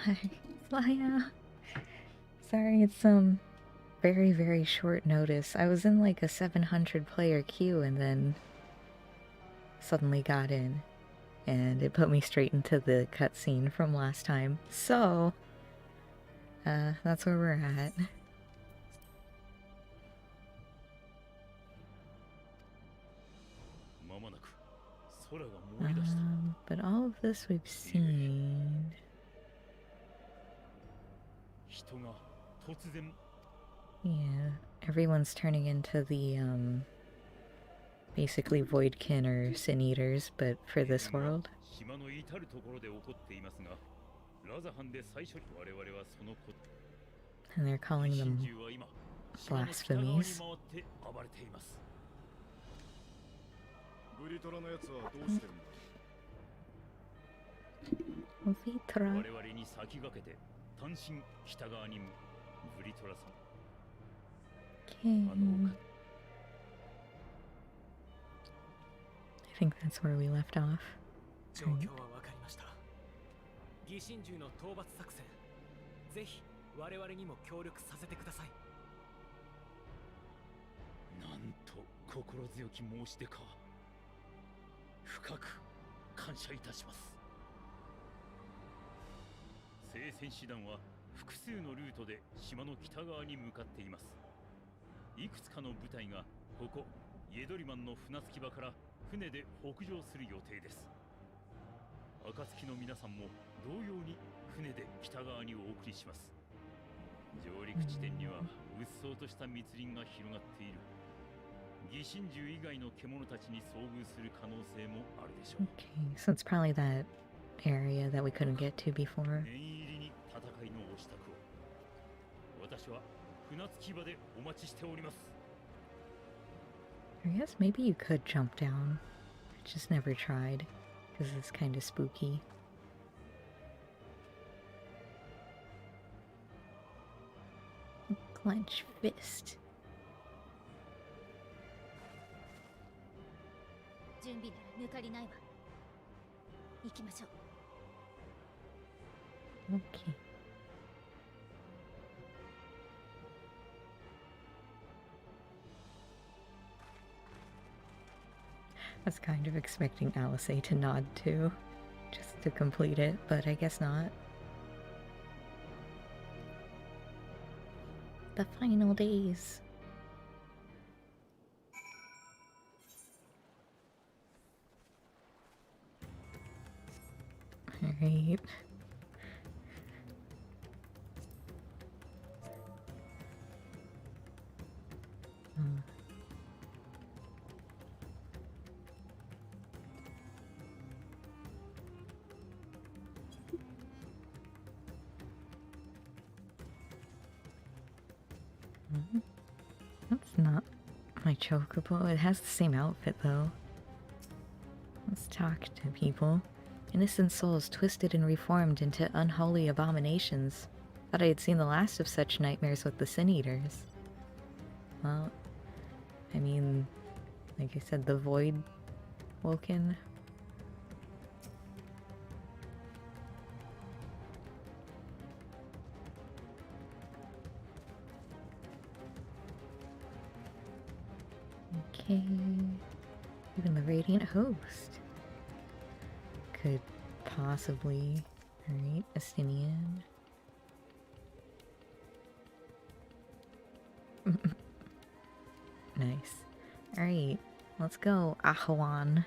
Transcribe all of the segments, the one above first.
Hi, Flya. Sorry, it's very, very short notice. I was in like a 700 player queue and then suddenly got in. And it put me straight into the cutscene from last time. So, that's where we're at. But all of this we've seen. Yeah, everyone's turning into the, basically Voidkin or Sin Eaters, but for this world. And they're calling them blasphemies. Vitra. Okay. I think that's where we left off. Right. 疑心獣の討伐作戦、ぜひ我々にも協力させてください。なんと心強き申し出か。深く感謝いたします。聖戦士団は複数のルートで島の北側に向かっています。いくつかの部隊がここイエドリマンの船着き場から船で北上する予定です。暁の皆さんも同様に船で北側にお送りします。上陸地点にはうっそうとした密林が広がっている。疑心獣以外の獣たちに遭遇する可能性もあるでしょう。Okay, so it's probably that area that we couldn't get to before. 念入りに戦いのお支度を。私は船着き場でお待ちしております。I guess maybe you could jump down. I just never tried, because it's kind of spooky. Clench fist. 準備なら抜かりないわ。行きましょう。Okay. I was kind of expecting Alice to nod too, just to complete it, but I guess not. The final days. Alright. That's not my chocobo. It has the same outfit though. Let's talk to people. Innocent souls twisted and reformed into unholy abominations. Thought I had seen the last of such nightmares with the Sin Eaters. Well, I mean, like I said, the Void Woken. Okay. Even the Radiant Host could possibly. Alright, Astinian. Nice. Alright, let's go, Ahawan.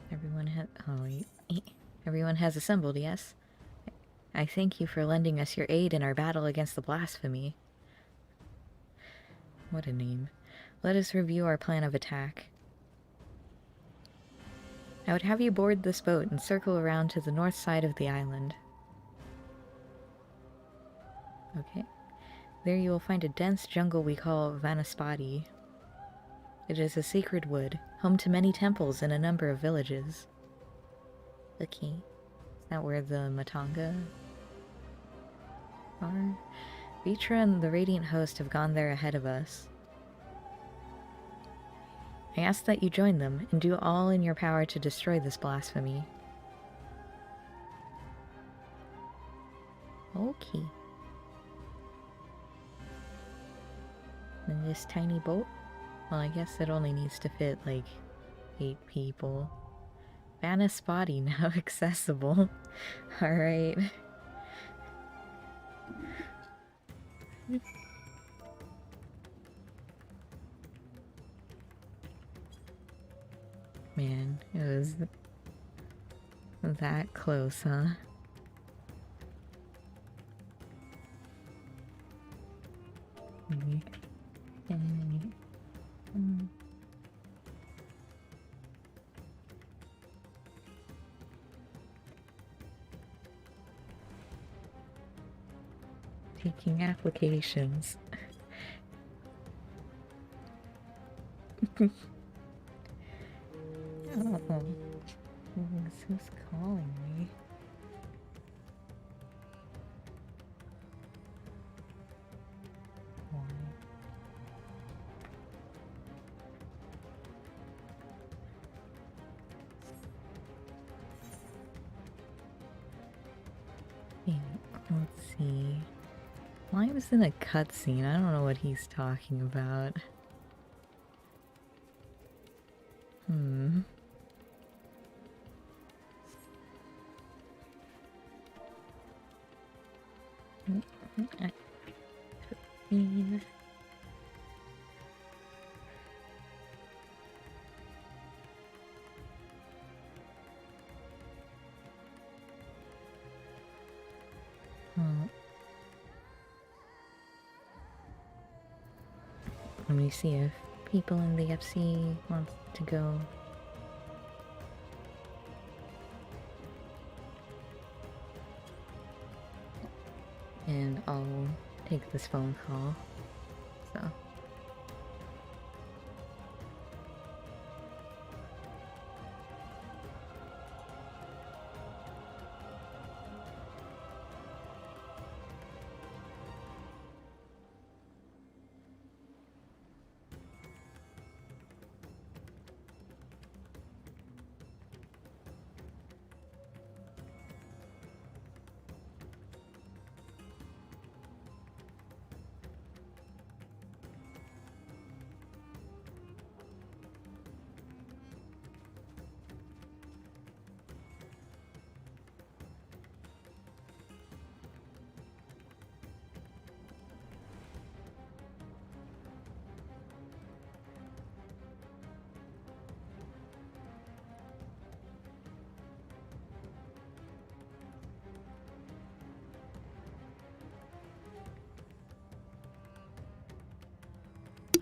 Everyone has. Oh, wait. Everyone has assembled, yes? I thank you for lending us your aid in our battle against the blasphemy. What a name. Let us review our plan of attack. I would have you board this boat and circle around to the north side of the island. Okay. There you will find a dense jungle we call Vanaspati. It is a sacred wood, home to many temples and a number of villages. Okay. Is that where the Matanga are? Vitra and the Radiant Host have gone there ahead of us. I ask that you join them and do all in your power to destroy this blasphemy. Okay. And this tiny boat? Well, I guess it only needs to fit, like, 8 people. Vanna's body now accessible. Alright. Man, it was that close, huh? Taking applications. Oh, who's calling me? Why? Wait, let's see. Why was in a cutscene? I don't know what he's talking about. Let me see if people in the FC want to go. And I'll take this phone call. So.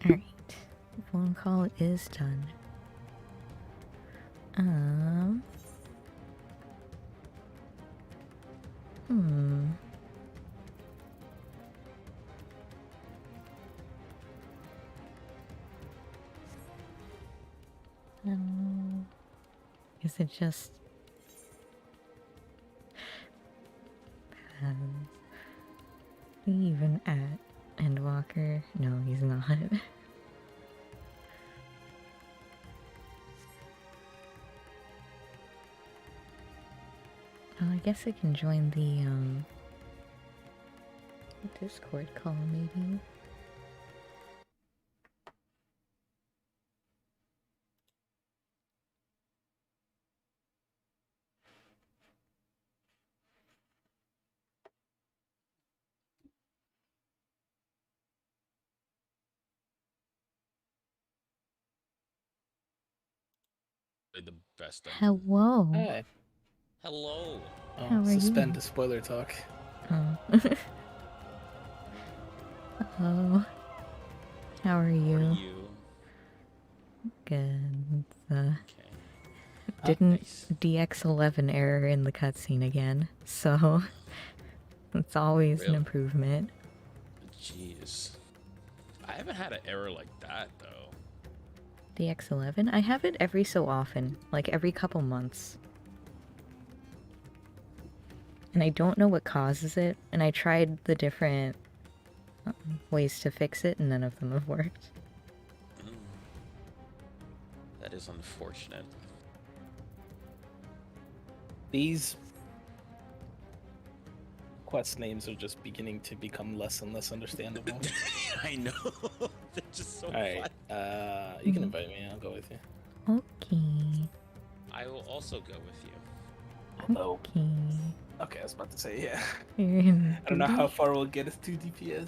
Alright, phone call is done. Is it just... even at Endwalker? No, he's not. Oh, I guess I can join the Discord call, maybe. The best. Hello. Hi. Hello. Oh, How are suspend you? the spoiler talk. Oh. Hello. How are you? How are you? Good. Okay. Didn't Nice. DX11 error in the cutscene again, so it's always an Really? improvement. Jeez. I haven't had an error like that though. DX11? I have it every so often, like every couple months. And I don't know what causes it, and I tried the different ways to fix it, and none of them have worked. is unfortunate. These quest names are just beginning to become less and less understandable. I know. They're just so Alright, fun. you can invite me, I'll go with you. Okay. I will also go with you. Although, Okay. okay, I was about to say, yeah. You're in I don't know how duty? far we'll get us to DPS.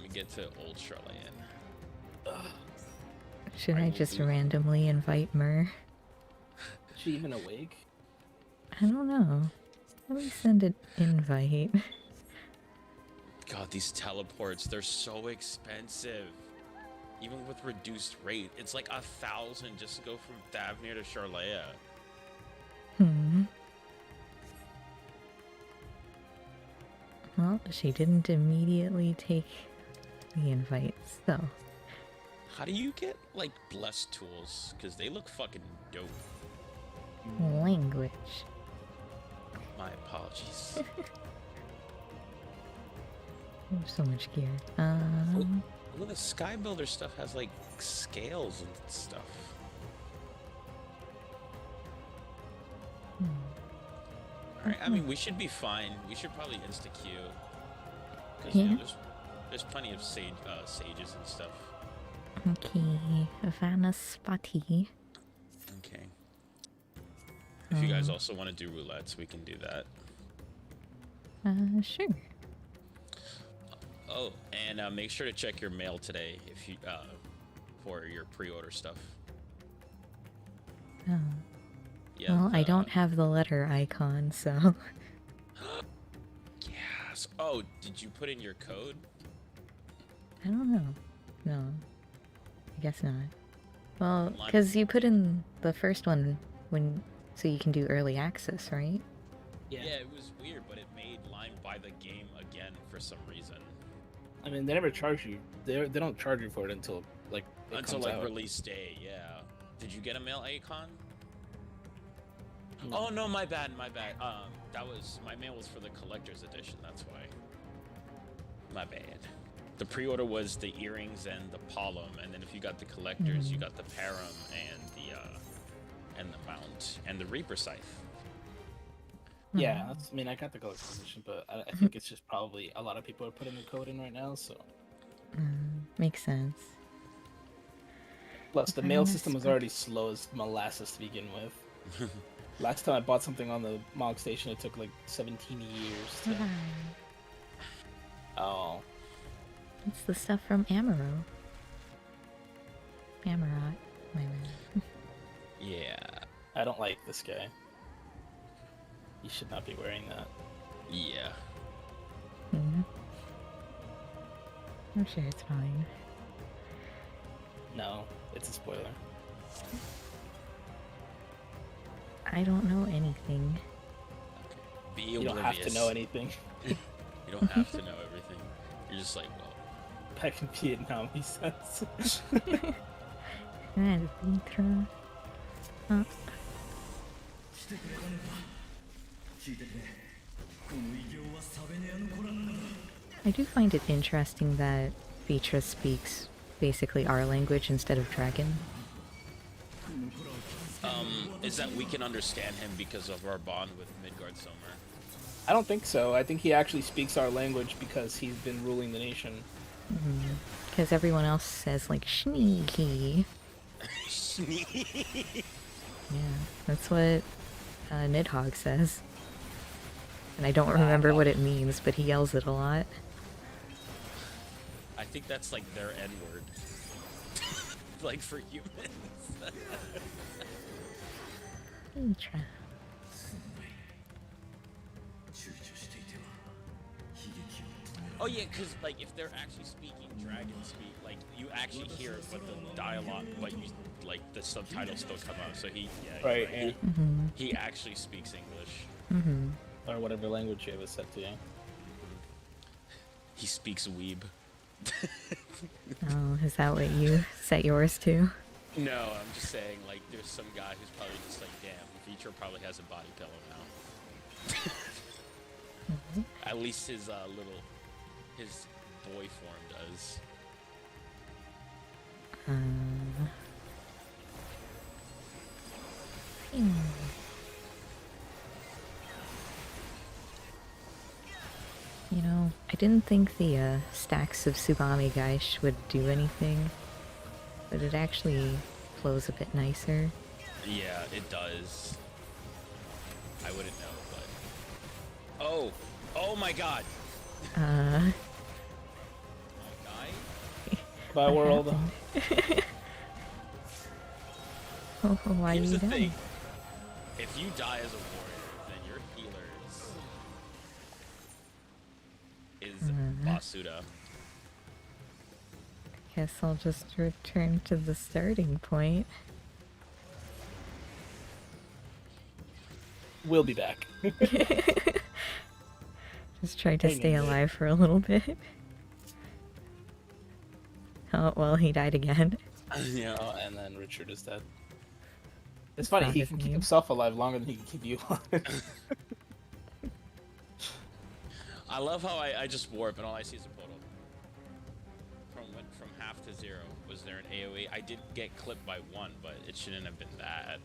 We get to Old Charlotte. Should I I will just do- randomly invite Myrrh? Is she even awake? I don't know. Let me send an invite. God, these teleports, they're so expensive. Even with reduced rate, it's like 1,000 just to go from Thavnir to Charlea. Hmm. Well, she didn't immediately take the invite, so. How do you get, like, blessed tools? Because they look fucking dope. Language. My apologies. There's so much gear. Well, the Sky Builder stuff has, like, scales and stuff. Alright, I mean, we should be fine. We should probably insta-queue. Because, you know, there's plenty of sages and stuff. Okay, Vanna Spotty. Okay. If you guys also want to do roulettes, we can do that. Sure. Oh, and make sure to check your mail today if you for your pre-order stuff. Oh. Yeah. Well, I don't have the letter icon, so. Yes. Oh, did you put in your code? I don't know. No. I guess not. Well, Line- because you put in the first one so you can do early access, right? Yeah, it was weird, but it made Line buy the game again for some reason. I mean, they never charge you. They don't charge you for it until, like, it Until comes like out. release day, yeah. Did you get a mail icon? Oh no, my bad. That was my mail was for the collector's edition. That's why. My bad. The pre-order was the earrings and the palm, and then if you got the collectors, you got the param and the mount and the Reaper scythe. Yeah, I mean, I got the collector's edition, but I think it's just probably a lot of people are putting the code in right now, so. Makes sense. Plus, the mail system was already slow as molasses to begin with. Last time I bought something on the Mog Station, it took like 17 years to... Oh. It's the stuff from Amaro. Amarot, my bad. Yeah. I don't like this guy. You should not be wearing that. Yeah. I'm sure it's fine. No, it's a spoiler. I don't know anything. Be You oblivious. don't have to know anything. You don't have to know everything. You're just like, well. Back in Vietnam, he says. I do find it interesting that Vitra speaks basically our language instead of Dragon. Is that we can understand him because of our bond with Midgard Silmer? I don't think so. I think he actually speaks our language because he's been ruling the nation. Because everyone else says, like, sneaky. Yeah, that's what Nidhogg says. And I don't remember what it means, but he yells it a lot. I think that's like their N-word. Like for humans. Vitra. Oh yeah, because like if they're actually speaking dragon speak, like you actually hear it, but the dialogue, but you like the subtitles still come out. So he, yeah, Right, like, yeah. he actually speaks English. Or whatever language you ever said to you. He speaks weeb. Oh, is that what you set yours to? No, I'm just saying like there's some guy who's probably just like, damn, Vitra probably has a body pillow now. At least his his boy form does. Hmm. You know, I didn't think the stacks of Tsubame Gaish would do anything, but it actually flows a bit nicer. Yeah, it does. I wouldn't know, but... Oh! Oh my god! Uh, Guy? Bye, what world. happened? Oh, why Here's you the die? thing. If you die as a warrior, then your healers is Basuda. Guess I'll just return to the starting point. We'll be back. Just try to Hang in stay there. alive for a little bit. Oh, well, he died again. Yeah. Oh, and then Richard is dead. It's funny, not he his can keep name. himself alive longer than he can keep you alive. I love how I just warp and all I see is a portal. Went from half to 0. Was there an AoE? I did get clipped by 1, but it shouldn't have been that.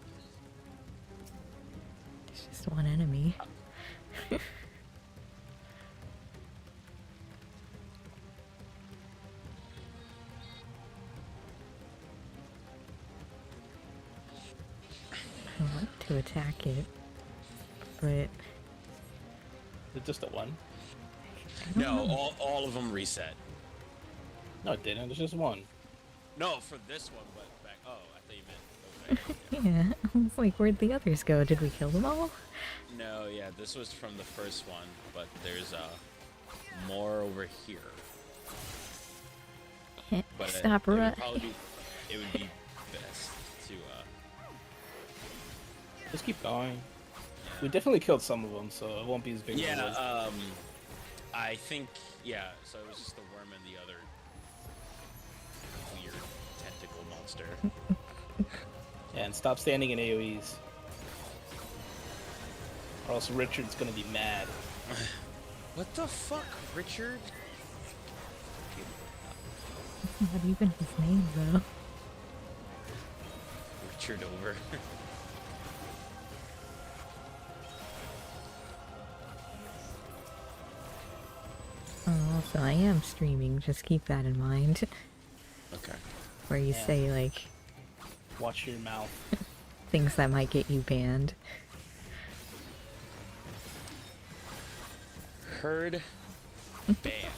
It's just one enemy. I want to attack it, but Is it just a one? I don't No, know. all of them reset. No, it didn't. It's just one. No, for this one, but back. Oh, I thought you meant over there. Yeah, I was like, where'd the others go? Did we kill them all? No, yeah, this was from the first one, but there's more over here. But Stop it would right. probably be, it would be best to Just keep going. We definitely killed some of them, so it won't be as big as it was. yeah, I think yeah. So it was just the worm and the other weird tentacle monster. Yeah, and stop standing in AoEs. Or else Richard's gonna be mad. What the fuck, Richard? That's not even his name, though. Richard over. Oh, also, I am streaming, just keep that in mind. Okay. Where you Yeah. say, like, Watch your mouth. things that might get you banned. Heard banned.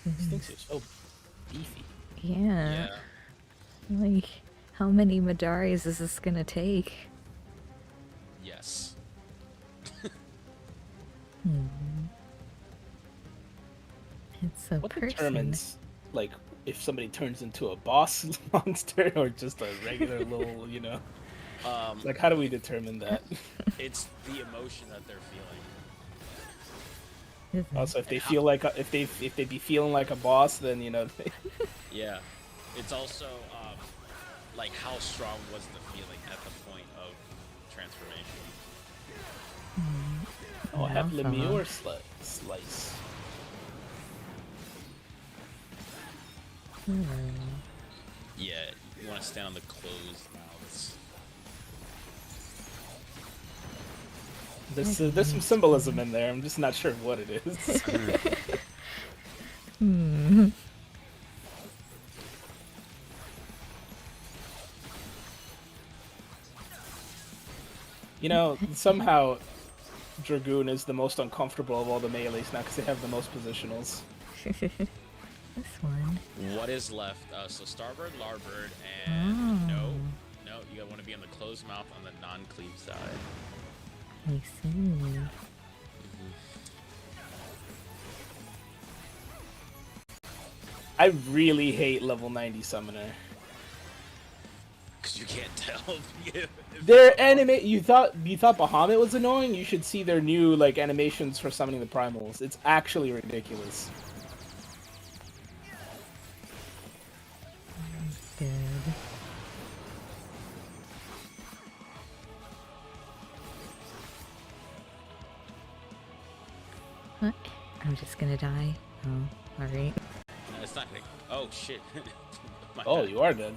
These things are so beefy. Yeah. Yeah. Like, how many Madaris is this gonna take? Yes. It's a What person. determines, like, if somebody turns into a boss monster or just a regular little, you know? Like, how do we determine that? It's the emotion that they're feeling. Isn't Also, if they feel like if they be feeling like a boss, then you know. Yeah. It's also like how strong was the feeling at the point of transformation. Oh, have Yeah, Lemure slice. Yeah, you want to stand on the closed mouths. There's some symbolism in there. I'm just not sure what it is. You know, somehow Dragoon is the most uncomfortable of all the melees now because they have the most positionals. This one. What is left? So starboard, larboard, and no, you want to be on the closed mouth on the non-cleave side. I see. I really hate level 90 Summoner. Because you can't tell. Their you thought Bahamut was annoying? You should see their new like animations for summoning the primals. It's actually ridiculous. Good. gonna die. Oh, alright. No, it's not gonna. Oh shit. My Oh, bad. you are dead.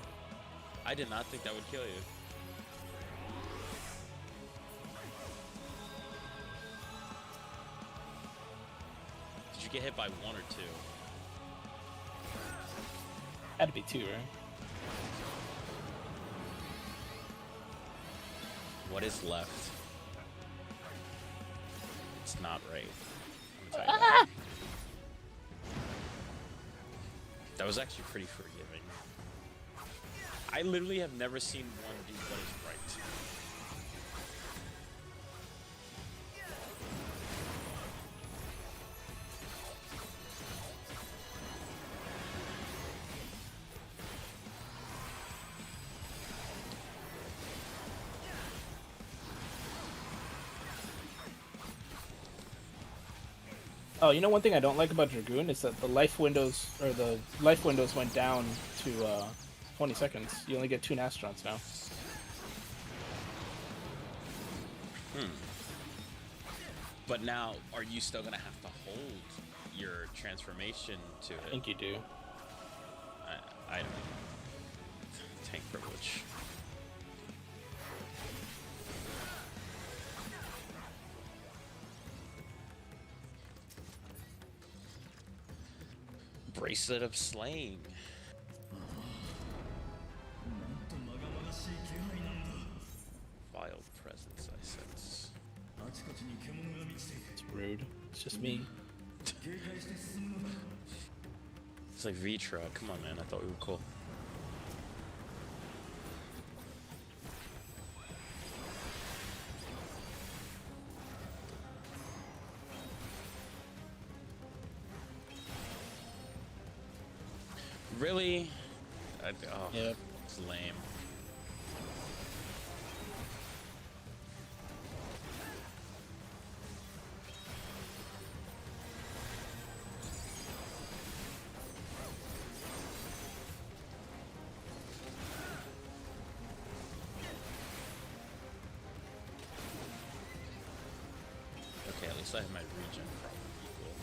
I did not think that would kill you. Did you get hit by one or two? Had to be 2, right? What is left? It's not right. I'm gonna tell you that. That was actually pretty forgiving. I literally have never seen one do what is right. Oh, you know one thing I don't like about Dragoon is that the life windows went down to 20 seconds. You only get 2 Nastrons now. But now, are you still gonna have to hold your transformation to it? I think you do. I don't know. Tank privilege. Bracelet of Slaying. Vile presence, I sense. It's rude. It's just me. It's like Vitra. Come on, man. I thought we were cool. Really? Oh, Yep. it's lame. Okay, at least I have my regen probably equal.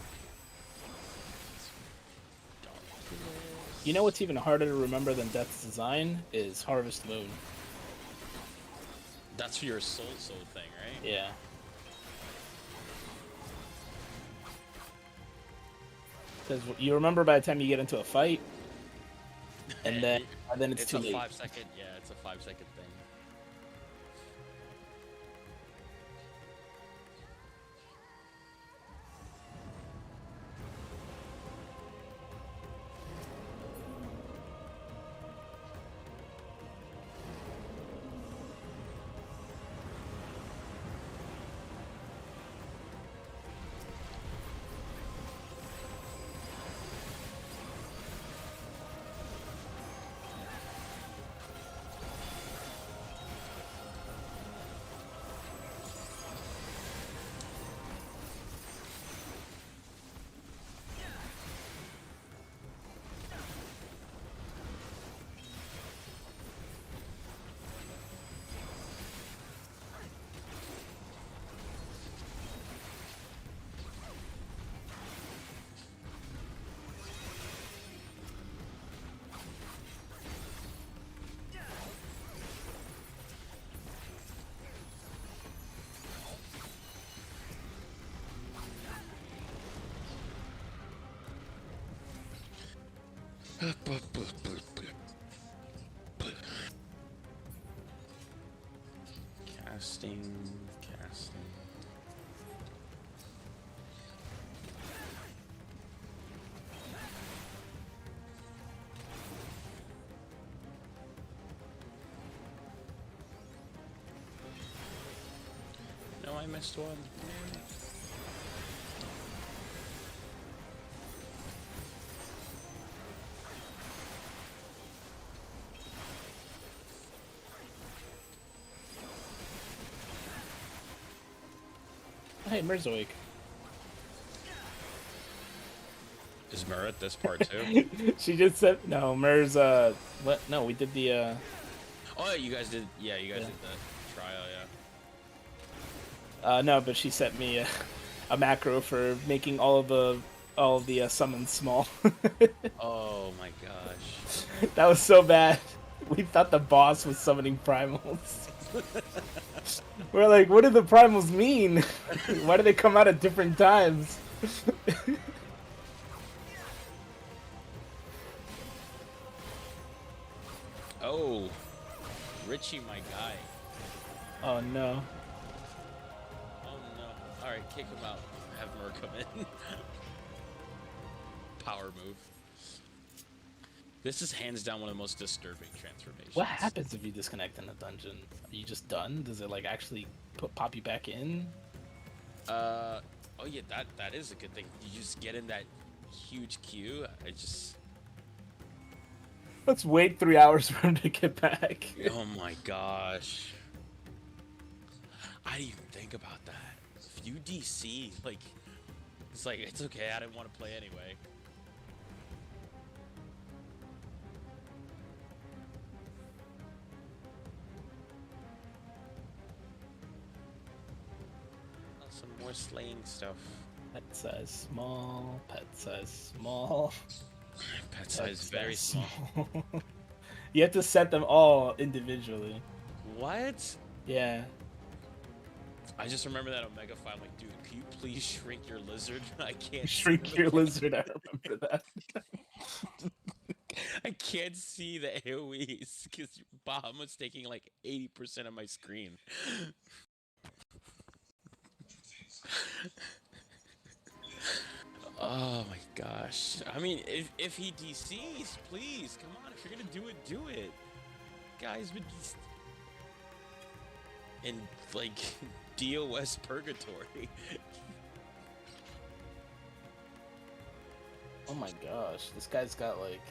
You know what's even harder to remember than Death's Design is Harvest Moon. That's for your soul thing, right? Yeah. Because you remember by the time you get into a fight, and then it's too a late. 5 second. Yeah, it's a 5 second thing. Casting. No, I missed one. Hey, Mir's awake. Is Mur at this part too? She just said no. Mir's what? No, we did the Oh, yeah, you guys did. Yeah, you guys did the trial. Yeah. no, but she sent me a macro for making all of the Oh, the summon small. Oh my gosh. That was so bad. We thought the boss was summoning primals. We're like, what do the primals mean? Why do they come out at different times? Oh, Richie, my guy. Oh no. Oh no. All right, kick him out. Have Mer come in. Power move. This is hands down one of the most disturbing transformations. What happens if you disconnect in a dungeon? Are you just done? Does it like actually pop you back in? Oh yeah, that is a good thing. You just get in that huge queue. Let's wait 3 hours for him to get back. Oh my gosh. I didn't even think about that. If you DC, like, it's like, it's okay, I didn't want to play anyway. Some more slaying stuff. Pet size small, pet size small. Pet size very small. You have to set them all individually. What? Yeah. I just remember that Omega file. I'm like, dude, can you please shrink your lizard? I can't Shrink your lizard, I remember that. I can't see the AoEs because Bahamut's taking like 80% of my screen. Oh my gosh. I mean, if he DCs, please, come on. If you're gonna do it, do it. Guy's been in like DOS purgatory. Oh my gosh, this guy's got like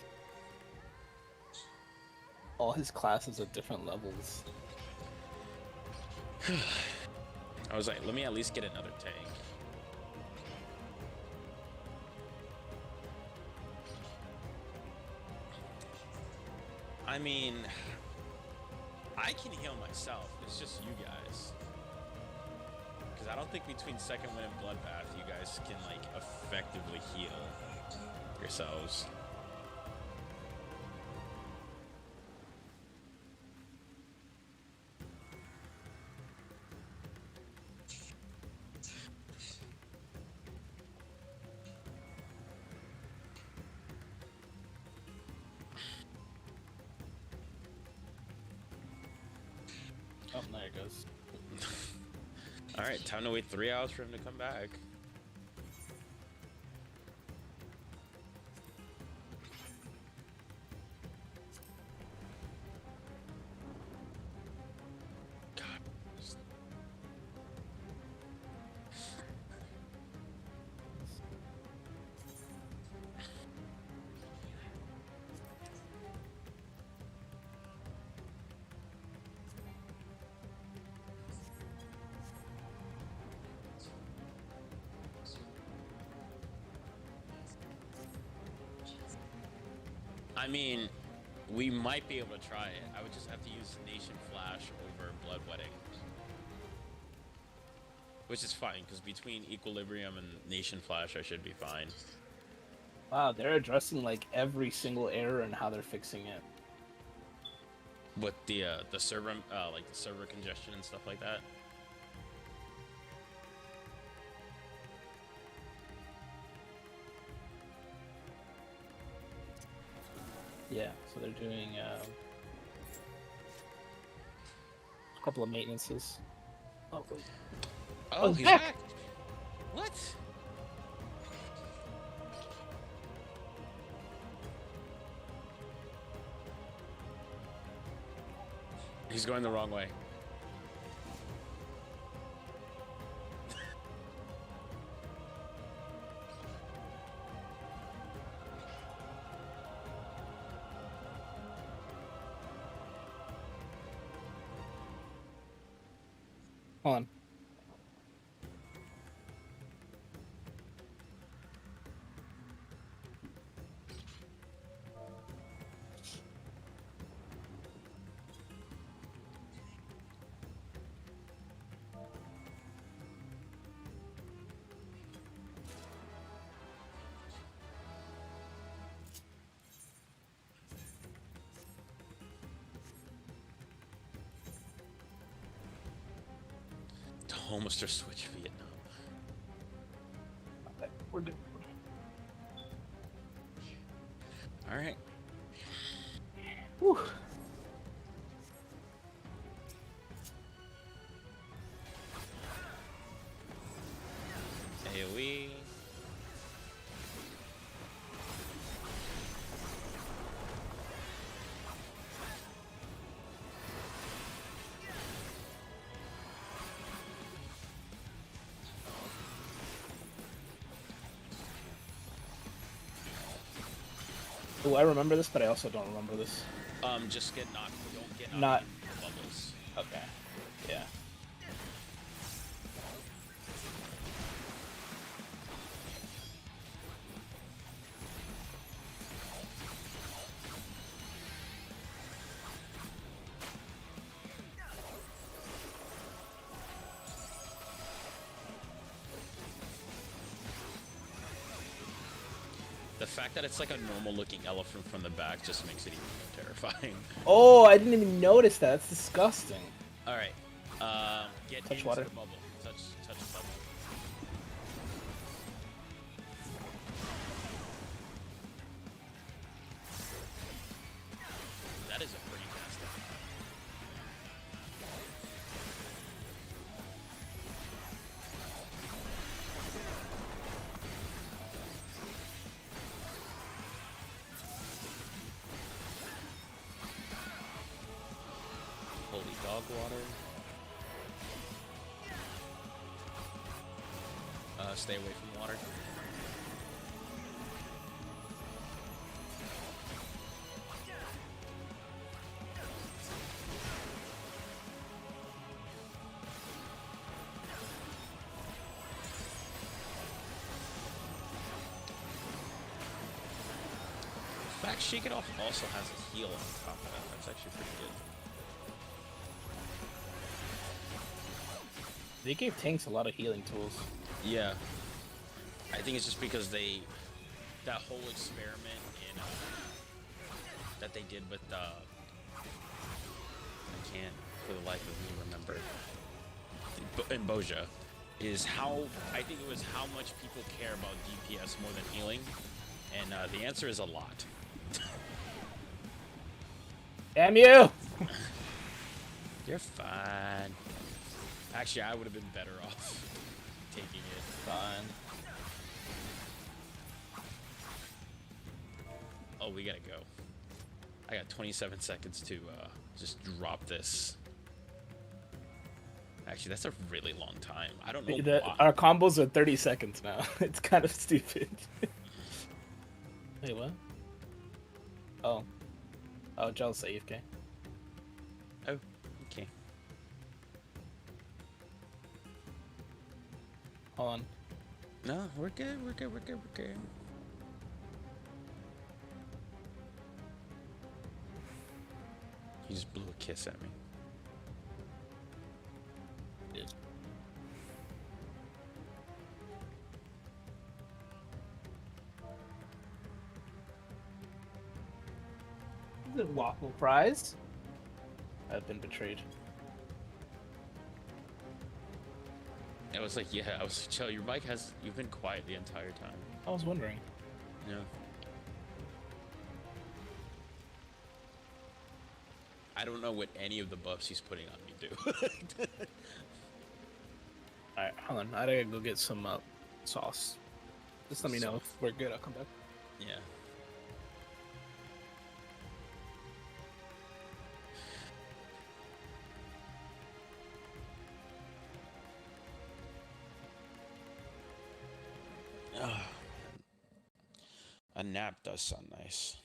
all his classes at different levels. I was like, let me at least get another tank. I mean, I can heal myself. It's just you guys. Because I don't think between Second Wind and Bloodbath, you guys can, like, effectively heal yourselves. Oh, there it goes. Alright, time to wait 3 hours for him to come back. God. I mean, we might be able to try it. I would just have to use Nation Flash over Blood Wedding. Which is fine, because between Equilibrium and Nation Flash, I should be fine. Wow, they're addressing like every single error and how they're fixing it. With the server, like the server congestion and stuff like that. Yeah, so they're doing a couple of maintenances. Oh, wait. Oh, he's back! What? He's going the wrong way. Hold on. almost a switch Vietnam. We're good. All right. Whew. AoE. Oh, I remember this, but I also don't remember this. Just get knocked. Don't get Not- in bubbles. Okay. Yeah. The fact that it's like a normal-looking elephant from the back just makes it even more terrifying. Oh, I didn't even notice that. That's disgusting. All right. Get Touch into water. the bubble. Touch bubble. That is a pretty fast one. Holy dog water. Stay away from water. In fact, Shake It Off also has a heal on top of that. That's actually pretty good. They gave tanks a lot of healing tools. Yeah. I think it's just because that whole experiment in that they did with I can't for the life of me remember in Boja is how I think it was how much people care about DPS more than healing, and the answer is a lot. Damn you! You're fine. Actually, I would have been better off taking it. Fine. Oh, we gotta go. I got 27 seconds to just drop this. Actually, that's a really long time. I don't know why. Our combos are 30 seconds now. It's kind of stupid. Wait, what? Oh. Oh, Gel's AFK. Oh, okay. Hold on. No, we're good. We're good. We're good. We're good. He just blew a kiss at me. The waffle fries. I've been betrayed. I was like, yeah, I was like, Joe, you've been quiet the entire time. I was wondering. Yeah. I don't know what any of the buffs he's putting on me do. Alright, hold on. I gotta go get some sauce. Just let me know if we're good. I'll come back. Yeah. A nap does sound nice.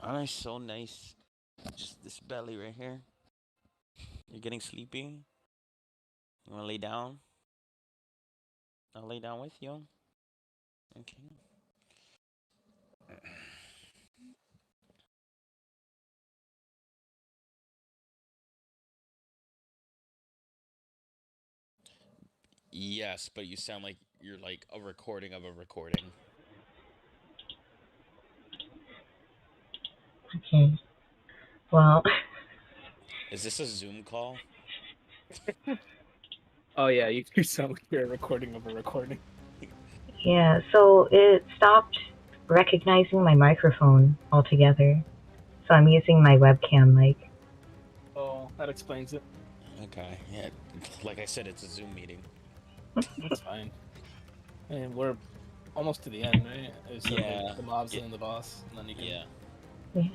Aren't I so nice? Just this belly right here. You're getting sleepy? You wanna lay down? I'll lay down with you. Okay. Yes, but you sound like you're like a recording of a recording. Okay. Well, Is this a Zoom call? Oh yeah, you sound like you're a recording of a recording. yeah, so it stopped recognizing my microphone altogether. So I'm using my webcam mic. Oh, that explains it. Okay, yeah. Like I said, it's a Zoom meeting. That's fine. And we're almost to the end, right? So Yeah. the mobs Yeah. and then the boss, and then you can. Yeah. Yeah.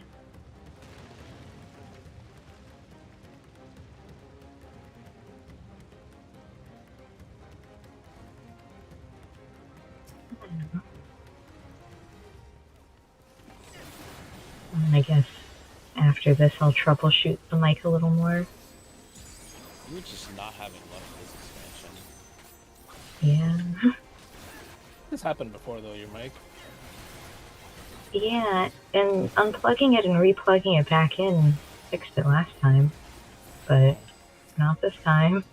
And I guess after this I'll troubleshoot the mic a little more. You're just not having luck with this expansion. Yeah. This happened before though, your mic. Yeah, and unplugging it and replugging it back in fixed it last time, but not this time.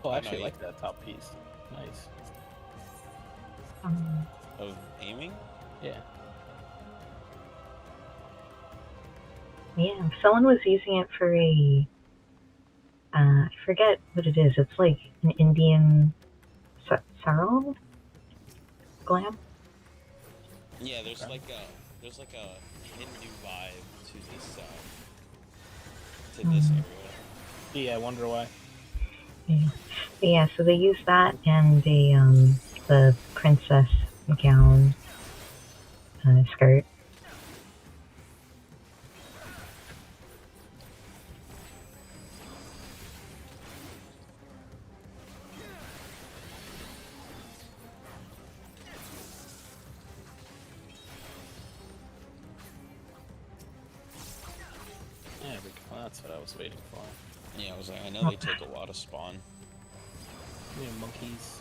Oh, I I actually know, like that top piece. Nice. Of aiming? Yeah. Yeah, someone was using it for a, I forget what it is. It's like an Indian sarong glam. Yeah, there's Okay. like a Hindu vibe to this area. Yeah, I wonder why. Yeah. But yeah, so they use that and the princess gown skirt. Yeah, well, that's what I was waiting for. Yeah, I was like, I know they take a while to spawn. Yeah, monkeys.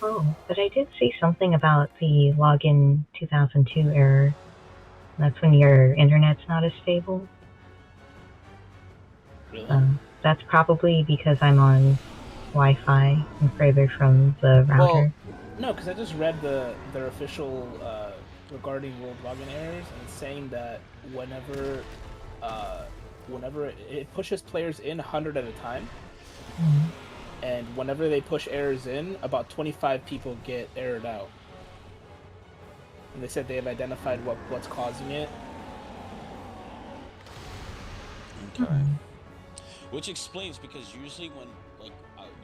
Oh, but I did see something about the login 2002 error. That's when your internet's not as stable. Really? That's probably because I'm on Wi-Fi and further from the router. Well, no, because I just read their official regarding world login errors, and it's saying that whenever it pushes players in 100 at a time, and whenever they push errors in, about 25 people get errored out. And they said they have identified what's causing it. Okay. Which explains because usually when like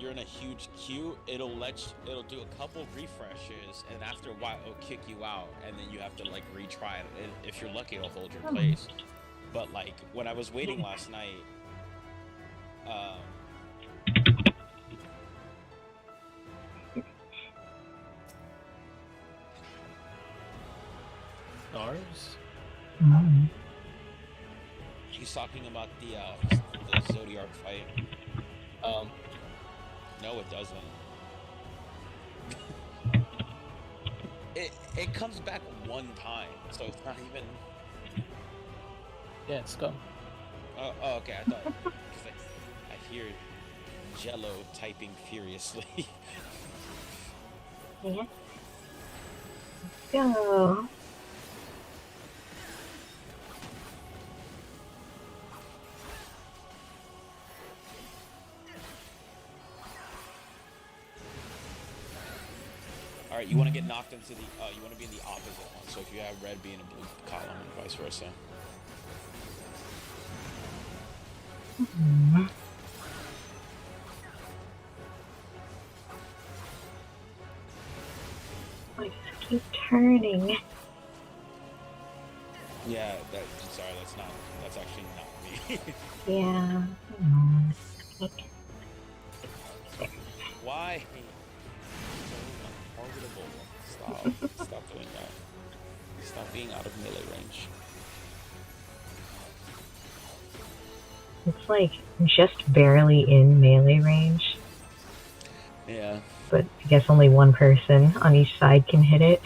you're in a huge queue, it'll do a couple refreshes, and after a while it'll kick you out, and then you have to like retry it. If you're lucky, it'll hold your place. But like when I was waiting last night, Ours? he's talking about the Zodiac fight. No, it doesn't. It comes back one time, so it's not even. Yeah, it's scum. Oh, okay. I thought because I hear Jello typing furiously. Yeah. Go. All right, you want to get knocked into the. You want to be in the opposite one. So if you have red, be in a blue column, and vice versa. I just keep turning. Yeah, I'm sorry, that's actually not me. Yeah. Why? So untargetable. Stop doing that. Stop being out of melee range. It's like just barely in melee range, Yeah. but I guess only one person on each side can hit it.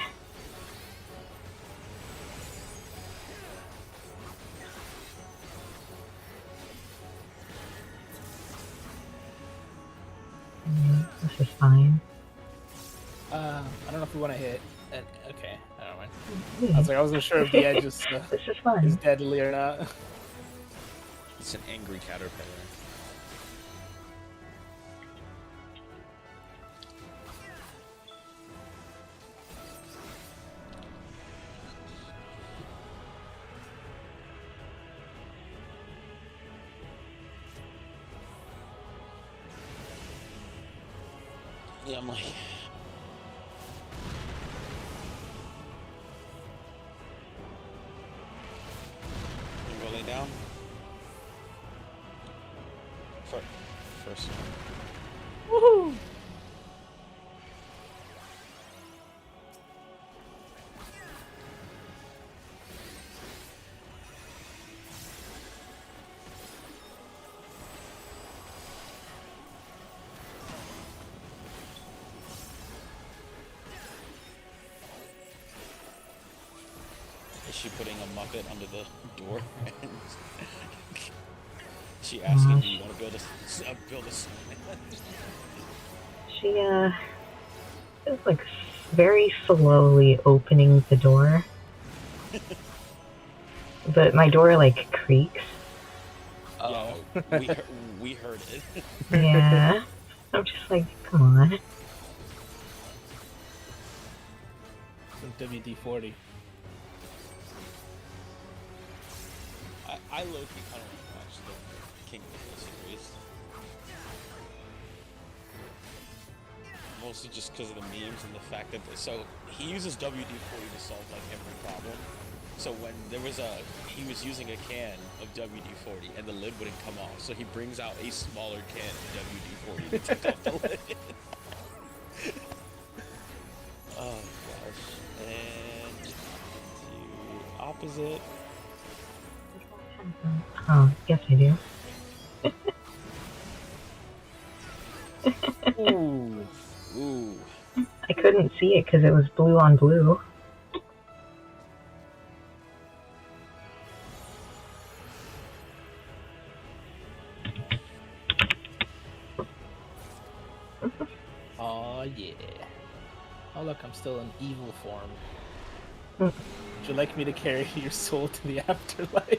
This is fine. I don't know if we want to hit. Okay, I don't mind. I was like, I wasn't sure if the edge is This is fun. deadly or not. It's an angry caterpillar. Yeah, I'm like. You rolling down? First one. Woohoo! Is she putting a Muppet under the door? She asking, do you want to build a snowman? She is like very slowly opening the door. But my door like creaks. Oh, we heard it. Yeah. I'm just like, come on. WD-40. I low-key kind of want to watch the King of the series. Mostly just because of the memes and the fact that so he uses WD-40 to solve like every problem. So when there was he was using a can of WD-40 and the lid wouldn't come off, so he brings out a smaller can of WD-40 to take off the lid. Oh gosh. And to opposite. Oh, yes I do. Ooh. Ooh. I couldn't see it because it was blue on blue. Oh yeah. Oh look, I'm still in evil form. Mm. Would you like me to carry your soul to the afterlife?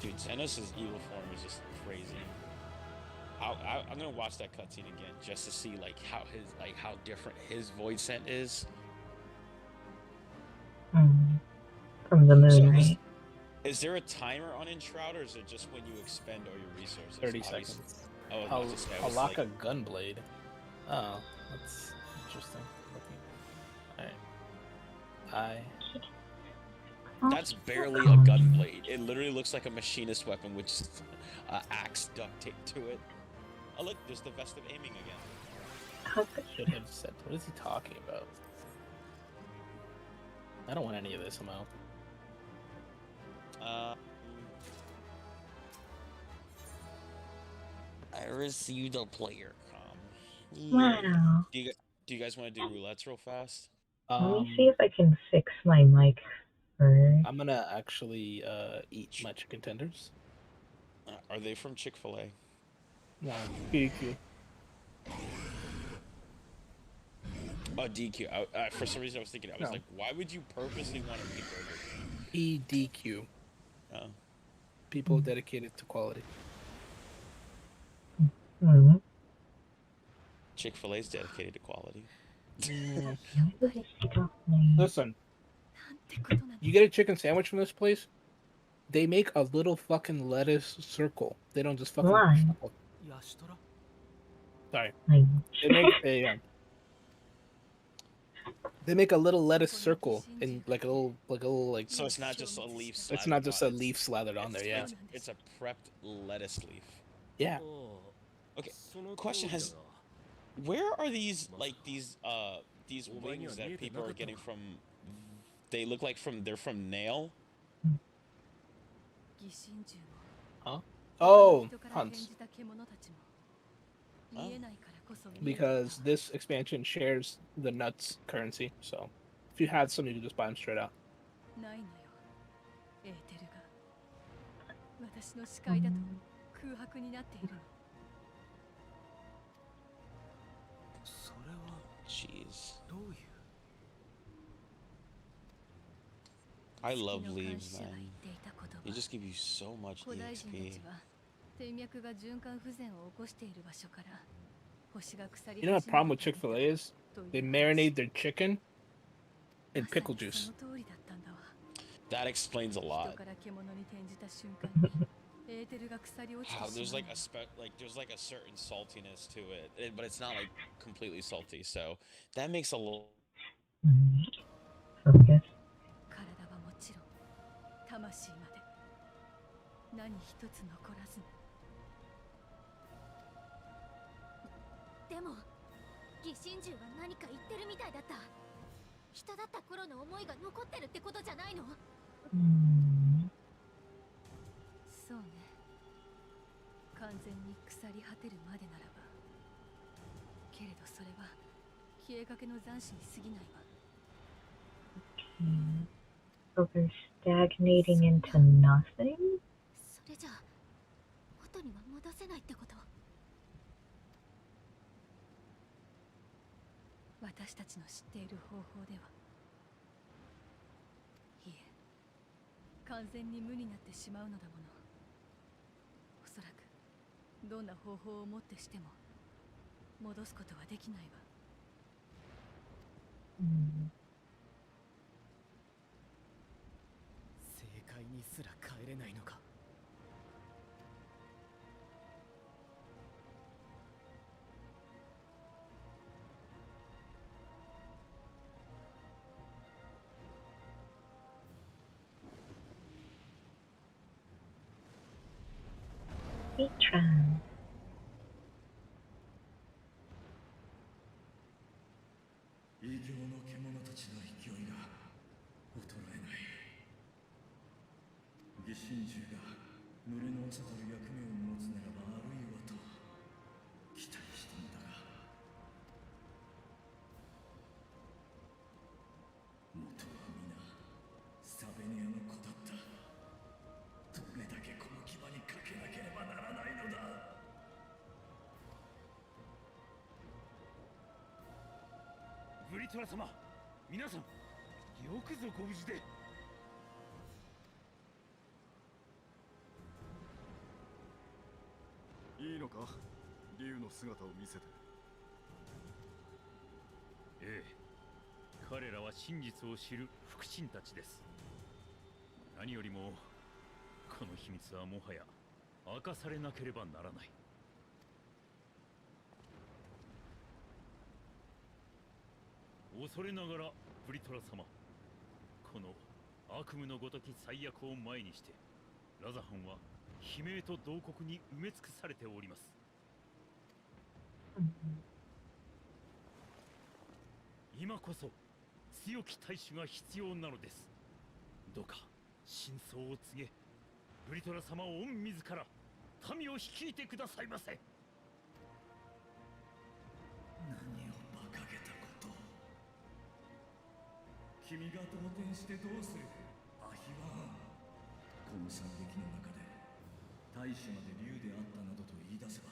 Dude, Xenos' evil form is just crazy. I'm gonna watch that cutscene again just to see how different his void scent is. From the moon, So right? is there a timer on Enshroud, or is it just when you expend all your resources? 30 Obviously- seconds. Oh, I was about to say, I was Halaka like, Gunblade. Oh, that's interesting. Alright. that's barely a gunblade. It literally looks like a machinist weapon with just axe duct tape to it. Oh look, there's the vest of aiming again. Should have said. What is he talking about? I don't want any of this, I'm out. I received a player com. Wow. Do you guys want to do roulettes real fast? Let me see if I can fix my mic first. I'm gonna actually eat my chicken tenders. Are they from Chick-fil-A? No, PQ. Oh, DQ. For some reason, I was thinking, I was No. like, why would you purposely want to eat Burger King? EDQ. Oh. People dedicated to quality. Mm-hmm. Chick-fil-A is dedicated to quality. Listen, you get a chicken sandwich from this place, they make a little fucking lettuce circle. They don't just fucking. Why? Sorry. Like, They make a little lettuce circle in like a little like. So it's not just a leaf slathered It's not just on, a leaf slathered on there. Yeah. It's a prepped lettuce leaf. Yeah. Okay. Question has, where are these these wings that people are getting from? They look like they're from Nail. Huh? Oh, hunts. Because this expansion shares the nuts currency, so if you had some, you could just buy them straight out. Jeez. I love leaves, man. They just give you so much EXP. You know what the problem with Chick-fil-A is? They marinate their chicken in pickle juice. That explains a lot. How there's like a there's like a certain saltiness to it, but it's not like completely salty. So that makes a little. focus. 何一つ残らずでも疑心獣は何か言ってるみたいだった人だった頃の思いが残ってるってことじゃないのそうね完全に腐り果てるまでならばけれどそれは消えかけの残滓に過ぎないわ So they're stagnating into nothing? それじゃあ元には戻せないってこと私たちの知っている方法ではいえ完全に無になってしまうのだものおそらくどんな方法をもってしても戻すことはできないわ正解にすら帰れないのかPatron. 異形の獣たちの勢いが衰えない疑心獣が群れの長たる役目を持つならばあるいはと期待したのだが元は皆サベニアの子だったどれだけこの牙にかけなければならないのだブリトラ様皆さんよくぞご無事でいいのか竜の姿を見せてええ彼らは真実を知る腹心たちです何よりもこの秘密はもはや明かされなければならない恐れながらブリトラ様この悪夢のごとき最悪を前にしてラザハンは悲鳴と慟哭に埋め尽くされております今こそ強き大使が必要なのですどうか真相を告げブリトラ様を御自ら民を率いてくださいませ何を馬鹿げたこと君が動転してどうするアヒワンこの惨劇の中で大使まで竜であったなどと言い出せば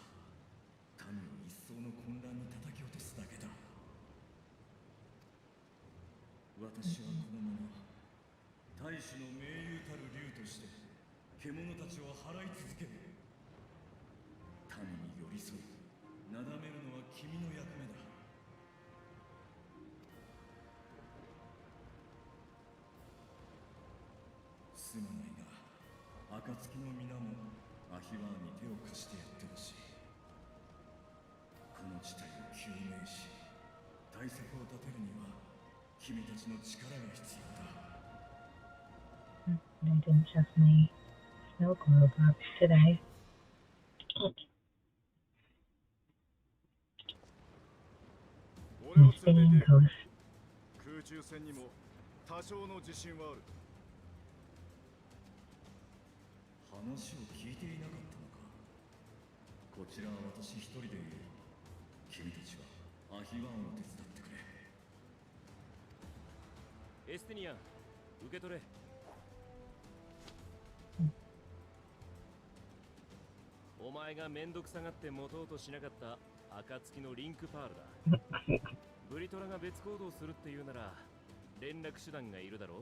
民を一層の混乱に叩き落とすだけだ私はこのまま大使の盟友たる竜として獣たちを払い続ける民に寄り添いなだめるのは君の役目すまないが、暁の皆もアヒワーに手を貸してやってほしい。この事態を究明し、対策を立てるには君たちの力が必要だ。I didn't check my snow globe up today. 俺を Missing 連れて ghost. 空中戦にも多少の自信はある。話を聞いていなかったのか。こちらは私一人でいる。君たちはアヒワンを手伝ってくれ。エステニアン、受け取れ。お前がめんどくさがって持とうとしなかった暁のリンクパールだ。ブリトラが別行動するっていうなら連絡手段がいるだろう。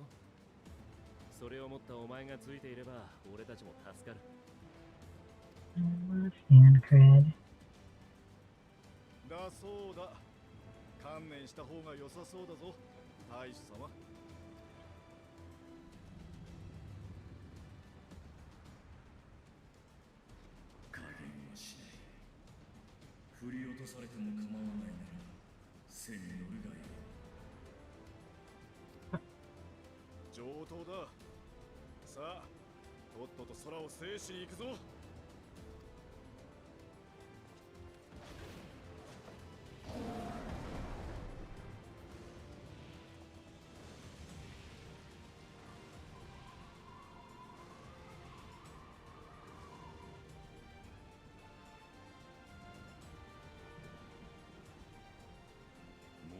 それを持ったお前がついていれば俺たちも助かる。Stand cred. だそうだ。観念した方が良さそうだぞ、大使様。加減はしない。振り落とされても構わないなら背に乗るがいい。上等だ。さあ、とっとと空を制しに行くぞ。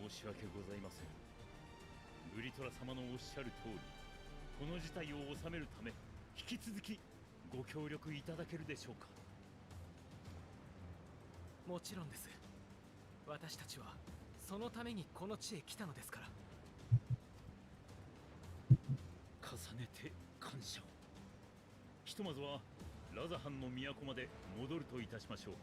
申し訳ございません。ブリトラ様のおっしゃる通り、この事態を収めるため引き続きご協力いただけるでしょうか。もちろんです。私たちはそのためにこの地へ来たのですから。重ねて感謝を。ひとまずはラザハンの都まで戻るといたしましょう。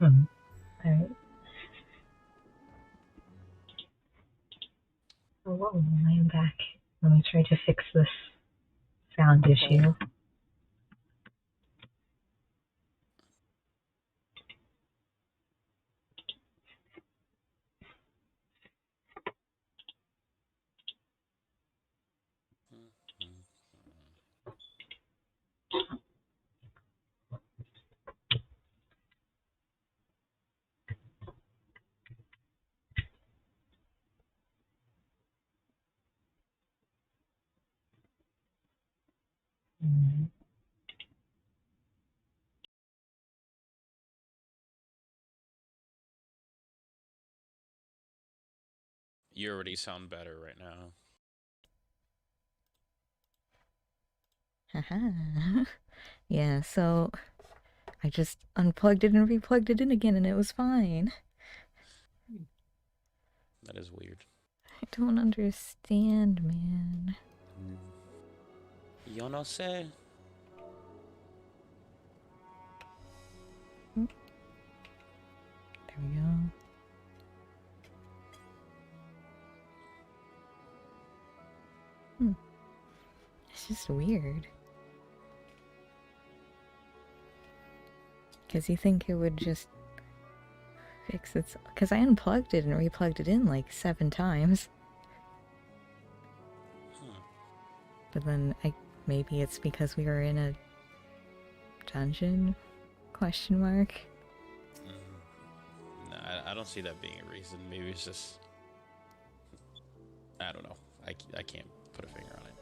Alright. Oh, whoa, I am back. Let me try to fix this sound issue. You already sound better right now. Haha. Yeah, so I just unplugged it and replugged it in again and it was fine. That is weird. I don't understand, man. Yo no sé. There we go. It's just weird. Because you think it would just fix it. Because I unplugged it and replugged it in like 7 times. But then maybe it's because we were in a dungeon? Question mark. No, I don't see that being a reason. Maybe it's just, I don't know. I can't put a finger on it.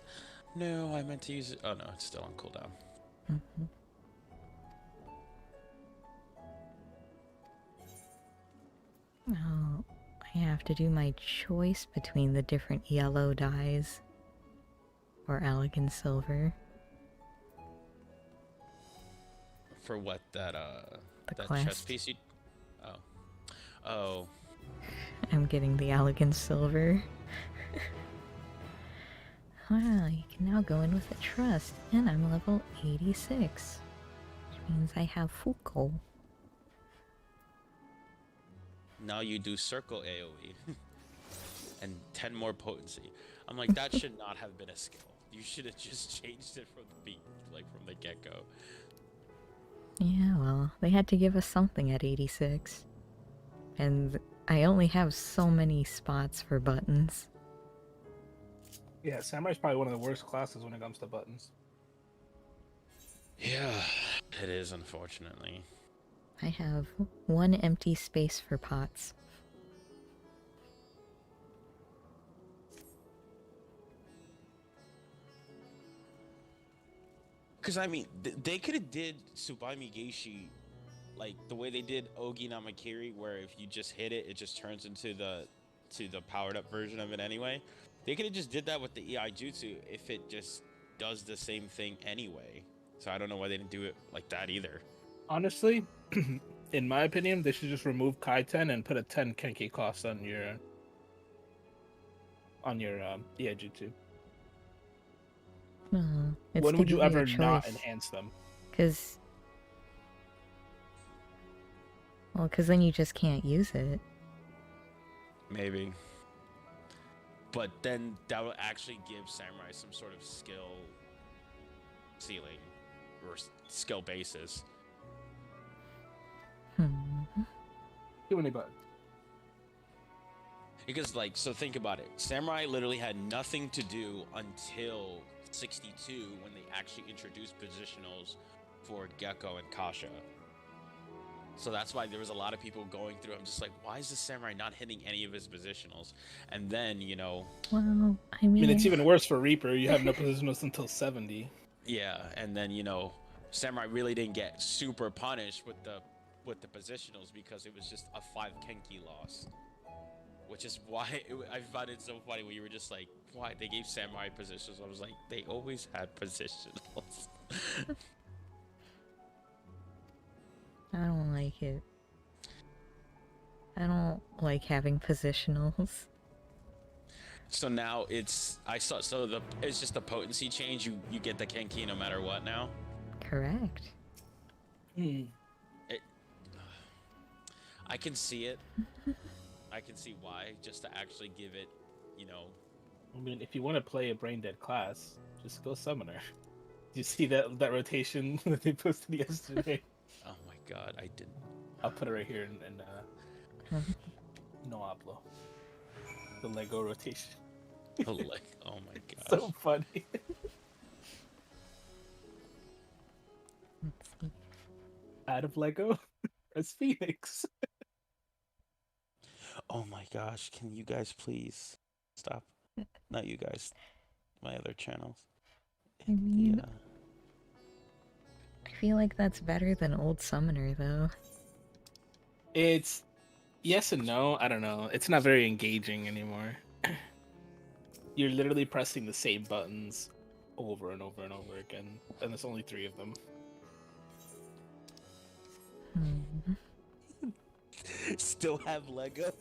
No, I meant to use it. Oh no, it's still on cooldown. Oh, I have to do my choice between the different yellow dyes. Or elegant silver. For what, that The that quest. chess piece you... Oh. I'm getting the elegant silver. Wow, you can now go in with a trust, and I'm level 86. Which means I have Fuko. Now you do circle AoE and 10 more potency. I'm like, that should not have been a skill. You should have just changed it from the from the get-go. Yeah, well, they had to give us something at 86. And I only have so many spots for buttons. Yeah, Samurai's probably one of the worst classes when it comes to buttons. Yeah, it is, unfortunately. I have one empty space for pots. Because, I mean, they could have did Tsubami Geishi like the way they did Ogi Namakiri, where if you just hit it, it just turns into the powered up version of it anyway. They could have just did that with the EI Jutsu if it just does the same thing anyway. So I don't know why they didn't do it like that either. Honestly, in my opinion, they should just remove Kaiten and put a 10 Kenki cost on your EI Jutsu. It's When to would you give ever a not choice. enhance them? Because then you just can't use it. Maybe. But then that would actually give Samurai some sort of skill ceiling or skill basis. Too many buttons. Because, like, so think about it. Samurai literally had nothing to do until 62 when they actually introduced positionals for Gecko and Kasha. So that's why there was a lot of people going through. I'm just like, why is the Samurai not hitting any of his positionals? And then, you know... Well, I mean, it's even worse for Reaper. You have no positionals until 70. Yeah, and then, you know, Samurai really didn't get super punished with the positionals because it was just a 5 Kenki loss. Which is why I found it so funny when you were just like, why? They gave Samurai positionals. I was like, they always had positionals. I don't like it. I don't like having positionals. So now it's just the potency change. You get the Kenki no matter what now. Correct. I can see it. I can see why, just to actually give it, you know. I mean, if you want to play a brain dead class, just go Summoner. Did you see that rotation that they posted yesterday? Oh my god, I didn't. I'll put it right here in No Hablo. The Lego rotation. Oh my gosh. So funny. Let's see. Out of Lego, as Phoenix. Oh my gosh, can you guys please stop? Not you guys, my other channels. I mean, I feel like that's better than old Summoner, though. It's yes and no. I don't know. It's not very engaging anymore. You're literally pressing the same buttons over and over and over again, and there's only 3 of them. Still have Lego?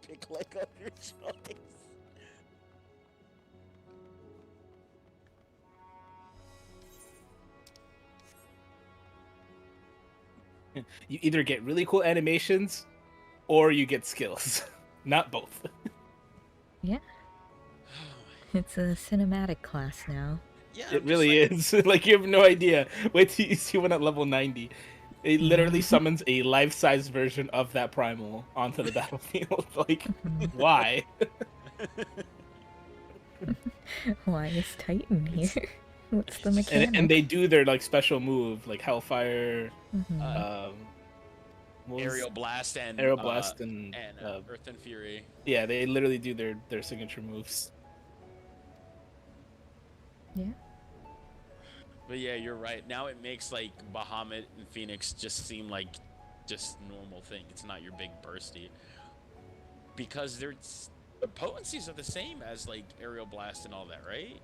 Pick Lego of your choice. You either get really cool animations, or you get skills. Not both. Yeah. It's a cinematic class now. Yeah, it really is. Like, you have no idea. Wait till you see one at level 90. It literally summons a life-size version of that primal onto the battlefield. Like, why? Why is Titan here? What's the mechanic? And they do their like special move, like Hellfire, Aerial Blast and Earth and Fury. Yeah, they literally do their signature moves. Yeah. But yeah, you're right. Now it makes like Bahamut and Phoenix just seem like just normal thing. It's not your big bursty. Because the potencies are the same as like Aerial Blast and all that, right?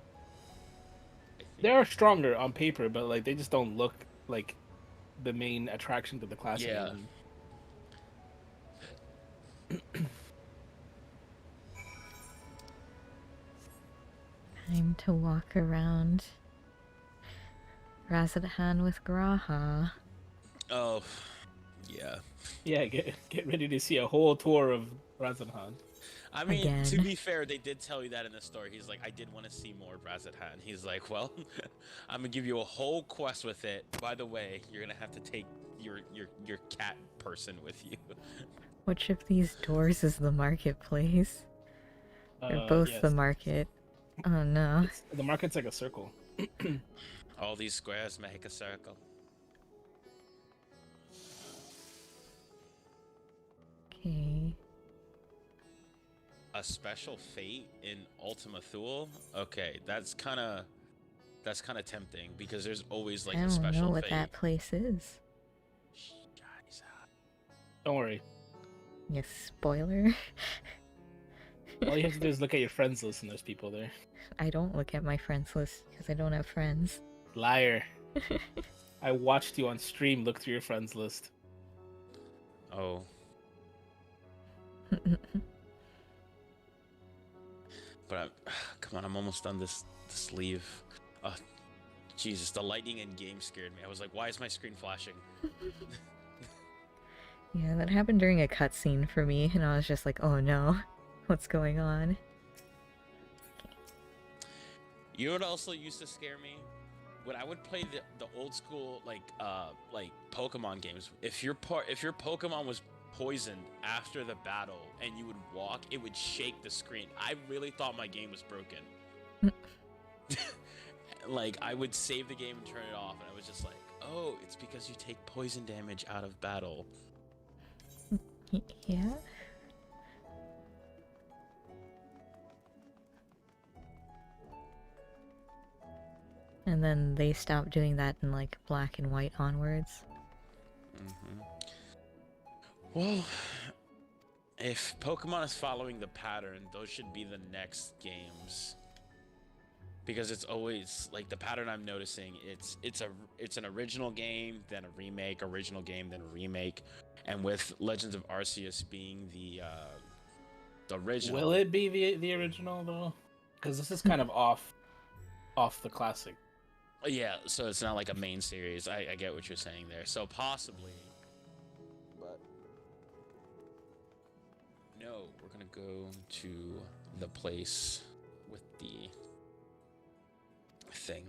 They are stronger on paper, but like they just don't look like the main attraction to the class. Yeah. Time to walk around Razadhan with Graha. Oh, yeah. Yeah, get ready to see a whole tour of Razanhan. I mean, Again. to be fair, they did tell you that in the story. He's like, I did want to see more Razathan. He's like, well, I'm gonna give you a whole quest with it. By the way, you're gonna have to take your cat person with you. Which of these doors is the marketplace? They're both Yes. the market. Oh no. The market's like a circle. All these squares make a circle. Okay. A special fate in Ultima Thule? Okay, that's kind of tempting because there's always like I a don't special know what fate. that place is. Don't worry. Yes, spoiler. All you have to do is look at your friends list and there's people there. I don't look at my friends list because I don't have friends. Liar. I watched you on stream look through your friends list. Oh. But come on, I'm almost done this sleeve. Jesus, the lightning in game scared me. I was like, why is my screen flashing? Yeah, that happened during a cutscene for me, and I was just like, oh no, what's going on? You know what also used to scare me? When I would play the old school like Pokemon games, if your Pokemon was poisoned after the battle and you would walk, it would shake the screen. I really thought my game was broken. Like, I would save the game and turn it off, and I was just like, oh, it's because you take poison damage out of battle. Yeah? And then they stopped doing that in like Black and White onwards. Well, if Pokemon is following the pattern, those should be the next games. Because it's always like the pattern I'm noticing. It's an original game, then a remake, original game, then a remake, and with Legends of Arceus being the original. Will it be the original though? Because this is kind of off the classic. Yeah, so it's not like a main series. I get what you're saying there. So possibly, but no, we're gonna go to the place with the thing.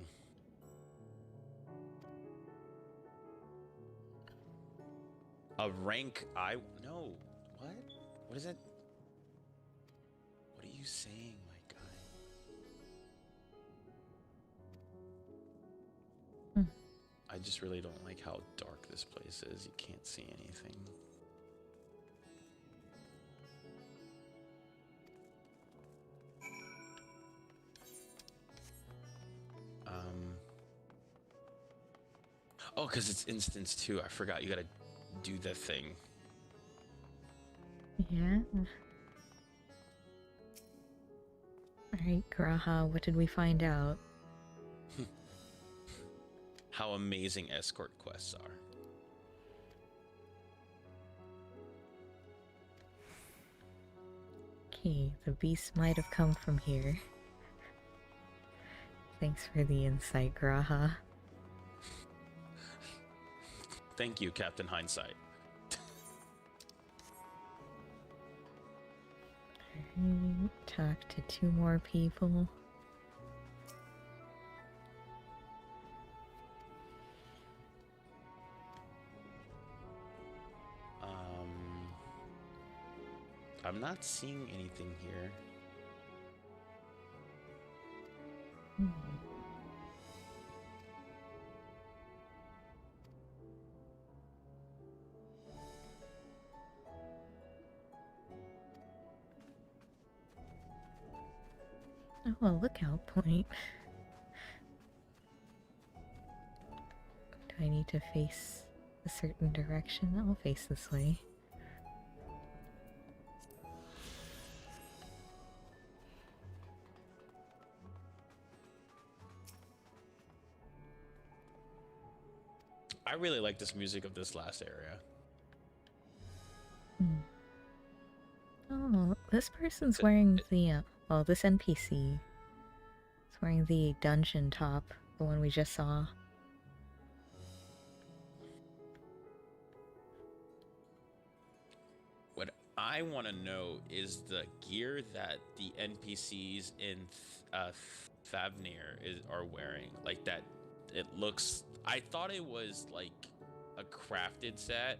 A rank no. What is it? What are you saying, my guy? I just really don't like how dark this place is. You can't see anything. Oh, because it's instance too. I forgot you gotta do the thing. Yeah. Alright, Graha, what did we find out? How amazing escort quests are. Okay, the beast might have come from here. Thanks for the insight, Graha. Thank you, Captain Hindsight. Talk to 2 more people. I'm not seeing anything here. Oh, a lookout point. Do I need to face a certain direction? I'll face this way. I really like this music of this last area. Oh, this person's wearing the, well, this NPC is Wearing the dungeon top, the one we just saw. What I want to know is the gear that the NPCs in Thavnir are wearing. Like that, it looks. I thought it was like a crafted set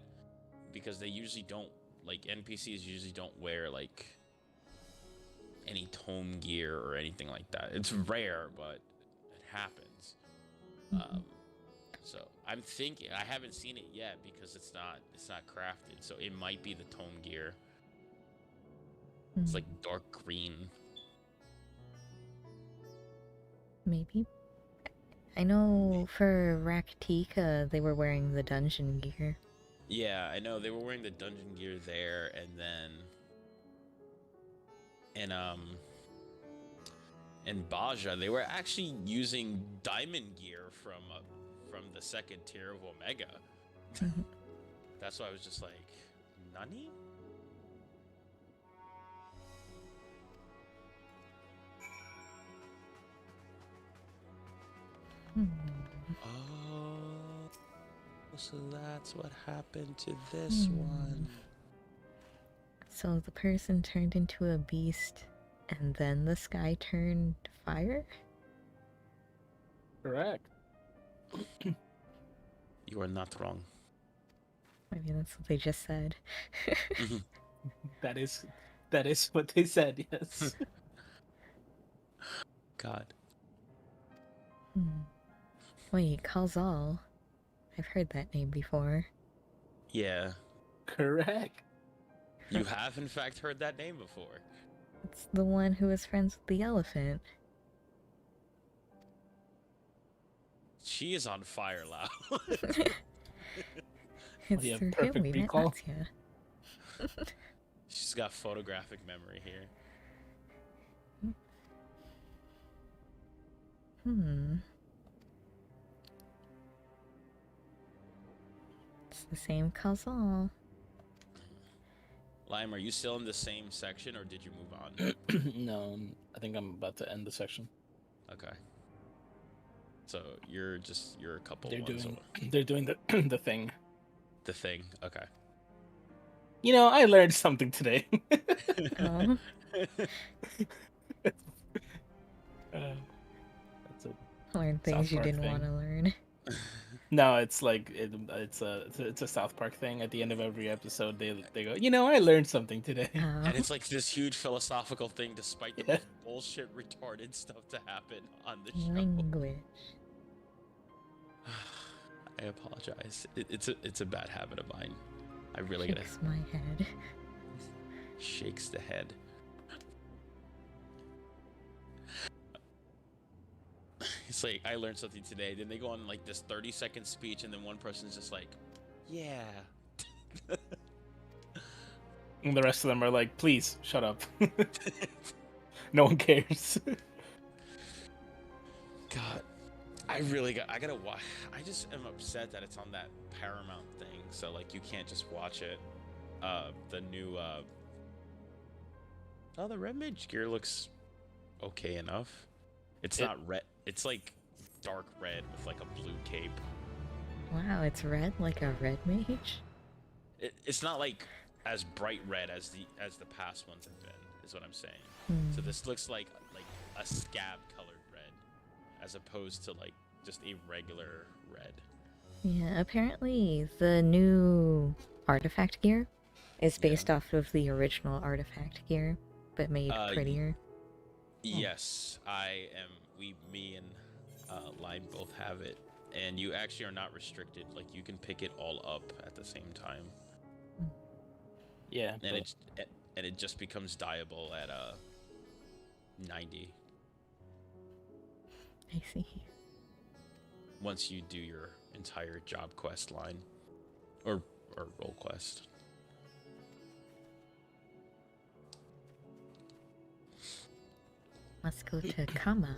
because they usually don't. Like NPCs usually don't wear like any tome gear or anything like that. It's rare, but it happens. So I'm thinking I haven't seen it yet because it's not crafted. So it might be the tome gear. It's like dark green. Maybe. I know for Raktika they were wearing the dungeon gear. Yeah, I know they were wearing the dungeon gear there, and then in Baja they were actually using diamond gear from the second tier of Omega. That's why I was just like, Nani? Oh, so that's what happened to this one. So the person turned into a beast, and then the sky turned fire? Correct. You are not wrong. I mean, that's what they just said. That is what they said, yes. God. Wait, Kalzal. I've heard that name before. Yeah. Correct. You have, in fact, heard that name before. It's the one who was friends with the elephant. She is on fire, Lau. It's You have through him perfect we met recall. Natya. She's got photographic memory here. It's the same Kalzal. Lime, are you still in the same section, or did you move on? No, I think I'm about to end the section. Okay. So you're a couple They're ones doing away. they're doing the the thing. The thing. Okay. You know, I learned something today. Oh. That's a Learn things South you Park didn't thing. want to learn. No, it's like it's a South Park thing. At the end of every episode, they go, you know, I learned something today. Oh. And it's like this huge philosophical thing, despite the Yeah. most bullshit, retarded stuff to happen on the show. Language. I apologize. It's a bad habit of mine. I really gotta Shakes my head. shakes the head. It's like I learned something today. Then they go on like this 30-second speech, and then one person's just like, "Yeah." And the rest of them are like, please shut up. No one cares. God, I gotta watch. I just am upset that it's on that Paramount thing, so like you can't just watch it. The new oh, the red mage gear looks okay enough. It's not red. It's like dark red with like a blue cape. Wow, it's red like a red mage? It's not like as bright red as the past ones have been, is what I'm saying. So this looks like a scab colored red, as opposed to like just a regular red. Yeah, apparently the new artifact gear is based off of the original artifact gear, but made prettier. Yes, me and Lime both have it, and you actually are not restricted. Like you can pick it all up at the same time. Yeah. And it just becomes dyeable at 90. I see. Once you do your entire job quest line, or role quest. Let's go to Kama.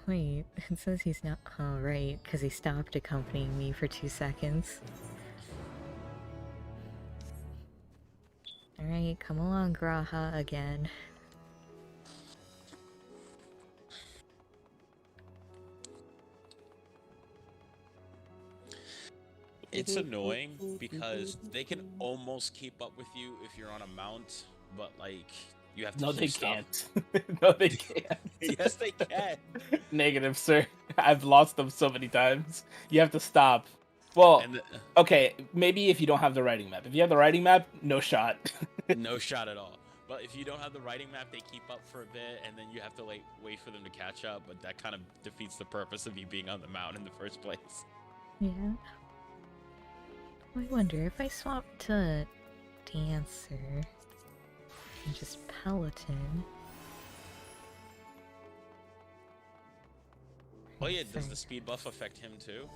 Wait, it says he's not. Oh, right, because he stopped accompanying me for 2 seconds. Alright, come along, Graha again. It's annoying because they can almost keep up with you if you're on a mount, but like you have to. No, keep they stuff. can't. No, they can't. Yes, they can. Negative, sir. I've lost them so many times. You have to stop. Well, And okay, maybe if you don't have the writing map. If you have the writing map, no shot. no shot at all. But if you don't have the writing map, they keep up for a bit, and then you have to like wait for them to catch up. But that kind of defeats the purpose of you being on the mount in the first place. Yeah. I wonder if I swap to Dancer and just Peloton. Oh yeah, does the speed buff affect him too?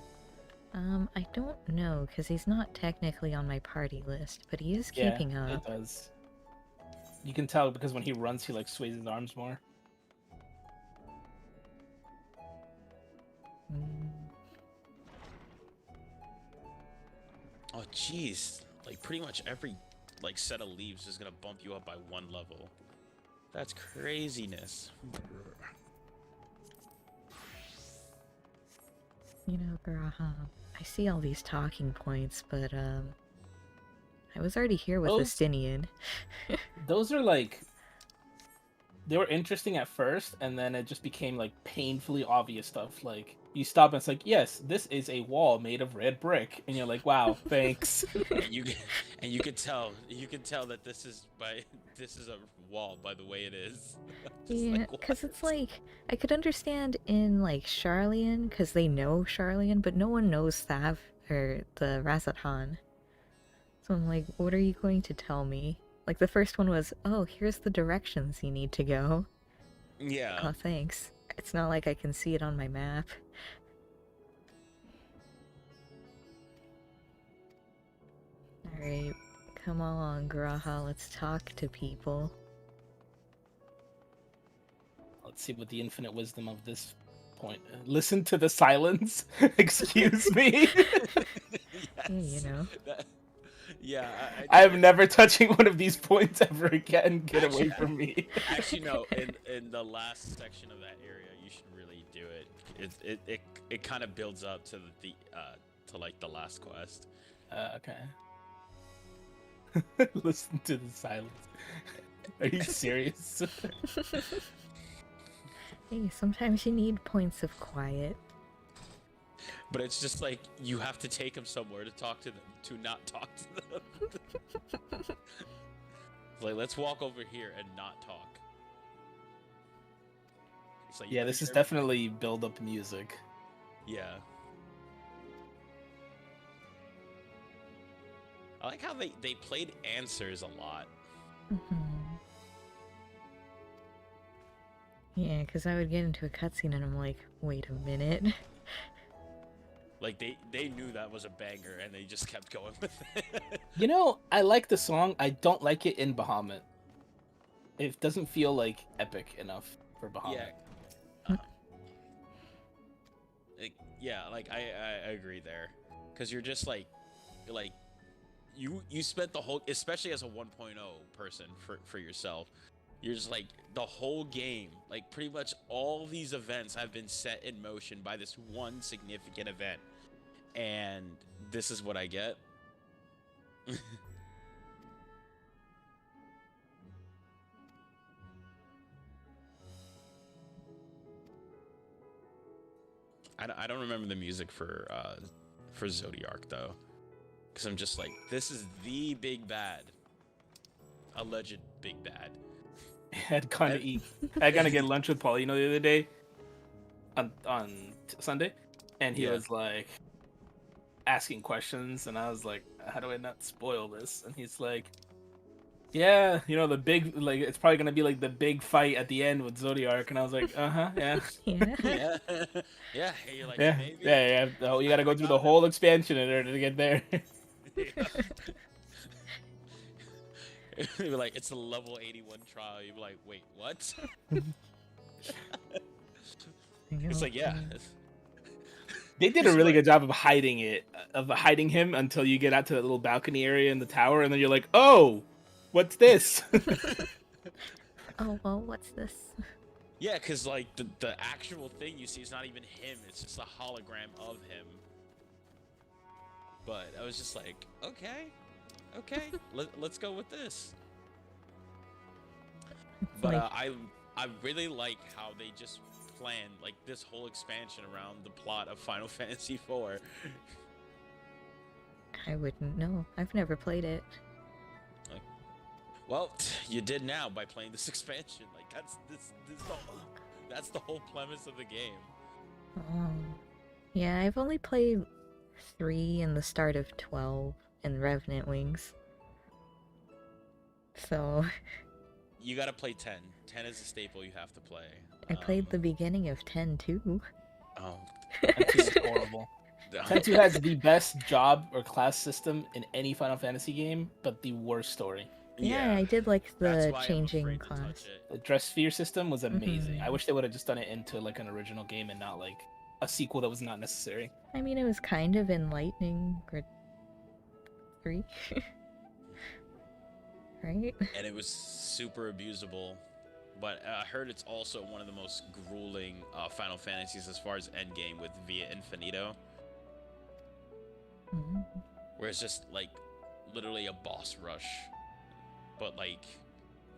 I don't know, because he's not technically on my party list, but he is keeping Yeah, up. it does. You can tell because when he runs, he like sways his arms more. Oh jeez, like pretty much every like set of leaves is gonna bump you up by 1 level. That's craziness. You know, Graha, I see all these talking points, but I was already here with Estinian. Those are like, they were interesting at first, and then it just became like painfully obvious stuff. Like you stop and it's like, yes, this is a wall made of red brick, and you're like, wow, thanks. and you could tell that this is a wall by the way it is. Yeah, because it's like, I could understand in like Charlian, because they know Charlian, but no one knows Thav or the Razathan. So I'm like, what are you going to tell me? Like the first one was, oh, here's the directions you need to go. Yeah. Oh, thanks. It's not like I can see it on my map. Alright, come on, Graha, let's talk to people. Let's see what the infinite wisdom of this point. Listen to the silence. Excuse me. Yes. Yeah, you know. Yeah, I'm never touching one of these points ever again. Get away from me. Actually, no. In the last section of that area, you should really do it. It kind of builds up to the to like the last quest. Okay. Listen to the silence. Are you serious? Hey, sometimes you need points of quiet. But it's just like you have to take them somewhere to talk to them, to not talk to them. Like, let's walk over here and not talk. It's like, Yeah, this is definitely build up music. Yeah. I like how they played answers a lot. Yeah, because I would get into a cutscene and I'm like, wait a minute. Like, they knew that was a banger, and they just kept going with it. You know, I like the song. I don't like it in Bahamut. It doesn't feel, like, epic enough for Bahamut. Yeah. I agree there. Because you're just, like, you spent the whole, especially as a 1.0 person for yourself, you're just like, the whole game, like pretty much all these events have been set in motion by this one significant event, and this is what I get. I don't remember the music for Zodiark though, because I'm just like, this is the big bad, alleged big bad. I'd kind of eat. I gotta get lunch with Paulino the other day, on Sunday, and he was like asking questions, and I was like, "How do I not spoil this?" And he's like, "Yeah, you know the big like it's probably gonna be like the big fight at the end with Zodiark," and I was like, "Yeah." Yeah. Yeah. Yeah. Hey, you're like, Yeah. maybe. Yeah. Oh, you gotta go through the whole expansion in order to get there. You're like, it's a level 81 trial. You're like, wait, what? It's like, yeah. They did a really good job of hiding him until you get out to that little balcony area in the tower, and then you're like, oh, what's this? Oh, well, what's this? Yeah, because like the actual thing you see is not even him. It's just a hologram of him. But I was just like, okay, let's go with this. But I really like how they just planned like this whole expansion around the plot of Final Fantasy IV. I wouldn't know. I've never played it. Like, well, you did now by playing this expansion. Like that's the whole premise of the game. Oh. Yeah, I've only played 3 and the start of 12 and Revenant Wings. So You gotta play 10. 10 is a staple you have to play. I played the beginning of 10 too. Oh. 10-2 is horrible. 10-2 has the best job or class system in any Final Fantasy game, but the worst story. Yeah, I did like the changing class. The dress sphere system was amazing. I wish they would have just done it into like an original game and not like a sequel that was not necessary. I mean, it was kind of enlightening. 3. Right? And it was super abusable. But I heard it's also one of the most grueling Final Fantasies as far as endgame with Via Infinito. Where it's just like literally a boss rush. But like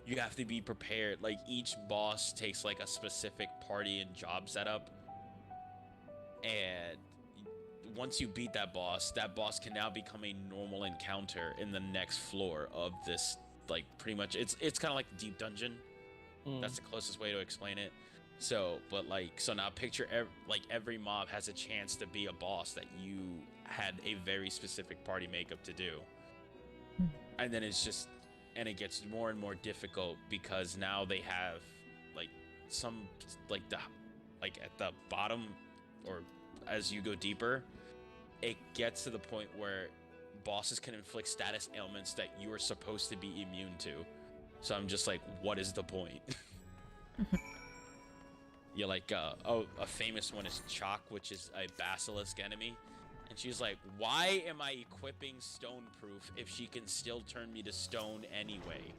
you have to be prepared. Like each boss takes like a specific party and job setup. And once you beat that boss can now become a normal encounter in the next floor of this, like pretty much it's kind of like the deep dungeon. That's the closest way to explain it. So, but like, so now picture every mob has a chance to be a boss that you had a very specific party makeup to do. And then it's just, and it gets more and more difficult because now they have like some, like at the bottom or as you go deeper, it gets to the point where bosses can inflict status ailments that you are supposed to be immune to. So I'm just like, what is the point? Yeah, like, a famous one is Chalk, which is a basilisk enemy. And she's like, why am I equipping stone proof if she can still turn me to stone anyway?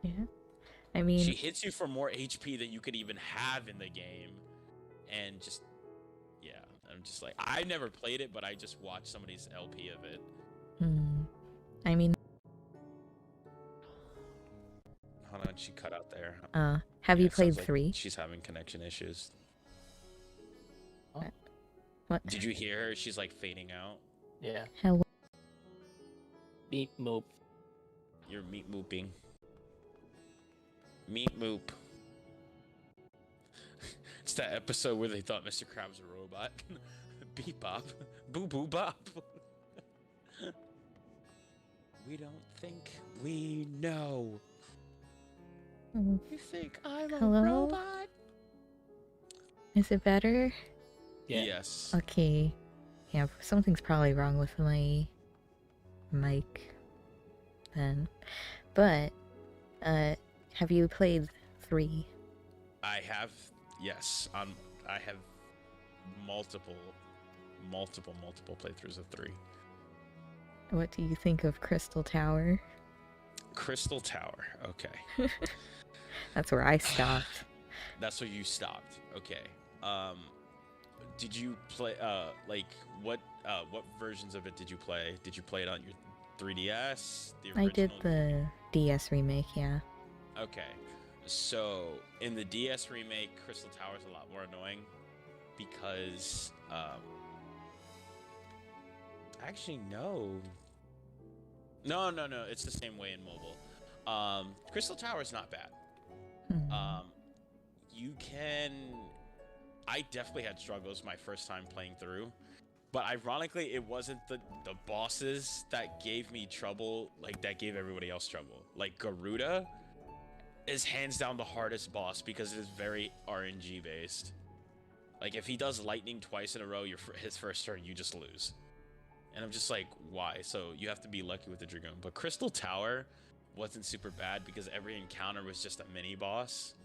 Yeah. I mean, she hits you for more HP than you could even have in the game. And just, yeah, I'm just like, I never played it, but I just watched somebody's LP of it. I mean, hold on, she cut out there. Have you played like 3? She's having connection issues. What? Did you hear her? She's like fading out. Yeah. Hello. Meat moop. You're meat mooping. Meat moop. It's that episode where they thought Mr. Krabs a robot. Beep bop. Boo boo bop. We don't think we know. You think I'm a robot? Is it better? Yeah. Yes. Okay. Yeah, something's probably wrong with my mic then. But, have you played 3? I have, yes. I have multiple playthroughs of 3. What do you think of Crystal Tower? Crystal Tower, okay. That's where I stopped. That's where you stopped. Okay. Did you play like what versions of it did you play? Did you play it on your 3DS? The original? I did the DS remake, yeah. Okay. So, in the DS remake, Crystal Tower is a lot more annoying because actually no, it's the same way in mobile. Crystal Tower is not bad. You can... I definitely had struggles my first time playing through, but ironically, it wasn't the bosses that gave me trouble, like that gave everybody else trouble. Like Garuda is hands down the hardest boss because it is very RNG based. Like if he does lightning twice in a row, his first turn, you just lose. And I'm just like, why? So you have to be lucky with the Dragoon. But Crystal Tower wasn't super bad because every encounter was just a mini boss.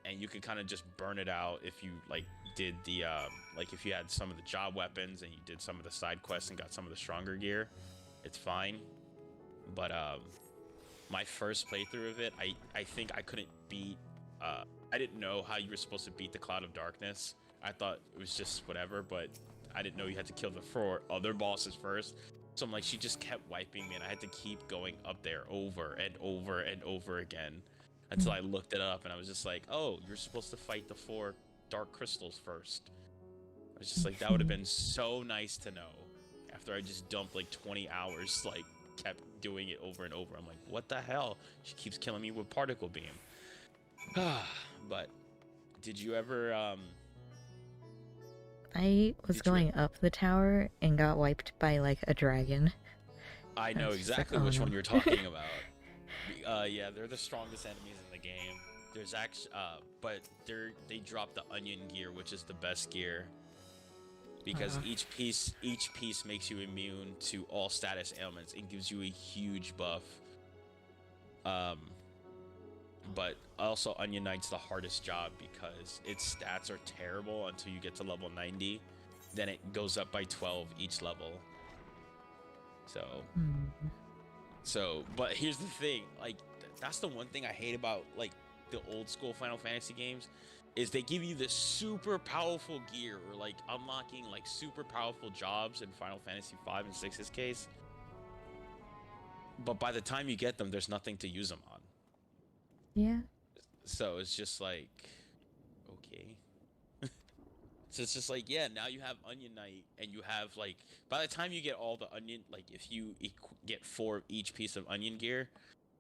And you could kind of just burn it out if you like did the like if you had some of the job weapons and you did some of the side quests and got some of the stronger gear, it's fine. But my first playthrough of it, I think I couldn't beat I didn't know how you were supposed to beat the Cloud of Darkness. I thought it was just whatever, but I didn't know you had to kill the 4 other bosses first. So I'm like, she just kept wiping me, and I had to keep going up there over and over and over again until I looked it up, and I was just like, oh, you're supposed to fight the 4 dark crystals first. I was just like, that would have been so nice to know after I just dumped like 20 hours, like kept doing it over and over. I'm like, what the hell? She keeps killing me with particle beam. But did you ever I was going up the tower and got wiped by like a dragon. I know exactly which one you're talking about. Yeah, they're the strongest enemies in the game. There's actually but they drop the onion gear, which is the best gear, because each piece makes you immune to all status ailments and gives you a huge buff. But also Onion Knight's the hardest job because its stats are terrible until you get to level 90. Then it goes up by 12 each level. So, but here's the thing, like, that's the one thing I hate about, like, the old school Final Fantasy games, is they give you this super powerful gear, or, like, unlocking, like, super powerful jobs in Final Fantasy V and 6's case. But by the time you get them, there's nothing to use them on. Yeah. So it's just like, okay. So it's just like, yeah, now you have Onion Knight, and you have, like, by the time you get all the onion, like, if you get 4 of each piece of onion gear,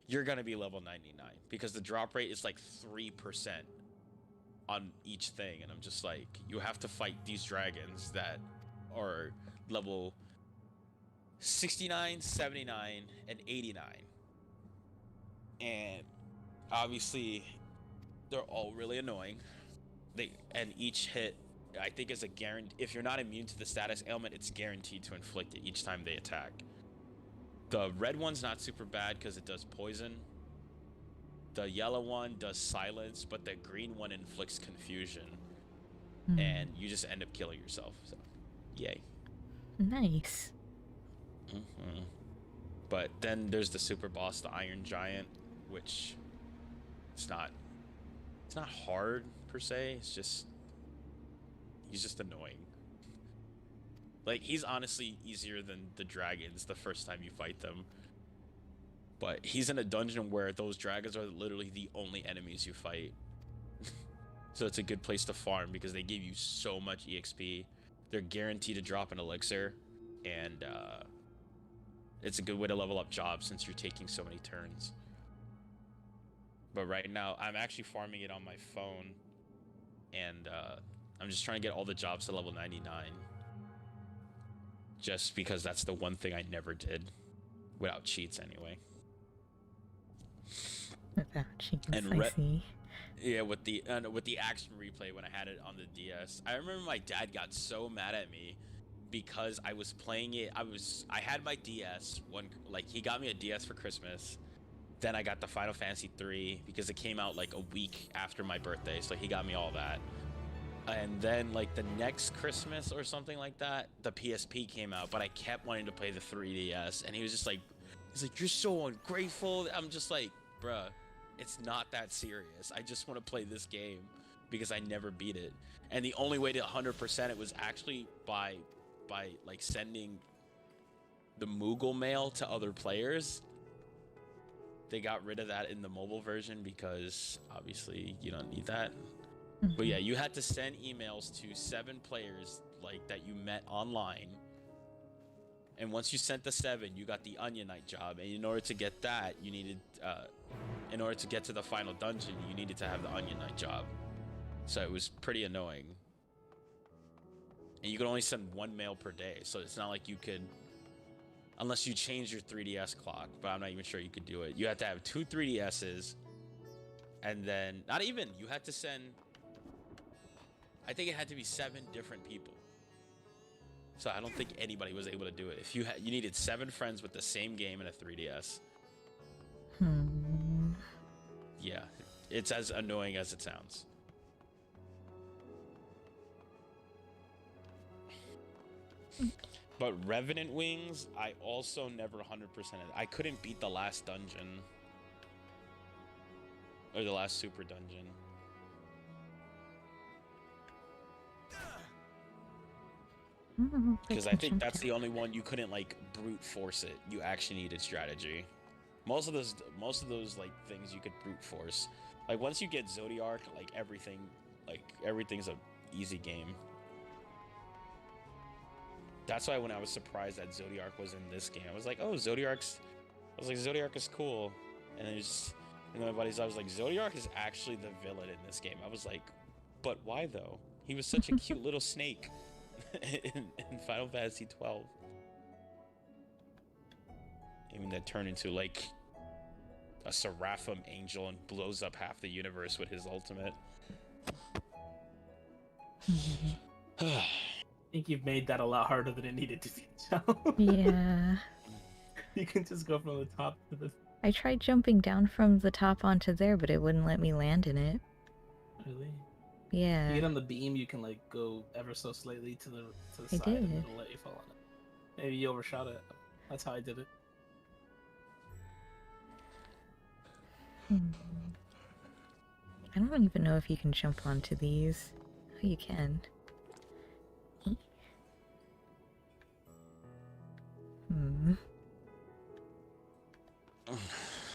you're gonna be level 99, because the drop rate is like 3% on each thing, and I'm just like, you have to fight these dragons that are level 69, 79, and 89. And obviously, they're all really annoying. And each hit, I think, is a guarantee. If you're not immune to the status ailment, it's guaranteed to inflict it each time they attack. The red one's not super bad because it does poison. The yellow one does silence, but the green one inflicts confusion. And you just end up killing yourself. So, yay. Nice. But then there's the super boss, the Iron Giant, which it's not hard per se. It's just, he's just annoying. Like, he's honestly easier than the dragons the first time you fight them. But he's in a dungeon where those dragons are literally the only enemies you fight. So it's a good place to farm because they give you so much EXP. They're guaranteed to drop an elixir, and it's a good way to level up jobs since you're taking so many turns. But right now, I'm actually farming it on my phone, and I'm just trying to get all the jobs to level 99. Just because that's the one thing I never did, without cheats anyway. Without cheats, And I see. Yeah, with the action replay when I had it on the DS. I remember my dad got so mad at me because I was playing it. I had my DS he got me a DS for Christmas. Then I got the Final Fantasy III because it came out like a week after my birthday, so he got me all that. And then like the next Christmas or something like that, the PSP came out, but I kept wanting to play the 3DS, and he was just like, you're so ungrateful. I'm just like, bruh, it's not that serious. I just want to play this game because I never beat it. And the only way to 100% it was actually by like sending the Moogle mail to other players. They got rid of that in the mobile version because obviously you don't need that. But yeah, you had to send emails to 7 players like that you met online. And once you sent the 7, you got the Onion Knight job. And in order to get that, you needed, in order to get to the final dungeon, you needed to have the Onion Knight job. So it was pretty annoying. And you could only send 1 mail per day. So it's not like you could, unless you change your 3DS clock, but I'm not even sure you could do it. You had to have 2 3DSs. And then, not even, you had to send, I think it had to be 7 different people. So I don't think anybody was able to do it. If you needed 7 friends with the same game in a 3DS. Yeah, it's as annoying as it sounds. But Revenant Wings, I also never 100%ed. I couldn't beat the last dungeon. Or the last super dungeon. Because I think that's the only one you couldn't like brute force it. You actually needed strategy. Most of those like things you could brute force. Like once you get Zodiark, like everything's a easy game. That's why when I was surprised that Zodiark was in this game, I was like, oh, Zodiark is cool. And then my buddies, I was like, Zodiark is actually the villain in this game. I was like, but why though? He was such a cute little snake in Final Fantasy XII. I mean, that turned into like a Seraphim angel and blows up half the universe with his ultimate. I think you've made that a lot harder than it needed to be, Joe. Yeah. You can just go from the top to the... I tried jumping down from the top onto there, but it wouldn't let me land in it. Really? Yeah. You get on the beam, you can like go ever so slightly to the side did. and it'll let you fall on it. Maybe you overshot it. That's how I did it. I don't even know if you can jump onto these. Oh, you can.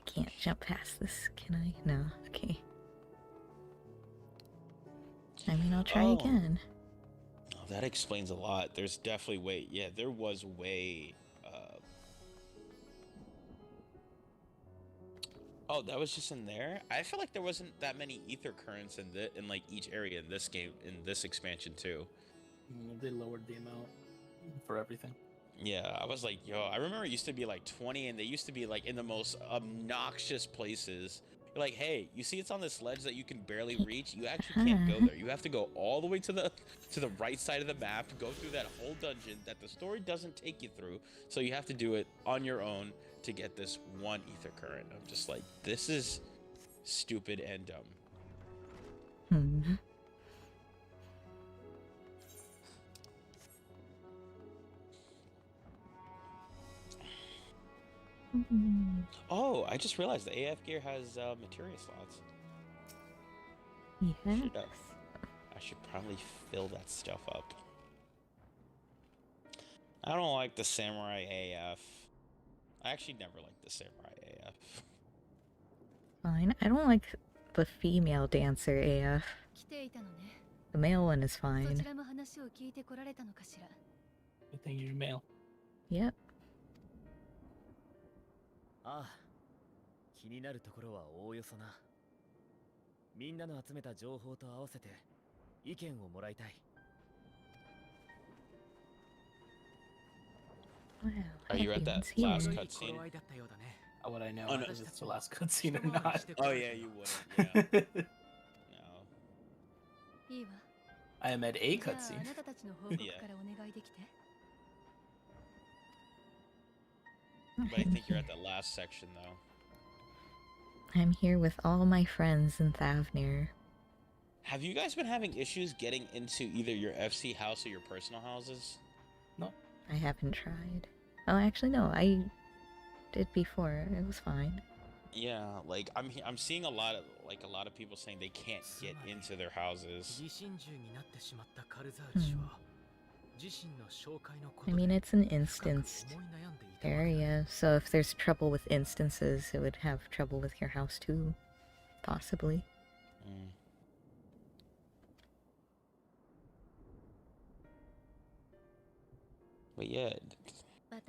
Can't jump past this, can I? No. Okay. I mean, I'll try again. Oh, that explains a lot. There's definitely way. Yeah, there was way. Oh, that was just in there. I feel like there wasn't that many ether currents in like each area in this game, in this expansion too. They lowered the amount for everything. Yeah, I was like, yo, I remember it used to be like 20, and they used to be like in the most obnoxious places. You're like, hey, you see it's on this ledge that you can barely reach? You actually can't go there. You have to go all the way to the right side of the map, go through that whole dungeon that the story doesn't take you through. So you have to do it on your own to get this one ether current. I'm just like, this is stupid and dumb. Oh, I just realized the AF gear has materia slots. Yes. I should probably fill that stuff up. I don't like the Samurai AF. I actually never liked the Samurai AF. Fine. I don't like the female dancer AF. The male one is fine. Good thing you're male. Yep. ああ、気になるところはおおよそな。みんなの集めた情報と合わせて意見をもらいたい。Wow, Are you at that last cutscene? How would I know? Oh, no. If it's the last cutscene or not? Oh yeah, you wouldn't. Yeah. No. I am at a cutscene. Yeah. But I think you're at the last section, though. I'm here with all my friends in Thavnir. Have you guys been having issues getting into either your FC house or your personal houses? No. I haven't tried. Oh, actually, no. I did before. It was fine. Yeah, like I'm seeing a lot of people saying they can't get into their houses. I mean, it's an instanced area, so if there's trouble with instances, it would have trouble with your house too. Possibly. But yeah,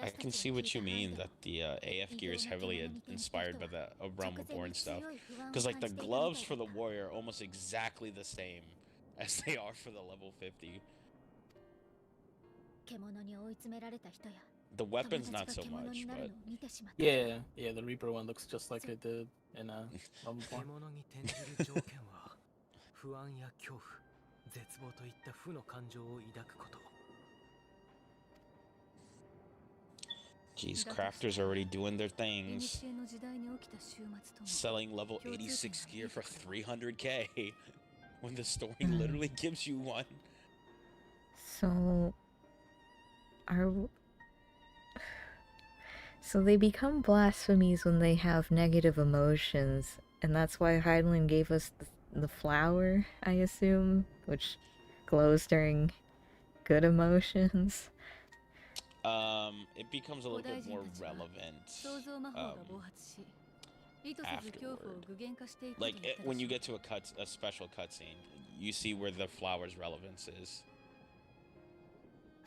I can see what you mean, that the AF gear is heavily inspired by the Realm Reborn stuff. Because like the gloves for the warrior are almost exactly the same as they are for the level 50. The weapon's not so much, but... Yeah, the Reaper one looks just like it did in Realm Reborn. Jeez, crafters are already doing their things. Selling level 86 gear for 300k when the story literally gives you one. So they become blasphemies when they have negative emotions, and that's why Hydaelyn gave us the flower, I assume, which glows during good emotions. It becomes a little bit more relevant afterward. Like when you get to a special cutscene, you see where the flower's relevance is.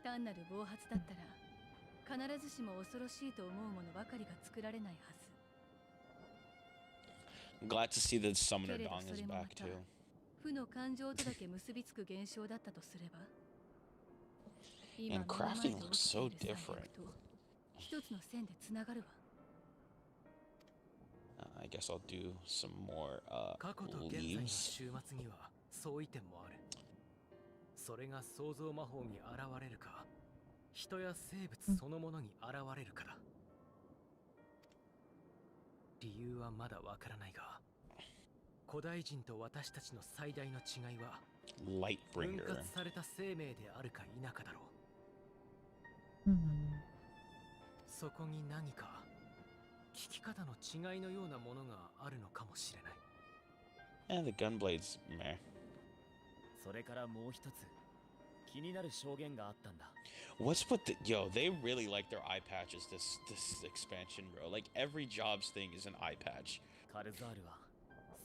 単なる暴発だったら必ずしも恐ろしいと思うものばかりが作られないはず。 I'm glad to see the summoner dong is back too. 負の感情とだけ結びつく現象だったとすれば、 And crafting looks so different. 一つの線でつながるわ。 I guess I'll do some more 過去と現在の leaves. 終末には相違点もある。それが創造魔法に現れるか、人や生物そのものに現れるかだ。理由はまだわからないが、古代人と私たちの最大の違いは分 Lightbringer. 割された生命であるか否かだろう。 Hmm. そこに何か聞き方の違いのようなものがあるのかもしれない。 And the gunblades, meh. それからもう一つ気になる証言があったんだ。 What's with the they really like their eye patches this expansion, bro. Like every jobs thing is an eye patch. カルザールは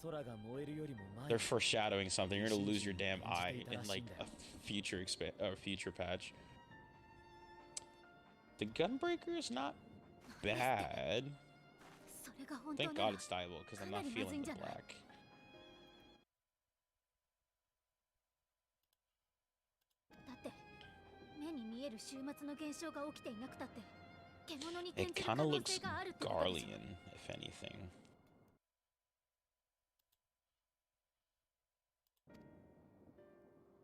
空が燃えるよりも前 They're に foreshadowing something. You're gonna lose your damn eye in like a future future patch. The gunbreaker is not bad. それが本当 Thank なら God it's dyeable because I'm not feeling the black. だって目に見える終末の現象が起きていなくたって獣に It 転じる kind 可 of 能 looks 性があるってことでしょ。 Garlean, if anything.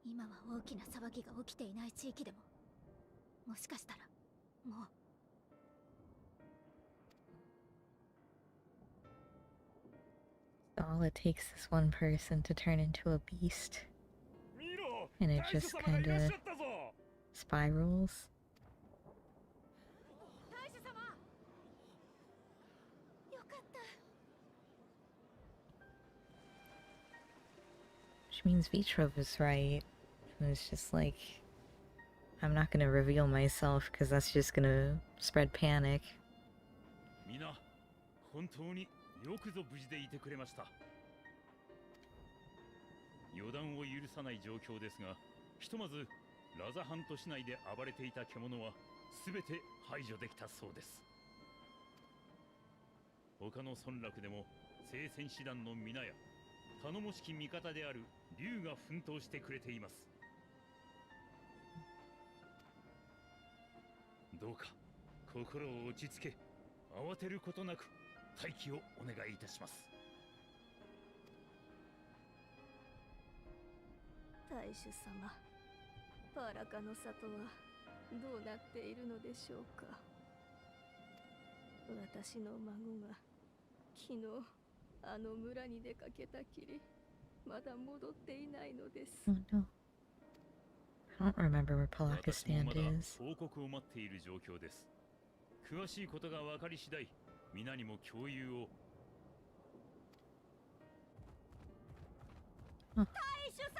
今は大きな騒ぎが起きていない地域でも、もしかしたらもう All it takes is one person to turn into a beast. And it just kind of spirals. 大主様、よかった。 Which means Vitrov was right. It was just like, I'm not gonna reveal myself because that's just gonna spread panic. みな、本当によくぞ無事でいてくれました。予断を許さない状況ですが、ひとまずラザハント市内で暴れていた獣はすべて排除できたそうです。他の村落でも聖戦士団の皆や頼もしき味方である竜が奮闘してくれています。どうか心を落ち着け、慌てることなく待機をお願いいたします。大主様、パーラカの里はどうなっているのでしょうか。私の孫が昨日あの村に出かけたきり、まだ戻っていないのです。 Oh no. I don't remember where 私もま Palakistan だ is. 報告を待っている状況です。詳しいことが分かり次第、皆にも共有を。大主様、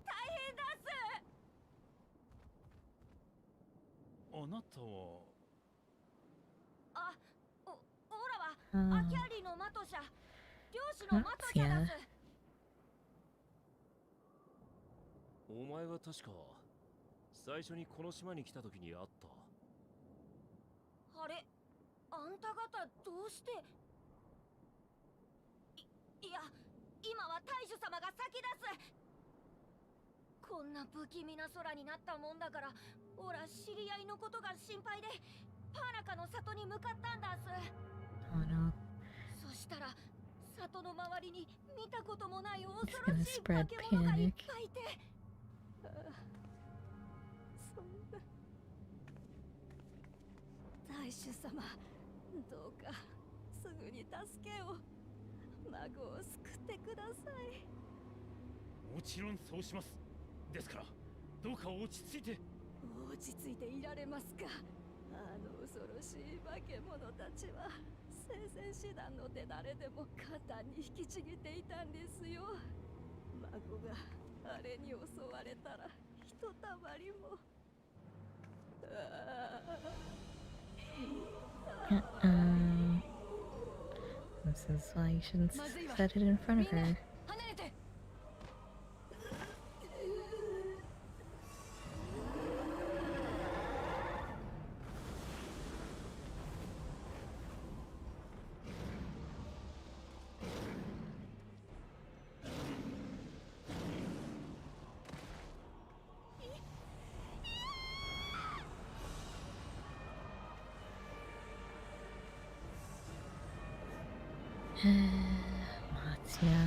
大変だす。あなたはあ、オーラ Ah, はアキャリのマトシャ、漁師のマトシャだす。お前は確か最初にこの島に来た時に会った。あれ、あんた方どうして？いや、今は大主様が先です。こんな不気味な空になったもんだから、オラ知り合いのことが心配でパーラカの里に向かったんだす。 oh no. そしたら里の周りに見たこともない恐 It's ろ gonna しい spread 化け物がいっ panic. ぱいいて、ああ、そんな。大主様、どうかすぐに助けを、孫を救ってください。もちろんそうします。ですからどうか落ち着いて。落ち着いていられますか。あの恐ろしい化け物たちは聖戦士団の手だれでも簡単に引きちぎっていたんですよ。孫があれに襲われたらひとたまりも。This is why you shouldn't set it in front of her. Matsuya.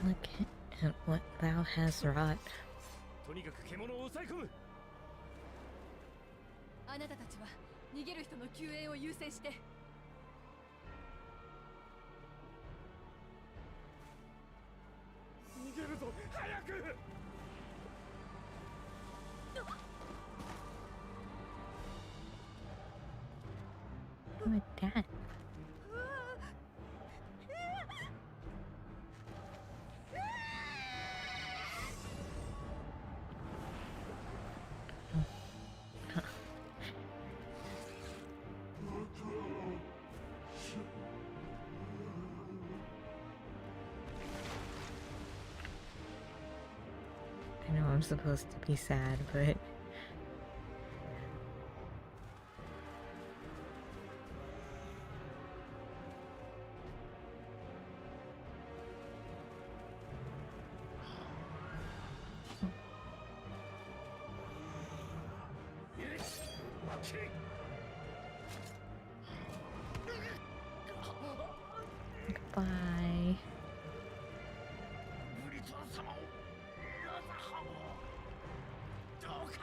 Look at what thou hast wrought. とにかく獣を抑え込む。あなたたちは逃げる人の救援を優先して。逃げるぞ、早く。Who would that? I know I'm supposed to be sad, but goodbye. ブリトラ様をラザハムをどうか。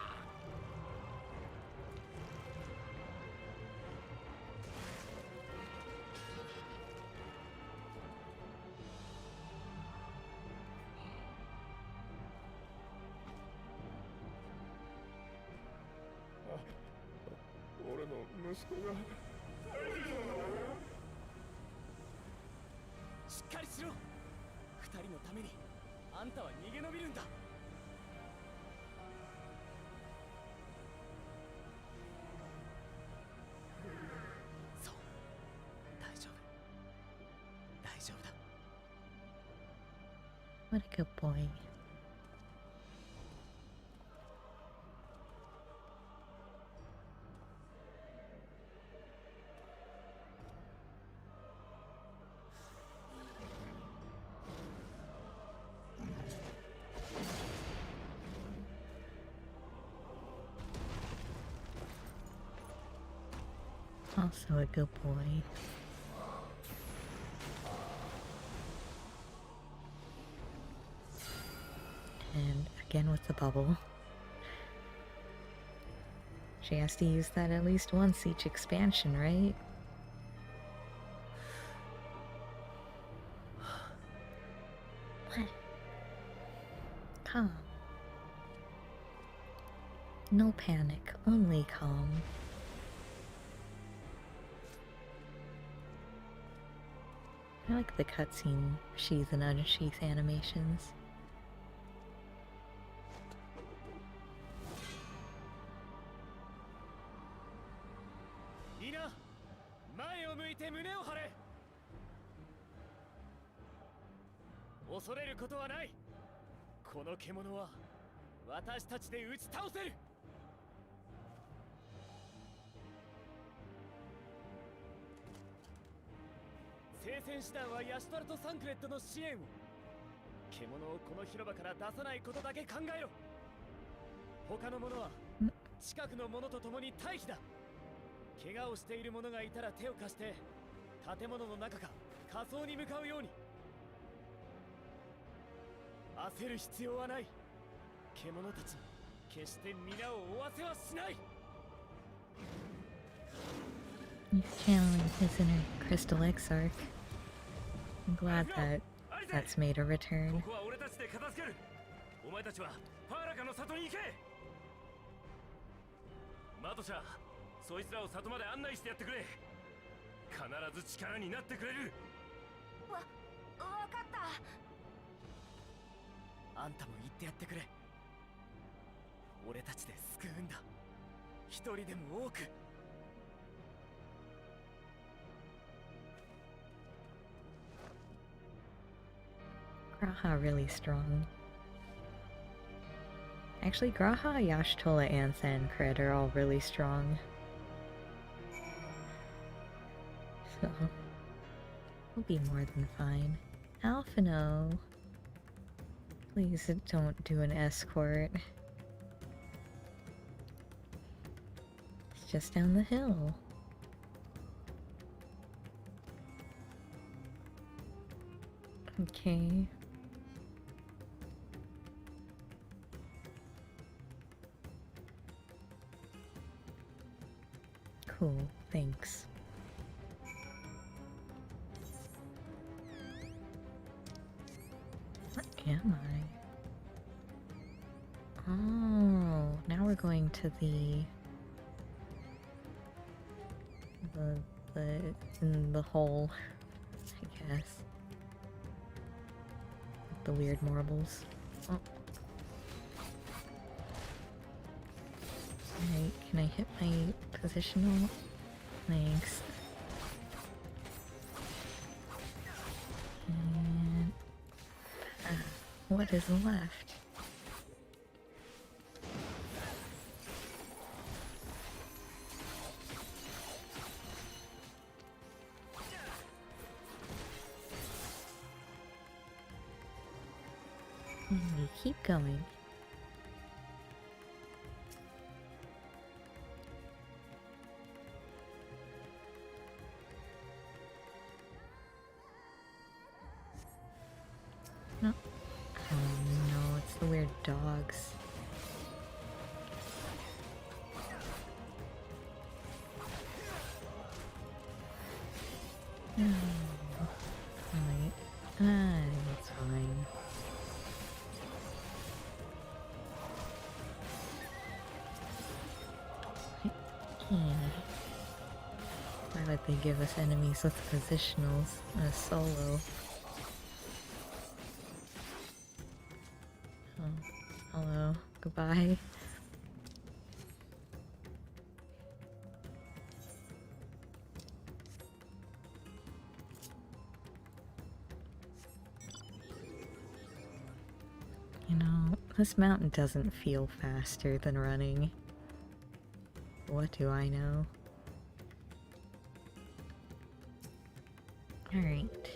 俺の息子が。しっかりしろ。二人のためにあんたは逃げ延びるんだ。そう、大丈夫。大丈夫だ。 What a good boy. Also a good boy. And again with the bubble. She has to use that at least once each expansion, right? What? Calm. No panic, only calm. I like the cutscene sheath and unsheath animations. Ina, 前を向いて胸を張れ。恐れることはない。この獣は私たちで打ち倒せる。聖戦士団はヤシトラとサンクレットの支援を。獣をこの広場から出さないことだけ考えろ。他の者は近くの者と共に退避だ。怪我をしている者がいたら手を貸して建物の中か仮想に向かうように。焦る必要はない。獣たちに決して皆を追わせはしない。 He's channeling his inner Crystal Exarch. I'm glad that that's made a return. ここは俺たちで片付ける。お前たちはパーラカの里に行け。マトシャ、そいつらを里まで案内してやってくれ。必ず力になってくれる。わかった。あんたも言ってやってくれ。俺たちで救うんだ。一人でも多く。Graha really strong. Actually, Graha, Yashtola, and Sankred are all really strong. So, we'll be more than fine. Alphino! Please don't do an escort. It's just down the hill. Okay. Cool, thanks. What am I? Oh, now we're going to the in the hole, I guess. The weird marbles. Oh. Alright, can I hit my positional? Thanks. And what is left? And we keep going. No. Oh no, it's the weird dogs. Oh. Alright. It's fine. Why would they give us enemies with positionals in a solo? Oh, hello. Goodbye. You know, this mountain doesn't feel faster than running. What do I know? Alright.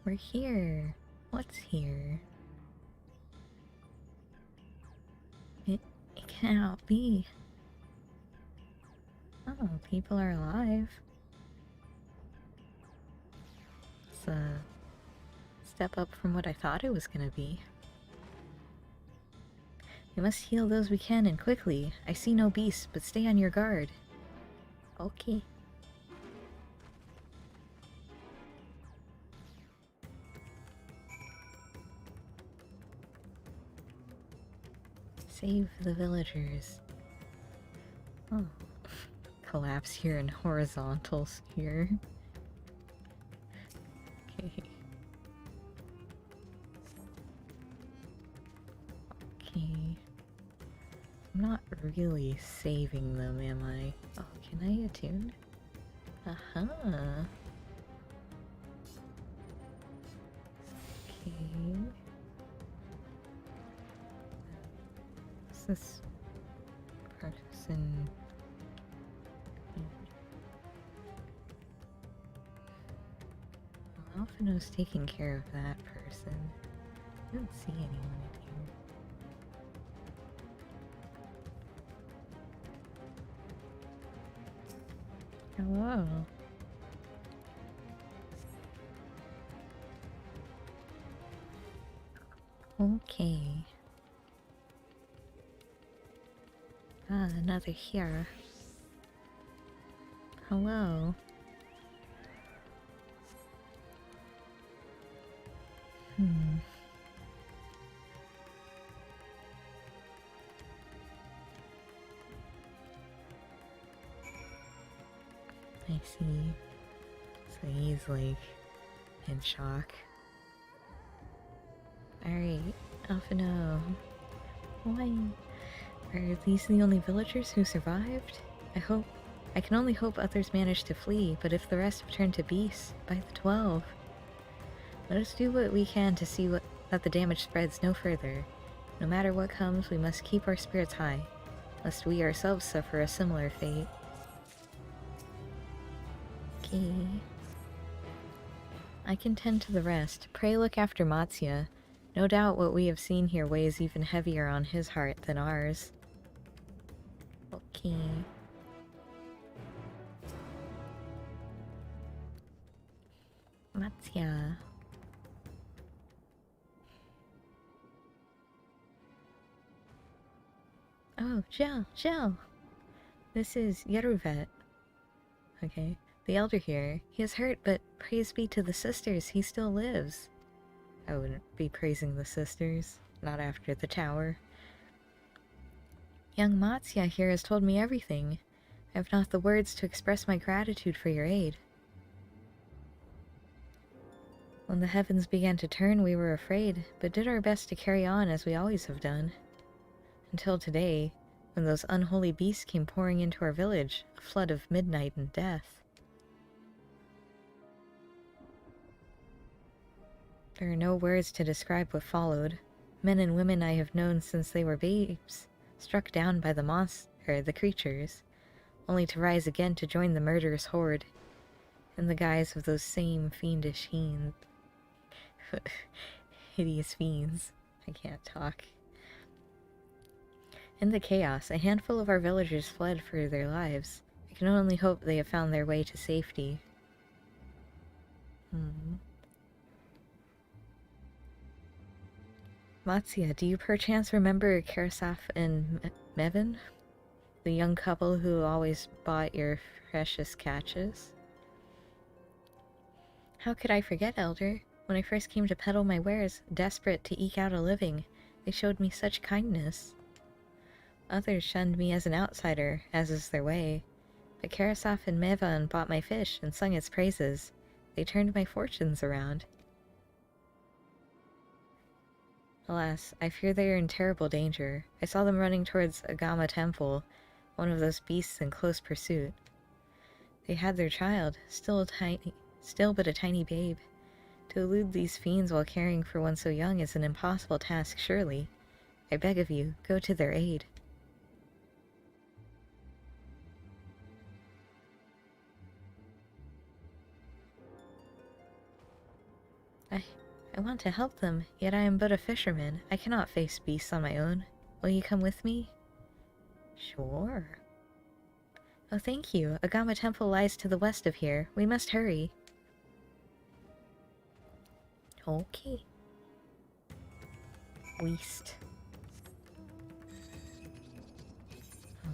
We're here. What's here? It cannot be. Oh, people are alive. It's a step up from what I thought it was gonna be. We must heal those we can and quickly. I see no beasts, but stay on your guard. Okay. Save the villagers. Oh. Collapse here in horizontal sphere. Okay. Okay. I'm not really saving them, am I? Oh, can I attune? Aha. Okay. What's this person? Well, Alphino's taking care of that person. I don't see anyone in here. Hello. Okay. Ah, another here. Hello. I see. So he's like in shock. Alright, Alphino. Why? Are these the only villagers who survived? I can only hope others managed to flee, but if the rest have turned to beasts, by the 12. Let us do what we can to see that the damage spreads no further. No matter what comes, we must keep our spirits high, lest we ourselves suffer a similar fate. Okay. I can tend to the rest. Pray look after Matsya. No doubt what we have seen here weighs even heavier on his heart than ours. Okay. Matsya. Oh, Jill! This is Yeruvet. Okay. The elder here. He is hurt, but praise be to the sisters, he still lives. I wouldn't be praising the sisters. Not after the tower. Young Matsya here has told me everything. I have not the words to express my gratitude for your aid. When the heavens began to turn, we were afraid, but did our best to carry on as we always have done. Until today, when those unholy beasts came pouring into our village, a flood of midnight and death. There are no words to describe what followed. Men and women I have known since they were babes, struck down by the creatures, only to rise again to join the murderous horde, in the guise of those same fiendish hideous fiends. I can't talk. In the chaos, a handful of our villagers fled for their lives. I can only hope they have found their way to safety. Matsya, do you perchance remember Karasaf and Mevin? The young couple who always bought your precious catches? How could I forget, Elder? When I first came to peddle my wares, desperate to eke out a living, they showed me such kindness. Others shunned me as an outsider, as is their way. But Karasaf and Mevin bought my fish and sung its praises. They turned my fortunes around. Alas, I fear they are in terrible danger. I saw them running towards Agama Temple, one of those beasts in close pursuit. They had their child, still but a tiny babe. To elude these fiends while caring for one so young is an impossible task, surely. I beg of you, go to their aid. I want to help them, yet I am but a fisherman. I cannot face beasts on my own. Will you come with me? Sure. Oh, thank you. Agama Temple lies to the west of here. We must hurry. Okay. West. Oh,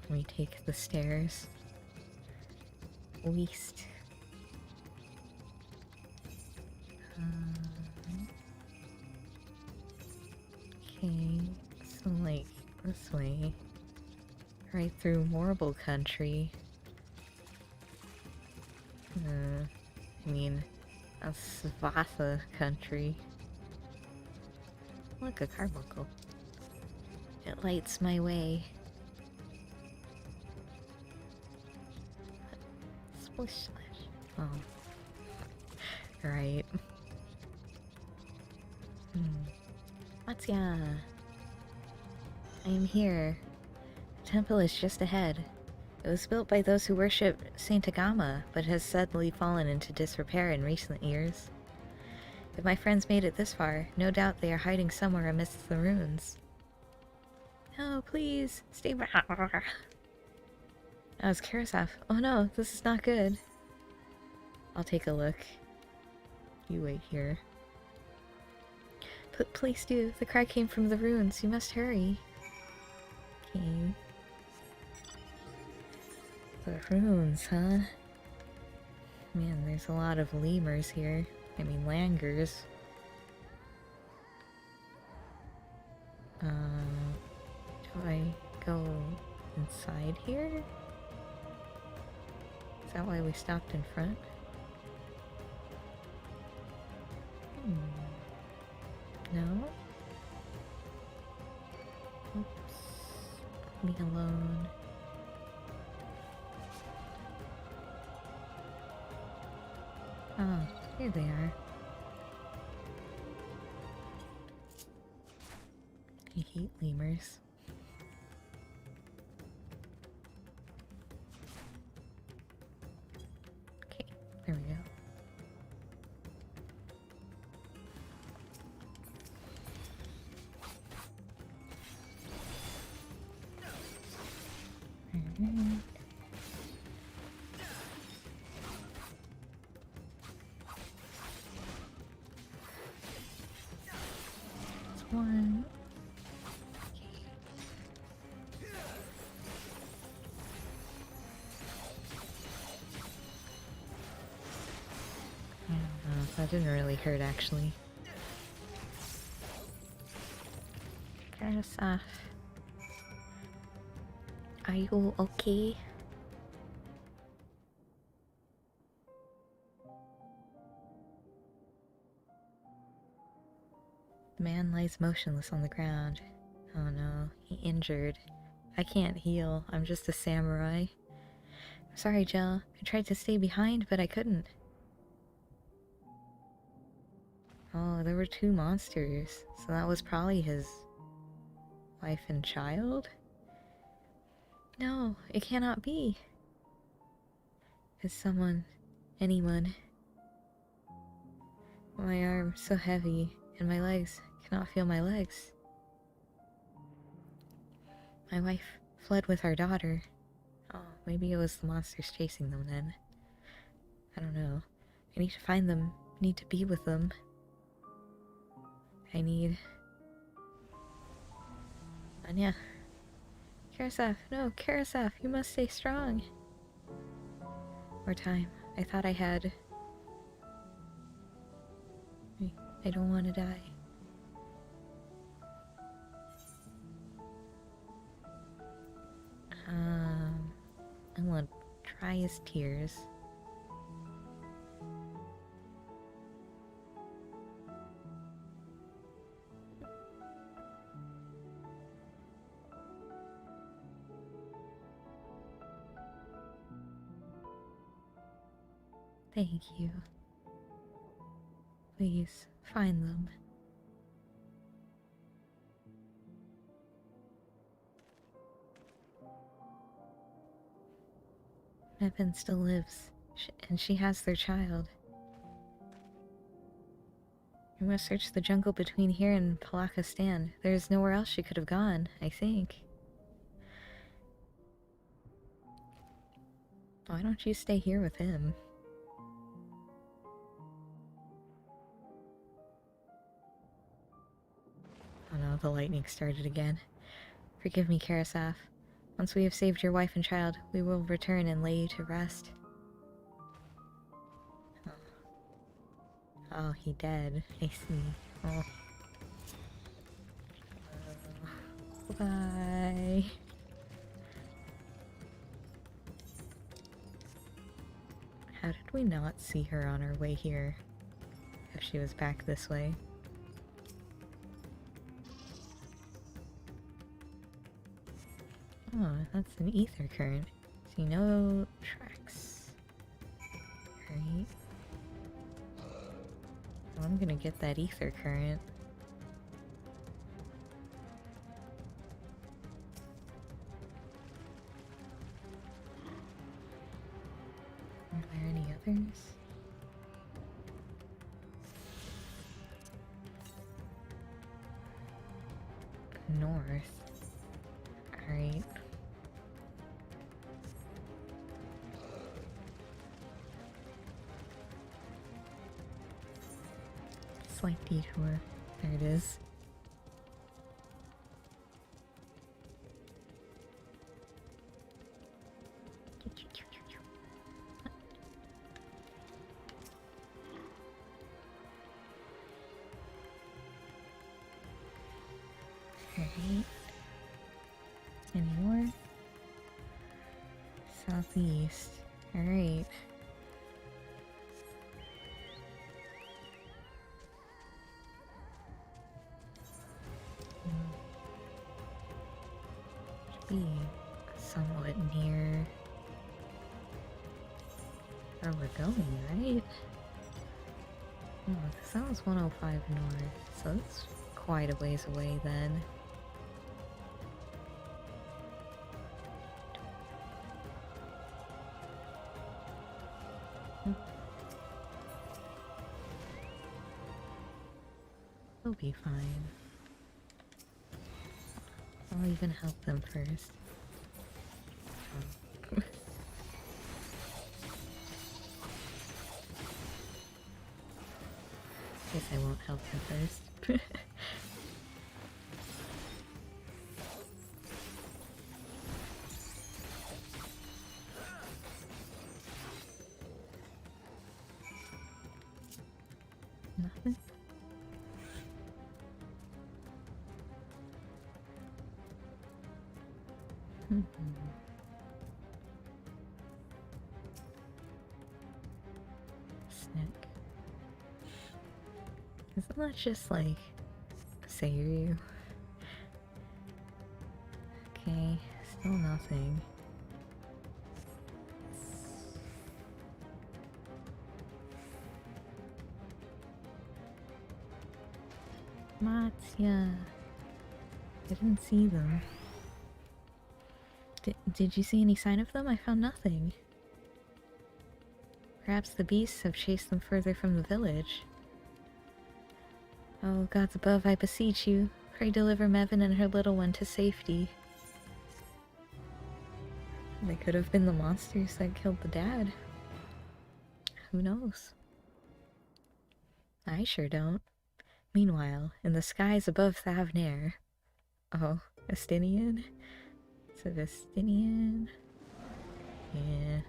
let me take the stairs. West. Okay, so like this way. Right through Morble Country. I mean, that's Svatha Country. Look, a carbuncle. It lights my way. Splish slash. Oh. Right. Matsya. I am here. The temple is just ahead. It was built by those who worship Saint Agama, but has suddenly fallen into disrepair in recent years. If my friends made it this far, no doubt they are hiding somewhere amidst the ruins. Oh, please, stay back. That was Karasaf. Oh no, this is not good. I'll take a look. You wait here. Please do. The cry came from the ruins. You must hurry. Okay. The ruins, huh? Man, there's a lot of lemurs here. I mean, langurs. Do I go inside here? Is that why we stopped in front? No? Oops. Me alone. Oh, here they are. I hate lemurs. Okay, there we go. Alright. That's one. That didn't really hurt, actually. Karasaf. Are you okay? The man lies motionless on the ground. Oh no, he injured. I can't heal, I'm just a samurai. I'm sorry, Jill. I tried to stay behind, but I couldn't. Oh, there were 2 monsters, so that was probably his wife and child? No, it cannot be. Is anyone? My arm's so heavy, and my legs cannot feel my legs. My wife fled with our daughter. Oh, maybe it was the monsters chasing them then. I don't know. I need to find them. I need to be with them. Anya. Karasaf, no, Karasaf, you must stay strong. More time. I thought I had. I don't want to die. I want to dry his tears. Thank you. Please, find them. Mepin still lives, and she has their child. We must search the jungle between here and Palaka Stand. There's nowhere else she could have gone, I think. Why don't you stay here with him? Oh no, the lightning started again. Forgive me, Karasaf. Once we have saved your wife and child, we will return and lay you to rest. Oh, he dead. I see. Oh. Bye. How did we not see her on our way here? If she was back this way. Oh, that's an ether current. See, no tracks. Right. Well, I'm gonna get that ether current. Are there any others? North. Alright. Slight detour. There it is. Alright. Any more? Southeast. Alright. Should be somewhat near where we're going, right? Oh, that was 105 north, so that's quite a ways away then. We'll be fine. I'll even help them first. Oh. Guess I won't help them first. Nothing? Snack. Isn't that just like Sayuru? Okay, still nothing. Matsuya. I didn't see them. Did you see any sign of them? I found nothing. Perhaps the beasts have chased them further from the village. Oh, gods above, I beseech you, pray deliver Mevin and her little one to safety. They could have been the monsters that killed the dad. Who knows? I sure don't. Meanwhile, in the skies above Thavnair... Oh, Estinian? It's a Estinian? Yeah.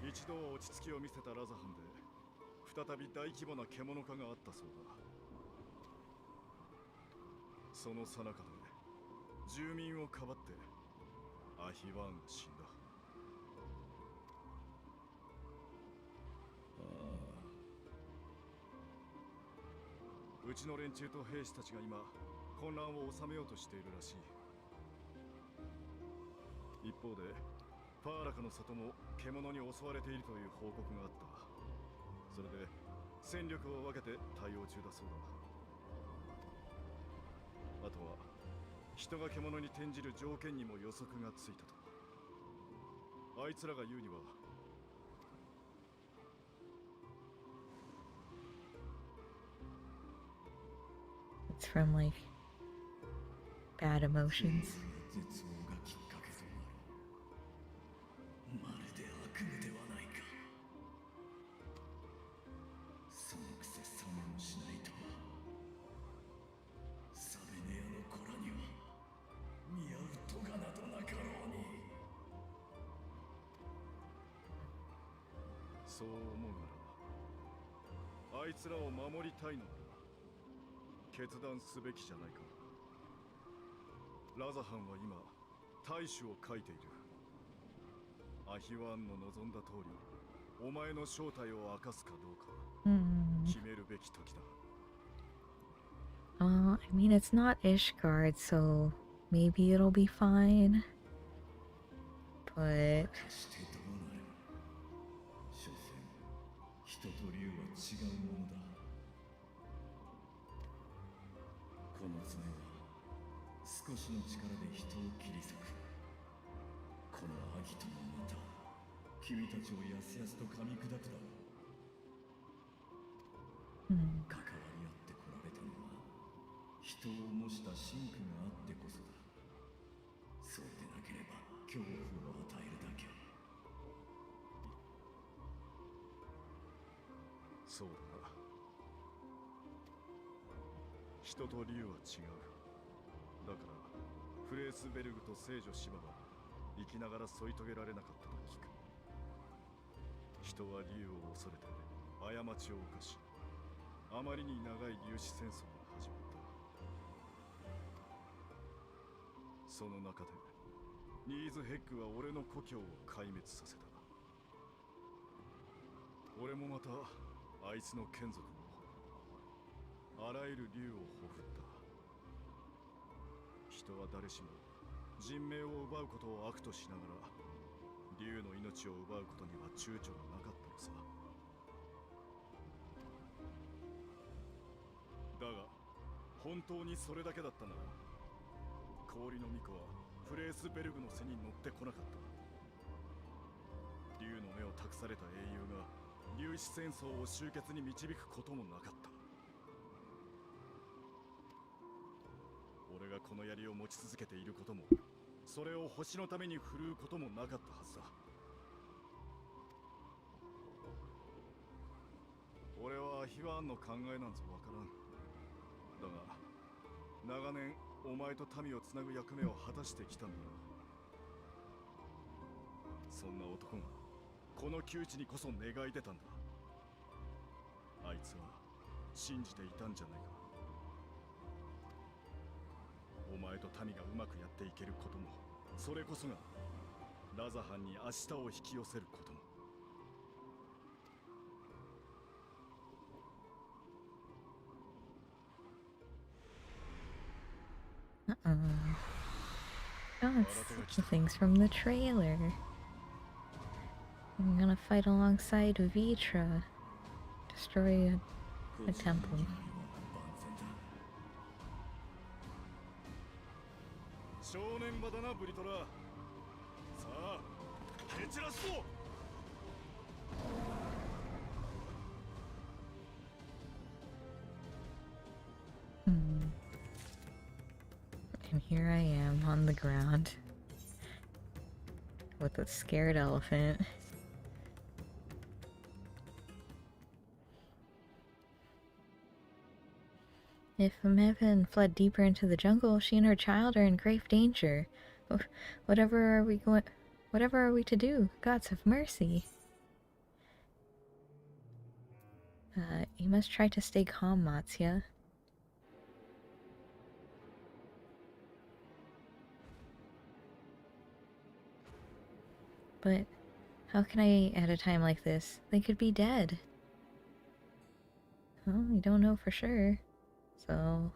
一度は落ち着きを見せたラザハンで再び大規模な獣化があったそうだ。その最中で住民をかばってアヒワーンが死んだ。うちの連中と兵士たちが今混乱を収めようとしているらしい。一方でパーラカの里も獣に襲われているという報告があった。それで戦力を分けて対応中だそうだ。あとは人が獣に転じる条件にも予測がついたと。あいつらが言うにはIt's from like bad emotions. そう思うなら、あいつらを守りたいのなら決断すべきじゃないか。ラザハンは今大使を書いている。アヒワーンの望んだ通り、お前の正体を明かすかどうか決めるべき時だ。I mean, it's not Ishgard, so maybe it'll be fine. But人と竜は違うものだ。この爪は少しの力で人を切り裂く。このアギトもまた君たちをやすやすと噛み砕くだろう。関わり合ってこられたのは人を模した神君があってこそだ。そうでなければ恐怖を与えるだけ。そうだな。人と竜は違う。だからフレースベルグと聖女シバは生きながら添い遂げられなかったと聞く。人は竜を恐れて過ちを犯し、あまりに長い粒子戦争が始まった。その中でニーズヘッグは俺の故郷を壊滅させた。俺もまたあいつの眷属を、あらゆる竜をほふった。人は誰しも人命を奪うことを悪としながら竜の命を奪うことには躊躇がなかったのさ。だが本当にそれだけだったなら、氷の巫女はフレースベルグの背に乗ってこなかった。竜の目を託された英雄が粒子戦争を終結に導くこともなかった。俺がこの槍を持ち続けていることも、それを星のために振るうこともなかったはずだ。俺はアヒワーンの考えなんぞわからん。だが長年お前と民をつなぐ役目を果たしてきたんだ。そんな男がこの窮地にこそ願い出たんだ。あいつは信じていたんじゃないか。お前と民がうまくやっていけることも、それこそがラザハンに明日を引き寄せることも。Oh, it's the things from the trailer. I'm gonna fight alongside Vitra. Destroy a temple. 正念場だな、ブリトラ。さあ、蹴散らすぞ。And here I am on the ground with a scared elephant. If Mevin fled deeper into the jungle, she and her child are in grave danger. Whatever are we to do? Gods have mercy. You must try to stay calm, Matsya. But how can I at a time like this? They could be dead. Well, we don't know for sure. So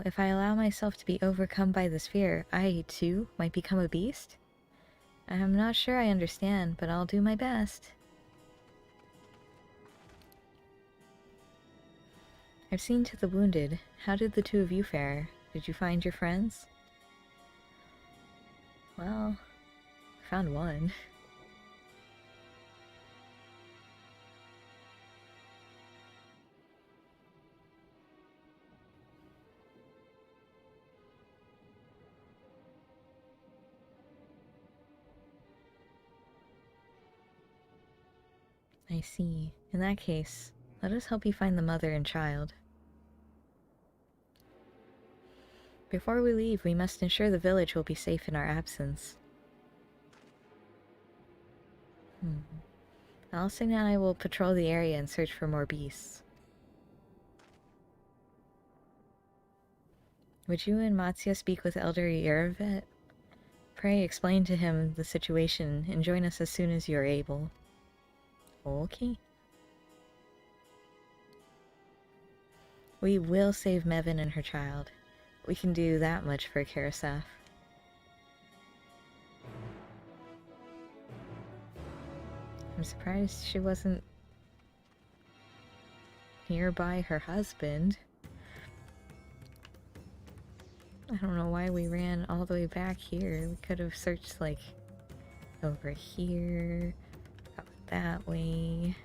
if I allow myself to be overcome by this fear, I too might become a beast? I'm not sure I understand, but I'll do my best. I've seen to the wounded. How did the two of you fare? Did you find your friends? Well, I found one. I see. In that case, let us help you find the mother and child. Before we leave, we must ensure the village will be safe in our absence. Alsing and I will patrol the area and search for more beasts. Would you and Matsya speak with Elder Yerevet? Pray explain to him the situation and join us as soon as you are able. Okay. We will save Mevin and her child. We can do that much for Karasaf. I'm surprised she wasn't nearby her husband. I don't know why we ran all the way back here. We could have searched, like, over here, out that way.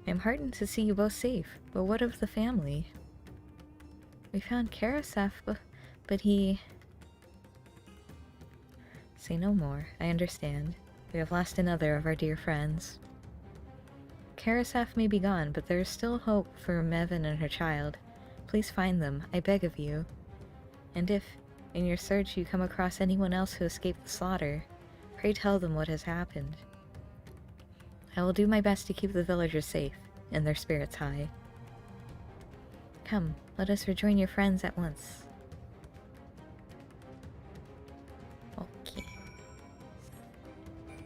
I'm heartened to see you both safe, but what of the family? We found Karasef, but he... Say no more. I understand. We have lost another of our dear friends. Karasef may be gone, but there is still hope for Mevin and her child. Please find them, I beg of you. And if, in your search, you come across anyone else who escaped the slaughter, pray tell them what has happened. I will do my best to keep the villagers safe, and their spirits high. Come, let us rejoin your friends at once. Okay.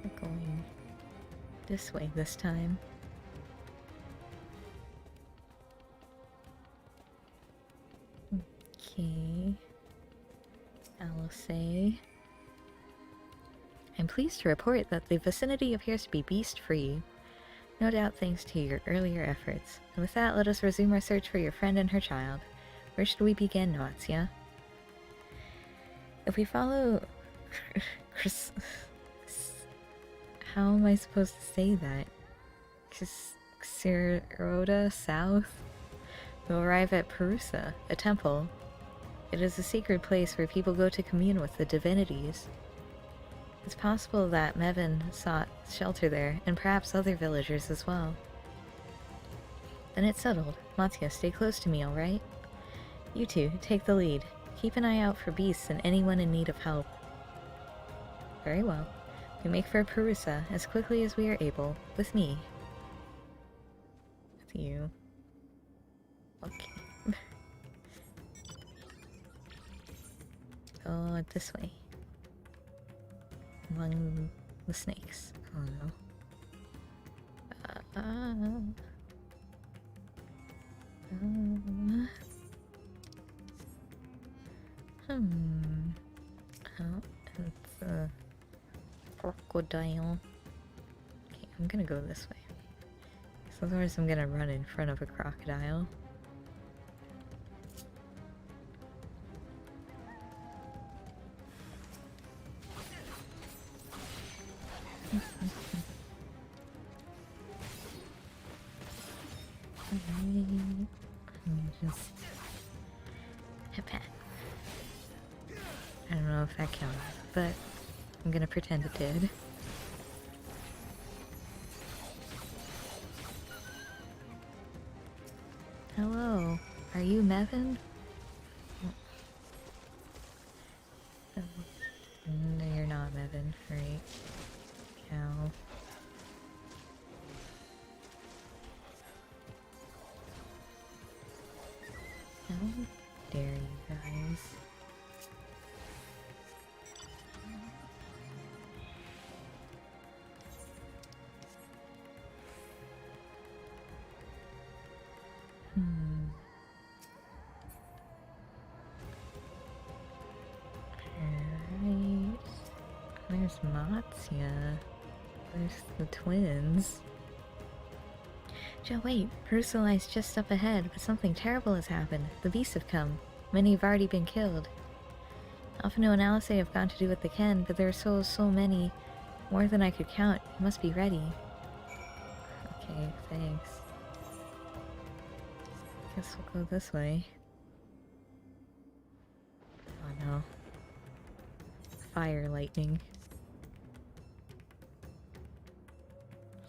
We're going this way this time. Okay. Alice. I'm pleased to report that the vicinity appears to be beast-free. No doubt thanks to your earlier efforts. And with that, let us resume our search for your friend and her child. Where should we begin, Noatzia? If we follow... How am I supposed to say that? Xiroda south? We'll arrive at Perusa, a temple. It is a sacred place where people go to commune with the divinities. It's possible that Mevin sought shelter there, and perhaps other villagers as well. Then it's settled. Mattia, stay close to me, alright? You two, take the lead. Keep an eye out for beasts and anyone in need of help. Very well. We make for Perusa as quickly as we are able, with me. With you. Okay. Go this way. Among the snakes. Oh no. Oh, it's a crocodile. Okay, I'm gonna go this way. So otherwise I'm gonna run in front of a crocodile. Let me just hip hat. I don't know if that counts, but I'm gonna pretend it did. Hello, are you Mevin? No, you're not Mevin, right? Cow. How dare you guys? Alright. There's Matsia. There's the twins. Joe, wait. Perusa lies just up ahead, but something terrible has happened. The beasts have come. Many have already been killed. Alphino and Alice have gone to do what they can, but there are so many. More than I could count. You must be ready. Okay, thanks. Guess we'll go this way. Oh no. Fire lightning.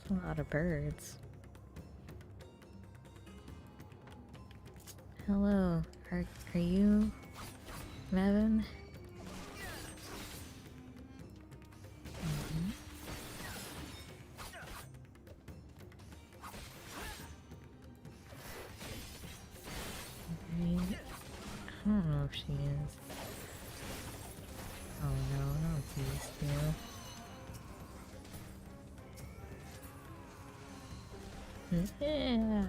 There's a lot of birds. Hello, are you Mevin? I don't know if she is. Oh no, not these two. Yeah.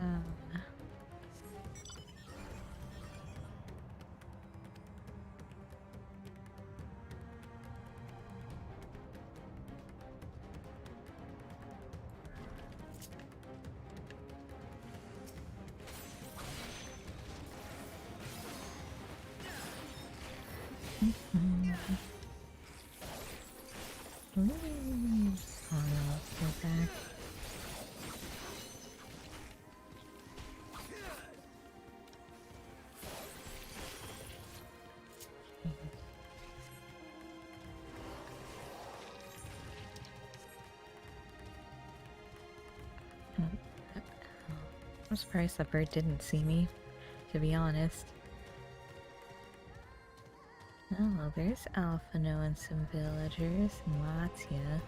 Oh no, go back. I'm surprised that bird didn't see me, to be honest. Oh, there's Alphino and some villagers and Latia.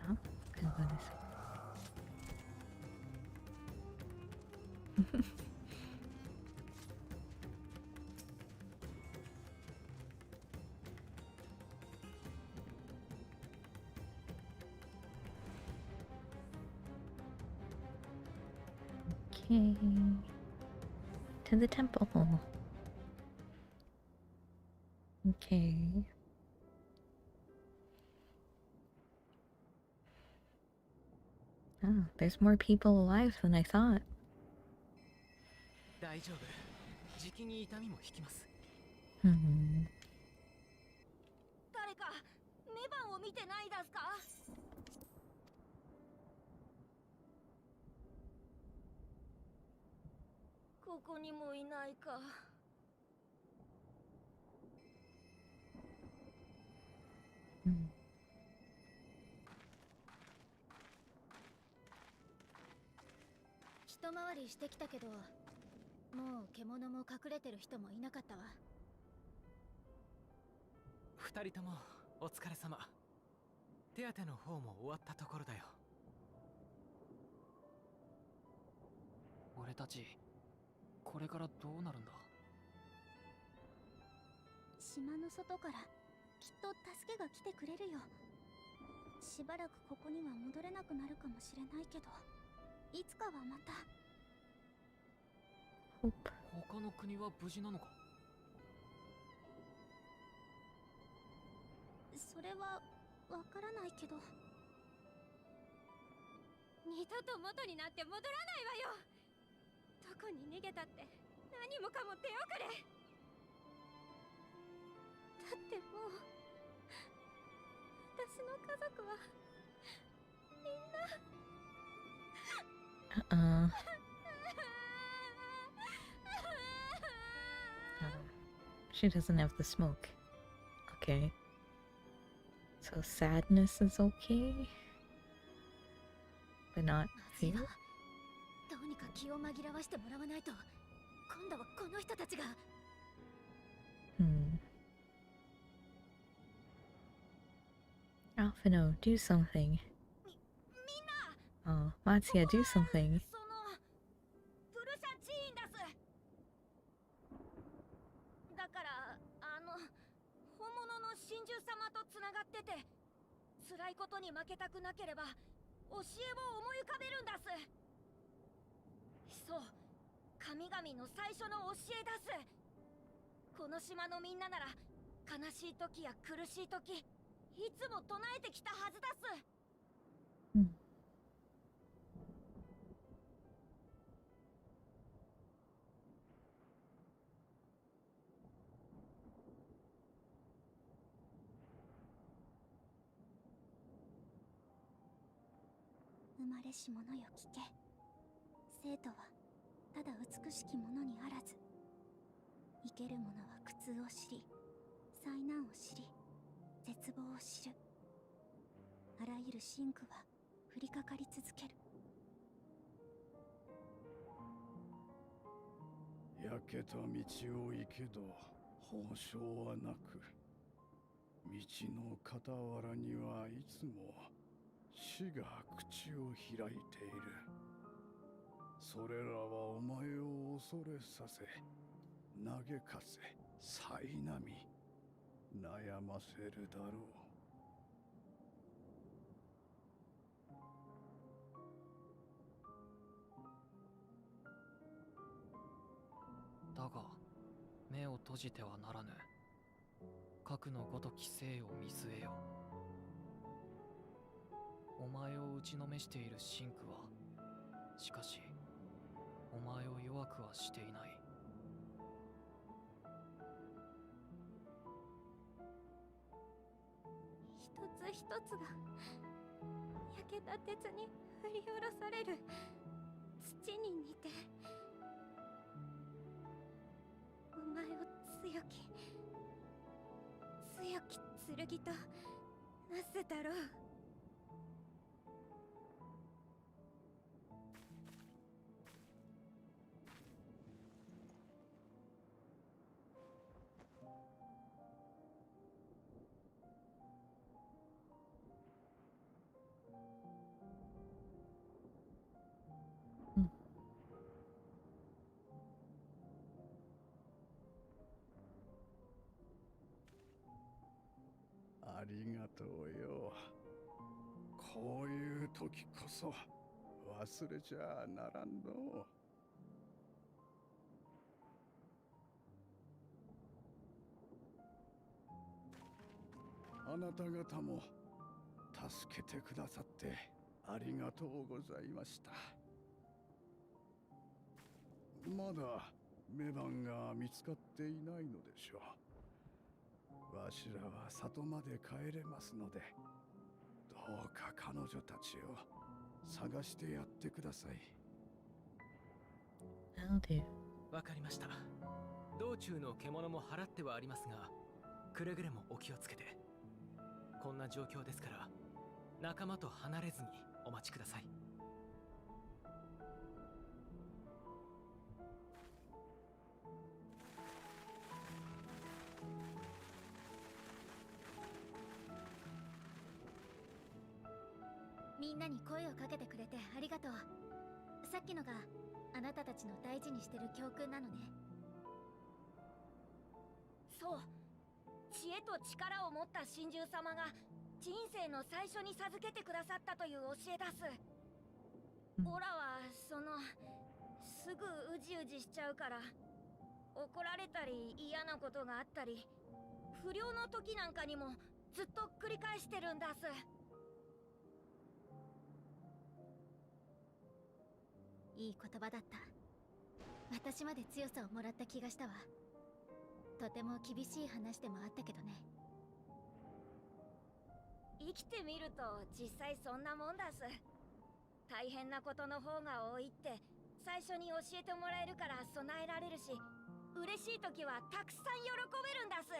Oh, goodness. Okay. To the temple. Okay. Oh, there's more people alive than I thought. 大丈夫。じきに痛みも引きます。Hmm. 誰かメバンを見てないですか？ここにもいないか。Hmm. 一回りしてきたけど、もう獣も隠れてる人もいなかったわ。二人ともお疲れ様。手当ての方も終わったところだよ。俺たちこれからどうなるんだ？島の外からきっと助けが来てくれるよ。しばらくここには戻れなくなるかもしれないけど、いつかはまた。他の国は無事なのか？それはわからないけど。二度と元になって戻らないわよ。どこに逃げたって何もかも手遅れ。だってもう私の家族はみんなShe doesn't have the smoke. Okay. So sadness is okay? But not まずい fear? わ。どうにか気を紛らわしてもらわないと、今度はこの人たちが。Hmm. Alphino, do something. みんな Oh, Matsuya, do something. そのプルシャチーンです。だから本物の神獣様とつながってて、辛いことに負けたくなければ教えを思い浮かべるんです。そう、神々の最初の教えです。この島のみんななら悲しい時や苦しい時、いつも唱えてきたはずです。Hmm. 生まれし者よ聞け。生とはただ美しきものにあらず、生ける者は苦痛を知り、災難を知り、絶望を知る。あらゆる真苦は降りかかり続ける。焼けた道を行けど報酬はなく、道の傍らにはいつも死が口を開いている。それらはお前を恐れさせ、嘆かせ、苛み、悩ませるだろう。だが目を閉じてはならぬ。核のごとき生を見据えよ。お前を打ちのめしているシンクは、しかしお前を弱くはしていない。一つ一つが焼けた鉄に振り下ろされる土に似て、お前を強き剣となすだろう。ありがとうよ。こういう時こそ忘れちゃならんの。あなた方も助けてくださってありがとうございました。まだメバンが見つかっていないのでしょう。わしらは里まで帰れますので、どうか彼女たちを探してやってください。Will do. わかりました。道中の獣も払ってはありますが、くれぐれもお気をつけて。こんな状況ですから、仲間と離れずにお待ちください。みんなに声をかけてくれてありがとう。さっきのがあなたたちの大事にしてる教訓なのね。そう、知恵と力を持った神獣様が人生の最初に授けてくださったという教えだす。オラはすぐうじうじしちゃうから、怒られたり嫌なことがあったり、不良の時なんかにもずっと繰り返してるんだす。いい言葉だった。私まで強さをもらった気がしたわ。とても厳しい話でもあったけどね。生きてみると実際そんなもんだす。大変なことの方が多いって最初に教えてもらえるから備えられるし、嬉しい時はたくさん喜べるんだす。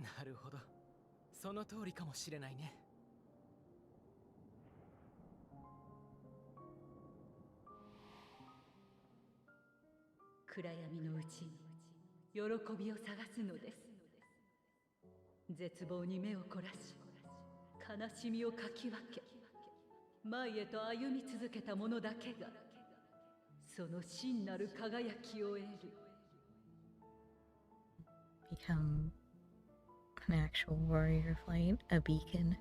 なるほど、その通りかもしれないね。暗闇のうちに喜びを探すのです。絶望に目を凝らし、悲しみをかき分け、前へと歩み続けた者だけがその真なる輝きを得る。Become an actual warrior flight, a beacon.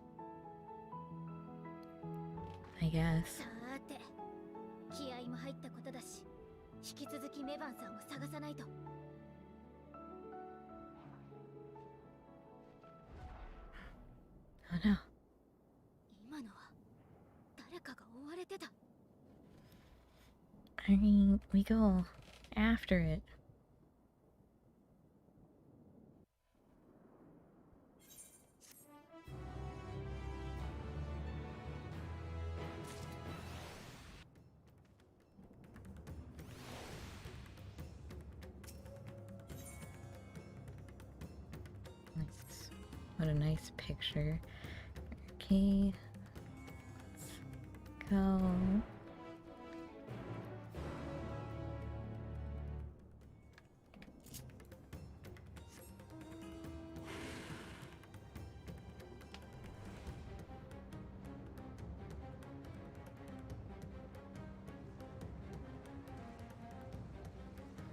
I guess. さーて、気合も入ったことだし、引き続きメバンさんを探さないと。Oh no. 今のは誰かが追われてた。I mean, we go after it. Nice. What a nice picture. Okay, let's go.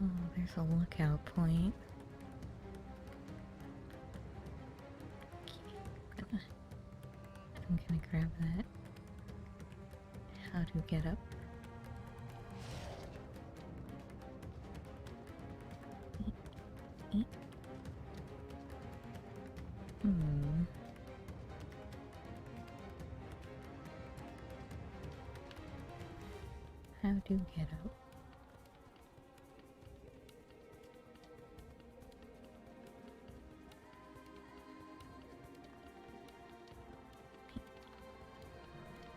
Oh, there's a lookout point. I'm gonna grab that. How to get up? How do get up?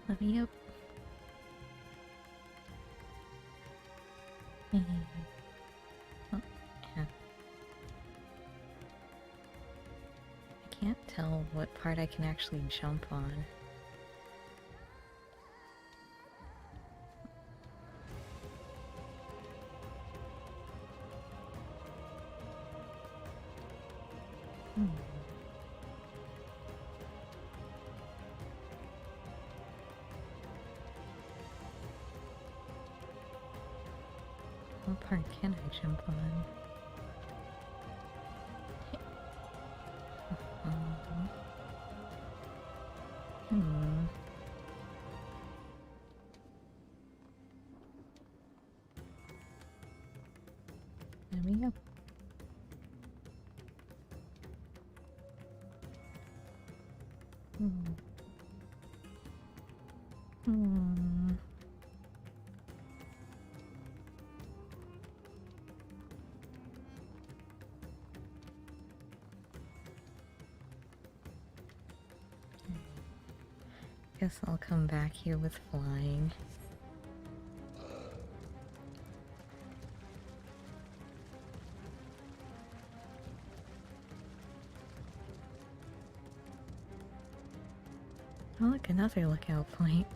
Let me up. Oh, yeah. I can't tell what part I can actually jump on. What part can I jump on? There we go. Guess I'll come back here with flying. Oh look, another lookout point.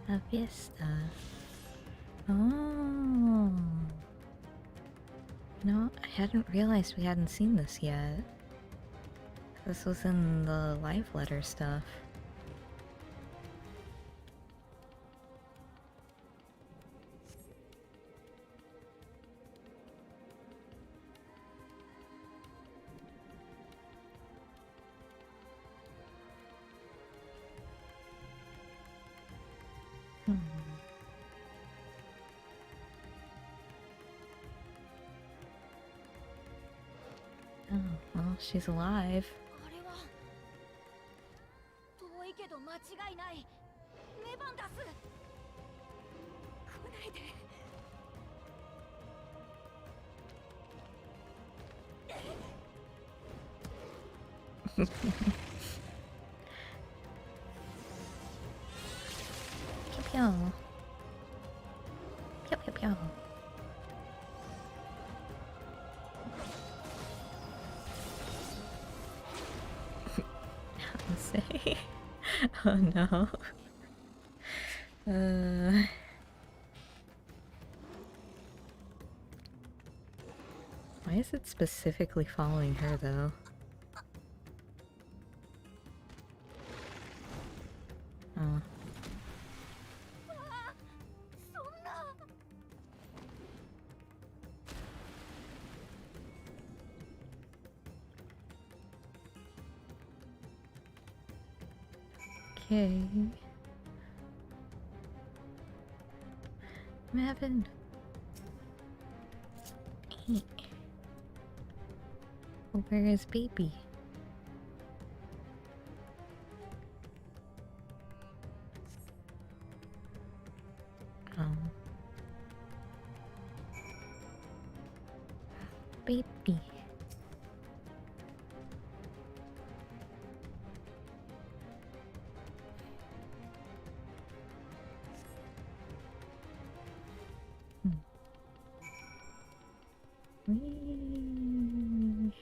A vista. Oh. No, I hadn't realized we hadn't seen this yet. This was in the live letter stuff. Oh, well, she's alive. あれは遠いけど間違いない。メバンダス。来ないで。Pew pew. Pew pew pew. Say. Oh no. Why is it specifically following her though? Oh. Okay. I'm having... Well, where is baby? Oh. Baby. Whee.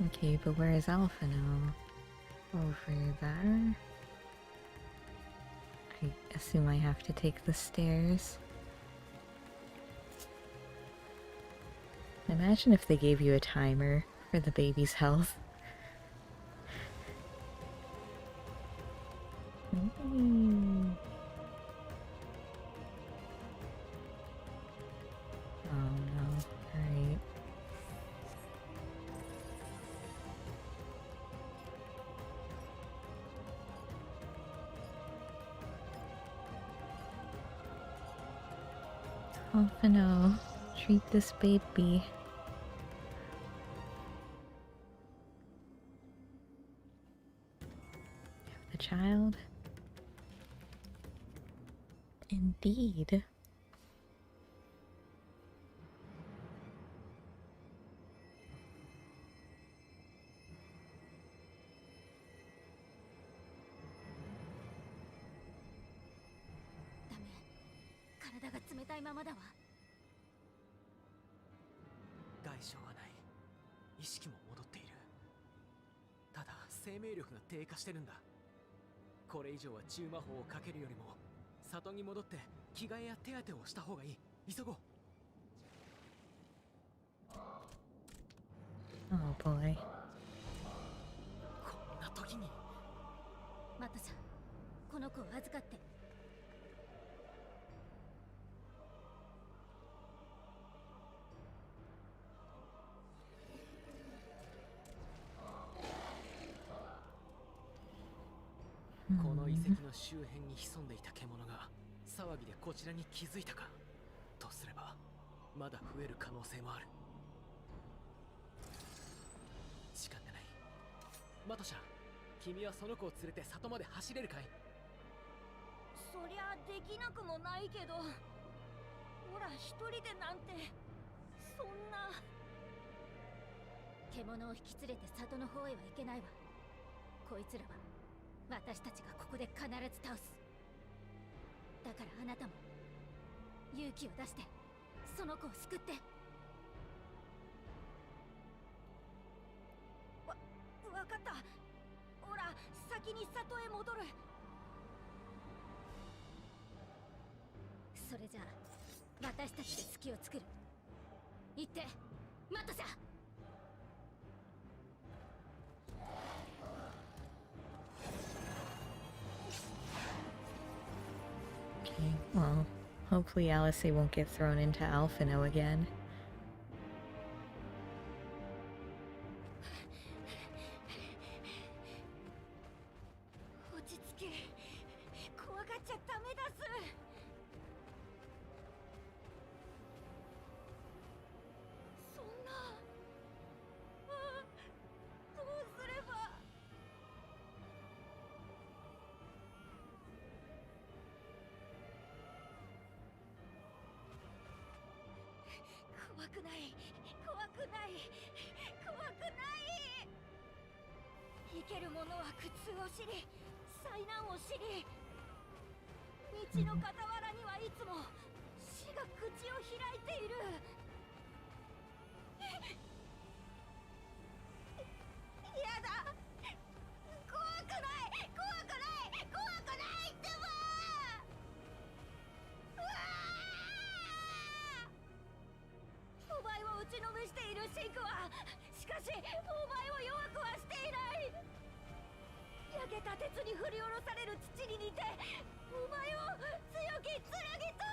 Okay, but where is Alpha now? Over there? I assume I have to take the stairs. Imagine if they gave you a timer for the baby's health. Oh no, alright. Alphino, treat this baby. The child? Indeed. 体が冷たいままだわ。外傷はない。意識も戻っている。ただ生命力が低下してるんだ。これ以上は中魔法をかけるよりも里に戻って着替えや手当てをした方がいい。急ごう。 Oh boy. こんな時に。マトさん、この子を預かって。この遺跡の周辺に潜んでいた獣が騒ぎでこちらに気づいたか。とすればまだ増える可能性もある。時間がない。マトシャ、君はその子を連れて里まで走れるかい？そりゃできなくもないけど、ほら一人でなんてそんな。獣を引き連れて里の方へは行けないわ。こいつらは私たちがここで必ず倒す。だからあなたも勇気を出してその子を救って。わかった。ほら先に里へ戻る。それじゃあ私たちで隙を作る。行ってマトシャ。 Okay, well, hopefully Alice won't get thrown into Alphino again. 落ち着け。怖がっちゃダメだす。そんな。どうすれば。怖くない。怖くない。怖くない。生ける者は苦痛を知り、災難を知り。道の傍らにはいつも死が口を開いている。やだ。怖くない。怖くない。怖くないってば。うわー。お前を打ちのめしているシンクは、しかしお前を弱くはしていない。焼けた鉄に振り下ろされる土に似て、お前を強き剣と。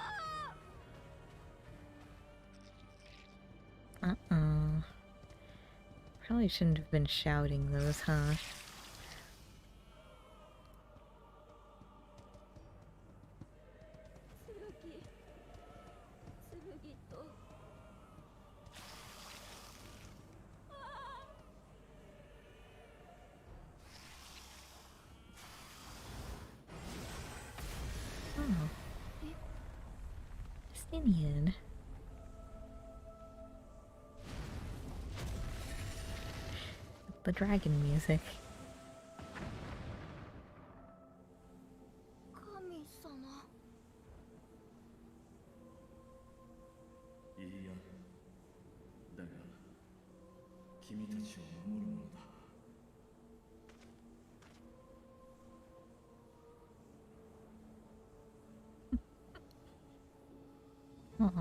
Uh-oh. Probably shouldn't have been shouting those, huh? 剣と。 Oh. Justinian. The dragon music. 神様。いいや、だが君たちを守るものだ。 Aww. 助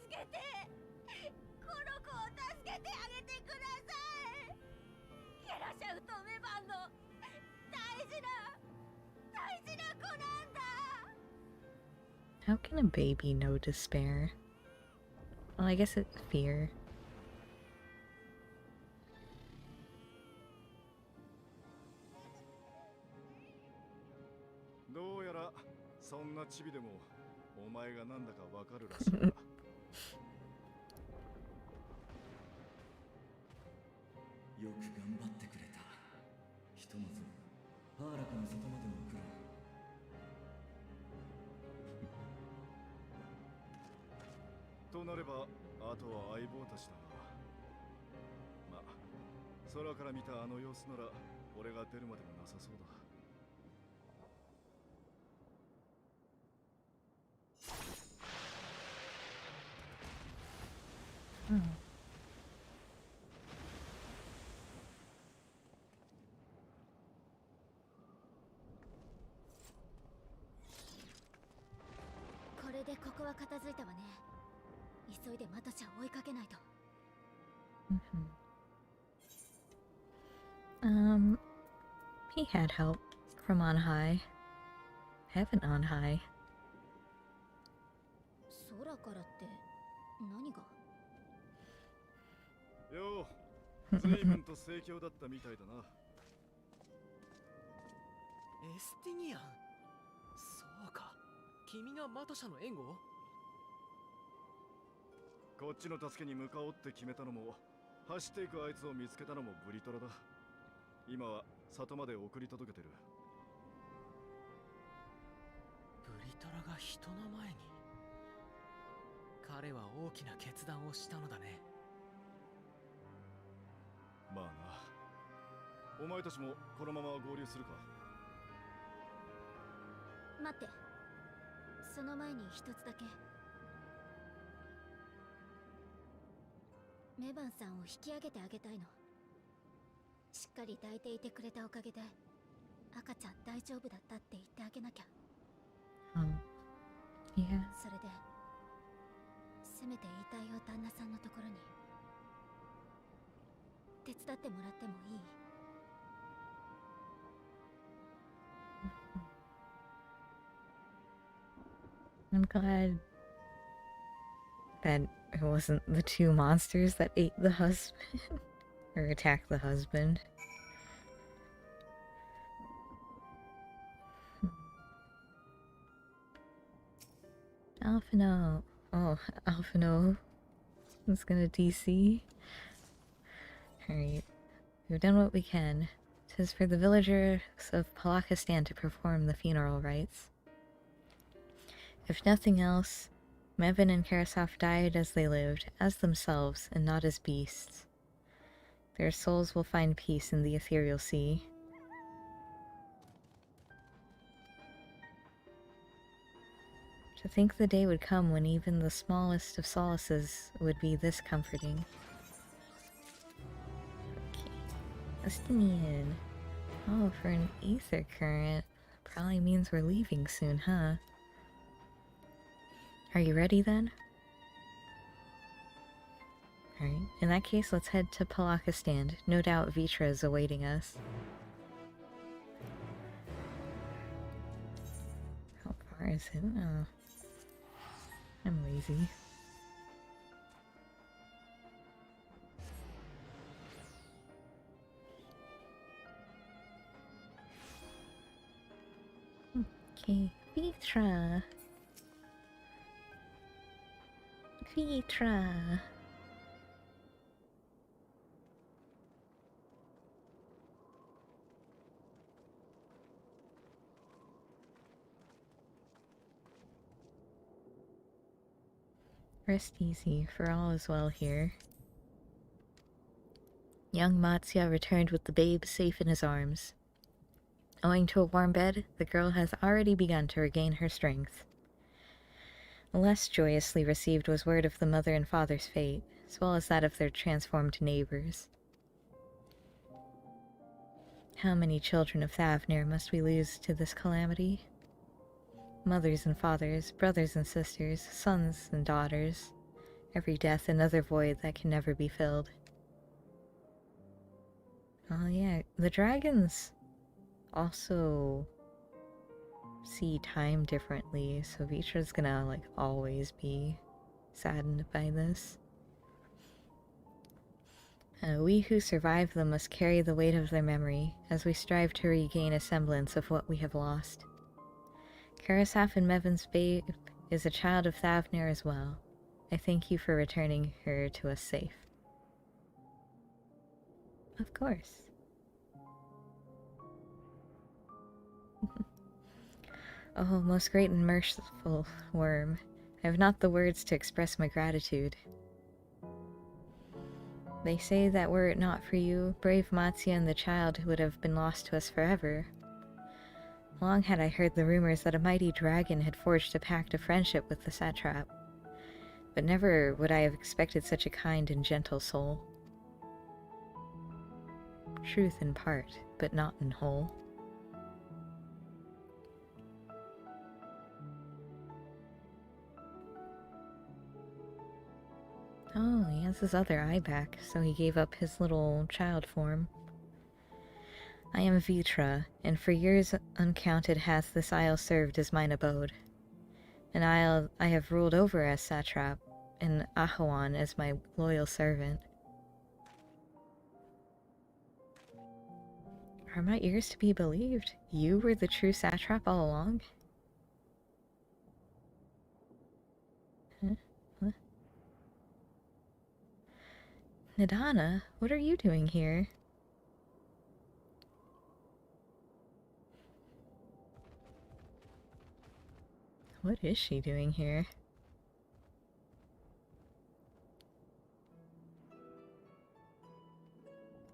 けて。この子を助けてあげてください。ゲラシャウとメバンの大事な子なんだ。 How can a baby know despair? Well, I guess it's fear. どうやらそんなチビでもお前がなんだかわかるらしいな。よく頑張ってくれた。ひとまずパーラカの里まで送ろう。となればあとは相棒たちだな。まあ空から見たあの様子なら俺が出るまでもなさそうだ。これでここは片付いたわね。急いでマトシャを追いかけないと。He had help from on high. Heaven on high. 空からって何が？よう、随分と盛況だったみたいだな。エスティニアン、そうか、君がマトシャの援護？こっちの助けに向かおうって決めたのも、走っていくあいつを見つけたのもブリトラだ。今は里まで送り届けてる。ブリトラが人の前に。彼は大きな決断をしたのだね。まあな。お前たちもこのまま合流するか？待って、その前に一つだけ。メバンさんを引き上げてあげたいの。しっかり抱いていてくれたおかげで赤ちゃん大丈夫だったって言ってあげなきゃ。Yeah. それでせめて遺体を旦那さんのところに手伝ってもらってもいい？I'm glad that it wasn't the two monsters that ate the husband or attacked the husband. Alphino. Oh, Alphino is gonna DC. Alright. We've done what we can. 'Tis for the villagers of Palakistan to perform the funeral rites. If nothing else, Mevin and Karasaf died as they lived, as themselves, and not as beasts. Their souls will find peace in the ethereal sea. To think the day would come when even the smallest of solaces would be this comforting. Okay. Estinian. Oh, for an ether current. Probably means we're leaving soon, huh? Are you ready then? Alright, in that case, let's head to Palakistan. No doubt Vitra is awaiting us. How far is it? Oh. I'm lazy. Okay, Vitra. Vitra. Rest easy, for all is well here. Young Matsya returned with the babe safe in his arms. Owing to a warm bed, the girl has already begun to regain her strength. Less joyously received was word of the mother and father's fate, as well as that of their transformed neighbors. How many children of Thavnir must we lose to this calamity? Mothers and fathers, brothers and sisters, sons and daughters. Every death another void that can never be filled. Oh yeah, the dragons also see time differently, so Vitra's gonna, like, always be saddened by this. We who survive them must carry the weight of their memory, as we strive to regain a semblance of what we have lost. Karasaf and Mevin's babe is a child of Thavnir as well. I thank you for returning her to us safe. Of course. Oh, most great and merciful worm, I have not the words to express my gratitude. They say that were it not for you, brave Matsya and the child would have been lost to us forever. Long had I heard the rumors that a mighty dragon had forged a pact of friendship with the satrap, but never would I have expected such a kind and gentle soul. Truth in part, but not in whole. Oh, he has his other eye back, so he gave up his little child form. I am Vitra, and for years uncounted hath this isle served as mine abode. An isle I have ruled over as satrap, and Ahawan as my loyal servant. Are my ears to be believed? You were the true satrap all along? Huh? What? Nidana, what are you doing here? What is she doing here?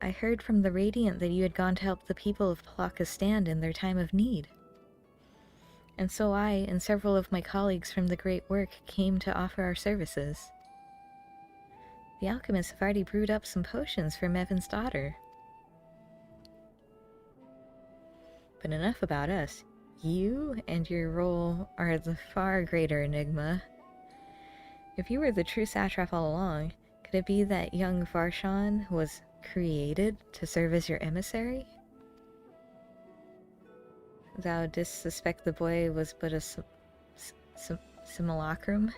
I heard from the Radiant that you had gone to help the people of Palakistan in their time of need. And so I and several of my colleagues from the Great Work came to offer our services. The alchemists have already brewed up some potions for Mevin's daughter. But enough about us. You and your role are the far greater enigma. If you were the true satrap all along, could it be that young Varshan was created to serve as your emissary? Thou didst suspect the boy was but a simulacrum?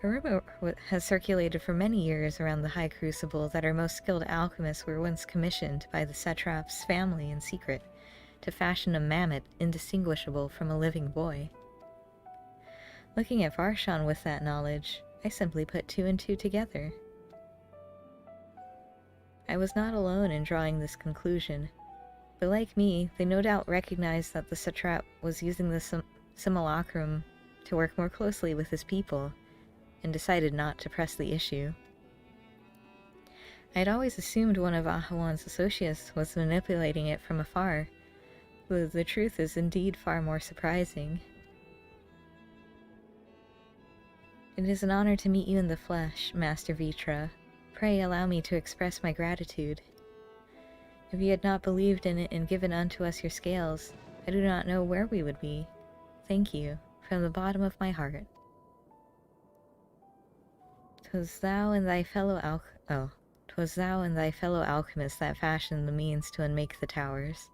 A rumor has circulated for many years around the High Crucible that our most skilled alchemists were once commissioned by the satrap's family in secret to fashion a mammoth indistinguishable from a living boy. Looking at Varshan with that knowledge, I simply put two and two together. I was not alone in drawing this conclusion, but like me, they no doubt recognized that the satrap was using the simulacrum to work more closely with his people, and decided not to press the issue. I had always assumed one of Ahawan's associates was manipulating it from afar, though the truth is indeed far more surprising. It is an honor to meet you in the flesh, Master Vitra. Pray allow me to express my gratitude. If you had not believed in it and given unto us your scales, I do not know where we would be. Thank you, from the bottom of my heart. 'Twas thou and thy fellow alchemists that fashioned the means to unmake the towers.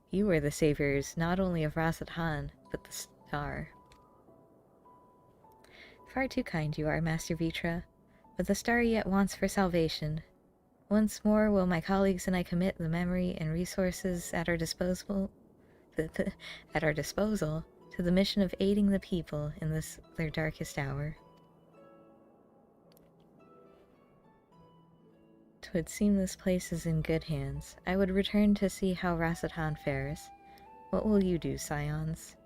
You were the saviors not only of Rasathan, but the star. Far too kind you are, Master Vitra, but the star yet wants for salvation. Once more will my colleagues and I commit the memory and resources at our disposal to the mission of aiding the people in this their darkest hour. 'Twould seem this place is in good hands. I would return to see how Rasathan fares. What will you do, Scions?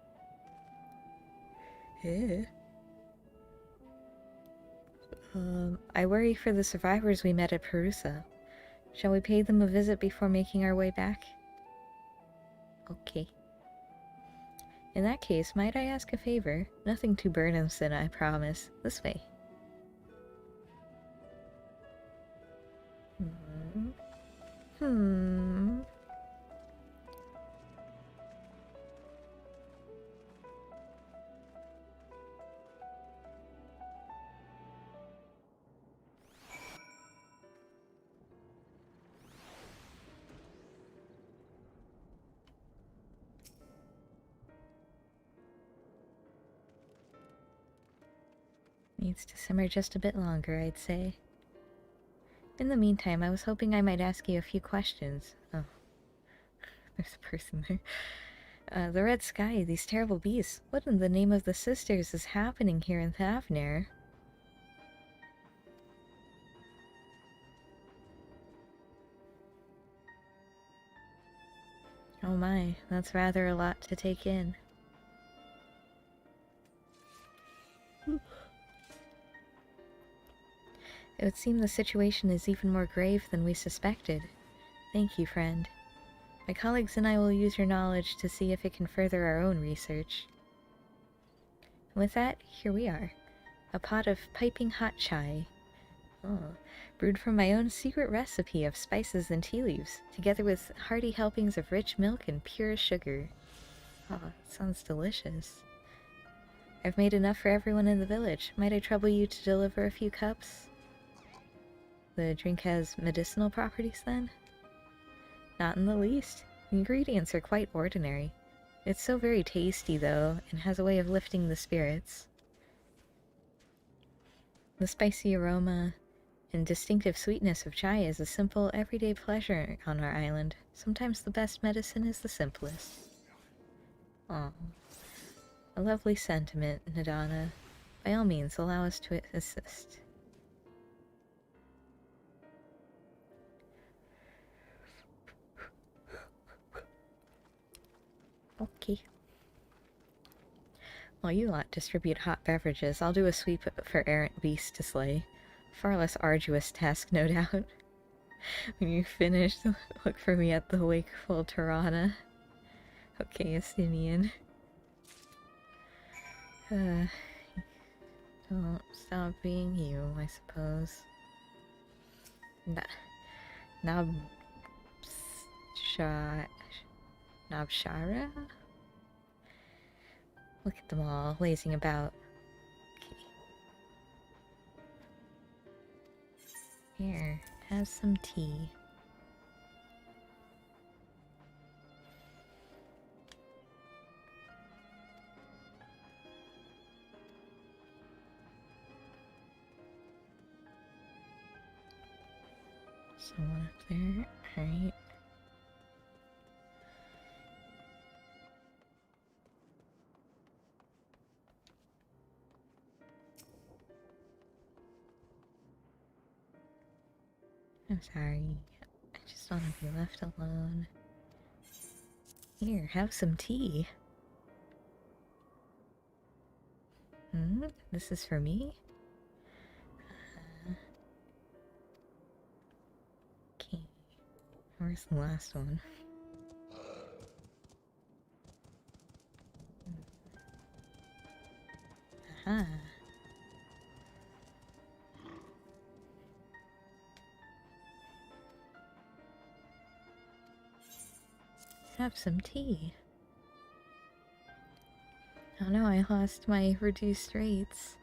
I worry for the survivors we met at Perusa. Shall we pay them a visit before making our way back? Okay. In that case, might I ask a favor? Nothing too burdensome, I promise. This way. Needs to simmer just a bit longer, I'd say. In the meantime, I was hoping I might ask you a few questions. Oh, there's a person there. The red sky, these terrible beasts. What in the name of the sisters is happening here in Thavner? Oh my, that's rather a lot to take in. It would seem the situation is even more grave than we suspected. Thank you, friend. My colleagues and I will use your knowledge to see if it can further our own research. With that, here we are. A pot of piping hot chai. Oh, brewed from my own secret recipe of spices and tea leaves, together with hearty helpings of rich milk and pure sugar. Oh, it sounds delicious. I've made enough for everyone in the village. Might I trouble you to deliver a few cups? The drink has medicinal properties, then? Not in the least. The ingredients are quite ordinary. It's so very tasty, though, and has a way of lifting the spirits. The spicy aroma and distinctive sweetness of chai is a simple, everyday pleasure on our island. Sometimes the best medicine is the simplest. Aw. A lovely sentiment, Nadana. By all means, allow us to assist. Okay. While you lot distribute hot beverages, I'll do a sweep for errant beasts to slay. Far less arduous task, no doubt. When you're finished, look for me at the wakeful Tirana. Okay, Estinian. Don't stop being you, I suppose. Nabshara? Look at them all, lazing about. Okay. Here, have some tea. Someone up there, alright. I'm sorry. I just want to be left alone. Here, have some tea. This is for me? Okay. Where's the last one? Aha. Have some tea. Oh no, I lost my reduced rates.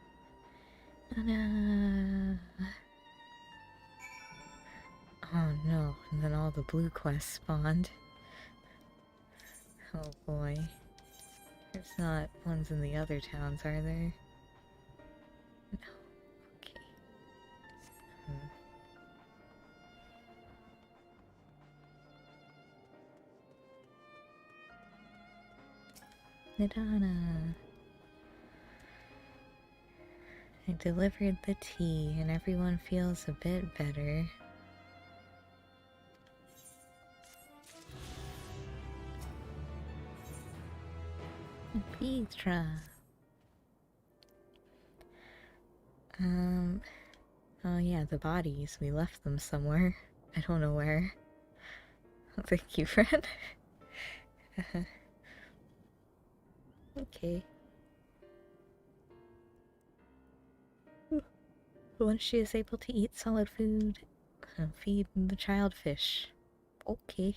Oh no. Oh no, and then all the blue quests spawned. Oh boy. There's not ones in the other towns, are there? No. Okay. Nidana. I delivered the tea and everyone feels a bit better. Petra. Oh yeah, the bodies. We left them somewhere. I don't know where. Thank you, friend. Okay. Once she is able to eat solid food, feed the child fish. Okay.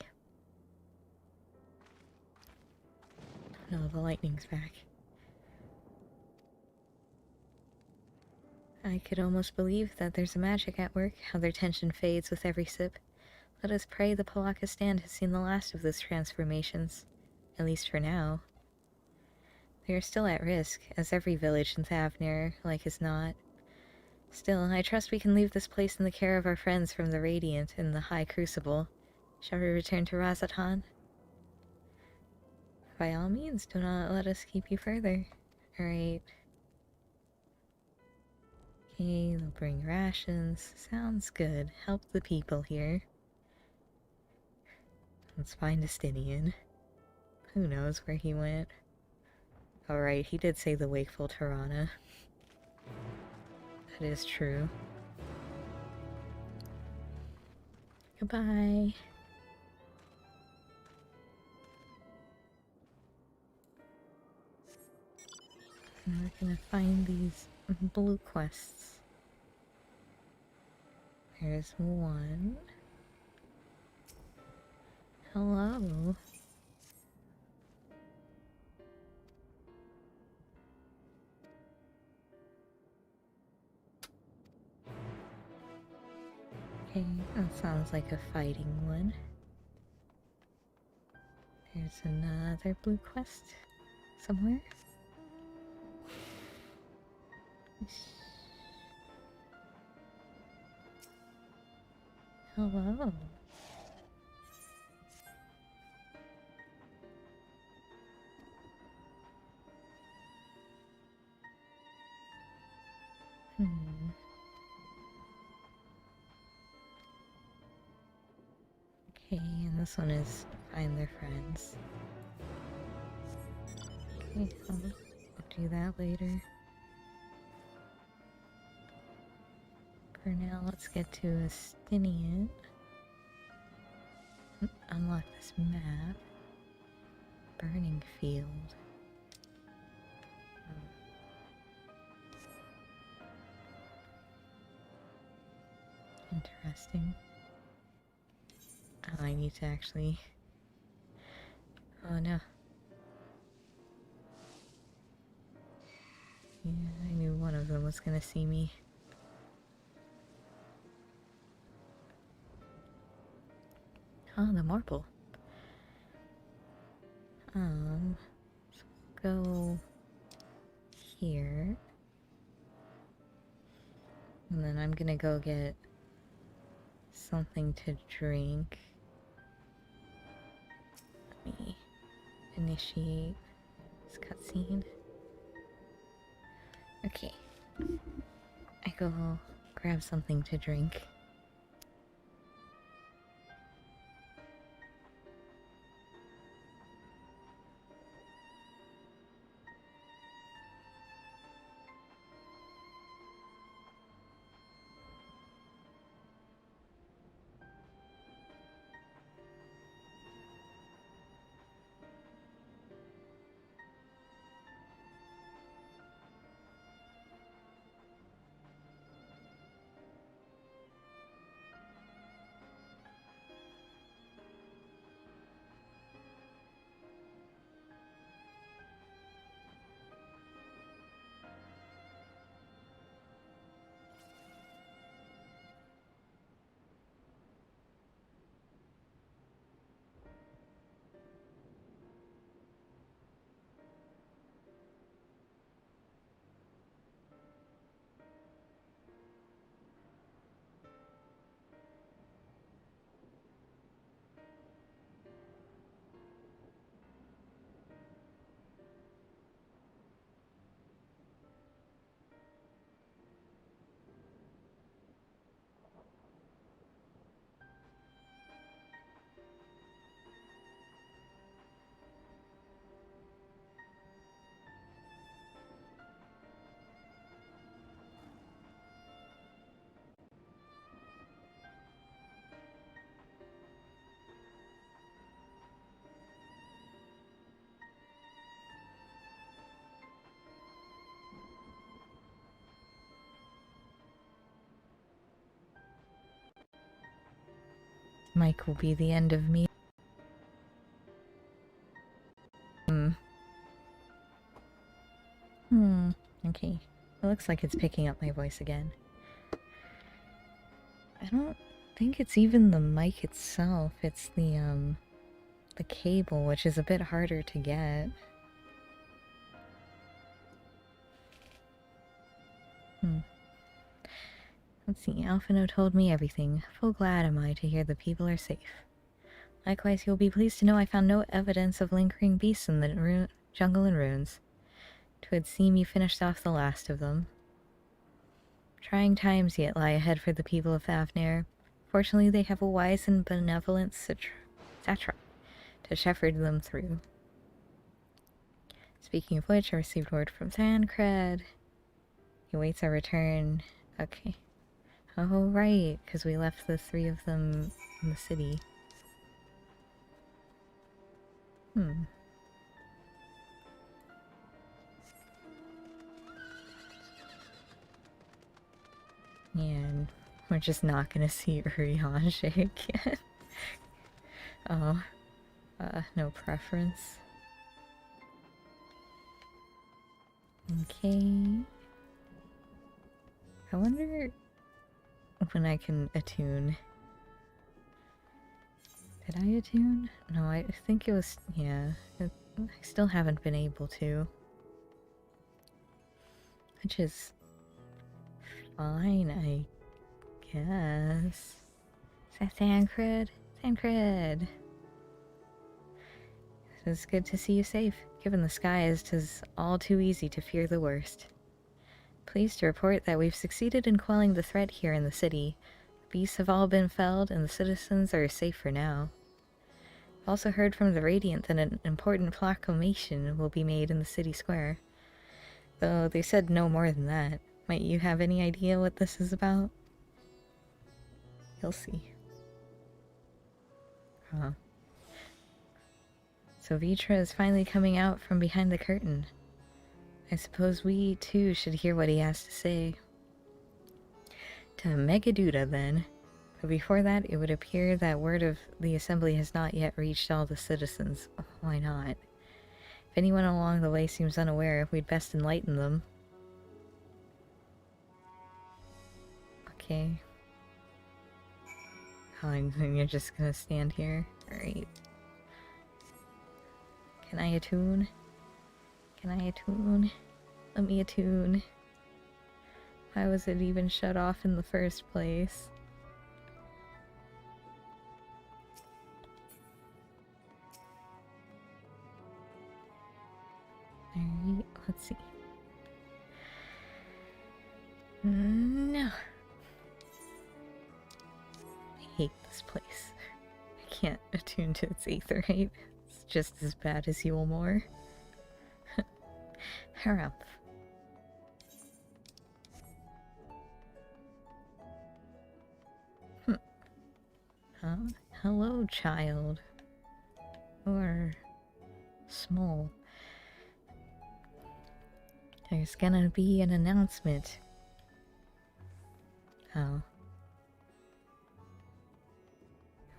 No, the lightning's back. I could almost believe that there's a magic at work, how their tension fades with every sip. Let us pray the Palaka stand has seen the last of those transformations. At least for now. They are still at risk, as every village in Thavner, like as not. Still, I trust we can leave this place in the care of our friends from the Radiant and the High Crucible. Shall we return to Razatan? by all means, do not let us keep you further. Alright. Okay, they'll bring rations. Sounds good. Help the people here. Let's find Estinian. Who knows where he went? Alright, he did say the wakeful Tirana. That is true. Goodbye. And we're gonna find these blue quests. There's one. Hello. Okay, that sounds like a fighting one. There's another blue quest somewhere. Hello. Okay, and this one is find their friends. Okay, I'll do that later. For now, let's get to Estinian. Unlock this map. Burning field. Interesting. Oh, I need to actually... Oh no. Yeah, I knew one of them was gonna see me. Oh, the marble. So we'll go here. And then I'm gonna go get something to drink. Let me initiate this cutscene. Okay. I go grab something to drink. Mike will be the end of me. Okay. It looks like it's picking up my voice again. I don't think it's even the mic itself. It's the cable, which is a bit harder to get. Let's see. Alphino told me everything. Full glad am I to hear the people are safe. Likewise, you'll be pleased to know I found no evidence of lingering beasts in the jungle and ruins. 'Twould seem you finished off the last of them. Trying times yet lie ahead for the people of Fafnir. Fortunately, they have a wise and benevolent satrap to shepherd them through. Speaking of which, I received word from Thancred. He waits our return. Okay. Oh, right, because we left the 3 of them in the city. And we're just not gonna see Urianger again. Oh. No preference. Okay. I wonder when I can attune. Did I attune? No, I think it was... yeah. I still haven't been able to. Which is... fine, I guess. Is that Thancred? Thancred! It is good to see you safe. Given the skies, 'tis all too easy to fear the worst. Pleased to report that we've succeeded in quelling the threat here in the city. The beasts have all been felled, and the citizens are safe for now. I've also heard from the Radiant that an important proclamation will be made in the city square. Though they said no more than that. Might you have any idea what this is about? You'll see. Huh. So Vitra is finally coming out from behind the curtain. I suppose we, too, should hear what he has to say. To Megaduda, then. But before that, it would appear that word of the assembly has not yet reached all the citizens. Why not? If anyone along the way seems unaware, we'd best enlighten them. Okay. Oh, and you're just gonna stand here? Alright. Can I attune? Can I attune? Let me attune. Why was it even shut off in the first place? Alright, let's see. No. I hate this place. I can't attune to its aetherite. It's just as bad as Yulmore. Harumph. Hello, child. Or small. There's gonna be an announcement. Oh.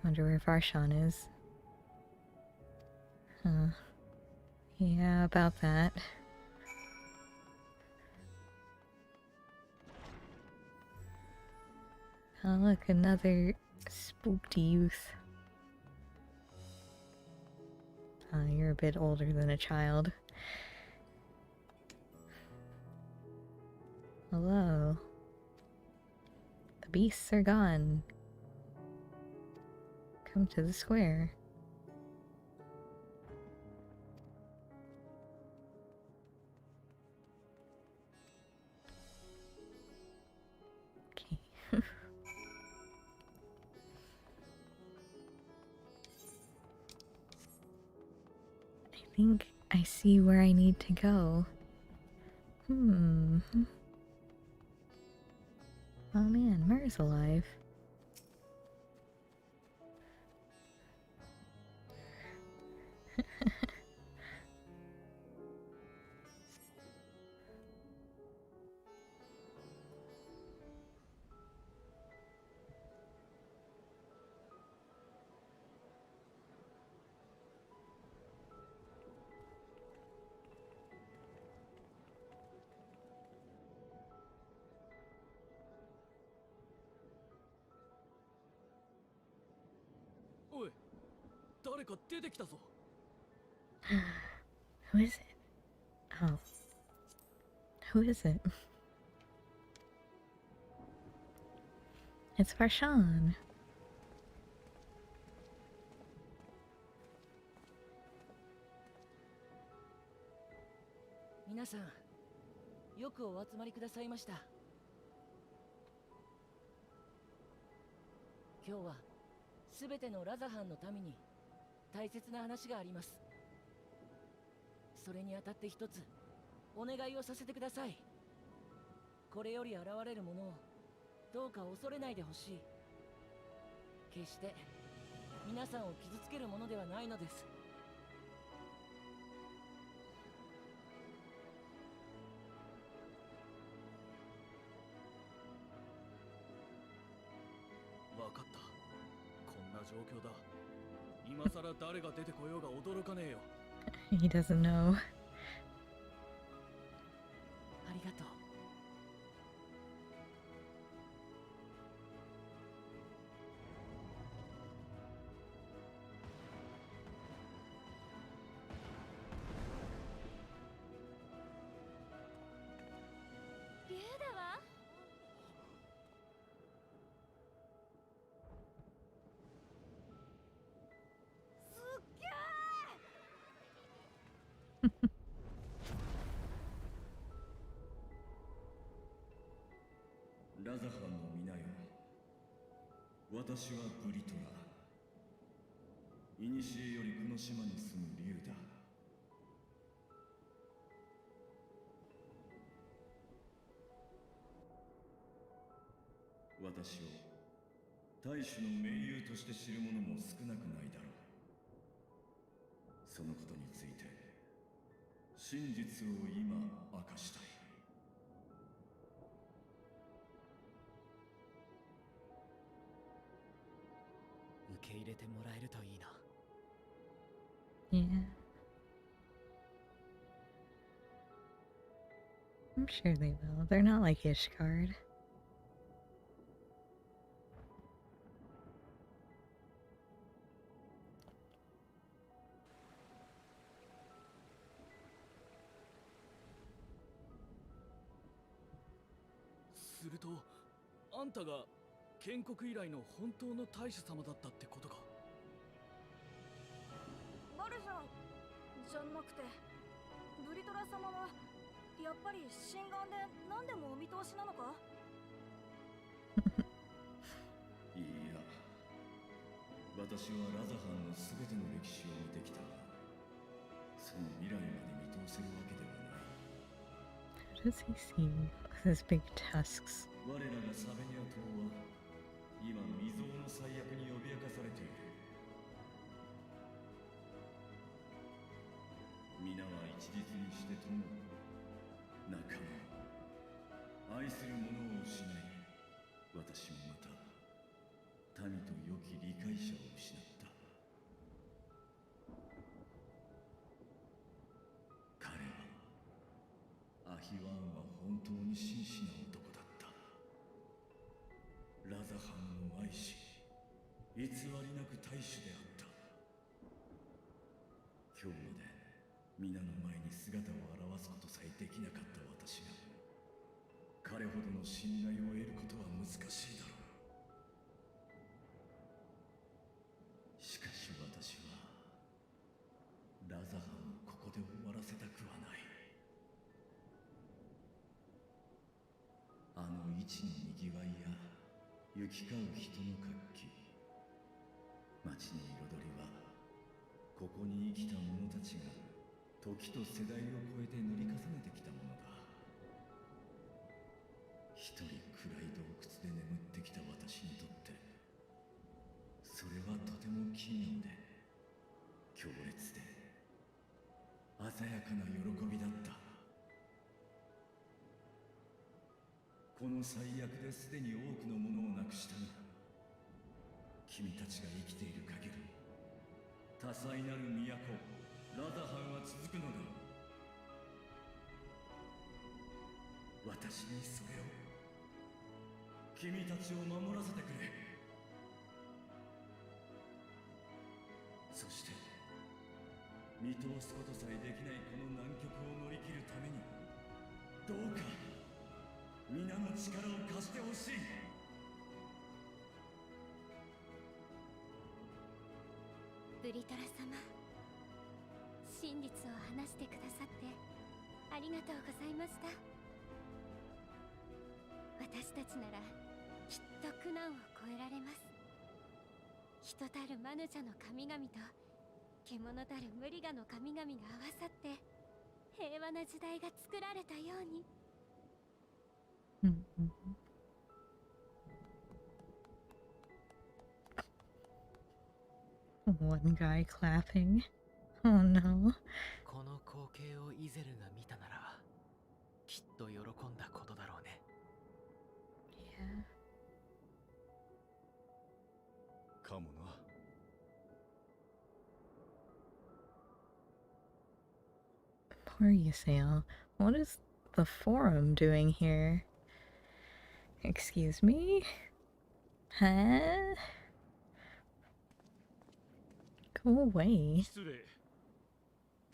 Wonder where Varshan is. Huh. Yeah, about that. Oh, look, another spooked youth. You're a bit older than a child. Hello. The beasts are gone. Come to the square. Okay. I think I see where I need to go. Oh man, Myr's alive. Who is it? Oh. Who is it? It's Varshan. 皆さんよくお集まりくださいました。今日はすべてのラザハンの民に大切な話があります。それにあたって一つお願いをさせてください。これより現れるものをどうか恐れないでほしい。決して皆さんを傷つけるものではないのです。わかった。こんな状況だ。今さら誰が出てこようが驚かねえよ。He doesn't know. ありがとう。竜だわ。すっげラザハンの皆よ、私はブリトラ。古よりこの島に住む竜だ。私を大主の盟友として知る者も少なくないだろう。そのことについて真実を今明かしたい。受け入れてもらえるといいな。Yeah. I'm sure they will. They're not like Ishgard. すると、あんたが建国以来の本当の大主様だったってことか。バルジャンじゃなくて、ブリトラ様はやっぱり心眼で何でもお見通しなのか？いいや、私はラザハンの全ての歴史を見てきたが、その未来まで見通せるわけではない。How does he see with his big tusks? 我らがサベニア島は今未曾有の最悪に脅かされている。皆は一律にして友、仲間、愛する者を失い、私もまた民と良き理解者を失った。彼はアヒワンは本当に真摯な男だった。ラザハンを愛し、偽りなく大主であった。今日まで皆の前に姿を現すことさえできなかった私が、彼ほどの信頼を得ることは難しいだろう。しかし私はラザハンをここで終わらせたくはない。あの市のにぎわいや行き交う人の活気、街の彩りはここに生きた者たちが時と世代を超えて塗り重ねてきたものだ。一人暗い洞窟で眠ってきた私にとってそれはとても奇妙で強烈で鮮やかな喜びだった。この最悪ですでに多くのものをなくしたが、君たちが生きている限り多彩なる都ラザハンは続くのだ。私にそれを、君たちを守らせてくれ。そして見通すことさえできないこの難局を乗り切るために、どうか皆の力を貸してほしい。ブリトラ様、真実を話してくださってあありがとうございました。私たちならきっと苦難を越えられます。人たるマヌジャの神々と獣たるムリガの神々が合わさって平和な時代が作られたように。One guy clapping. Oh no. この光景をイゼルが見たならきっと喜んだことだろうね。Yeah. かもな。Poor Ysael. What is the forum doing here? Excuse me? Huh? Go away. 失礼。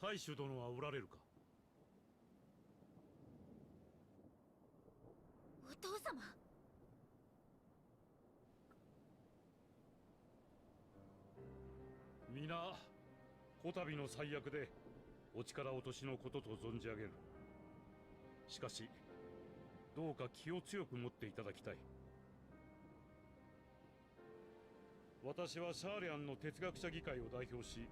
大主殿はおられるか。お父様。皆、こたびの最悪でお力落としのことと存じ上げる。しかし、どうか気を強く持っていただきたい。私はシャーレアンの哲学者議会を代表し、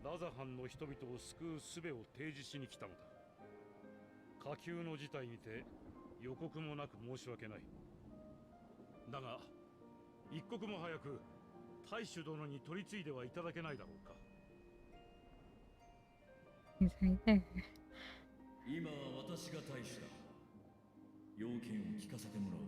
ラザハンの人々を救う術を提示しに来たのだ。下級の事態にて予告もなく申し訳ない。だが、一刻も早く大主殿に取り次いではいただけないだろうか。He's right there. 今は私が大主だ。要件を聞かせてもらおう。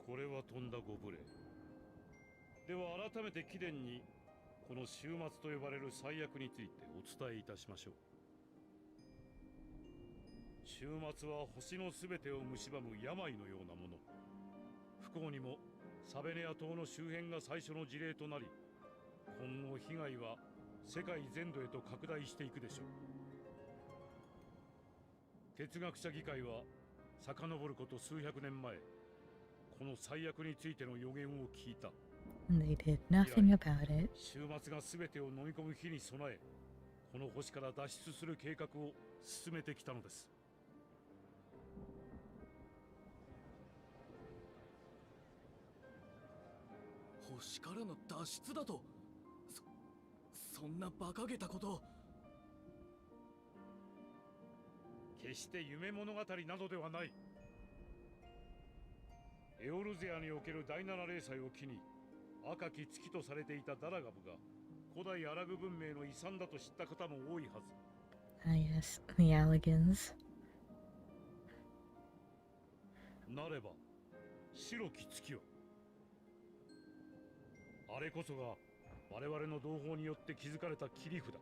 これはとんだご無礼。では改めて貴殿にこの終末と呼ばれる最悪についてお伝えいたしましょう。終末は星のすべてを蝕む病のようなもの。不幸にもサベネア島の周辺が最初の事例となり、今後被害は世界全土へと拡大していくでしょう。哲学者議会は遡ること数百年前、この最悪についての予言を聞いた。And they did nothing about it. 終末が全てを飲み込む日に備え、この星から脱出する計画を進めてきたのです。星からの脱出だと。そんな馬鹿げたこと。決して夢物語などではない。エオルゼアにおける第七霊祭を機に、赤き月とされていたダラガブが古代アラグ文明の遺産だと知った方も多いはず。Ah, yes, the Alligans. なれば、白き月はあれこそが我々の同胞によって築かれた切り札。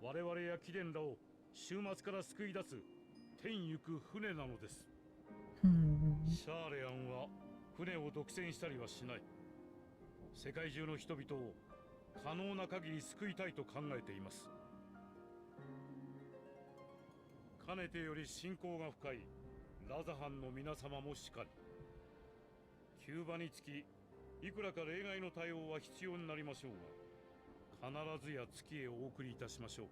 我々や貴殿らを終末から救い出す天行く船なのです。シャーレアンは船を独占したりはしない。世界中の人々を可能な限り救いたいと考えています。かねてより信仰が深いラザハンの皆様もしかり、キューバにつきいくらか例外の対応は必要になりましょうが、必ずや月へお送りいたしましょう。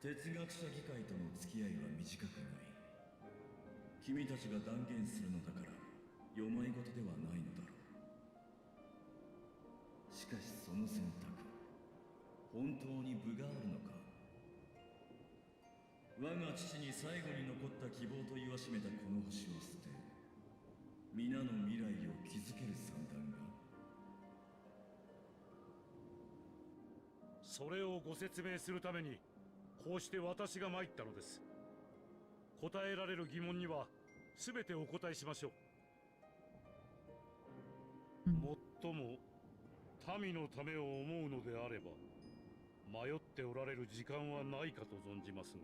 哲学者議会との付き合いは短くない。君たちが断言するのだからよまいごとではないのだろう。しかしその選択、本当に分があるのか。我が父に最後に残った希望と言わしめたこの星を捨て、皆の未来を築ける算段が。それをご説明するためにこうして私が参ったのです。答えられる疑問には全てお答えしましょう。もっとも民のためを思うのであれば、迷っておられる時間はないかと存じますが。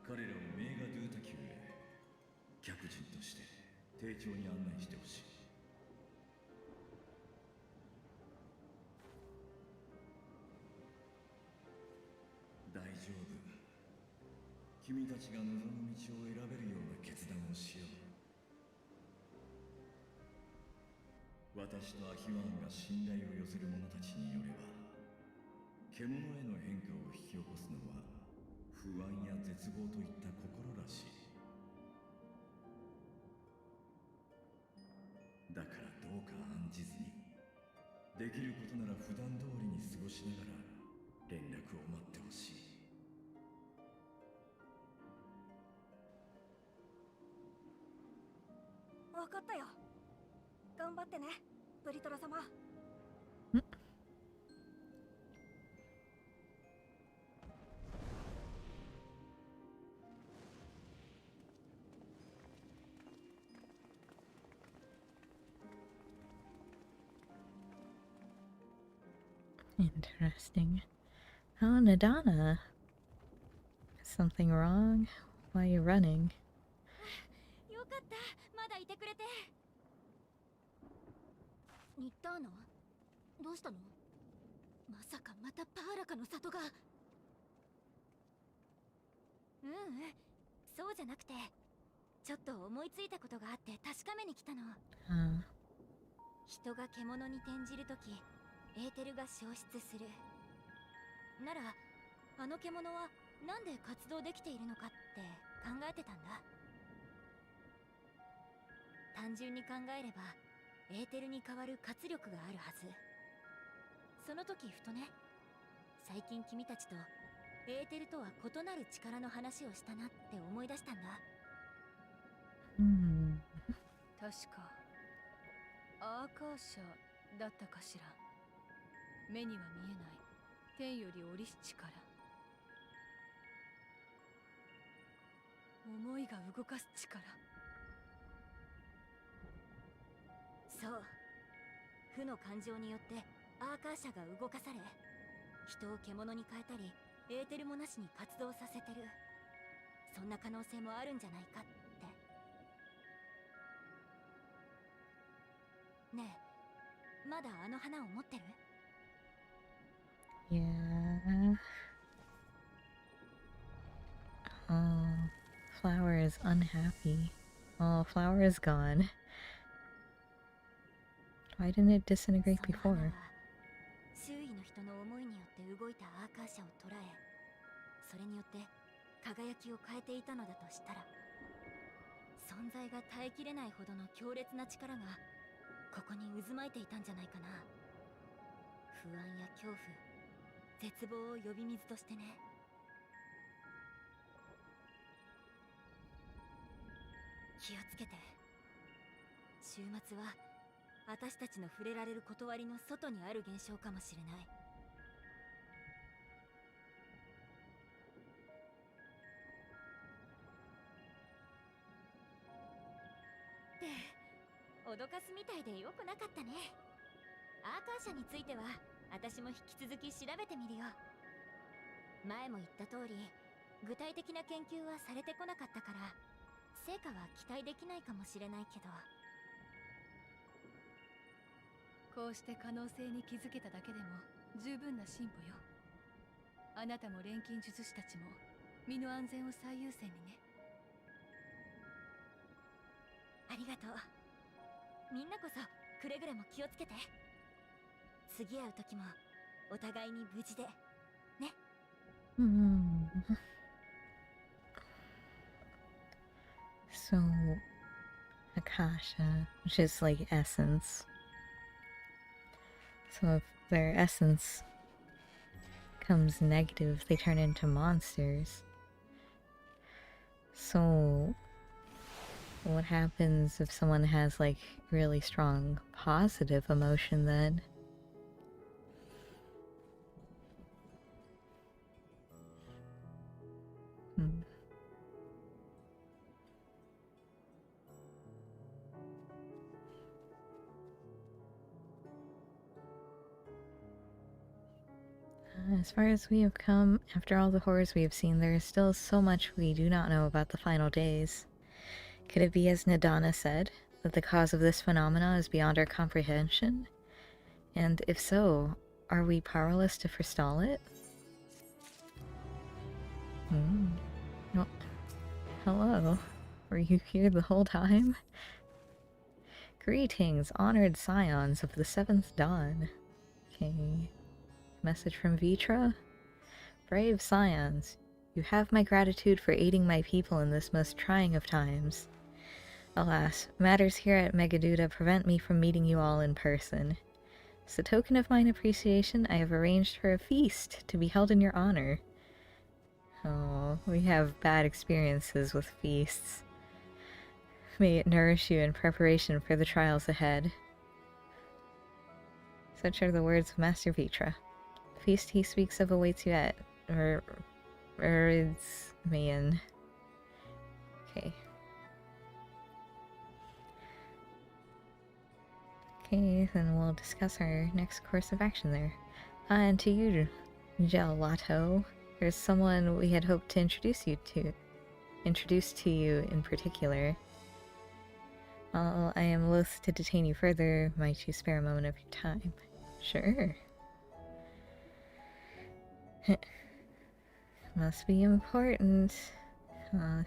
彼らをメーガドゥータ級へ客人として丁重に案内してほしい。君たちが望む道を選べるような決断をしよう。私とアヒワンが信頼を寄せる者たちによれば、獣への変化を引き起こすのは不安や絶望といった心らしい。だからどうか案じずに、できることなら普段通りに過ごしながら連絡を待ってほしい。分かったよ。頑張ってね、ブリトラ様。Interesting. Oh, Nadana. Something wrong? Why are you running? よかった、まだいてくれて。ニッターナ、どうしたの？まさかまたパーラカの里が。そうじゃなくて、ちょっと思いついたことがあって確かめに来たの。人が獣に転じるとき、エーテルが消失する。なら、あの獣はなんで活動できているのかって考えてたんだ。単純に考えれば、エーテルに代わる活力があるはず。その時ふとね、最近君たちとエーテルとは異なる力の話をしたなって思い出したんだ。確かアーカーシャだったかしら。目には見えない天より降りし力、思いが動かす力。そう、負の感情によってアーカーシャが動かされ、人を獣に変えたりエーテルもなしに活動させてる。そんな可能性もあるんじゃないかって。ねえ、まだあの花を持ってる？ Yeah. Oh, Flower is unhappy. Oh, Flower is gone. Why didn't it disintegrate before? 周囲の人の思いによって動いたアーカーシャを捉え、それによって輝きを変えていたのだとしたら、存在が耐えきれないほどの強烈な力がここに渦巻いていたんじゃないかな。不安や恐怖、絶望を呼び水としてね。気をつけて。週末は私たちの触れられる断りの外にある現象かもしれない。って脅かすみたいでよくなかったね。アーカーシャについては私も引き続き調べてみるよ。前も言った通り、具体的な研究はされてこなかったから成果は期待できないかもしれないけど。こうして可能性に気づけただけでも十分な進歩よ。あなたも錬金術師たちも身の安全を最優先にね。ありがとう。みんなこそくれぐれも気をつけて。次会う時もお互いに無事でね。So, Akasha, which is like essence. So if their essence comes negative, they turn into monsters. So what happens if someone has like really strong positive emotion then? As far as we have come, after all the horrors we have seen, there is still so much we do not know about the final days. Could it be, as Nadana said, that the cause of this phenomena is beyond our comprehension? And if so, are we powerless to forestall it? Oh, hello. Were you here the whole time? Greetings, honored scions of the 7th dawn. Okay. Message from Vitra? Brave scions, you have my gratitude for aiding my people in this most trying of times. Alas, matters here at Megaduda prevent me from meeting you all in person. As a token of mine appreciation, I have arranged for a feast to be held in your honor. Oh, we have bad experiences with feasts. May it nourish you in preparation for the trials ahead. Such are the words of Master Vitra. The feast he speaks of awaits you at ME INNNN. Okay. Okay, then we'll discuss our next course of action there. And to you, Gelato, there's someone we had hoped to introduce to you in particular. I am loath to detain you further. Might you spare a moment of your time? Sure. Must be important.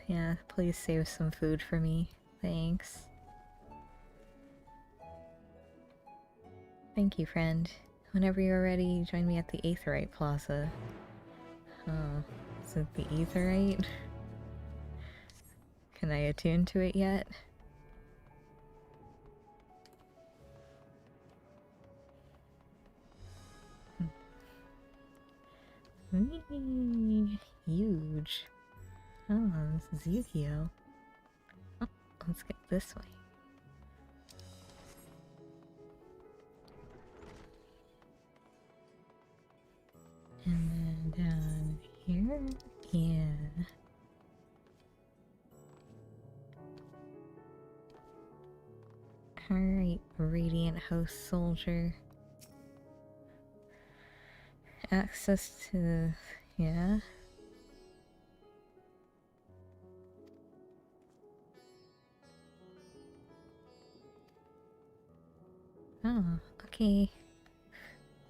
Yeah, please save some food for me. Thanks. Thank you, friend. Whenever you're ready, join me at the Aetherite Plaza. Oh, is it the Aetherite? Can I attune to it yet? Whee! Huge. Oh, this is Yu-Gi-Oh! Oh, let's get this way. And then down here? Yeah. Alright, Radiant Host Soldier. Access to... yeah. Oh, okay.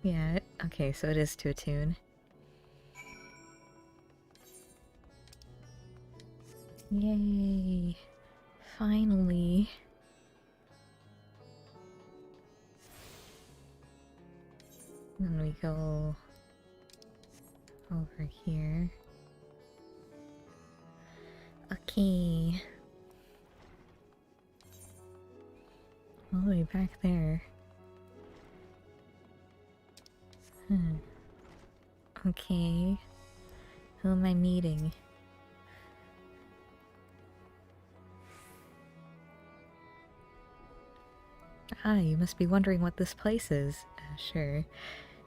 Yeah, okay, so it is to attune. Yay! Finally! Then we go over here. Okay. All the way back there. Okay. Who am I meeting? Ah, you must be wondering what this place is. Sure.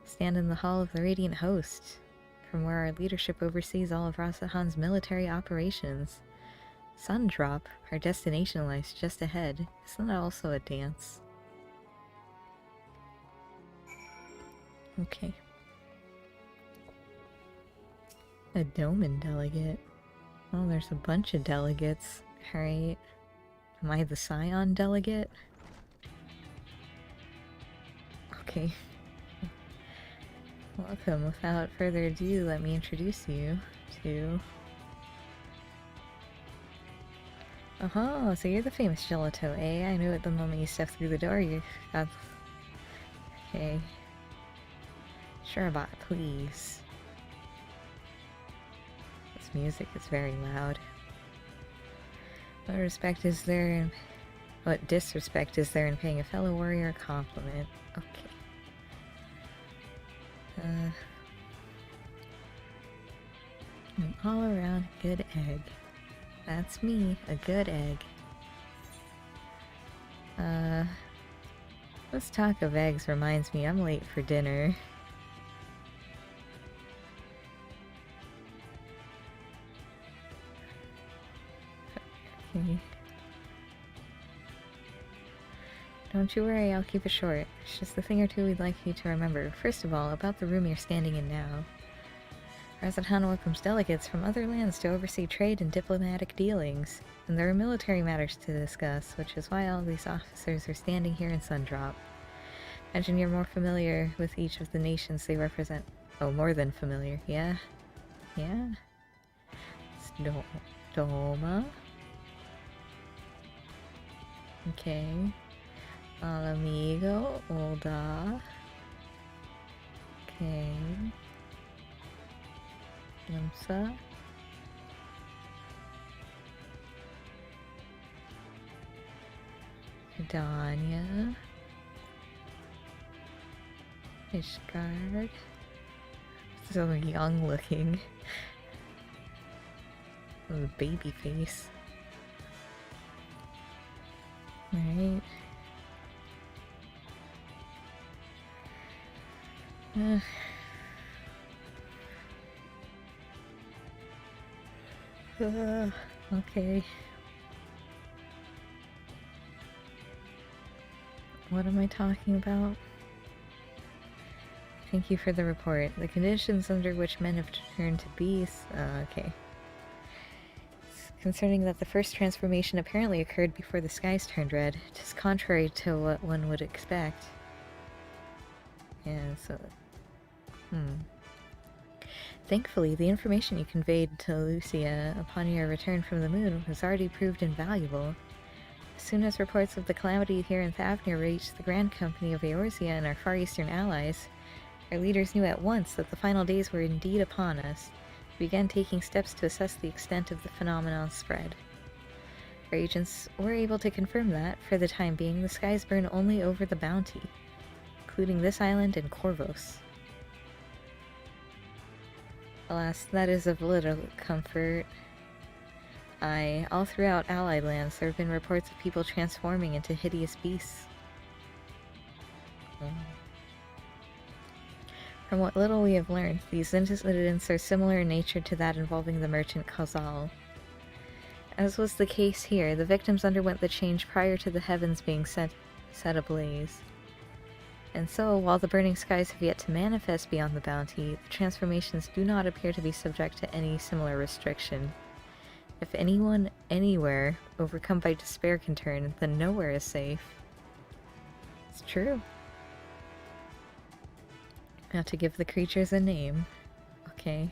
Stand in the Hall of the Radiant Host, from where our leadership oversees all of Rasahan's military operations. Sundrop, our destination, lies just ahead. Isn't that also a dance? Okay. A Doman delegate. Oh, there's a bunch of delegates. Alright. Am I the Scion delegate? Okay. Welcome. Without further ado, let me introduce you to... Oh, so you're the famous Gelato, eh? I knew it the moment you stepped through the door. You got... Okay. Sure, bot, please. This music is very loud. What respect is there in... What disrespect is there in paying a fellow warrior a compliment? Okay. An all-around good egg. That's me, a good egg. This talk of eggs reminds me I'm late for dinner. Okay. Don't you worry, I'll keep it short. It's just a thing or two we'd like you to remember. First of all, about the room you're standing in now. Rasahan welcomes delegates from other lands to oversee trade and diplomatic dealings, and there are military matters to discuss, which is why all these officers are standing here in Sundrop. Imagine you're more familiar with each of the nations they represent. Oh, more than familiar, yeah? Yeah? Let's Doma. Okay. Alamigo, Olda. Okay. Limsa. Danya. Ishgard. So young looking. With a baby face. Alright. Okay. What am I talking about? Thank you for the report. The conditions under which men have turned to beasts. Okay. Concerning that the first transformation apparently occurred before the skies turned red. It is contrary to what one would expect. Yeah, so... Thankfully, the information you conveyed to Lucia upon your return from the moon was already proved invaluable. As soon as reports of the calamity here in Thavnir reached the Grand Company of Eorzea and our Far Eastern allies, our leaders knew at once that the final days were indeed upon us. We began taking steps to assess the extent of the phenomenon's spread. Our agents were able to confirm that, for the time being, the skies burn only over the Bounty, including this island and Corvos. Alas, that is of little comfort. All throughout Allied lands, there have been reports of people transforming into hideous beasts. From what little we have learned, these incidents are similar in nature to that involving the merchant Khazal. As was the case here, the victims underwent the change prior to the heavens being set ablaze. And so, while the burning skies have yet to manifest beyond the Bounty, the transformations do not appear to be subject to any similar restriction. If anyone, anywhere, overcome by despair can turn, then nowhere is safe. It's true. Have to give the creatures a name. Okay.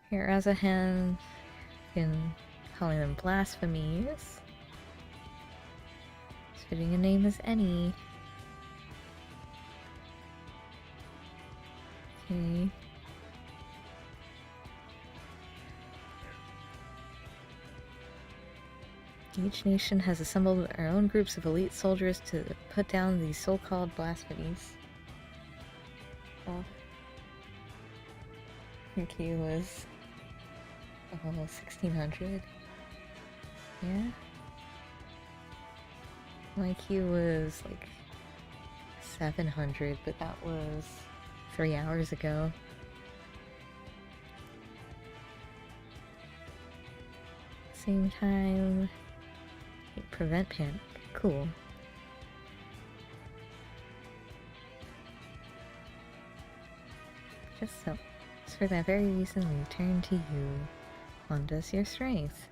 Here, as a hand, in calling them blasphemies. As fitting a name as any. Okay. Each nation has assembled our own groups of elite soldiers to put down these so-called blasphemies. Oh. Okay, it was 1600. Yeah. My Q was like 700, but that was 3 hours ago. Same time. Prevent panic. Cool. Just so. It's for that very reason we turn to you. Lend us your strength.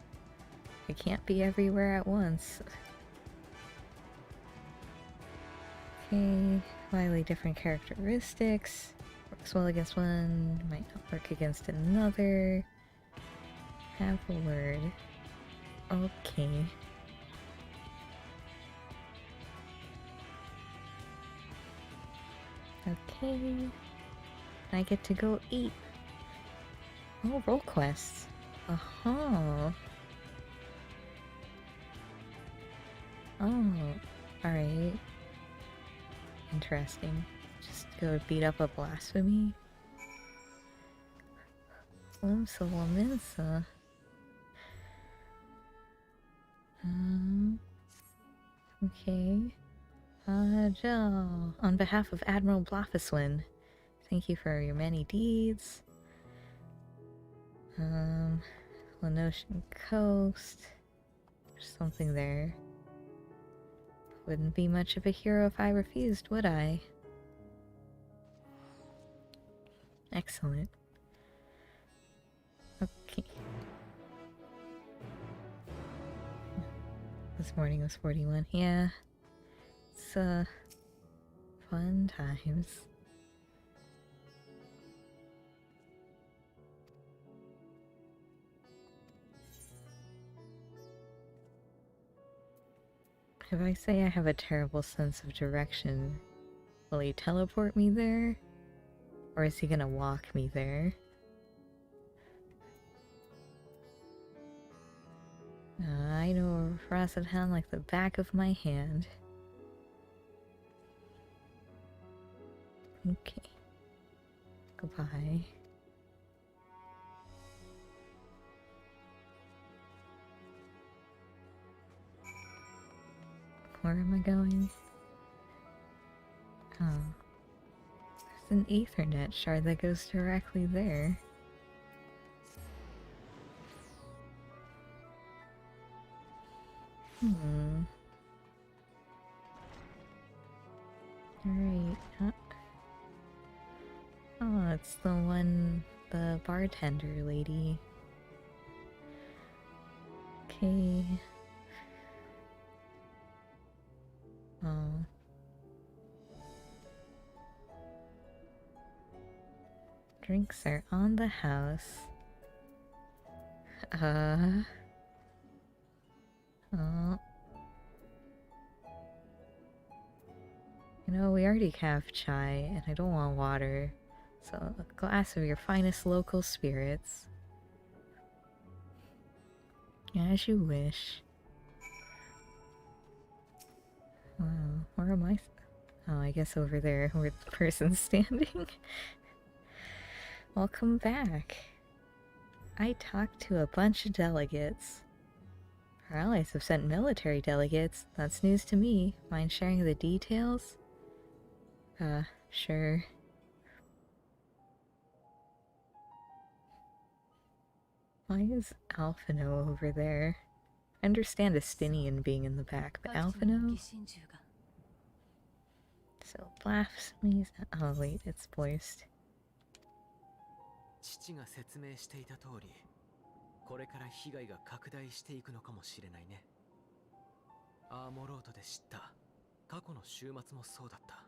We can't be everywhere at once. Okay. Slightly different characteristics. Works well against one, might not work against another. Have a word. Okay. Okay. I get to go eat. Oh, roll quests. Uh-huh. Oh, alright. Interesting. Just go beat up a blasphemy. Limsa Laminsa. Okay. Joe. On behalf of Admiral Blafiswin, thank you for your many deeds. Lenoshan Coast. There's something there. Wouldn't be much of a hero if I refused, would I? Excellent. Okay. This morning was 41. Yeah. It's, fun times. If I say I have a terrible sense of direction, will he teleport me there? Or is he gonna walk me there? I know Rasadan like the back of my hand. Okay. Goodbye. Where am I going? Oh. There's an Ethernet shard that goes directly there. Alright. Oh, it's the bartender lady. Okay. Oh. Drinks are on the house. Oh. You know, we already have chai, and I don't want water. So, a glass of your finest local spirits. As you wish. Wow, where am I? Oh, I guess over there where the person's standing. Welcome back. I talked to a bunch of delegates. Our allies have sent military delegates. That's news to me. Mind sharing the details? Sure. Why is Alphino over there? I understand Estinian being in the back, but Alphino? So, blasphemies. Oh, wait, it's voiced. 父が説明していた通り、これから被害が拡大していくのかもしれないね。アーモロートで知った過去の週末もそうだった。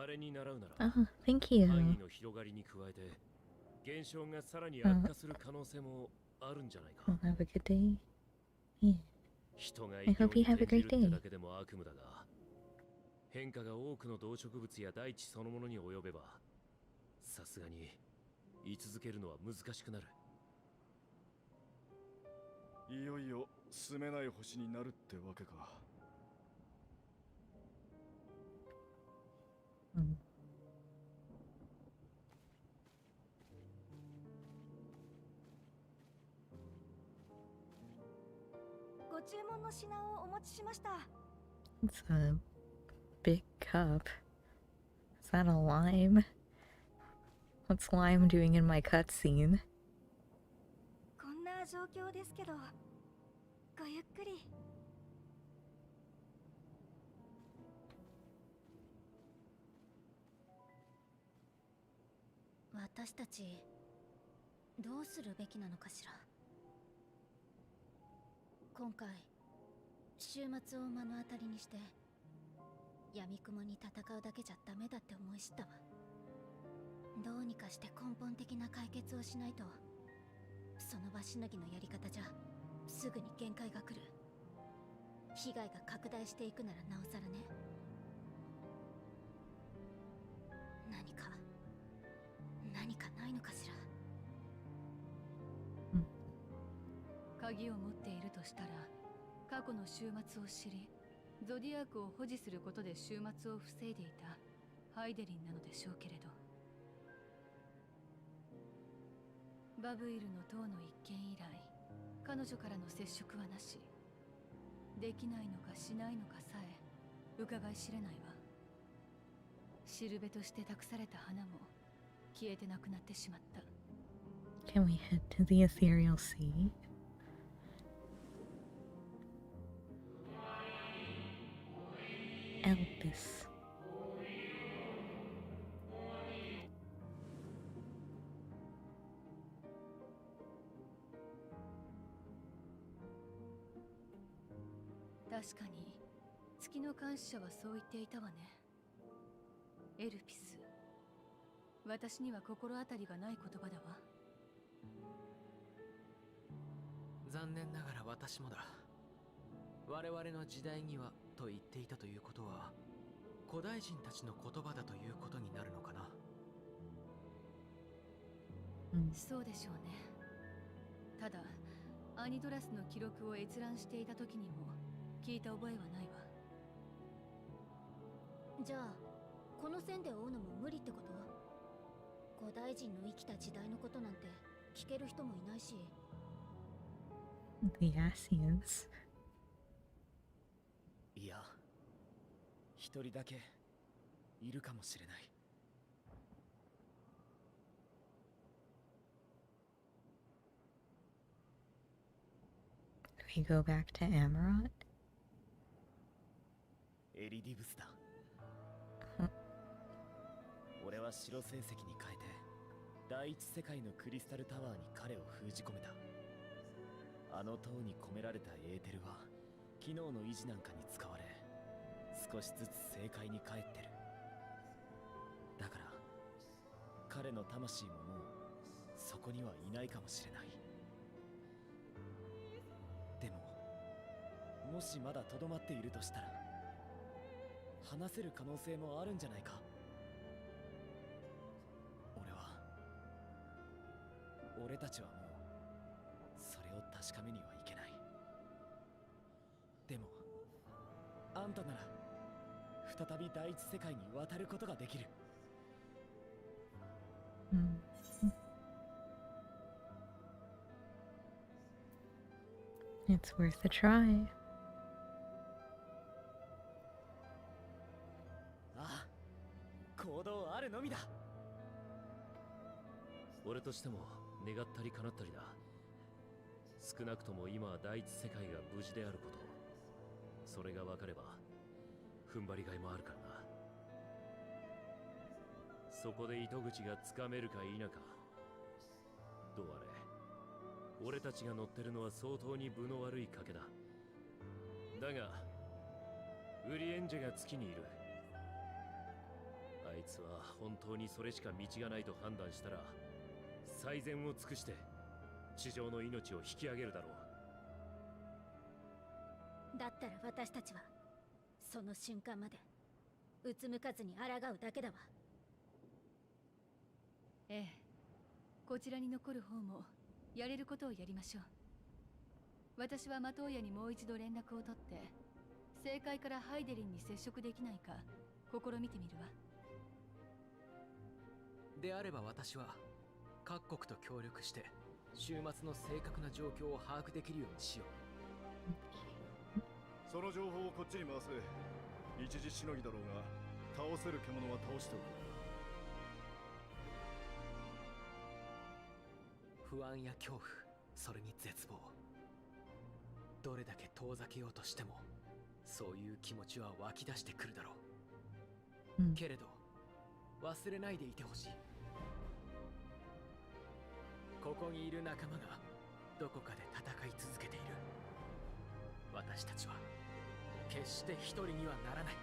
あれに習うなら、Oh, thank you. 範囲の広がりに加えて、現象がさらに悪化する可能性もあるんじゃないか。Well, have a good day. Yeah. 人が I hope you have a great day. だけでも悪夢だが、変化が多くの動植物や大地そのものに及べば、さすがに居続けるのは難しくなる。いよいよ住めない星になるってわけか。ご注文の品をお持ちしました。It's a big cup. Is that a lime? What's Lime doing in my cutscene? こんな状況ですけど、ごゆっくり。私たちどうするべきなのかしら。今回週末を目の当たりにして闇雲に戦うだけじゃダメだって思い知ったわ。どうにかして根本的な解決をしないと、その場しのぎのやり方じゃすぐに限界が来る。被害が拡大していくならなおさらね。何かないのかしら。鍵を持っているとしたら、過去の週末を知り、ゾディアークを保持することで週末を防いでいたハイデリンなのでしょうけれど、バブイルの塔の一件以来、彼女からの接触はなし。できないのかしないのかさえ伺い知れないわ。しるべとして託された花も消えてなくなってしまった。 Can we head to the ethereal sea? Elpis.確かに月の監視者はそう言っていたわね。エルピス、私には心当たりがない言葉だわ。残念ながら私もだ。我々の時代にはと言っていたということは、古代人たちの言葉だということになるのかな。そうでしょうね。ただアニドラスの記録を閲覧していた時にも聞いた覚えはないわ。じゃあこの線で追うのも無理ってこと？古代人の生きた時代のことなんて聞ける人もいないし。 The Asians. いや、一人だけいるかもしれない。We go back to Amarot? エリディブスだ。俺は白成績に変えて第一世界のクリスタルタワーに彼を封じ込めた。あの塔に込められたエーテルは機能の維持なんかに使われ、少しずつ正解に返ってる。だから彼の魂ももうそこにはいないかもしれない。でももしまだとどまっているとしたら話せる可能性もあるんじゃないか。俺たちはもうそれを確かめにはいけない。でもあんたなら再び第一世界に渡ることができる。It's worth a try. ああ、行動あるのみだ。俺としても願ったり叶ったりだ。少なくとも今は第一世界が無事であること、それが分かれば踏ん張りがいもあるからな。そこで糸口がつかめるか否か、どうあれ俺たちが乗ってるのは相当に分の悪い賭けだ。だがウリエンジェが月にいる。あいつは本当にそれしか道がないと判断したら最善を尽くして地上の命を引き上げるだろう。だったら私たちはその瞬間までうつむかずに抗うだけだわ。ええ、こちらに残る方もやれることをやりましょう。私はマトーヤにもう一度連絡を取って正解からハイデリンに接触できないか試みてみるわ。であれば私は各国と協力して週末の正確な状況を把握できるようにしよう。その情報をこっちに回せ。一時しのぎだろうが倒せる獣は倒しておく。不安や恐怖、それに絶望、どれだけ遠ざけようとしてもそういう気持ちは湧き出してくるだろう、けれど忘れないでいてほしい。ここにいる仲間がどこかで戦い続けている。私たちは決して一人にはならない。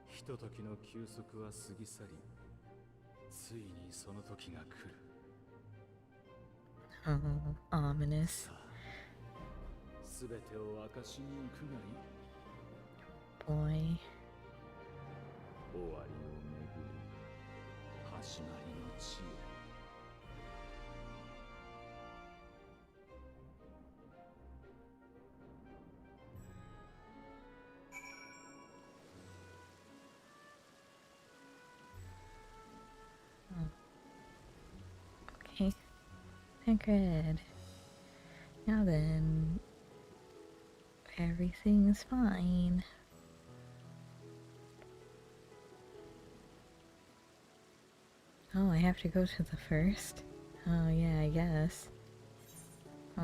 ひとときの休息は過ぎ去り、ついにその時が来る。Oh, ominous. すべてを明かしに行くがいい。 Boy. 終わりをめぐり、始まりの地へ。Okay. Tancred. Now then, everything's fine. Oh, I have to go to the first? Oh, yeah, I guess. Oh.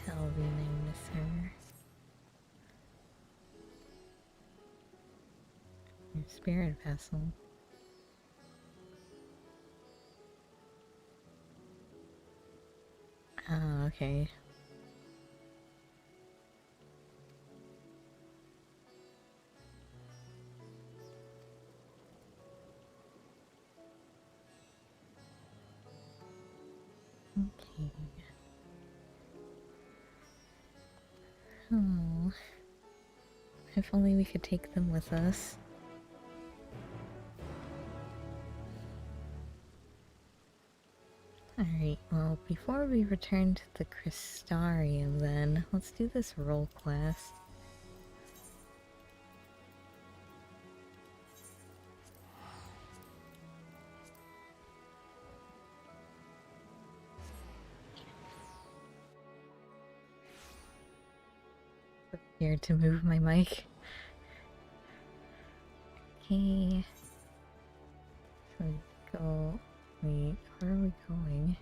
Delving, I miss her. Your spirit vessel. Oh, okay. Okay. Oh. If only we could take them with us. Alright, well, before we return to the Crystarium then, let's do this role quest. Here to move my mic. Okay. So we go... Wait, where are we going?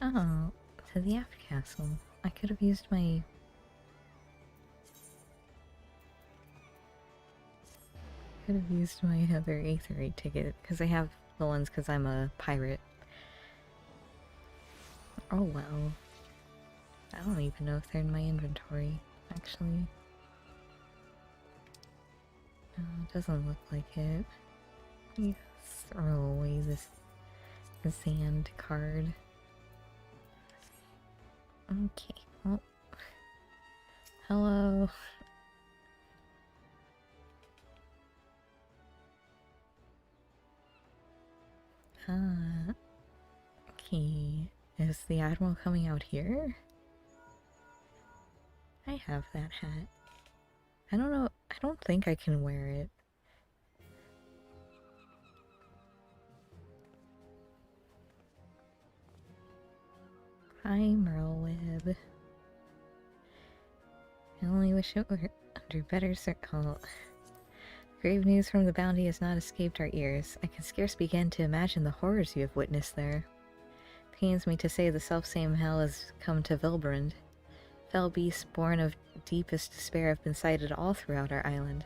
Oh, to the F Castle. I could have used my... Could have used my other Aetherite ticket, because I have the ones because I'm a pirate. Oh well. I don't even know if they're in my inventory, actually. No, it doesn't look like it. Let me throw away this sand card. Okay, well. Hello. Okay. Is the Admiral coming out here? I have that hat. I don't know, I don't think I can wear it. Hi, Merleweb. I only wish it were under better circle. Grave news from the Bounty has not escaped our ears. I can scarce begin to imagine the horrors you have witnessed there. Pains me to say the selfsame hell has come to Vilbrand. Fell beasts born of deepest despair have been sighted all throughout our island.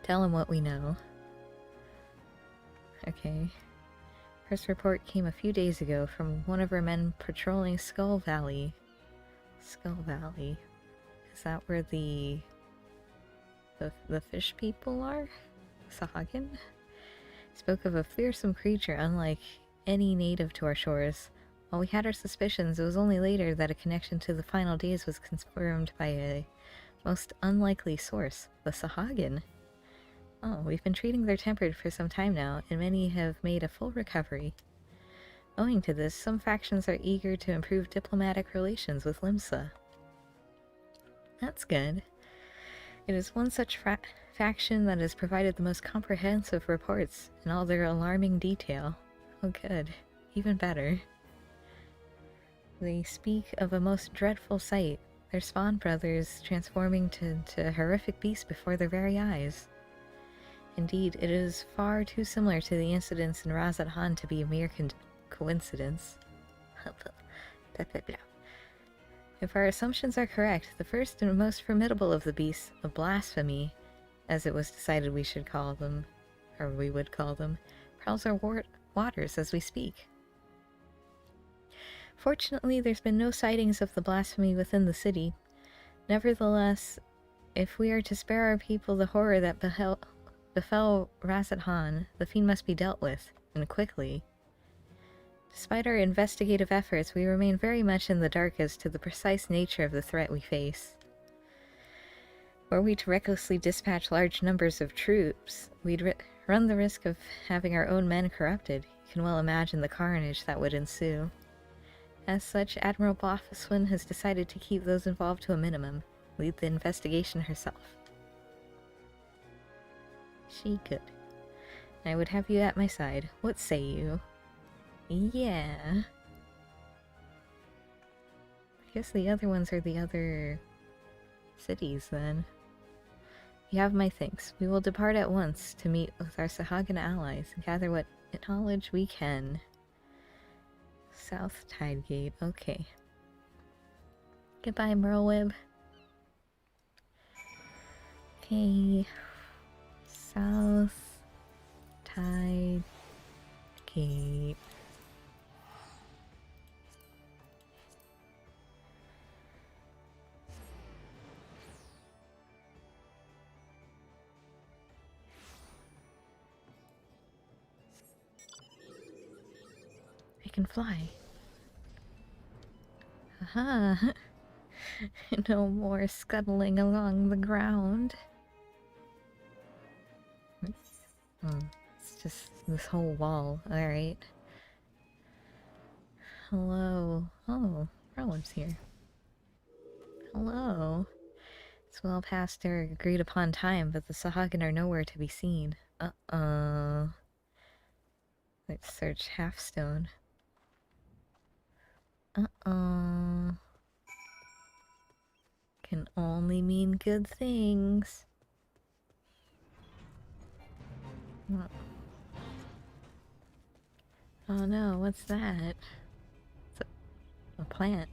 Tell him what we know. Okay. First report came a few days ago from one of our men patrolling Skull Valley. Skull Valley. Is that where the fish people are? Sahagin? Spoke of a fearsome creature unlike any native to our shores. While we had our suspicions, it was only later that a connection to the final days was confirmed by a most unlikely source, the Sahagin. Oh, we've been treating their tempered for some time now, and many have made a full recovery. Owing to this, some factions are eager to improve diplomatic relations with Limsa. That's good. It is one such faction that has provided the most comprehensive reports in all their alarming detail. Oh good. Even better. They speak of a most dreadful sight, their spawn brothers transforming to horrific beasts before their very eyes. Indeed, it is far too similar to the incidents in Razat Han to be a mere coincidence. If our assumptions are correct, the first and most formidable of the beasts, of blasphemy, as it was decided we should call them, or we would call them, prowls our waters as we speak. Fortunately, there's been no sightings of the blasphemy within the city. Nevertheless, if we are to spare our people the horror that befell Razat Han, the fiend must be dealt with, and quickly. Despite our investigative efforts, we remain very much in the dark as to the precise nature of the threat we face. Were we to recklessly dispatch large numbers of troops, we'd run the risk of having our own men corrupted. You can well imagine the carnage that would ensue. As such, Admiral Bothaswin has decided to keep those involved to a minimum, lead the investigation herself. She could. I would have you at my side. What say you? Yeah. I guess the other ones are the other cities, then. You have my thanks. We will depart at once to meet with our Sahagin allies and gather what knowledge we can. South Tidegate, okay. Goodbye, Merleweb. Okay. South Tidegate. can fly. Aha! No more scuttling along the ground. It's just this whole wall. Alright. Hello. Oh, Rowan's here. Hello. It's well past their agreed upon time, but the Sahagin are nowhere to be seen. Let's search Halfstone. Can only mean good things. Oh no, what's that? It's a plant.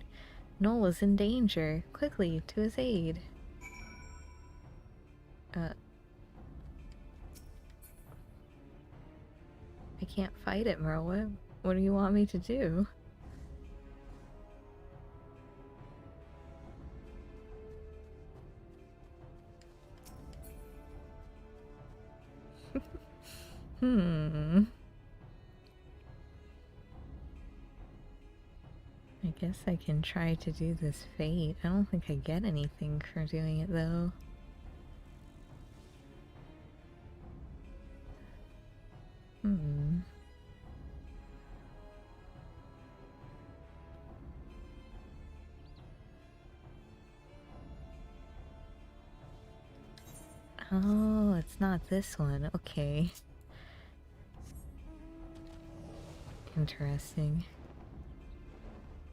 Noel is in danger. Quickly, to his aid. I can't fight it, Merle. What do you want me to do? I guess I can try to do this fate. I don't think I get anything for doing it, though. Oh, it's not this one. Okay. Interesting.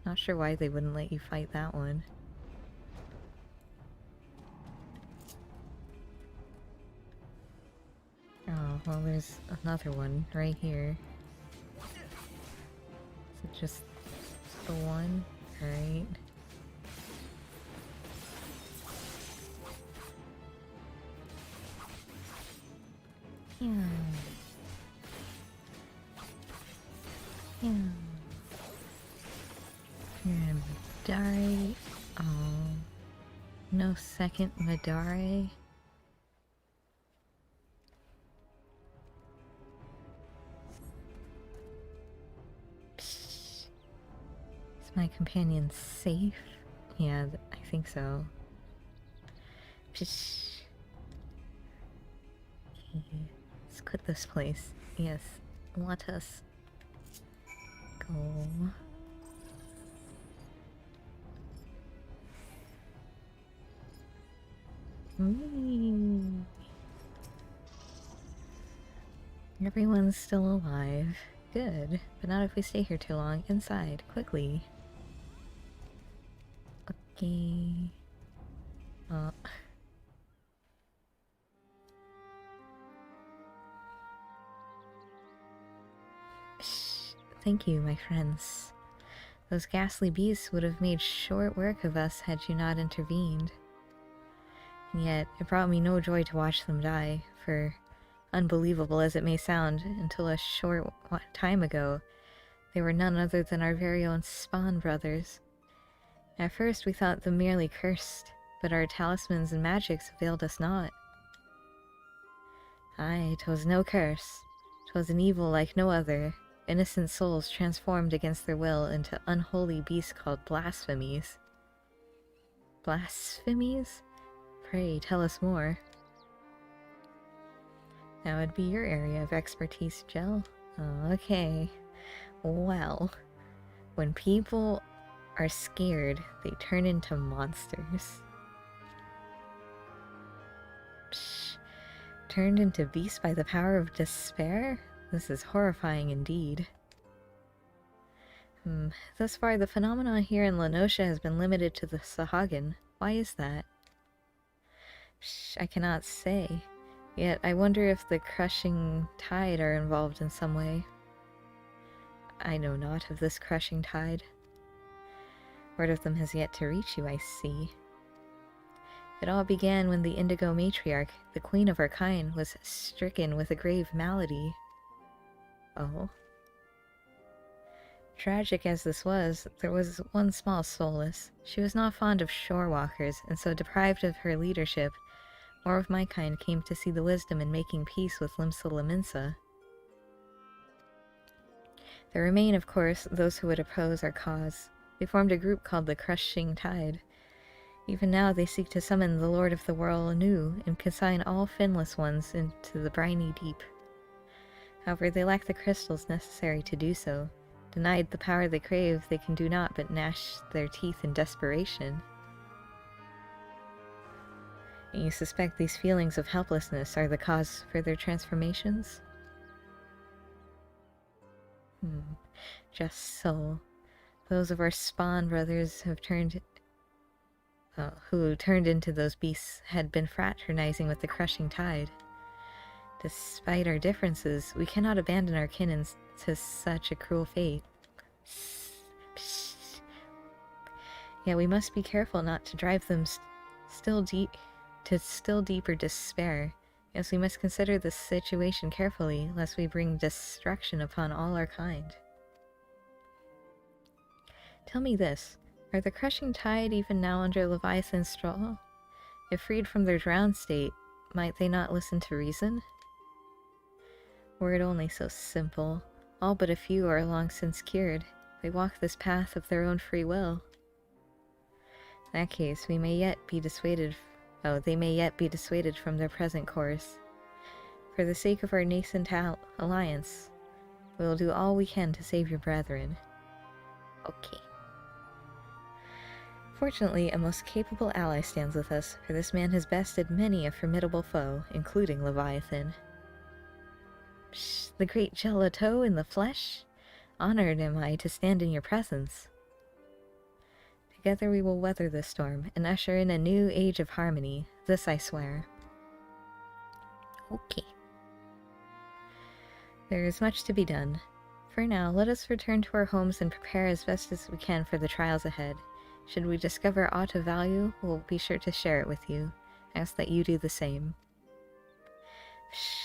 Not sure why they wouldn't let you fight that one. Oh, well, there's another one right here. Is it just the one? Alright. Yeah. Yeah. Madare. Oh. No second Madare. Is my companion safe? Yeah, I think so. Psh. Okay. Let's quit this place. Yes. Let us go. Everyone's still alive. Good. But not if we stay here too long. Inside. Quickly. Okay. Thank you, my friends. Those ghastly beasts would have made short work of us had you not intervened. And yet, it brought me no joy to watch them die, for, unbelievable as it may sound, until a short time ago, they were none other than our very own spawn brothers. At first we thought them merely cursed, but our talismans and magics availed us not. Aye, 'twas no curse. 'Twas an evil like no other, innocent souls transformed against their will into unholy beasts called blasphemies. Blasphemies? Pray, tell us more. That would be your area of expertise, Jill. Okay. Well, when people are scared, they turn into monsters. Psh, turned into beasts by the power of despair? This is horrifying indeed. Thus far, the phenomenon here in Lenosha has been limited to the Sahagin. Why is that? I cannot say. Yet I wonder if the crushing tide are involved in some way. I know not of this crushing tide. Word of them has yet to reach you, I see. It all began when the Indigo Matriarch, the queen of our kind, was stricken with a grave malady. Oh? Tragic as this was, there was one small solace. She was not fond of shore walkers, and so deprived of her leadership, more of my kind came to see the wisdom in making peace with Limsa Laminsa. There remain, of course, those who would oppose our cause. They formed a group called the Crushing Tide. Even now they seek to summon the Lord of the Whirl anew and consign all finless ones into the briny deep. However, they lack the crystals necessary to do so. Denied the power they crave, they can do naught but gnash their teeth in desperation. And you suspect these feelings of helplessness are the cause for their transformations? Just so. Those of our spawn brothers who turned into those beasts had been fraternizing with the Crushing Tide. Despite our differences, we cannot abandon our kin to such a cruel fate. Yet we must be careful not to drive them still deeper despair. Yes, we must consider the situation carefully, lest we bring destruction upon all our kind. Tell me this, are the Crushing Tide even now under Leviathan's straw? If freed from their drowned state, might they not listen to reason? Were it only so simple. All but a few are long since cured. They walk this path of their own free will. In that case, they may yet be dissuaded from their present course. For the sake of our nascent alliance, we will do all we can to save your brethren. Okay. Fortunately, a most capable ally stands with us, for this man has bested many a formidable foe, including Leviathan. Psh, the great gelato in the flesh? Honored am I to stand in your presence. Together we will weather this storm and usher in a new age of harmony. This I swear. Okay. There is much to be done. For now, let us return to our homes and prepare as best as we can for the trials ahead. Should we discover aught of value, we'll be sure to share it with you. I ask that you do the same.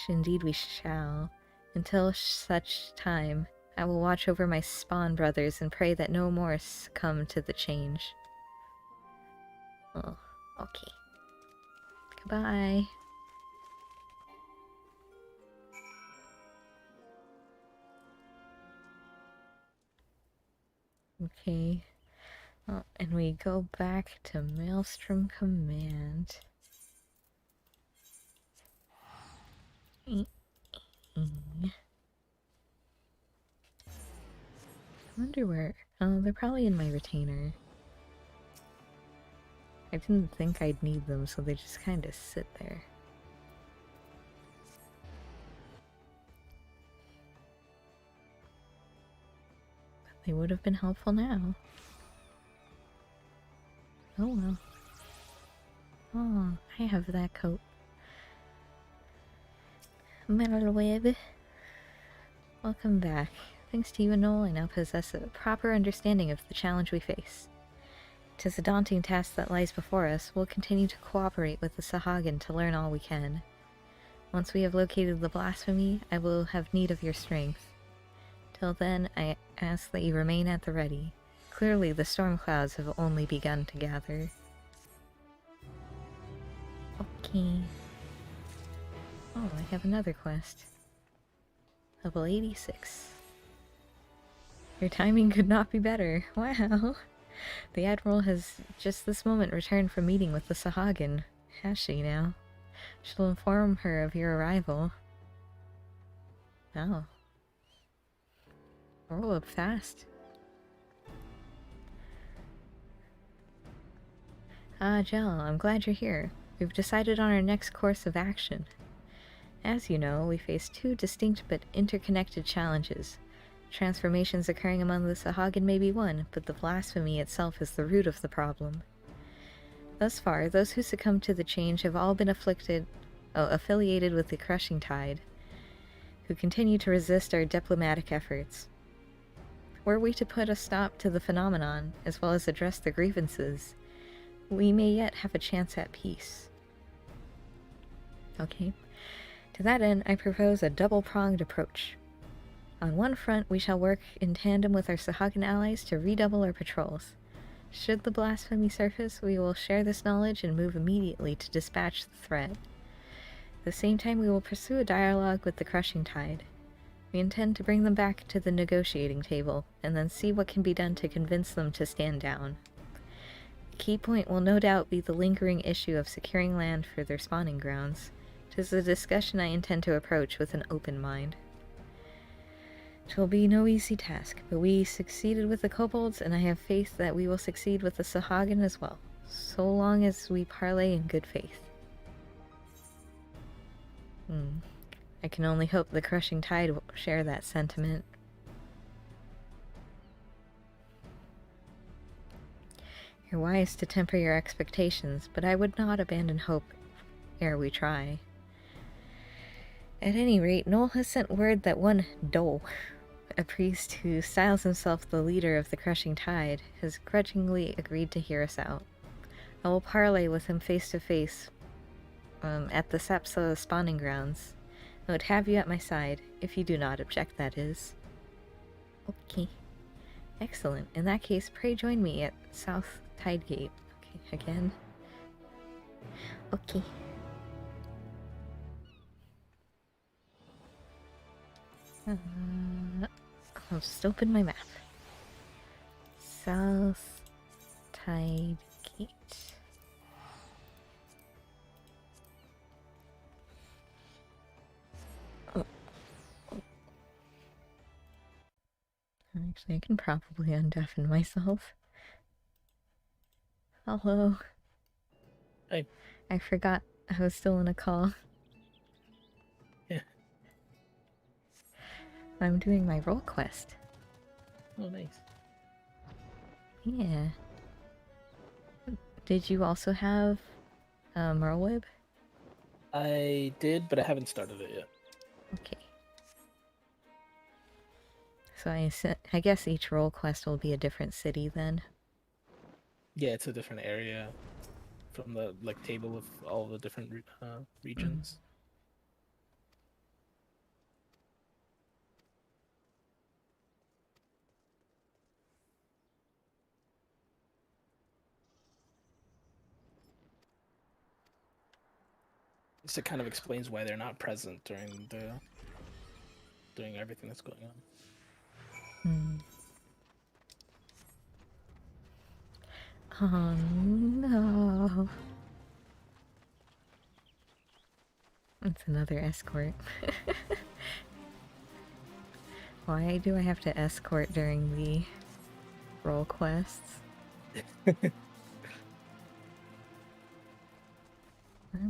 Indeed we shall. Until such time, I will watch over my spawn brothers and pray that no more succumb to the change. Oh, okay. Goodbye. Okay. Oh, and we go back to Maelstrom Command. I wonder where... Oh, they're probably in my retainer. I didn't think I'd need them, so they just kind of sit there. But they would have been helpful now. Oh well. Oh, I have that coat. Metal Web. Welcome back. Thanks to you and Noel, I now possess a proper understanding of the challenge we face. 'Tis a daunting task that lies before us. We'll continue to cooperate with the Sahagin to learn all we can. Once we have located the blasphemy, I will have need of your strength. Till then, I ask that you remain at the ready. Clearly, the storm clouds have only begun to gather. Okay. Oh, I have another quest. Level 86. Your timing could not be better. Wow. The Admiral has just this moment returned from meeting with the Sahagin. Has she now? She'll inform her of your arrival. Oh. Roll up fast. Ah, Jell, I'm glad you're here. We've decided on our next course of action. As you know, we face two distinct but interconnected challenges. Transformations occurring among the Sahagin may be one, but the blasphemy itself is the root of the problem. Thus far, those who succumbed to the change have all been affiliated with the Crushing Tide, who continue to resist our diplomatic efforts. Were we to put a stop to the phenomenon, as well as address the grievances, we may yet have a chance at peace. Okay. To that end, I propose a double-pronged approach. On one front, we shall work in tandem with our Sahagin allies to redouble our patrols. Should the blasphemy surface, we will share this knowledge and move immediately to dispatch the threat. At the same time, we will pursue a dialogue with the Crushing Tide. We intend to bring them back to the negotiating table, and then see what can be done to convince them to stand down. The key point will no doubt be the lingering issue of securing land for their spawning grounds. 'Tis a discussion I intend to approach with an open mind. 'Twill be no easy task, but we succeeded with the kobolds, and I have faith that we will succeed with the Sahagin as well, so long as we parley in good faith. I can only hope the crushing tide will share that sentiment. You're wise to temper your expectations, but I would not abandon hope ere we try. At any rate, Noel has sent word that one Dole, a priest who styles himself the leader of the crushing tide, has grudgingly agreed to hear us out. I will parley with him face to face at the Sapsa spawning grounds. I would have you at my side, if you do not object, that is. Okay. Excellent. In that case, pray join me at South Tidegate. Okay, again. Okay. I'll just open my map. South Tidegate. Actually, I can probably undeafen myself. Hello. Hey. I forgot I was still in a call. Yeah. I'm doing my role quest. Oh, nice. Yeah. Did you also have Merlwib? I did, but I haven't started it yet. Okay. So I guess each role quest will be a different city then. Yeah, it's a different area from the table of all the different regions. So it kind of explains why they're not present during everything that's going on. Oh no. It's another escort. Why do I have to escort during the role quests?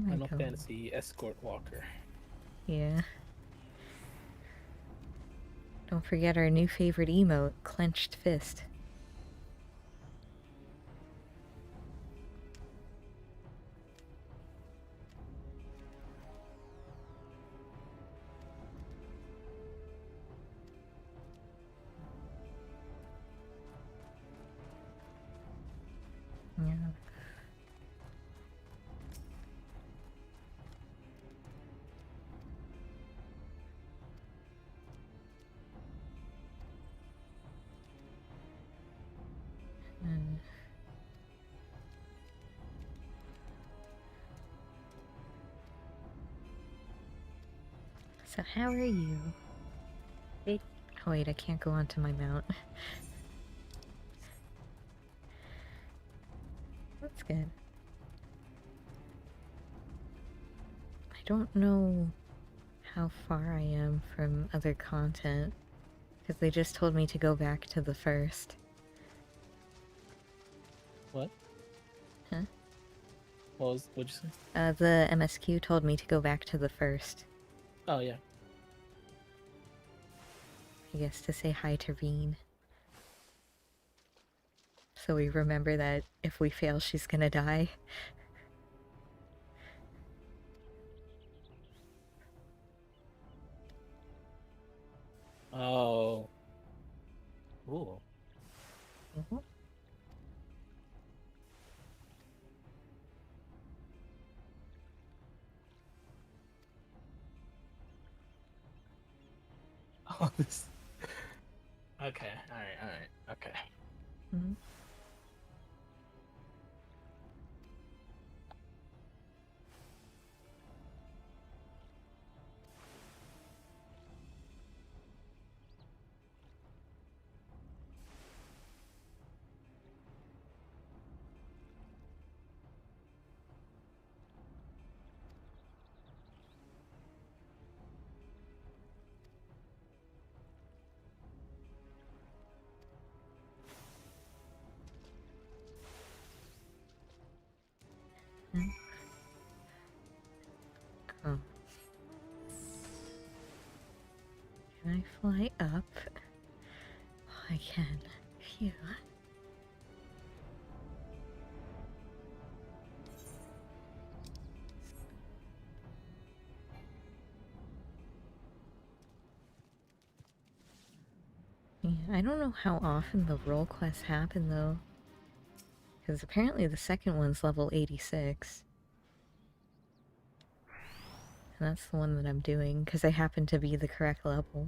Final Fantasy Escort Walker. Yeah. Don't forget our new favorite emote, Clenched Fist. Yeah. So how are you? Oh wait, I can't go onto my mount. That's good. I don't know how far I am from other content, because they just told me to go back to the first. What? Huh? What'd you say? The MSQ told me to go back to the first. Oh, yeah. I guess to say hi to Reen. So we remember that if we fail, she's gonna die. Oh. Ooh. Mm-hmm. Oh, this. Okay. All right. Okay. Mm-hmm. Can I fly up? Oh, I can. Phew. Yeah, I don't know how often the role quests happen though. Because apparently the second one's level 86. And that's the one that I'm doing, because I happen to be the correct level.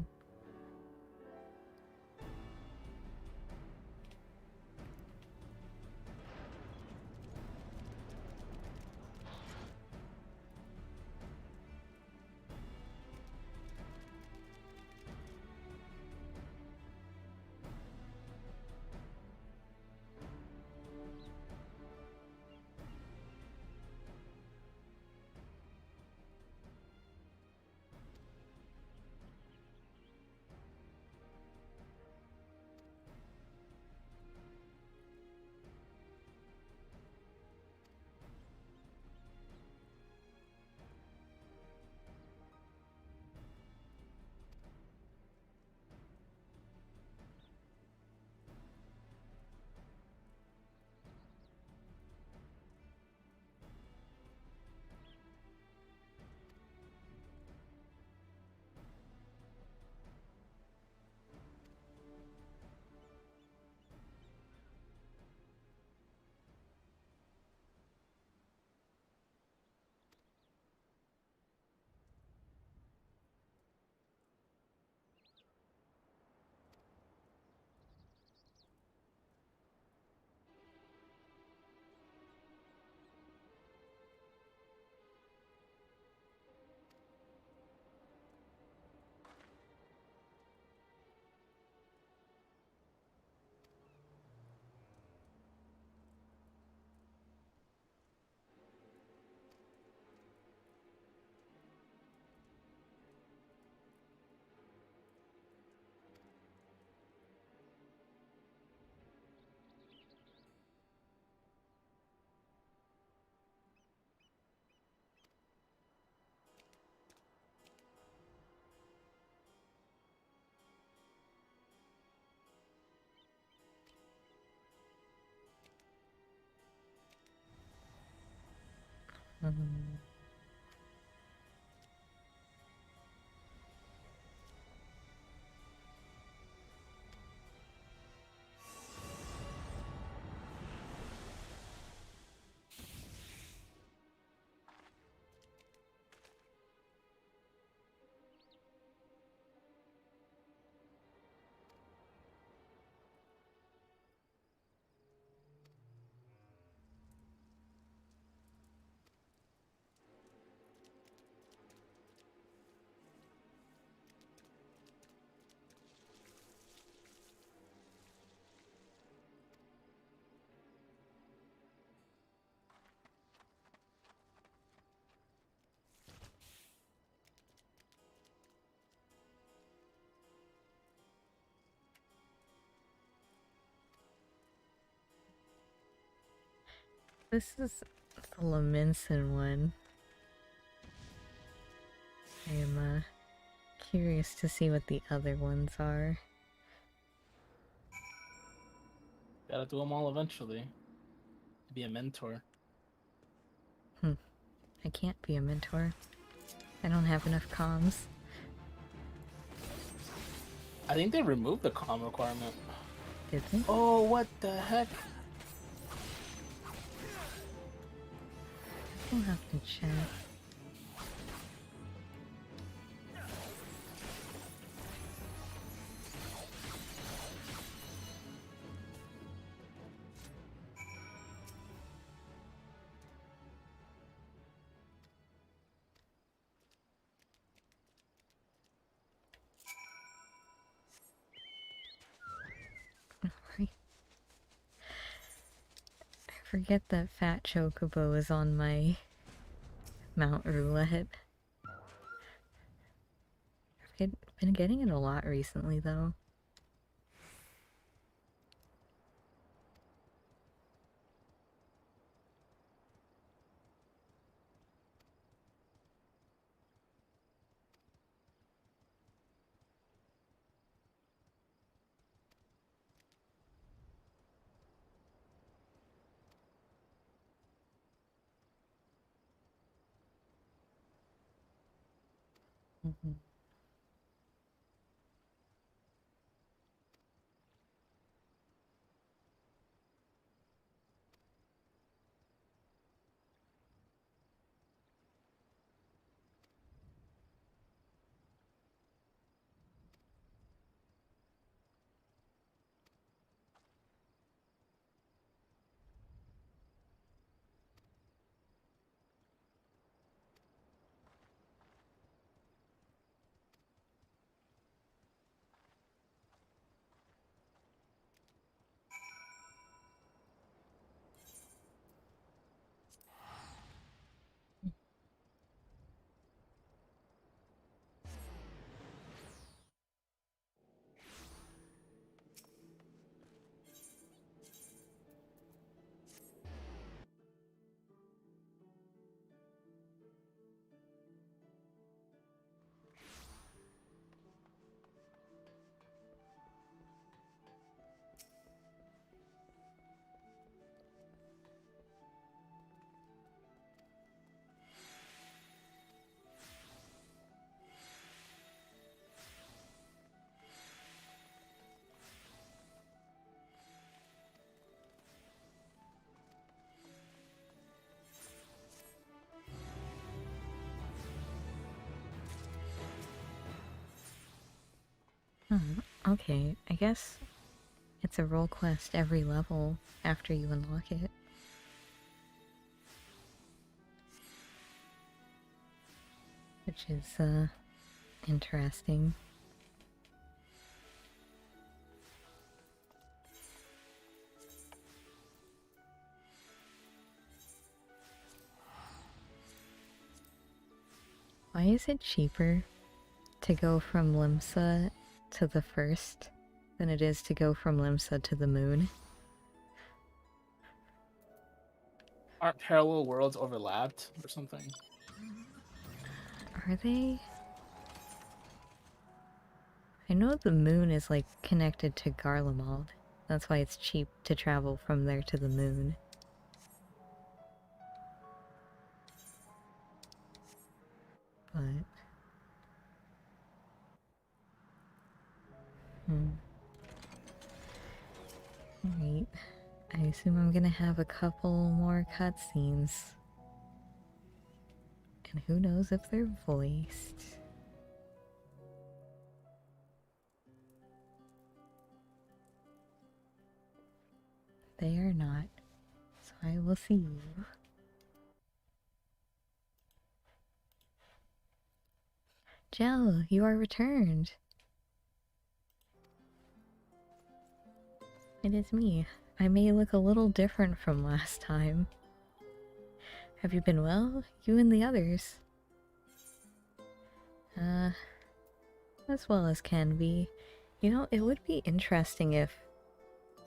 This is the Lamenson one. I am curious to see what the other ones are. Gotta do them all eventually. Be a mentor. I can't be a mentor. I don't have enough comms. I think they removed the comm requirement. Did they? Oh, what the heck? We'll have to check. I forget that Fat Chocobo is on my Mount Roulette. I've been getting it a lot recently, though. Mm-hmm. Okay, I guess it's a role quest every level after you unlock it. Which is, interesting. Why is it cheaper to go from Limsa to the first than it is to go from Limsa to the moon? Aren't parallel worlds overlapped or something? Are they? I know the moon is like connected to Garlemald. That's why it's cheap to travel from there to the moon. But... Alright. I assume I'm gonna have a couple more cutscenes. And who knows if they're voiced. They are not. So I will see you. Jell, you are returned. It is me. I may look a little different from last time. Have you been well? You and the others? As well as can be. You know, it would be interesting if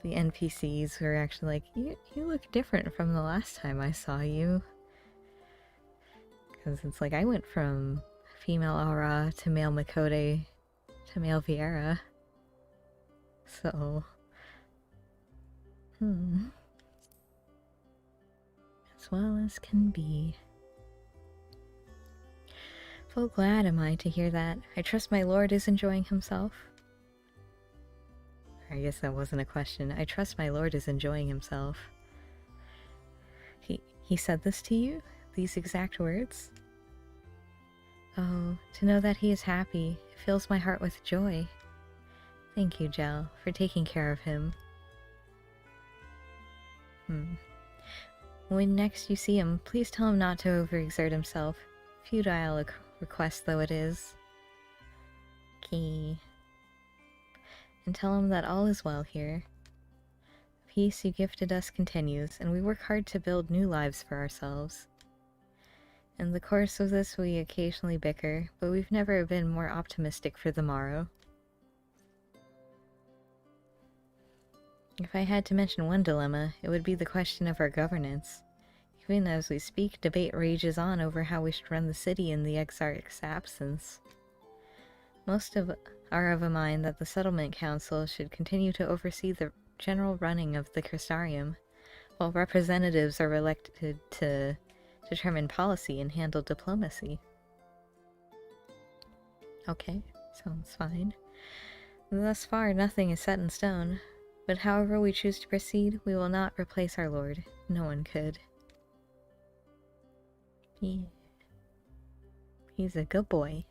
the NPCs were actually like, you look different from the last time I saw you. Because it's like, I went from female Aura to male Makode to male Viera. So... As well as can be. Full glad am I to hear that. I trust my lord is enjoying himself. I guess that wasn't a question. I trust my lord is enjoying himself. He said this to you? These exact words? Oh, to know that he is happy, it fills my heart with joy. Thank you, Jell, for taking care of him. When next you see him, please tell him not to overexert himself. Futile request though it is. Key. And tell him that all is well here. The peace you gifted us continues, and we work hard to build new lives for ourselves. In the course of this we occasionally bicker, but we've never been more optimistic for the morrow. If I had to mention one dilemma, it would be the question of our governance. Even as we speak, debate rages on over how we should run the city in the Exarch's absence. Most are of a mind that the Settlement Council should continue to oversee the general running of the Crystarium, while representatives are elected to determine policy and handle diplomacy. Okay, sounds fine. Thus far, nothing is set in stone, but however we choose to proceed, we will not replace our lord. No one could. He's a good boy.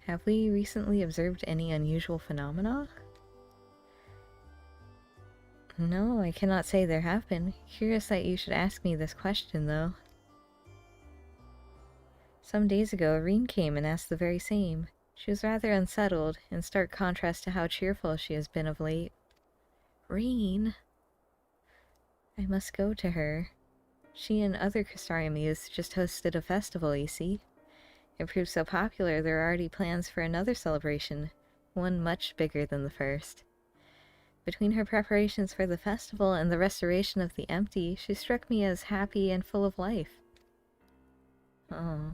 Have we recently observed any unusual phenomena? No, I cannot say there have been. Curious that you should ask me this question, though. Some days ago, Irene came and asked the very same. She was rather unsettled, in stark contrast to how cheerful she has been of late. Irene? I must go to her. She and other Crystarium youths just hosted a festival, you see. It proved so popular there are already plans for another celebration, one much bigger than the first. Between her preparations for the festival and the restoration of the empty, she struck me as happy and full of life. Oh.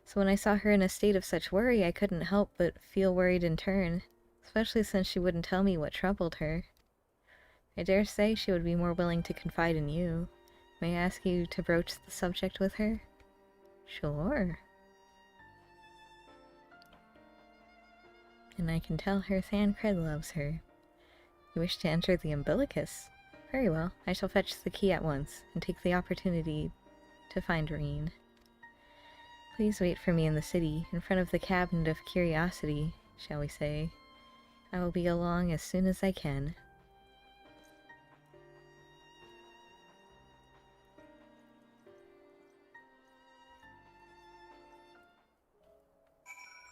So when I saw her in a state of such worry, I couldn't help but feel worried in turn, especially since she wouldn't tell me what troubled her. I dare say she would be more willing to confide in you. May I ask you to broach the subject with her? Sure. And I can tell her Thancred loves her. You wish to enter the umbilicus? Very well, I shall fetch the key at once, and take the opportunity to find Irene. Please wait for me in the city, in front of the Cabinet of Curiosity, shall we say. I will be along as soon as I can.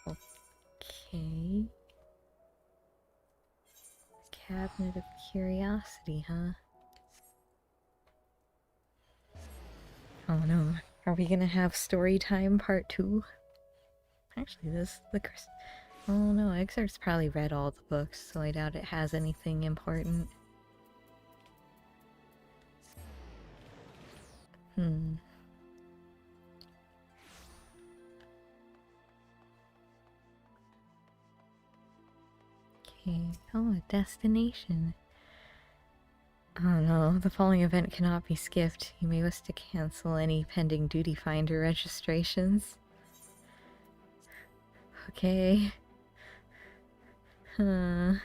Okay. Cabinet of Curiosity, huh? Oh no, are we gonna have story time part 2? Actually, oh no, Exarch's probably read all the books, so I doubt it has anything important. Okay, oh, a destination. Oh no, the following event cannot be skipped. You may wish to cancel any pending duty finder registrations. Okay. Huh.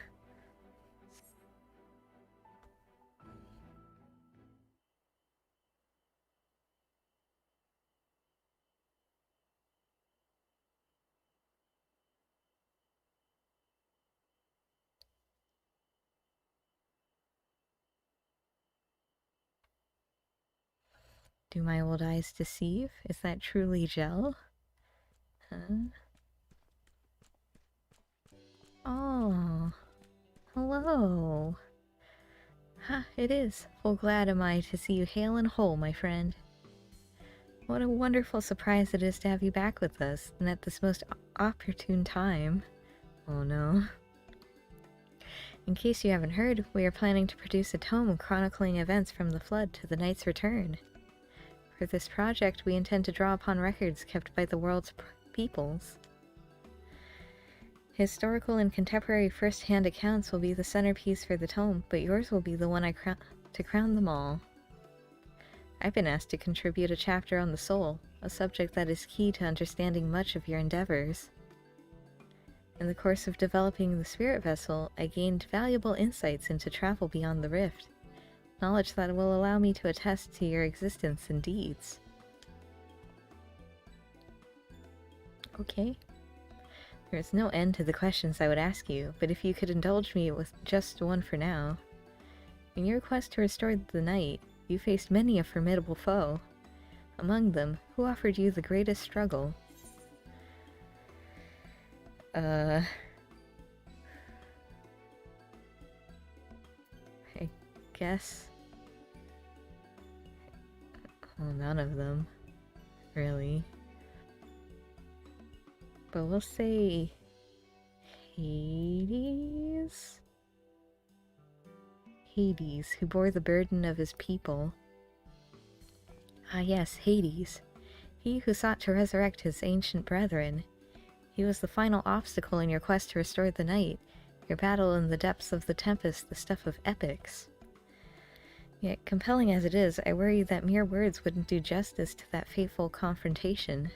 Do my old eyes deceive? Is that truly gel? Huh? Oh. Hello. Ha, it is. Full glad am I to see you hale and whole, my friend. What a wonderful surprise it is to have you back with us, and at this most opportune time. Oh no. In case you haven't heard, we are planning to produce a tome chronicling events from the Flood to the Knight's return. For this project, we intend to draw upon records kept by the world's peoples. Historical and contemporary first-hand accounts will be the centerpiece for the tome, but yours will be the one to crown them all. I've been asked to contribute a chapter on the soul, a subject that is key to understanding much of your endeavors. In the course of developing the spirit vessel, I gained valuable insights into travel beyond the rift, knowledge that will allow me to attest to your existence and deeds. Okay. There's no end to the questions I would ask you, but if you could indulge me with just one for now. In your quest to restore the Knight, you faced many a formidable foe. Among them, who offered you the greatest struggle? I guess... Well, none of them. Really. But we'll say... Hades? Hades, who bore the burden of his people. Ah yes, Hades. He who sought to resurrect his ancient brethren. He was the final obstacle in your quest to restore the Knight, your battle in the depths of the Tempest, the stuff of epics. Yet, compelling as it is, I worry that mere words wouldn't do justice to that fateful confrontation.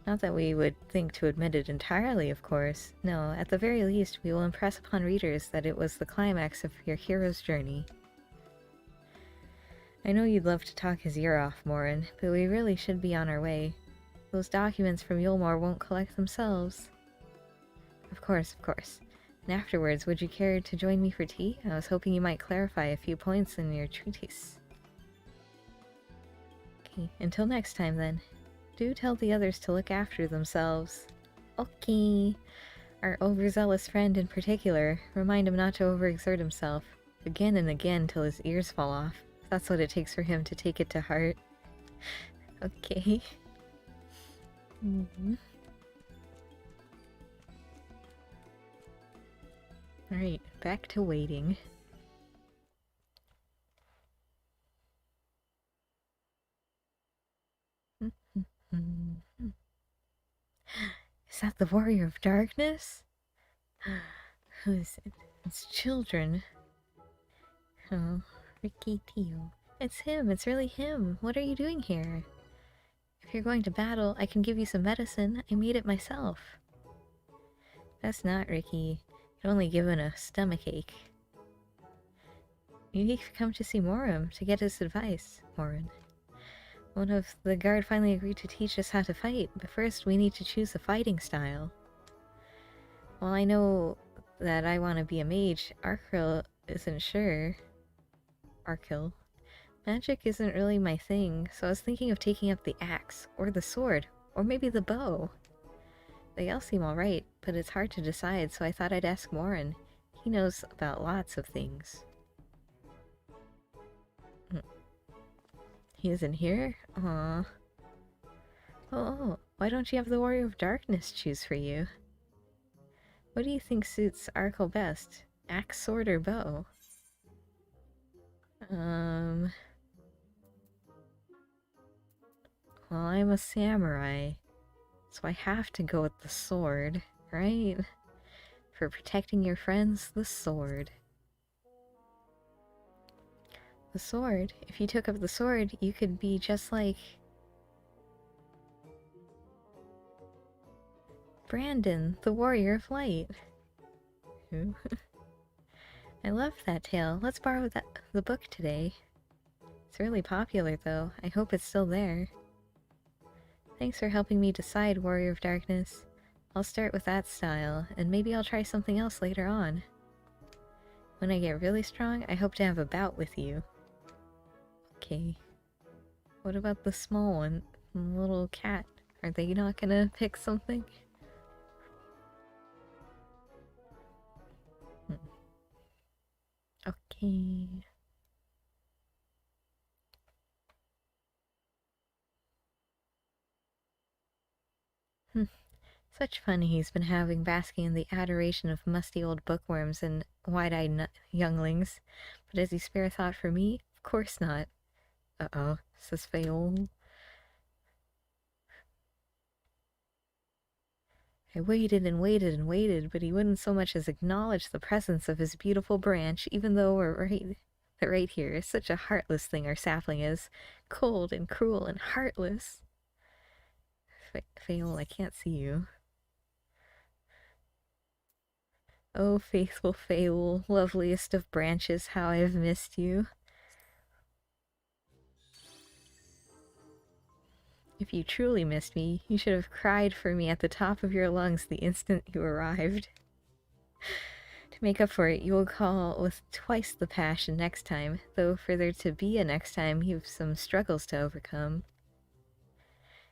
Not that we would think to admit it entirely, of course. No, at the very least, we will impress upon readers that it was the climax of your hero's journey. I know you'd love to talk his ear off, Morin, but we really should be on our way. Those documents from Yulmore won't collect themselves. Of course, of course. And afterwards, would you care to join me for tea? I was hoping you might clarify a few points in your treatise. Okay, until next time then. Do tell the others to look after themselves. Okay. Our overzealous friend in particular, remind him not to overexert himself. Again and again till his ears fall off. That's what it takes for him to take it to heart. Okay. Alright, back to waiting. Is that the Warrior of Darkness? Who is it? It's children. Oh, Ricky Tio. It's him, it's really him. What are you doing here? If you're going to battle, I can give you some medicine. I made it myself. That's not Ricky. You'd only given a stomachache. You've come to see Morim to get his advice, Morin. One of the guard finally agreed to teach us how to fight, but first we need to choose a fighting style. Well, I know that I want to be a mage. Arkil isn't sure. Arkil. Magic isn't really my thing, so I was thinking of taking up the axe, or the sword, or maybe the bow. They all seem alright, but it's hard to decide, so I thought I'd ask Morin. He knows about lots of things. He isn't here? Aww. Oh, why don't you have the Warrior of Darkness choose for you? What do you think suits Arkil best? Axe, sword, or bow? Well, I'm a samurai, so I have to go with the sword, right? For protecting your friends, the sword. The sword? If you took up the sword, you could be just like Brandon, the Warrior of Light. Who? I love that tale. Let's borrow the book today. It's really popular, though. I hope it's still there. Thanks for helping me decide, Warrior of Darkness. I'll start with that style, and maybe I'll try something else later on. When I get really strong, I hope to have a bout with you. Okay. What about the small one? The little cat? Are they not gonna pick something? Okay. Such fun he's been having basking in the adoration of musty old bookworms and wide-eyed younglings. But has he spare thought for me? Of course not. Uh-oh, says Faol. I waited and waited and waited, but he wouldn't so much as acknowledge the presence of his beautiful branch, even though we're right here. Such a heartless thing our sapling is. Cold and cruel and heartless. Faol, I can't see you. Oh, faithful Faol, loveliest of branches, how I have missed you. If you truly missed me, you should have cried for me at the top of your lungs the instant you arrived. To make up for it, you will call with twice the passion next time, though for there to be a next time, you've some struggles to overcome.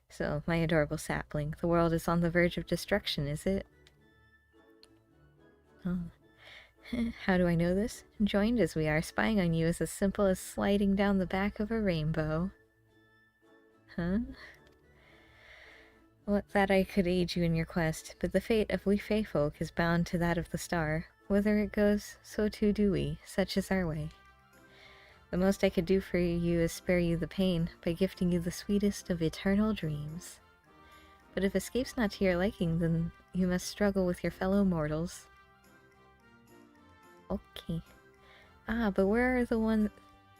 So, my adorable sapling, the world is on the verge of destruction, is it? Oh. How do I know this? Joined as we are, spying on you is as simple as sliding down the back of a rainbow. Huh? What that I could aid you in your quest, but the fate of we Fey folk is bound to that of the star. Whither it goes, so too do we, such is our way. The most I could do for you is spare you the pain, by gifting you the sweetest of eternal dreams. But if escape's not to your liking, then you must struggle with your fellow mortals. Okay. Ah, but where are the ones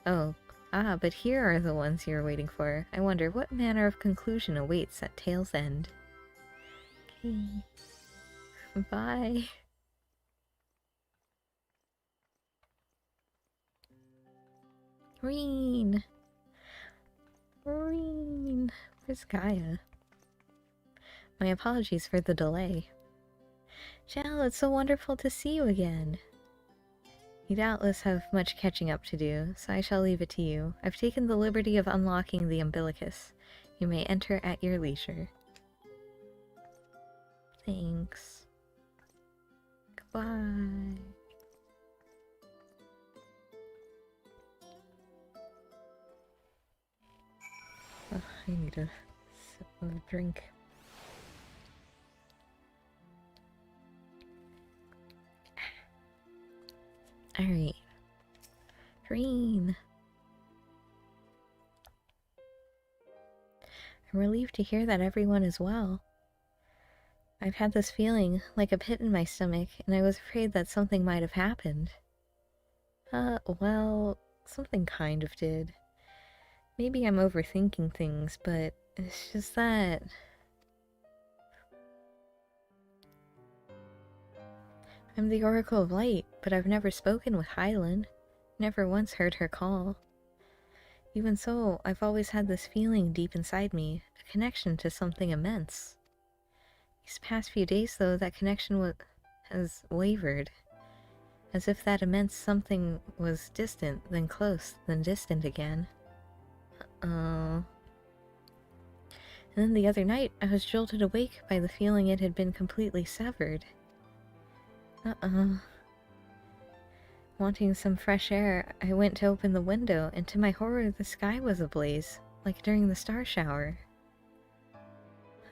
Oh, but here are the ones you're waiting for. I wonder what manner of conclusion awaits at Tale's End. Okay. Bye. Reen! Reen! Where's Gaia? My apologies for the delay. Jal, it's so wonderful to see you again. You doubtless have much catching up to do, so I shall leave it to you. I've taken the liberty of unlocking the umbilicus. You may enter at your leisure. Thanks. Goodbye. Oh, I need a sip of a drink. Alright. Green. I'm relieved to hear that everyone is well. I've had this feeling, like a pit in my stomach, and I was afraid that something might have happened. Well, something kind of did. Maybe I'm overthinking things, but it's just that... I'm the Oracle of Light, but I've never spoken with Hylan. Never once heard her call. Even so, I've always had this feeling deep inside me, a connection to something immense. These past few days, though, that connection has wavered. As if that immense something was distant, then close, then distant again. And then the other night, I was jolted awake by the feeling it had been completely severed. Wanting some fresh air, I went to open the window, and to my horror, the sky was ablaze, like during the star shower.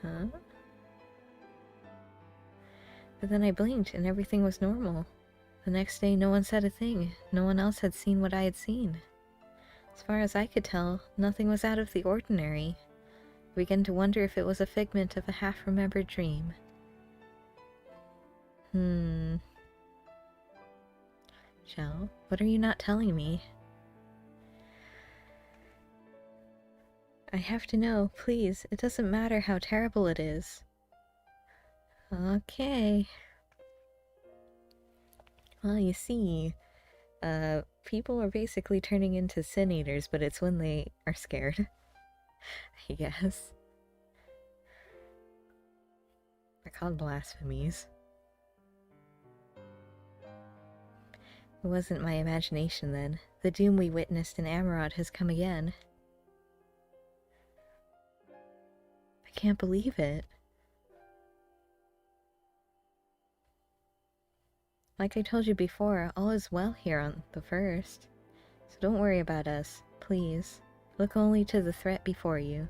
Huh? But then I blinked, and everything was normal. The next day, no one said a thing. No one else had seen what I had seen. As far as I could tell, nothing was out of the ordinary. I began to wonder if it was a figment of a half-remembered dream. Shell, what are you not telling me? I have to know, please. It doesn't matter how terrible it is. Okay. Well, you see, people are basically turning into sin eaters, but it's when they are scared. I guess. They're called blasphemies. It wasn't my imagination then. The doom we witnessed in Amarot has come again. I can't believe it. Like I told you before, all is well here on the first. So don't worry about us, please. Look only to the threat before you.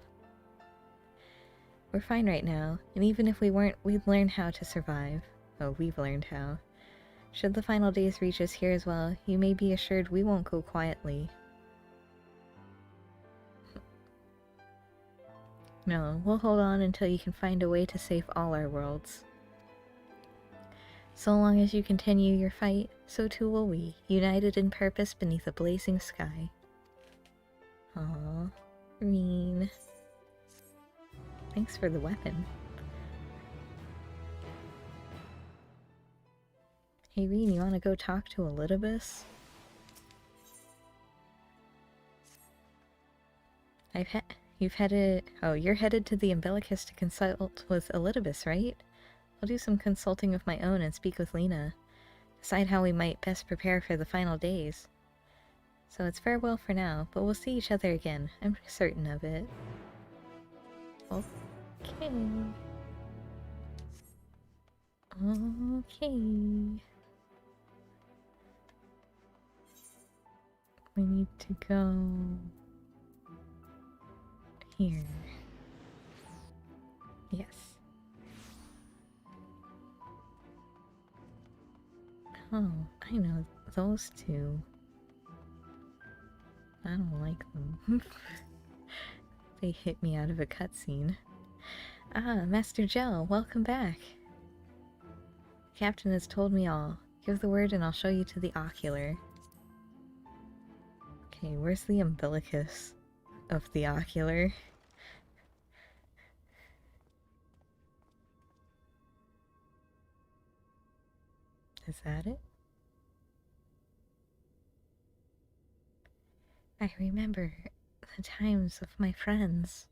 We're fine right now, and even if we weren't, we'd learn how to survive. Oh, we've learned how. Should the final days reach us here as well, you may be assured we won't go quietly. No, we'll hold on until you can find a way to save all our worlds. So long as you continue your fight, so too will we, united in purpose beneath a blazing sky. Aww, Reen. Thanks for the weapon. Hey Reen, you wanna go talk to Elidibus? You're headed to the Umbilicus to consult with Elidibus, right? I'll do some consulting of my own and speak with Lena. Decide how we might best prepare for the final days. So it's farewell for now, but we'll see each other again. I'm certain of it. Okay. Okay. We need to go here. Yes. Oh, I know those two. I don't like them. They hit me out of a cutscene. Ah, Master Gel, welcome back. The captain has told me all. Give the word and I'll show you to the ocular. Okay, where's the umbilicus of the ocular? Is that it? I remember the times of my friends.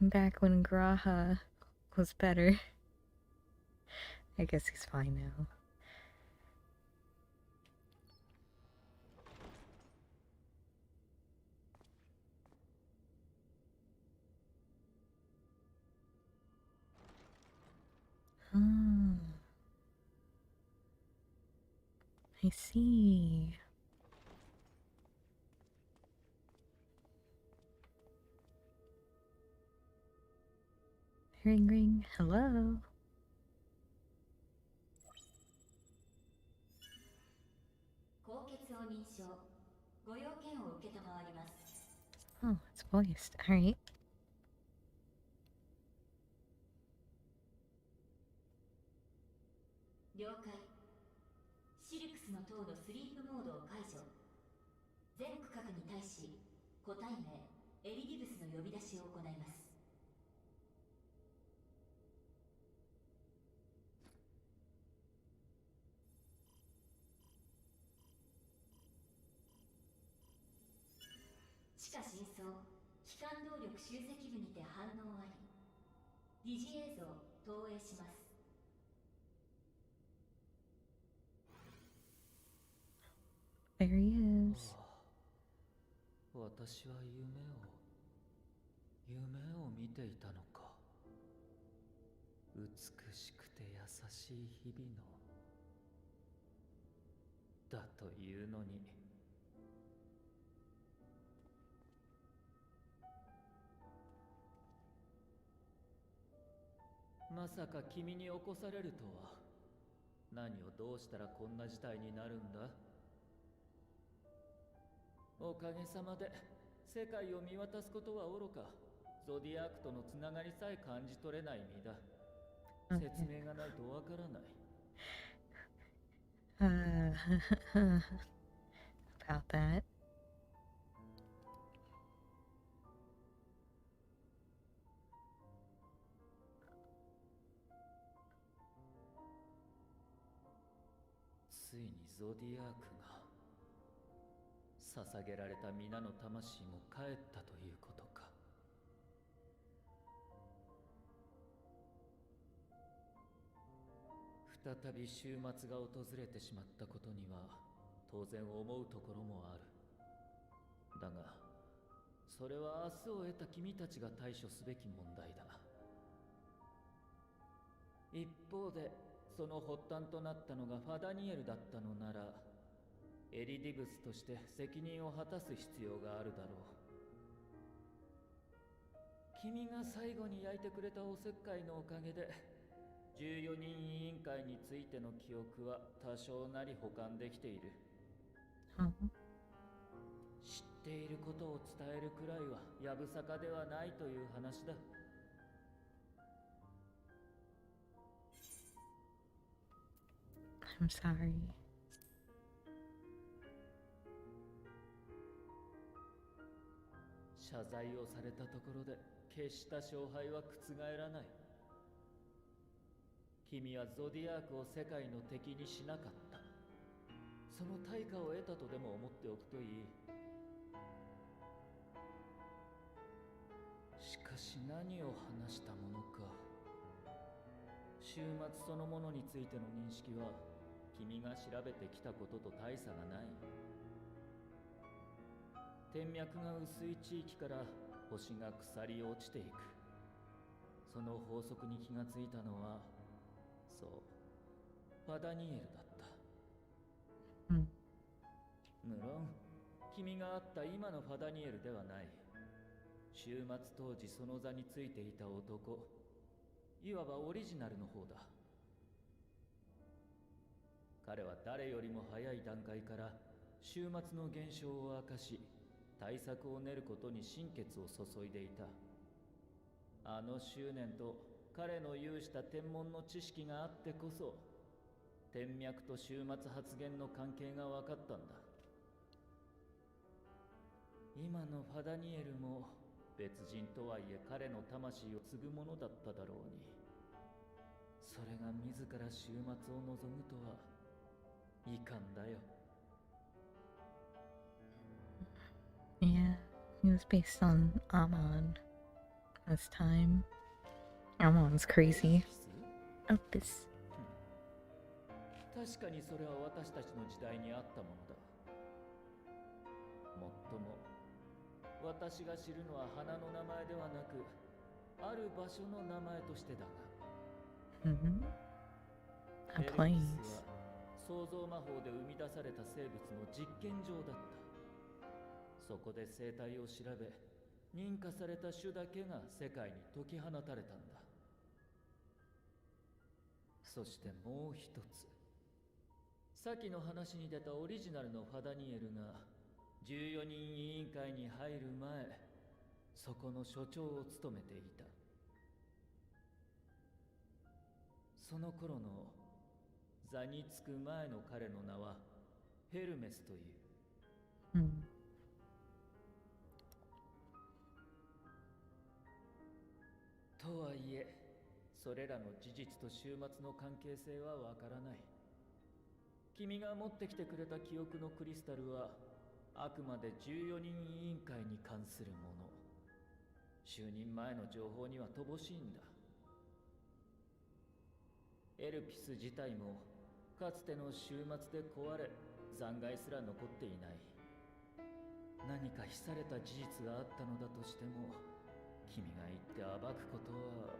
Back when Graha was better. I guess he's fine now. Oh, I see. Ring ring, hello. Oh, it's voiced. Alright. 了解。シルクスの塔のスリープモードを解除。全区画に対し、個体名エリディブスの呼び出しを行います。地下深層、機関動力集積部にて反応あり。疑似映像投影します。There he is. 私は夢を見ていたのか。美しくて優しい日々のだというのに。まさか君に起こされるとは。何をどうしたらこんな事態になるんだ。おかげさまで世界を見渡すことはおろか、ゾディアークとのつながりさえ感じ取れない身だ。説明がないとわからない。About that. ついにゾディアークが捧げられた皆の魂も帰ったということか。再び週末が訪れてしまったことには当然思うところもある。だがそれは明日を得た君たちが対処すべき問題だ。一方でその発端となったのがファダニエルだったのなら、エリディブスとして責任を果たす必要があるだろう。君が最後に焼いてくれたおせっかいのおかげで14人委員会についての記憶は多少なり保管できている。知っていることを伝えるくらいはやぶさかではないという話だ。I'm sorry. 謝罪をされたところで決した勝敗は覆らない。君はゾディアークを世界の敵にしなかった。その対価を得たとでも思っておくといい。しかし何を話したものか。週末そのものについての認識は君が調べてきたことと大差がない。天脈が薄い地域から星が腐り落ちていく。その法則に気がついたのは、そう、ファダニエルだった。無論、君が会った今のファダニエルではない。週末当時その座についていた男、いわばオリジナルの方だ。彼は誰よりも早い段階から週末の現象を明かし、対策を練ることに心血を注いでいた。あの執念と彼の有した天文の知識があってこそ、天脈と終末発言の関係が分かったんだ。今のファダニエルも別人とはいえ彼の魂を継ぐものだっただろうに、それが自ら終末を望むとはいかんだよ。Yeah, he was based on Amon this time. Amon's crazy. Opus. 確かにそれは私たちの時代にあったものだ。もっとも私が知るのは花の名前ではなく、ある場所の名前としてだが。A place. 創造魔法で生み出された生物の実験場だった。そこで生態を調べ、認可された種だけが世界に解き放たれたんだ。そしてもう一つ、さっきの話に出たオリジナルのファダニエルが14人委員会に入る前、そこの所長を務めていた。その頃の座につく前の彼の名はヘルメスという。とはいえ、それらの事実と終末の関係性はわからない。君が持ってきてくれた記憶のクリスタルはあくまで14人委員会に関するもの。就任前の情報には乏しいんだ。エルピス自体もかつての終末で壊れ、残骸すら残っていない。何か秘された事実があったのだとしても、君が言って暴くことは。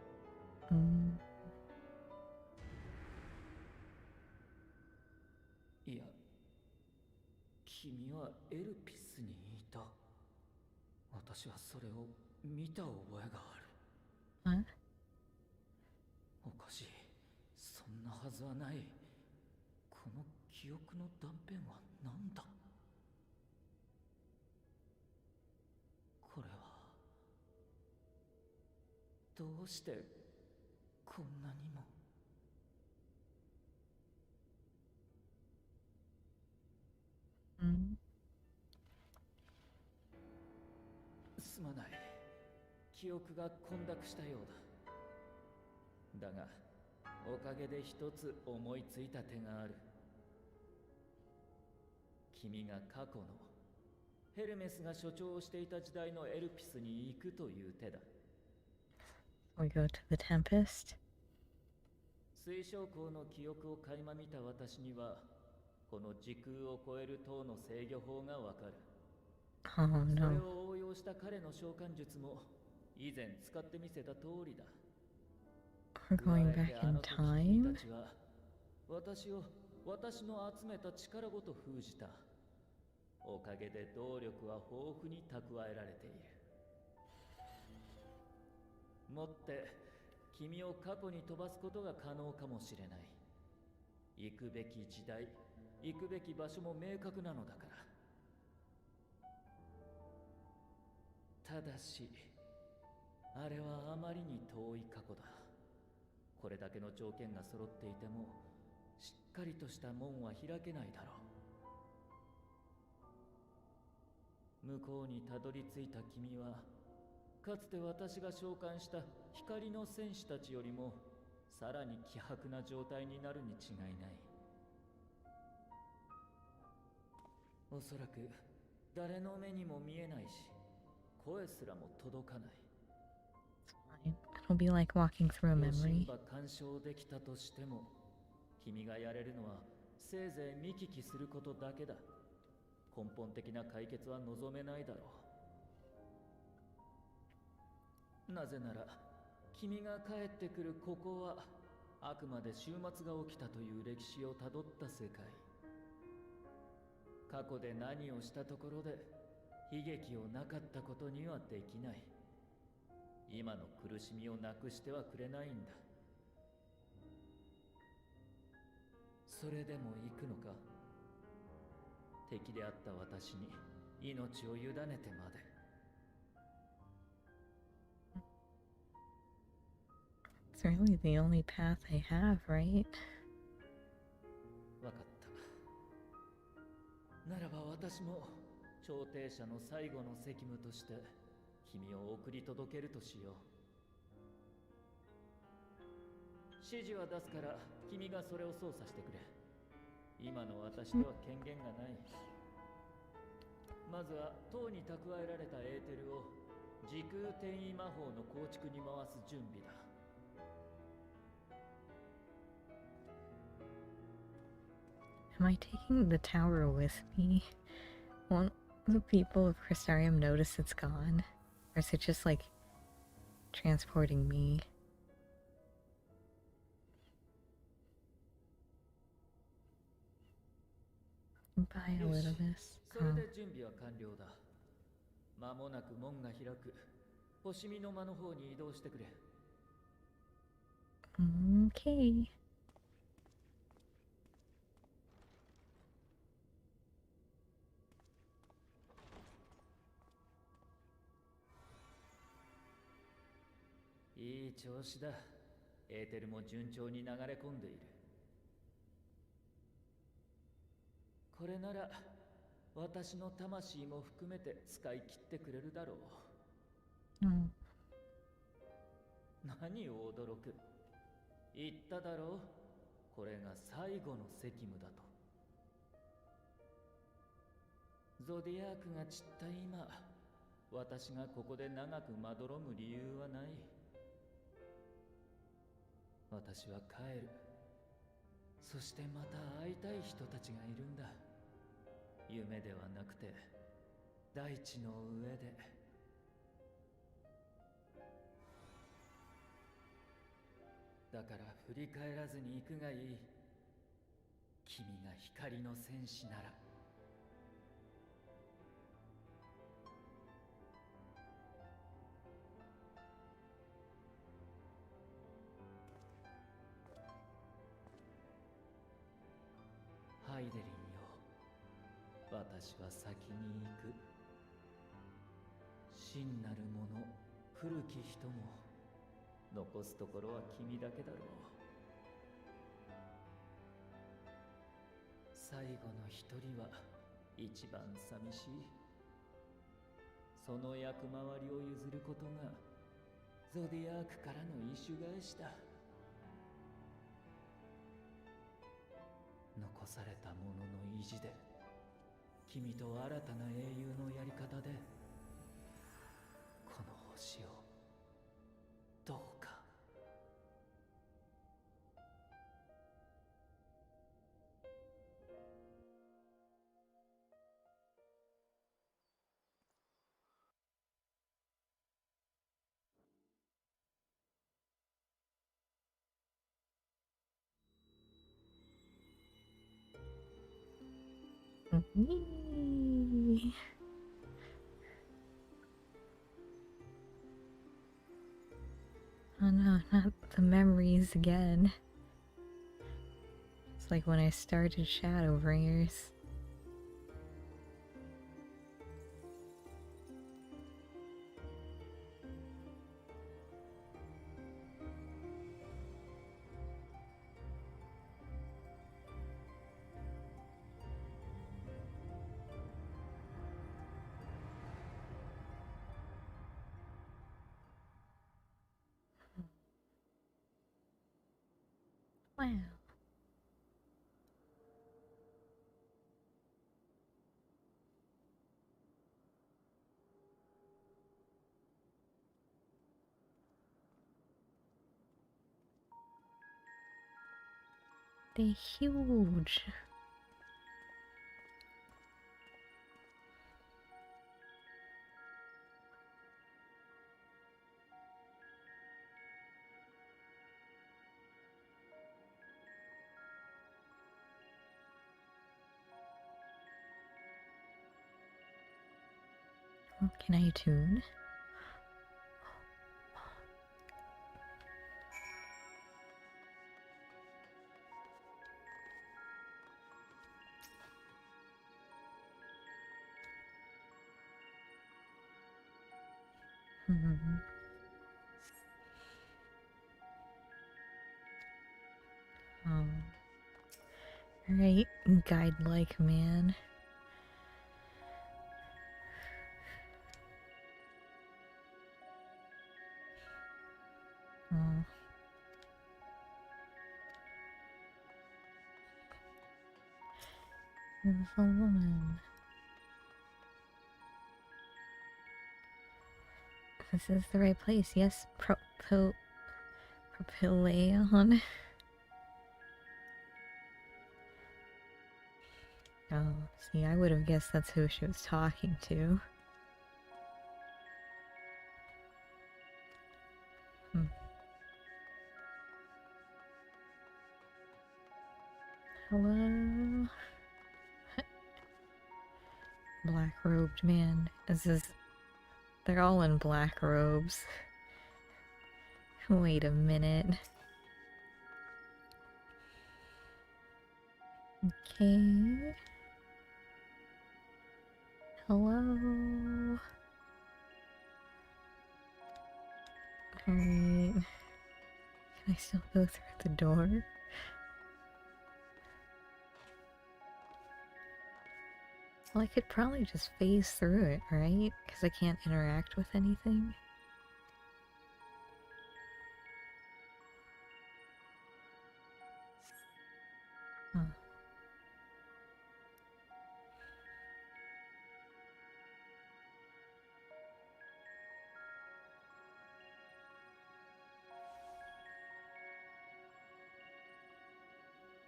いや、君はエルピスにいた。私はそれを見た覚えがある。おかしい。そんなはずはない。この記憶の断片は何だ。これはどうしてこんなにも。すまない。記憶が混濁したようだ。だがおかげで一つ思いついた手がある。君が過去のヘルメスが所長をしていた時代のエルピスに行くという手だ。We go to the Tempest. 水晶港の記憶を垣間見た私には、この時空を超える塔の制御法がわかる。Oh それ no. を応用した彼の召喚術も以前使ってみせた通りだ。We're going back in time? 私の集めた力ごと封じた。おかげで動力は豊富に蓄えられている。もって君を過去に飛ばすことが可能かもしれない。行くべき時代、行くべき場所も明確なのだから。ただし、あれはあまりに遠い過去だ。これだけの条件が揃っていても、しっかりとした門は開けないだろう。向こうにたどり着いた君は、かつて私が召喚した光の戦士たちよりもさらに希薄な状態になるに違いない。おそらく誰の目にも見えないし、声すらも届かない。It'll be like walking through a memory. 干渉できたとしても、君がやれるのはせいぜい見聞きすることだけだ。根本的な解決は望めないだろう。なぜなら、君が帰ってくるここは、あくまで終末が起きたという歴史をたどった世界。過去で何をしたところで、悲劇をなかったことにはできない。今の苦しみをなくしてはくれないんだ。それでも行くのか？敵であった私に命を委ねてまで。It's really the only path I have, right? わかった。ならば私も調停者の最後の責務として君を送り届けるとしよう。指示は出すから君がそれを操作してくれ。今の私では権限がない。まずは塔に蓄えられたエーテルを時空転移魔法の構築に回す準備だ。Am I taking the tower with me? Won't the people of Crystarium notice it's gone? Or is it just like transporting me? Buy a little this. それで準備は完了だ。間もなく門が開く。星見の間の方に移動してくれ。Okay. いい調子だ。エーテルも順調に流れ込んでいる。これなら私の魂も含めて使い切ってくれるだろう。何を驚く。言っただろう。これが最後の責務だと。ゾディアークが散った今、私がここで長くまどろむ理由はない。私は帰る。そしてまた会いたい人たちがいるんだ。夢ではなくて大地の上で。だから振り返らずに行くがいい。君が光の戦士なら。ハイデリンよ、私は先に行く。真なる者、古き人も残すところは君だけだろう。最後の一人は一番寂しい。その役回りを譲ることがゾディアークからの意趣返しだ。残された者の意地で君と新たな英雄のやり方でこの星をどうか。Whee! Oh no, not the memories again. It's like when I started Shadowbringers. Wow. They're huge. Oh, can I attune? Alright, guide-like man. There's a woman. This is the right place. Yes, Propylaeon. Oh, see, I would have guessed that's who she was talking to. Hello? Black-robed man. They're all in black robes. Wait a minute. Okay. Hello? Alright. Can I still go through the door? Well, I could probably just phase through it, right? Because I can't interact with anything. Huh.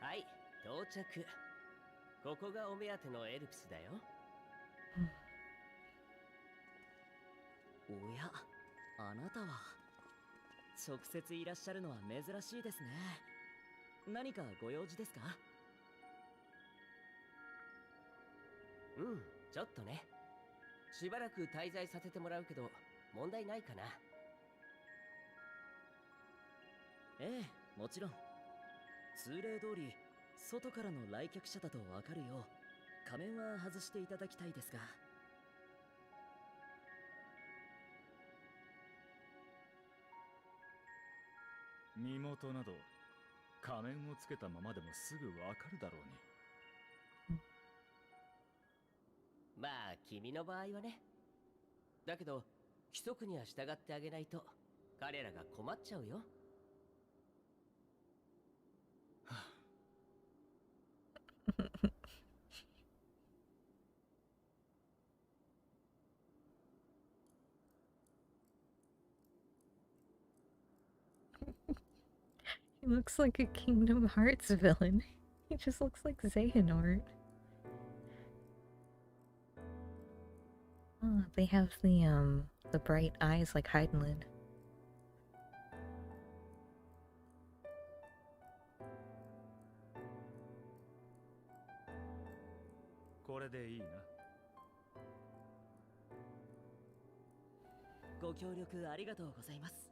Hi, 到着。ここがお目当てのエルプスだよ。おや、あなたは直接いらっしゃるのは珍しいですね。何かご用事ですか？うん、ちょっとね。しばらく滞在させてもらうけど、問題ないかな。ええ、もちろん。通例通り、外からの来客者だとわかるよう、仮面は外していただきたいですが。身元など仮面をつけたままでもすぐわかるだろうに。まあ君の場合はね。だけど規則には従ってあげないと彼らが困っちゃうよ。He looks like a Kingdom Hearts villain. He just looks like Xehanort. Oh, they have the bright eyes like Heidenlin. これでいいな。ご協力ありがとうございます。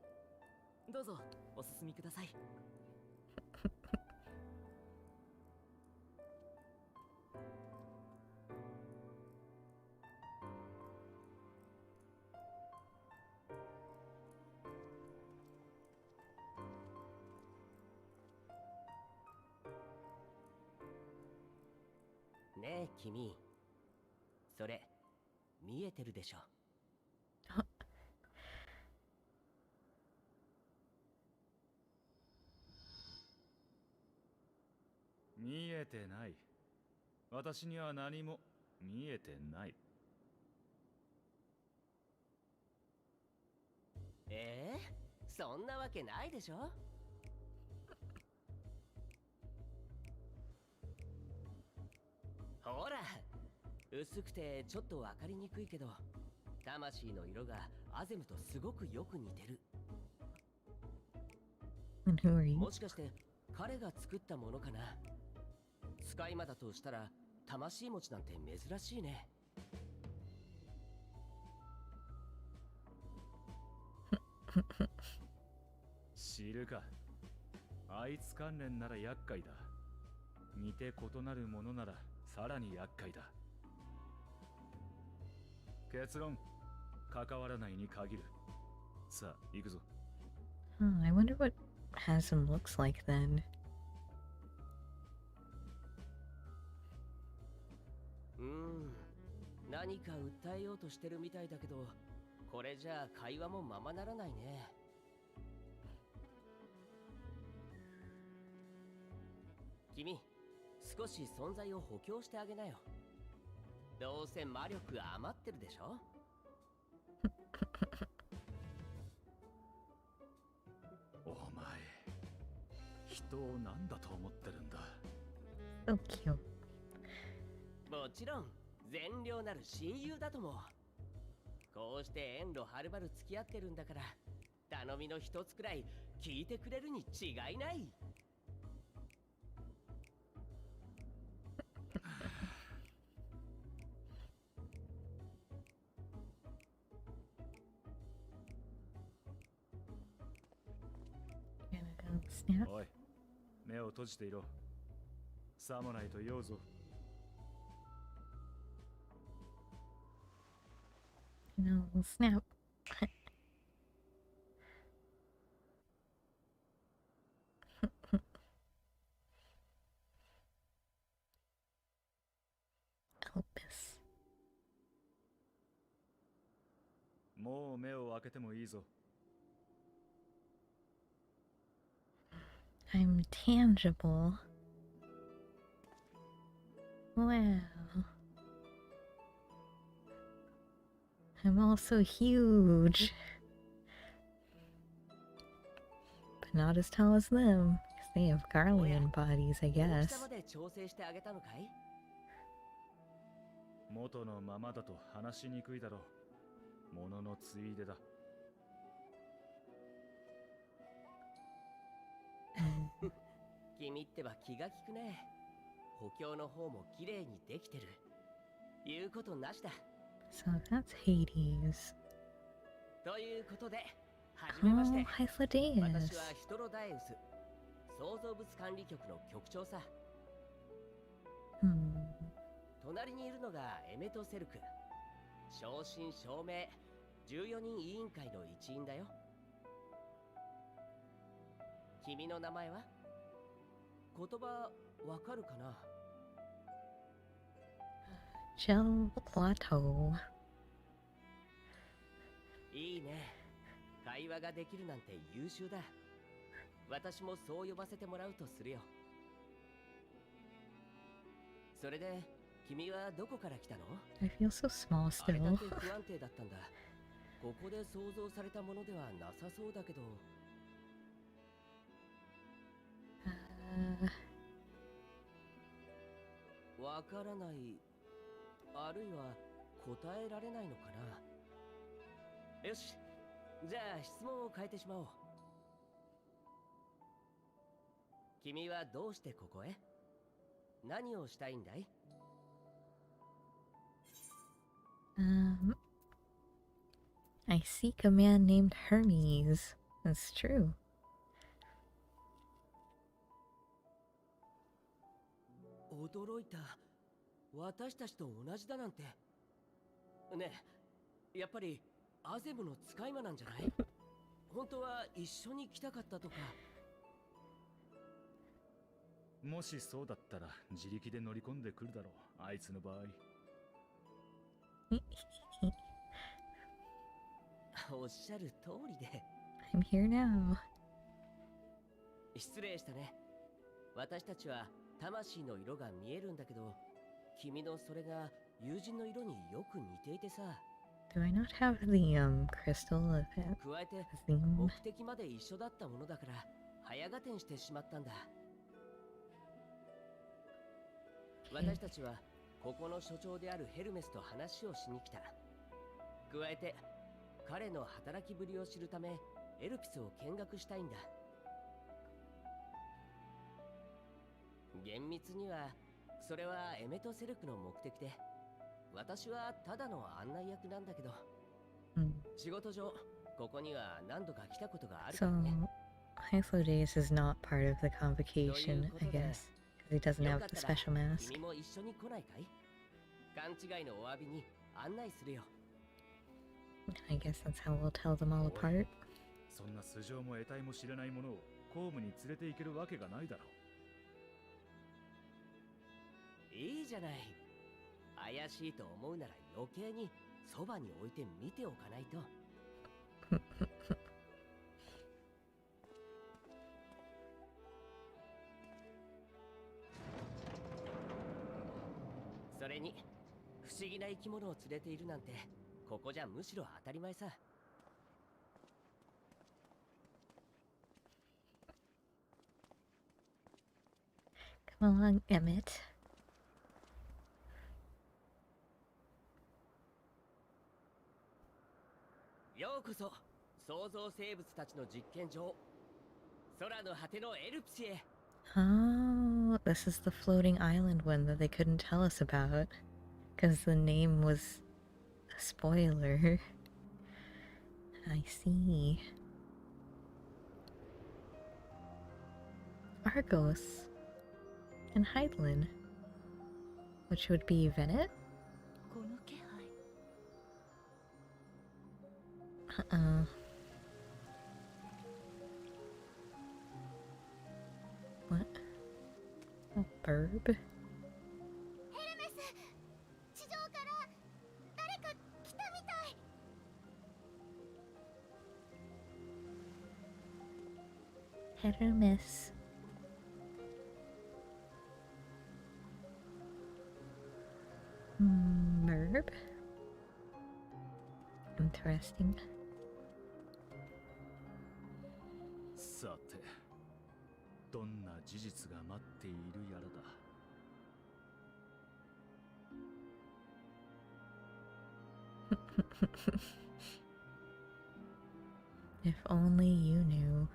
どうぞお進みください。ねえ君、それ見えてるでしょ。見えてない。私には何も見えてない。そんなわけないでしょ。ほら、薄くてちょっとわかりにくいけど、魂の色がアゼムとすごくよく似てる。And who are you? もしかして彼が作ったものかな。使い魔だとしたら魂持ちなんて珍しいね。知るか。あいつ関連なら厄介だ。似て異なるものならさらに厄介だ。結論、関わらないに限る。さあ、行くぞ。I wonder what Hasm looks like then. 何か訴えようとしてるみたいだけど、これじゃあ会話もままならないね。少し存在を補強してあげなよ。どうせ魔力余ってるでしょ。お前、人を何だと思ってるんだ。So cute. もちろん善良なる親友だとも。こうして遠路はるばる付き合ってるんだから、頼みの一つくらい聞いてくれるに違いない。Snap. おい、目を閉じていろ。さもないと酔うぞ。No, snap. Elvis. もう目を開けてもいいぞ。I'm tangible. Wow. I'm also huge. But not as tall as them, because they have Garlean bodies, I 大き guess. さまで調整してあげたのかい？元のままだと話しにくいだろう。もののついでだ。君ってば気が利くね。補強の方も綺麗にできてる。言うことなしだ。So that's Hades. ということで、はじめまして。Oh, Hythlodaeus. 私はヒトロダエウス、創造物管理局の局長さ。隣にいるのがエメトセルク。正真正銘、14人委員会の一員だよ。君の名前は？言葉わかるかな？ Gelato. いいね。会話ができるなんて優秀だ。私もそう呼ばせてもらうとするよ。それで、君はどこから来たの？ I feel so small あれだ still. け不安定だったんだ。ここで想像されたものではなさそうだけど。わからない、あるいは答えられないのかな。よし、じゃあ質問を変えてしまおう。君はどうしてここへ？何をしたいんだい？ I seek a man named Hermes. That's true. 驚いた。私たちと同じだなんて。ねえ、やっぱりアゼムの使い魔なんじゃない？本当は一緒に来たかったとか。もしそうだったら自力で乗り込んでくるだろう、あいつの場合。おっしゃる通りで。I'm here now. 失礼したね。私たちは魂の色が見えるんだけど、君のそれが友人の色によく似ていてさ。Do I not have the crystal of it? 加えて The 目的まで一緒だったものだから早合点してしまったんだ。私たちはここの所長であるヘルメスと話をしに来た。加えて彼の働きぶりを知るためエルピスを見学したいんだ。厳密にはそれはエメトセルクの目的で、私はただの案内役なんだけど、仕事上ここには何度か来たことがあるか So, らね。Hythlodaeus is not part of the convocation, I guess, because he doesn't have the special mask. 君も一緒に来ないかい？勘違いのお詫びに案内するよ。I guess that's how we'll tell them all apart. そんな素性も得体も知れないものを公務に連れて行けるわけがないだろう。いいじゃない。怪しいと思うなら余計にそばに置いて見ておかないと。れに不思議な生き物を連れているなんてここじゃむしろ当たり前さ。Come along, Emmett. ようこそ創造生物たちの実験場、空の果てのエルプスへ。 Oh, this is the floating island one that they couldn't tell us about. Because the name was a spoiler. I see. Argos. And Heidlin. Which would be Venet? Uh-oh. What? A burb? Hit or miss. Merb? Interesting. さて、どんな事実が待っているやらだ。If only you knew.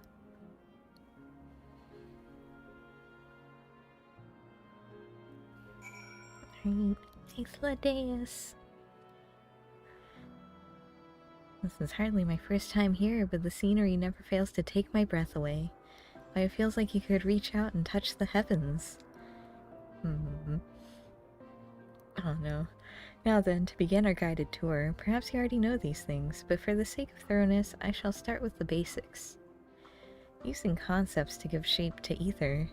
Alright, Aethlodaeus. This is hardly my first time here, but the scenery never fails to take my breath away. Why, it feels like you could reach out and touch the heavens. Oh no. Now then, to begin our guided tour, perhaps you already know these things, but for the sake of thoroughness, I shall start with the basics. Using concepts to give shape to ether.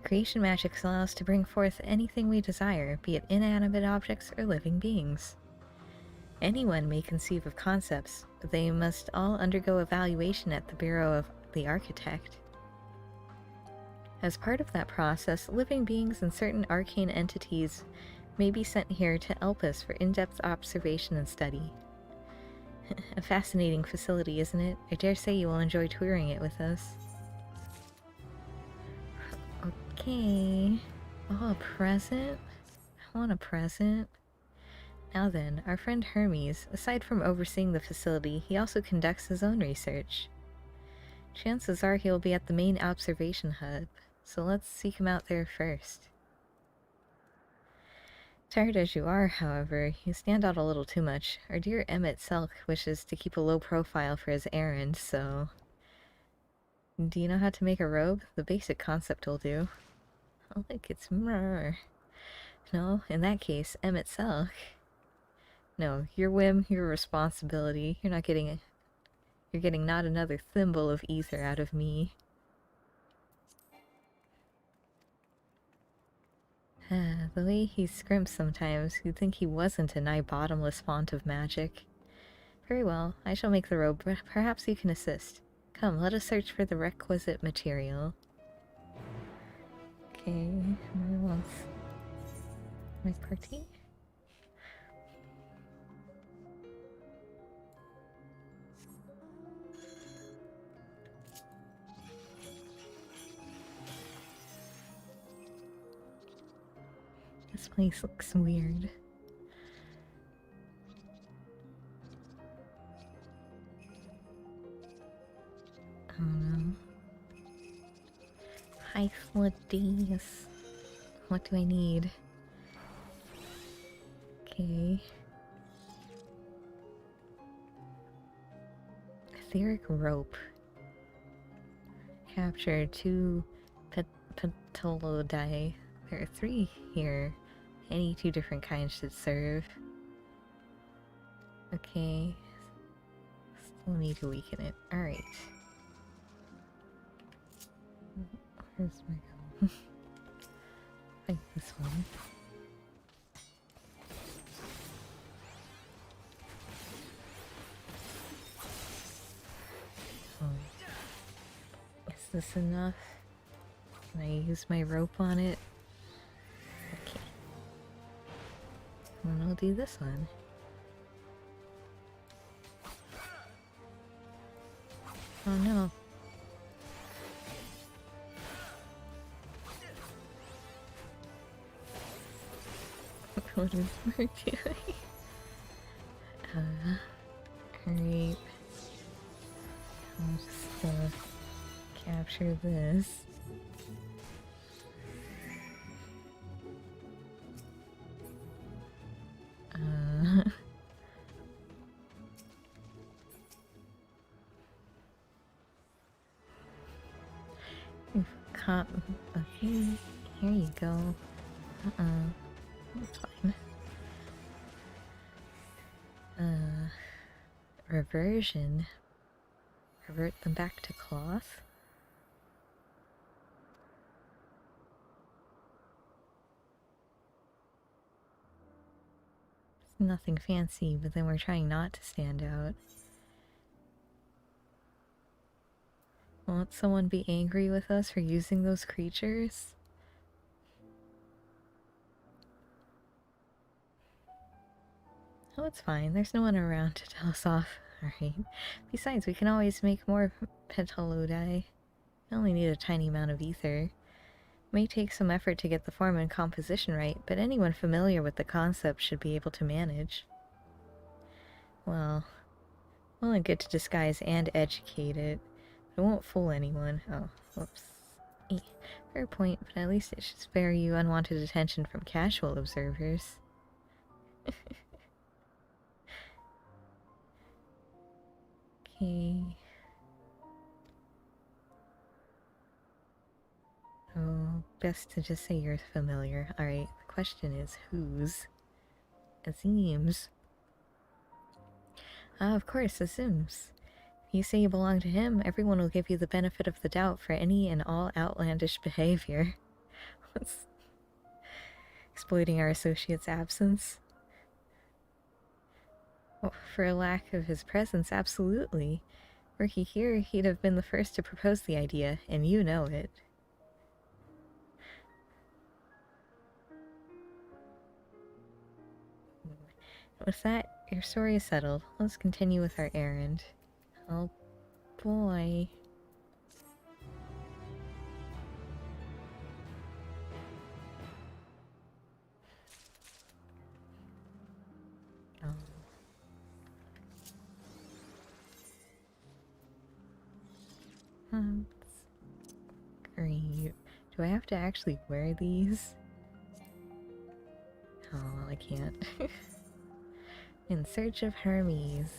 Creation magic allows us to bring forth anything we desire, be it inanimate objects or living beings. Anyone may conceive of concepts, but they must all undergo evaluation at the Bureau of the Architect. As part of that process, living beings and certain arcane entities may be sent here to help us for in-depth observation and study. A fascinating facility, isn't it? I dare say you will enjoy touring it with us. Okay. Oh, a present? I want a present. Now then, our friend Hermes, aside from overseeing the facility, he also conducts his own research. Chances are he will be at the main observation hub, so let's seek him out there first. Tired as you are, however, you stand out a little too much. Our dear Emmett Selk wishes to keep a low profile for his errand, so... Do you know how to make a robe? The basic concept will do. Oh look, it's Mrrr. No, in that case, Emmett Selk. No, your whim, your responsibility. You're not getting it. You're getting not another thimble of ether out of me. The way he scrimps sometimes, you'd think he wasn't a nigh bottomless font of magic. Very well, I shall make the robe, but perhaps you can assist. Come, let us search for the requisite material. Okay, where wants my party? This place looks weird. Oh no. Aethlodaeus. What do I need? Okay. Etheric rope. Capture 2 Petolodai. There are 3 here. Any 2 different kinds should serve. Okay. Still need to weaken it. Alright. Where's my gun? I think this one. Oh. Is this enough? Can I use my rope on it? Okay. And we'll do this one. Oh no. What is Mark doing? Alright. I'll just capture this. You've caught. Okay, here you go. That's fine. Reversion. Revert them back to cloth. It's nothing fancy, but then we're trying not to stand out. Won't someone be angry with us for using those creatures? Oh, it's fine. There's no one around to tell us off. Alright. Besides, we can always make more petalodi. I only need a tiny amount of ether. May take some effort to get the form and composition right, but anyone familiar with the concept should be able to manage. Well and good to disguise and educate it. It won't fool anyone. Oh, whoops. Fair point, but at least it should spare you unwanted attention from casual observers. Okay. Oh, best to just say you're familiar. Alright, the question is whose? Azim's. Of course, Azim's. If you say you belong to him, everyone will give you the benefit of the doubt for any and all outlandish behavior. What's... exploiting our associate's absence? Oh, for a lack of his presence, absolutely. Were he here, he'd have been the first to propose the idea, and you know it. With that, your story is settled. Let's continue with our errand. Oh boy. That's great. Do I have to actually wear these? Oh, well, I can't. In search of Hermes.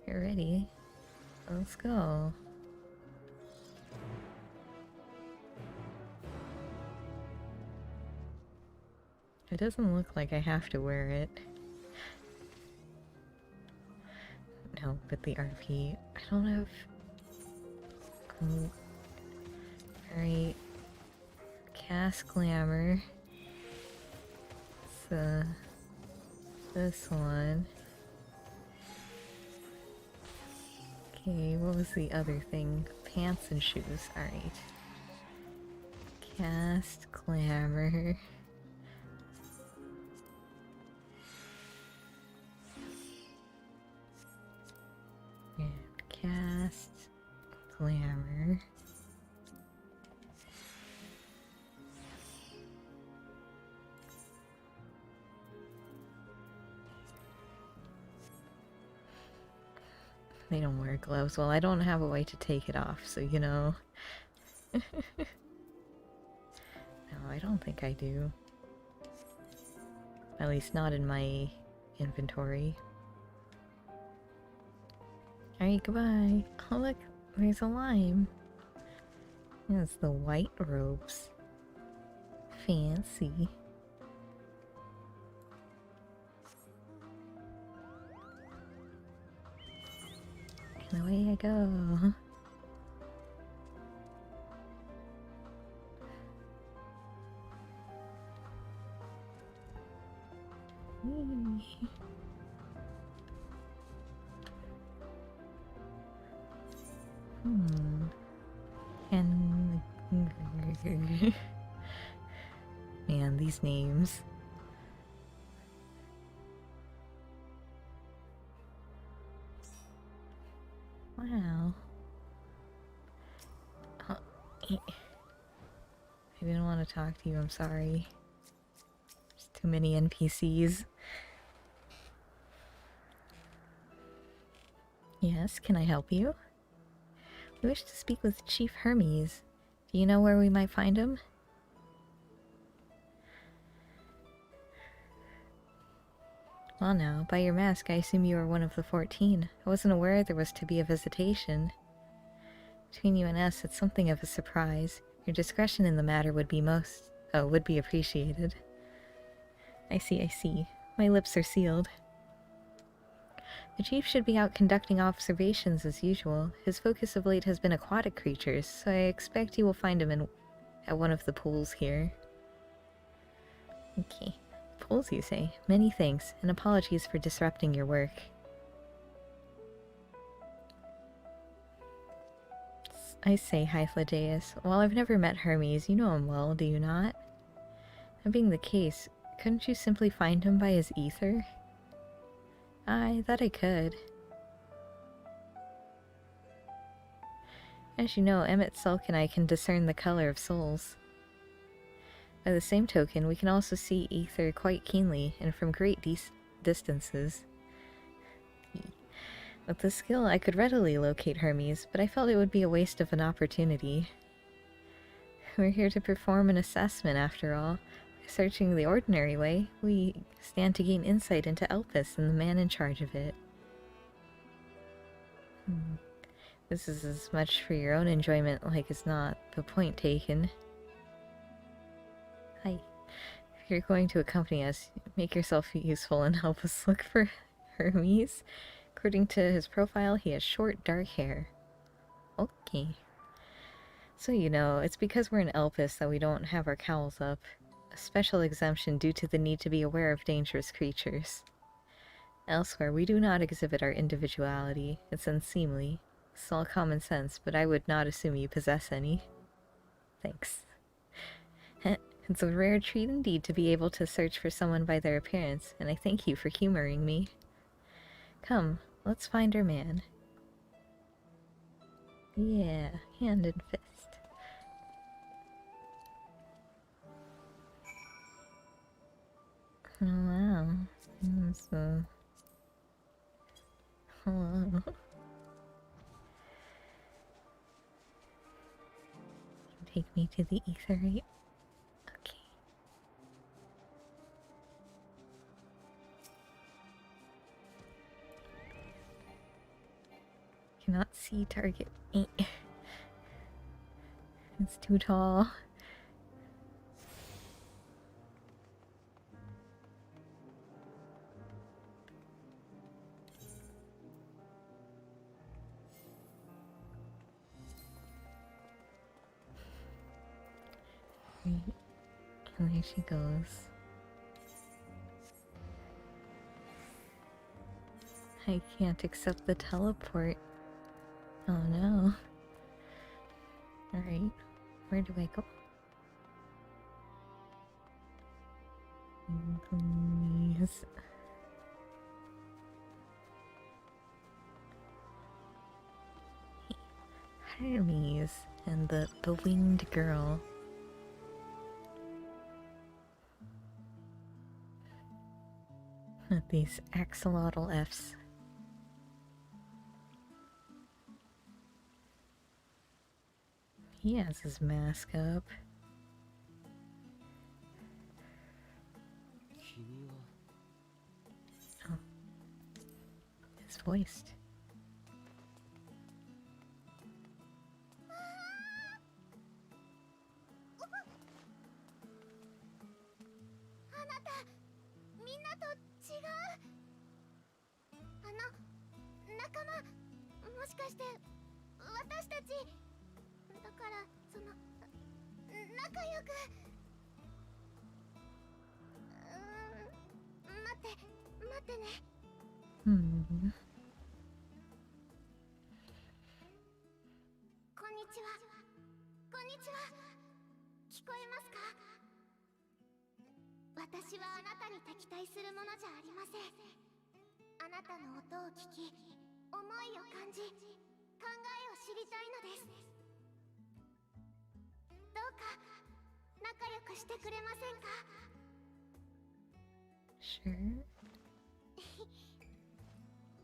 You're ready. Let's go. It doesn't look like I have to wear it. No, but the RP. I don't have... Alright. Cast Glamour. It's, this one. Okay, what was the other thing? Pants and shoes. Alright. Cast Glamour. And cast Glamour. They don't wear gloves. Well, I don't have a way to take it off, so you know. No, I don't think I do. At least not in my inventory. Alright, goodbye. Oh look, there's a lime. It's the white robes. Fancy. And away I go. Whee. And man, these names. Wow. I didn't want to talk to you, I'm sorry. There's too many NPCs. Yes, can I help you? We wish to speak with Chief Hermes. Do you know where we might find him? Well now, by your mask I assume you are one of the 14. I wasn't aware there was to be a visitation. Between you and us, it's something of a surprise. Your discretion in the matter would be would be appreciated. I see. My lips are sealed. The chief should be out conducting observations as usual. His focus of late has been aquatic creatures, so I expect you will find him at one of the pools here. Okay. Pools, you say? Many thanks, and apologies for disrupting your work. I say, Hyphlodeus, while I've never met Hermes, you know him well, do you not? That being the case, couldn't you simply find him by his ether? I thought I could. As you know, Emmett Sulk and I can discern the color of souls. By the same token, we can also see ether quite keenly and from great distances. With this skill, I could readily locate Hermes, but I felt it would be a waste of an opportunity. We're here to perform an assessment, after all. By searching the ordinary way, we stand to gain insight into Elpis and the man in charge of it. This is as much for your own enjoyment like as not, but point taken. Hi. If you're going to accompany us, make yourself useful and help us look for Hermes. According to his profile, he has short, dark hair. Okay. So you know, it's because we're in Elpis that we don't have our cowls up. A special exemption due to the need to be aware of dangerous creatures. Elsewhere, we do not exhibit our individuality. It's unseemly. It's all common sense, but I would not assume you possess any. Thanks. It's a rare treat indeed to be able to search for someone by their appearance, and I thank you for humoring me. Come, let's find our man. Yeah, hand and fist. Oh wow. Hello. Take me to the ether, right? Okay. Cannot see target. It's too tall. Right. And there she goes. I can't accept the teleport. Oh no. Alright. Where do I go? Please. Hermes and the winged girl. With these axolotl Fs. He has his mask up. Oh. It's voiced. 考えを知りたいのです。どうか仲良くしてくれませんか？ Sure.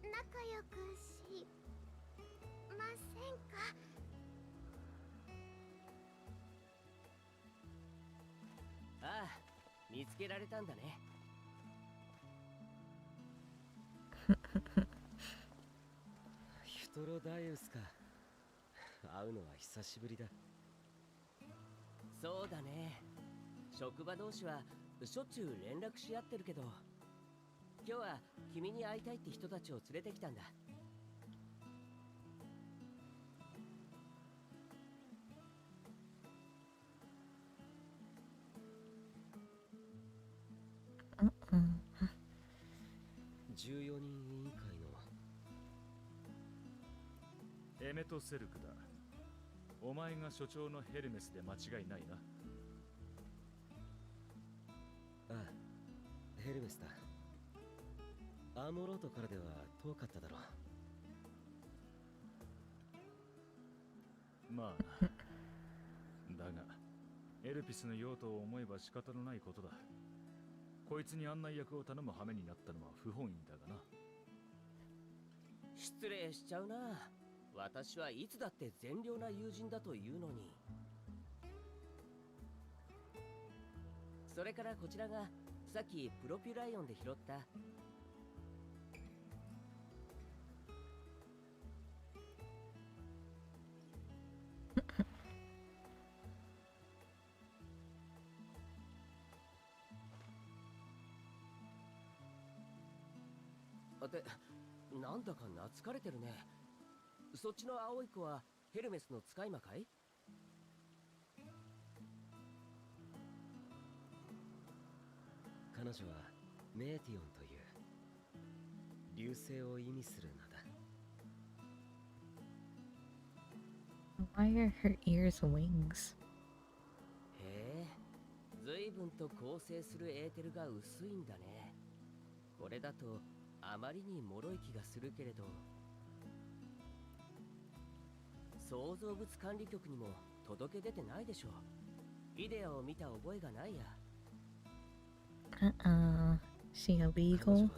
仲良くしませんか？ああ、見つけられたんだね。ヒトロダイウスか。会うのは久しぶりだ。そうだね。職場同士はしょっちゅう連絡し合ってるけど、今日は君に会いたいって人たちを連れてきたんだ。14人委員会のエメトセルクだ。お前が所長のヘルメスで間違いないな。ああ、ヘルメスだ。アーモロートからでは遠かっただろう。まあな。だがエルピスの用途を思えば仕方のないことだ。こいつに案内役を頼む羽目になったのは不本意だがな。失礼しちゃうな。私はいつだって善良な友人だというのに。それからこちらがさっきプロピュライオンで拾ったで、なんだか懐かれてるね。そっちの青い子はヘルメスの使い魔かい？彼女はメーティオンという流星を意味する名だ。Why are her ears wings? へえ、随分と構成するエーテルが薄いんだね。これだとあまりに脆い気がするけれど、創造物管理局にも届け出てないでしょう。イデアを見た覚えがないや。She 彼 illegal? 女は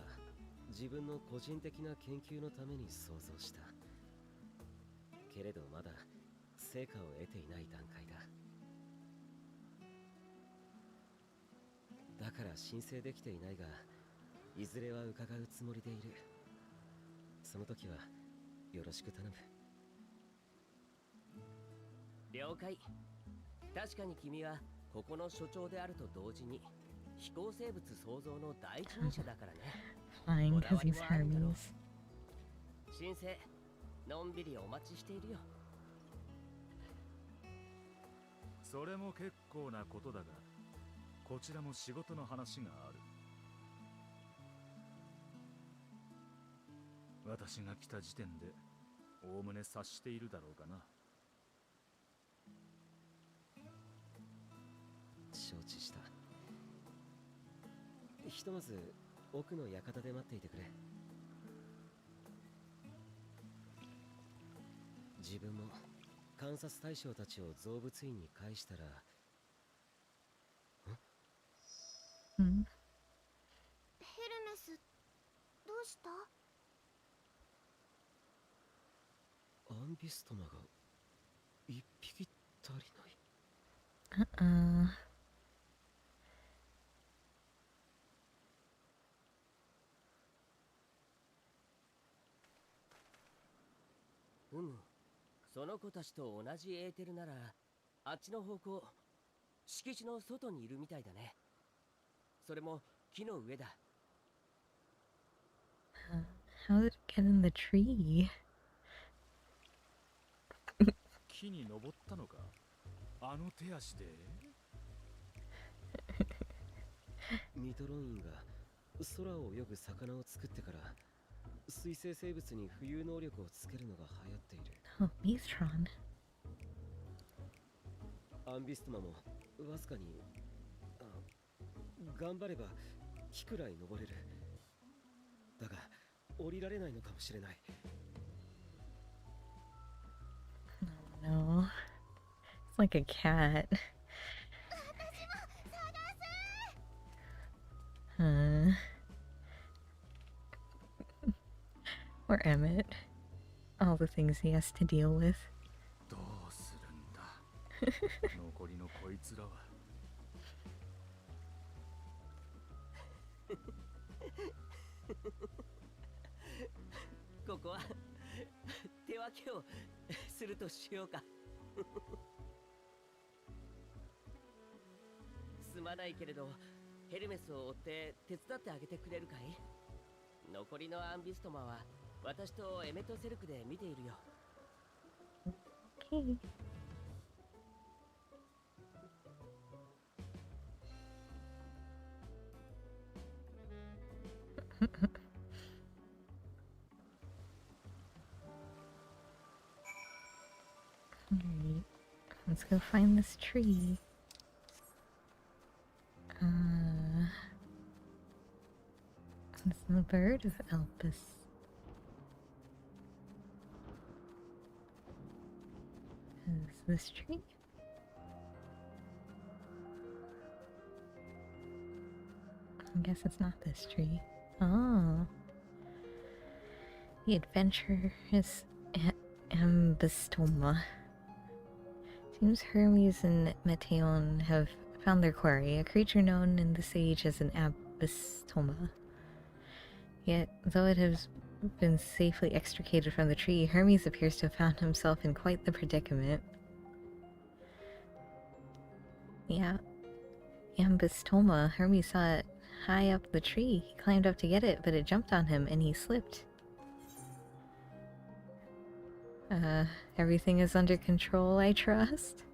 自分の個人的な研究のために創造した。けれどまだ成果を得ていない段階だ。だから申請できていないが、いずれは伺うつもりでいる。その時はよろしく頼む。了解。確かに君はここの所長であると同時に飛行生物創造の第一人者だからね。Fine, because he's Hermes. 申請のんびりお待ちしているよ。それも結構なことだが、こちらも仕事の話がある。私が来た時点でおおむね察しているだろうかな。承知した。ひとまず奥の館で待っていてくれ。自分も観察対象たちを造物院に返したら。ヘルメス、どうした？アンビストマが一匹足りない。その子たちと同じエーテルなら、あっちの方向、敷地の外にいるみたいだね。それも木の上だ。How did it get in the tree? 木に登ったのか？あの手足で？ミトロインが空を泳ぐ魚を作ってから水生生物に浮遊能力をつけるのが流行っている。Oh, Mistron. アンビストマもわずかに頑張れば木くらい登れる。だが降りられないのかもしれない。no. It's like a cat. Huh. Or Emmett. All the things he has to deal with. どうするんだ残りのこいつらは。ここは手分けをするとしようか。すまないけれどヘルメスを追って手伝ってあげてくれるかい？残りのアンビストマは私とエメトセルクで見ているよ。Okay. Alright, let's go find this tree. It's the bird of Elpis. Is this tree? I guess it's not this tree. Oh. The adventure is Ambystoma. Seems Hermes and Meteon have found their quarry, a creature known in this age as an Ambystoma. Yet, though it has been safely extricated from the tree, Hermes appears to have found himself in quite the predicament. Yeah, Ambystoma. Hermes saw it high up the tree. He climbed up to get it, but it jumped on him and he slipped. Everything is under control, I trust?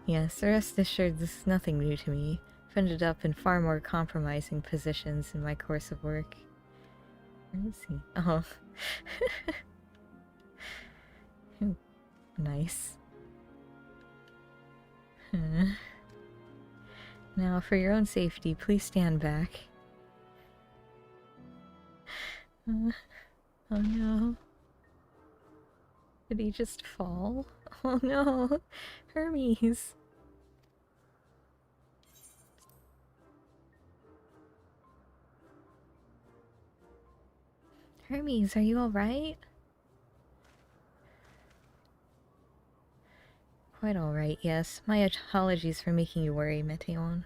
Yes, rest assured this is nothing new to me. I've ended up in far more compromising positions in my course of work. Where is he? Oh. Nice. Now, for your own safety, please stand back. Oh no. Did he just fall? Oh no! Hermes! Hermes, are you alright? Quite alright, yes. My apologies for making you worry, Meteon.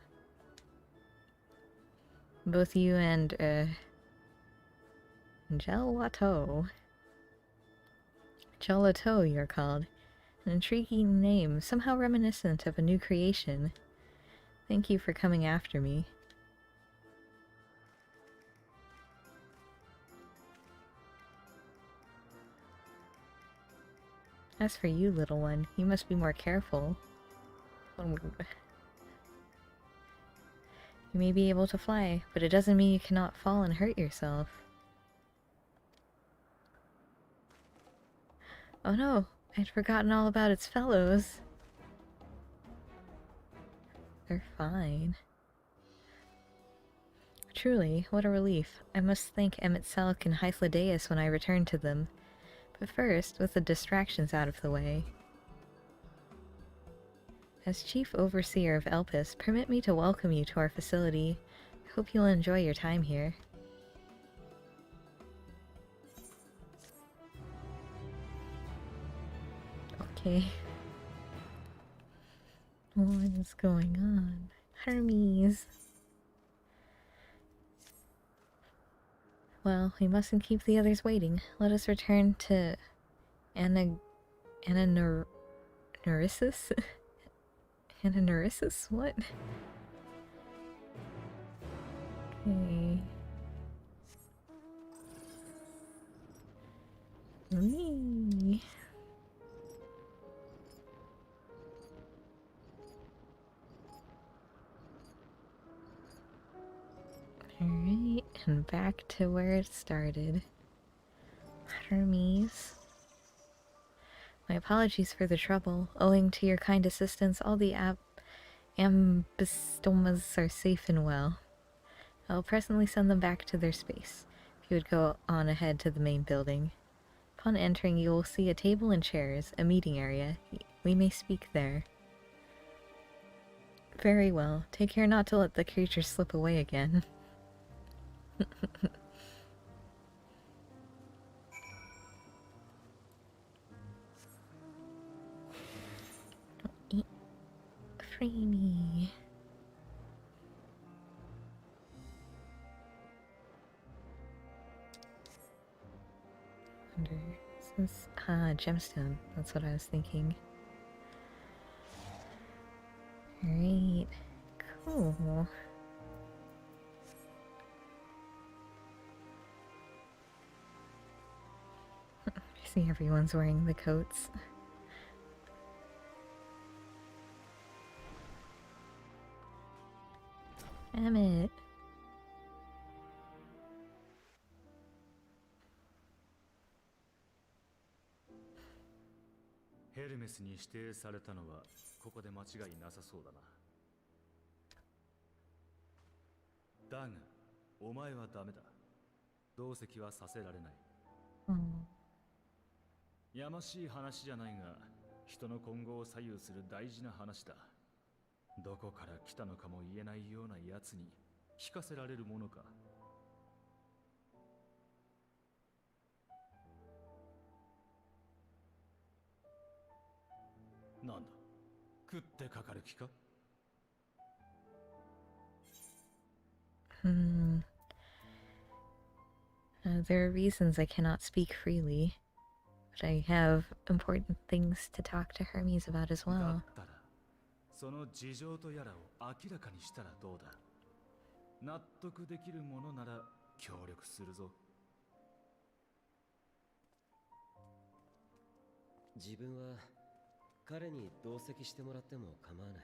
Both you and, Gelato. Gelato, you're called. An intriguing name, somehow reminiscent of a new creation. Thank you for coming after me. As for you, little one, you must be more careful. You may be able to fly, but it doesn't mean you cannot fall and hurt yourself. Oh no, I'd forgotten all about its fellows. They're fine. Truly, what a relief. I must thank Emmett Selk and Hythlodaeus when I return to them. But first, with the distractions out of the way. As Chief Overseer of Elpis, permit me to welcome you to our facility. I hope you'll enjoy your time here. Okay. What is going on? Hermes! Well, we mustn't keep the others waiting. Let us return to Ananorisis? Ananorisis? What? Okay. Me. Alright, and back to where it started. Hermes. My apologies for the trouble. Owing to your kind assistance, all the Ambystomas are safe and well. I'll presently send them back to their space. If you would go on ahead to the main building. Upon entering, you will see a table and chairs, a meeting area. We may speak there. Very well. Take care not to let the creature slip away again. Eat. Free me. Wonder, is this gemstone? That's what I was thinking. Alright, cool. I see everyone's wearing the coats. Damn it.ヘルメスに指定されたのはここで間違いなさそうだな。だがお前はダメだ。同席はさせられない。やましい話じゃないが、人の今後を左右する大事な話だ。どこから来たのかも言えないような奴に聞かせられるものか。なんだ、食ってかかる気か。There are reasons I cannot speak freely, but I have important things to talk to Hermes about as だ well. ったら、その事情とやらを明らかにしたらどうだ。納得できるものなら協力するぞ。自分は彼に同席してもらっても構わない。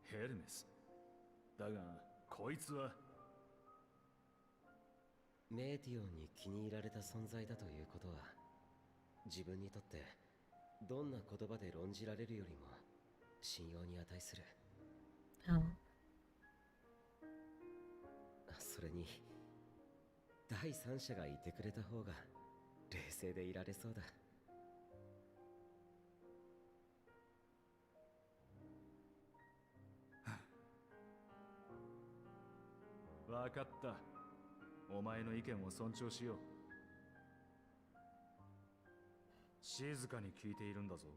ヘルメス。だが、こいつはメーティオンに気に入られた存在だということは、自分にとってどんな言葉で論じられるよりも信用に値する。それに第三者がいてくれた方が冷静でいられそうだ。わかった。お前の意見を尊重しよう。静かに聞いているんだぞ。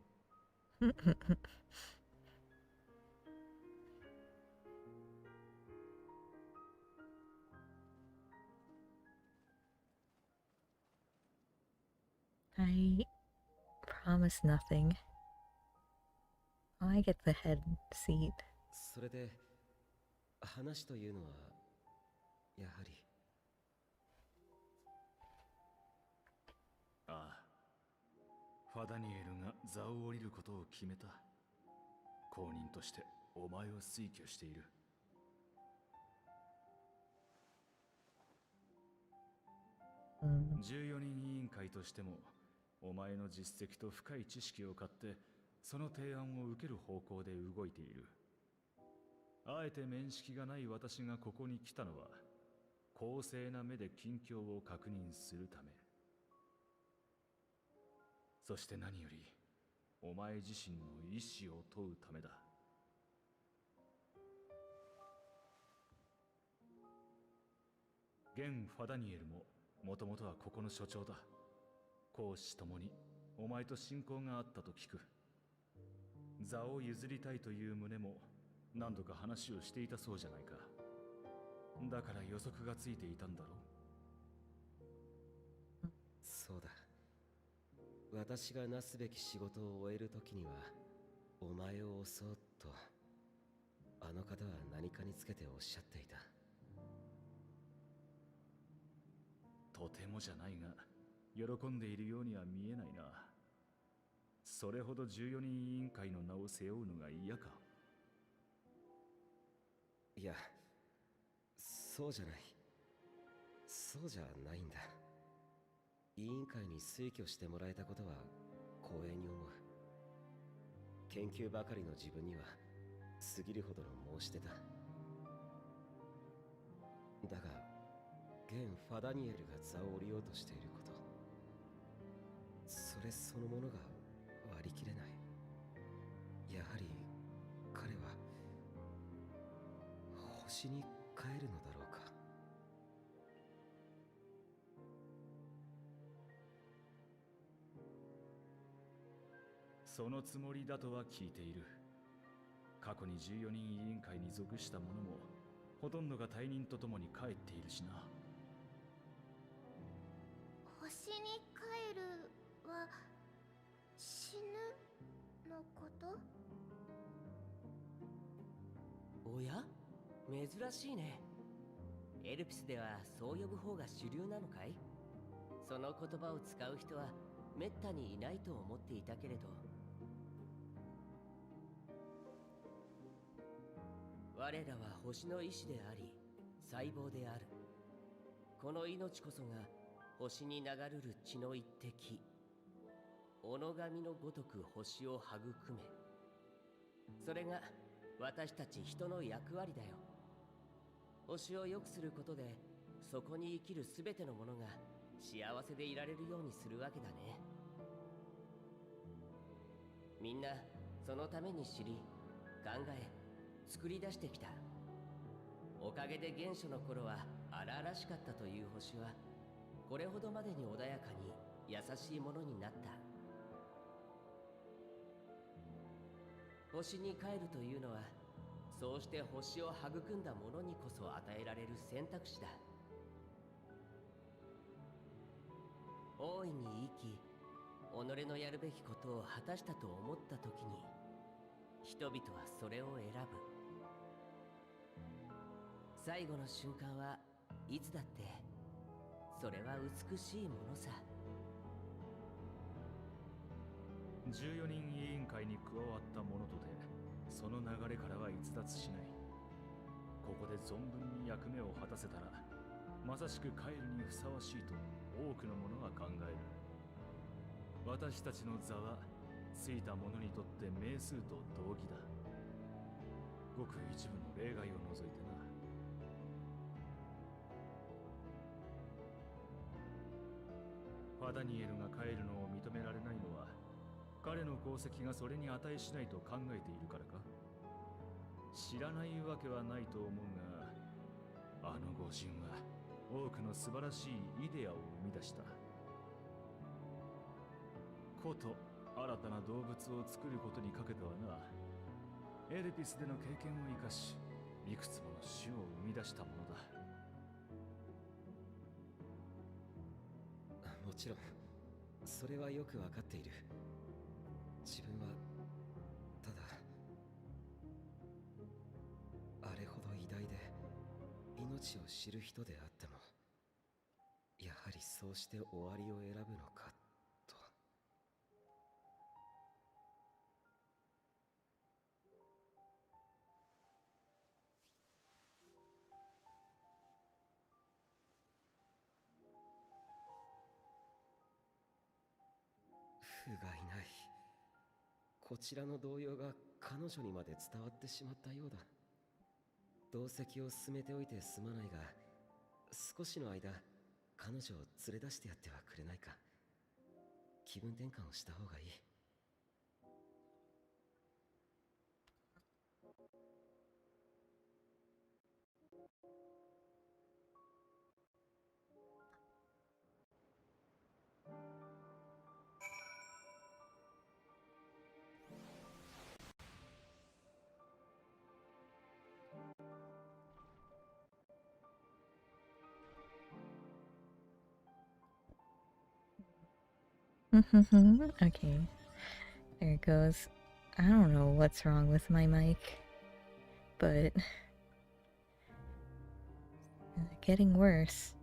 I promise nothing. Oh, I get the head seat. それで話というのはやはり。ああ、ファダニエルが座を降りることを決めた。公認としてお前を推挙している。14人委員会としてもお前の実績と深い知識を買ってその提案を受ける方向で動いている。あえて面識がない私がここに来たのは公正な目で近況を確認するため。そして何よりお前自身の意志を問うためだ。現ファダニエルももともとはここの所長だ。公私ともにお前と親交があったと聞く。座を譲りたいという旨も何度か話をしていたそうじゃないか。だから予測がついていたんだろう。そうだ。私がなすべき仕事を終えるときにはお前を襲おうとあの方は何かにつけておっしゃっていた。とてもじゃないが喜んでいるようには見えないな。それほど14人委員会の名を背負うのが嫌か。いや、そうじゃない。そうじゃないんだ。委員会に推挙してもらえたことは光栄に思う。研究ばかりの自分には過ぎるほどの申し出だ。だが現ファダニエルが座を降りようとしていること、それそのものが割り切れない。やはり彼は星に帰るのだろうか。そのつもりだとは聞いている。過去に14人委員会に属した者もほとんどが退任とともに帰っているしな。星に帰るは死ぬのこと？おや？珍しいね。エルピスではそう呼ぶ方が主流なのかい？その言葉を使う人はめったにいないと思っていたけれど、我らは星の意志であり細胞である。この命こそが星に流るる血の一滴、己神のごとく星を育め。それが私たち人の役割だよ。星を良くすることでそこに生きるすべてのものが幸せでいられるようにするわけだね。みんなそのために知り、考え、作り出してきた。おかげで原初の頃は荒々しかったという星はこれほどまでに穏やかに優しいものになった。星に帰るというのはそうして星を育んだ者にこそ与えられる選択肢だ。大いに生き、己のやるべきことを果たしたと思った時に人々はそれを選ぶ。最後の瞬間はいつだってそれは美しいものさ。14人委員会に加わった者とてその流れからは逸脱しない。ここで存分に役目を果たせたらまさしく帰るにふさわしいと多くの者は考える。私たちの座はついた者にとって名数と同義だ。ごく一部の例外を除いてな。ファダニエルが帰るのを認められないのは彼の功績がそれに値しないと考えているからか。知らないわけはないと思うが、あの御人は多くの素晴らしいイデアを生み出した。こと新たな動物を作ることにかけてはな。エルピスでの経験を生かし、いくつもの種を生み出したものだ。もちろんそれはよくわかっている。自分はただあれほど偉大で命を知る人であっても、やはりそうして終わりを選ぶのかと。不甲斐ない。こちらの動揺が彼女にまで伝わってしまったようだ。同席を進めておいてすまないが、少しの間彼女を連れ出してやってはくれないか。気分転換をした方がいい。Okay, there it goes. I don't know what's wrong with my mic, but getting worse.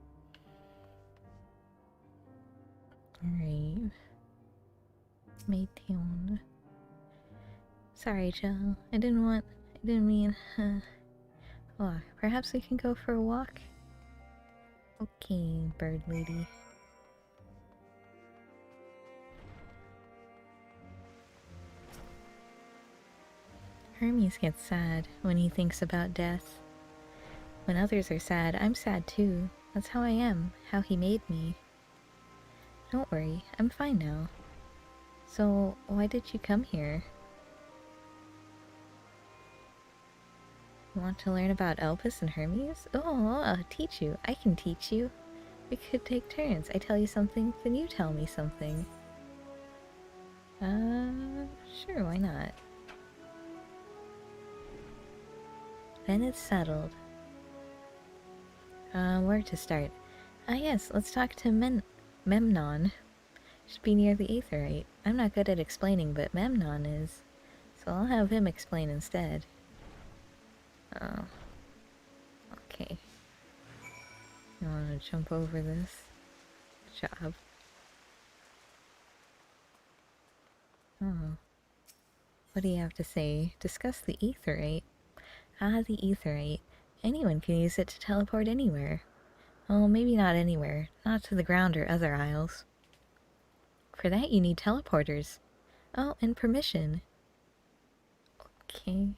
Alright. Maytion. Sorry, Joe. I didn't mean, oh, perhaps we can go for a walk? Okay, bird lady. Hermes gets sad when he thinks about death. When others are sad, I'm sad too. That's how I am, how he made me. Don't worry, I'm fine now. So, why did you come here? You want to learn about Elpis and Hermes? Oh, I'll teach you. I can teach you. We could take turns. I tell you something, then you tell me something. Sure, why not? Then it's settled. Where to start? Ah yes, let's talk to Memnon. Should be near the Aetherite. I'm not good at explaining, but Memnon is. So I'll have him explain instead. Oh. Okay. You wanna jump over this? Good job. Oh. What do you have to say? Discuss the Aetherite. Ah, the Aetherite. Anyone can use it to teleport anywhere. Well, maybe not anywhere. Not to the ground or other isles. For that you need teleporters. Oh, and permission. Okay.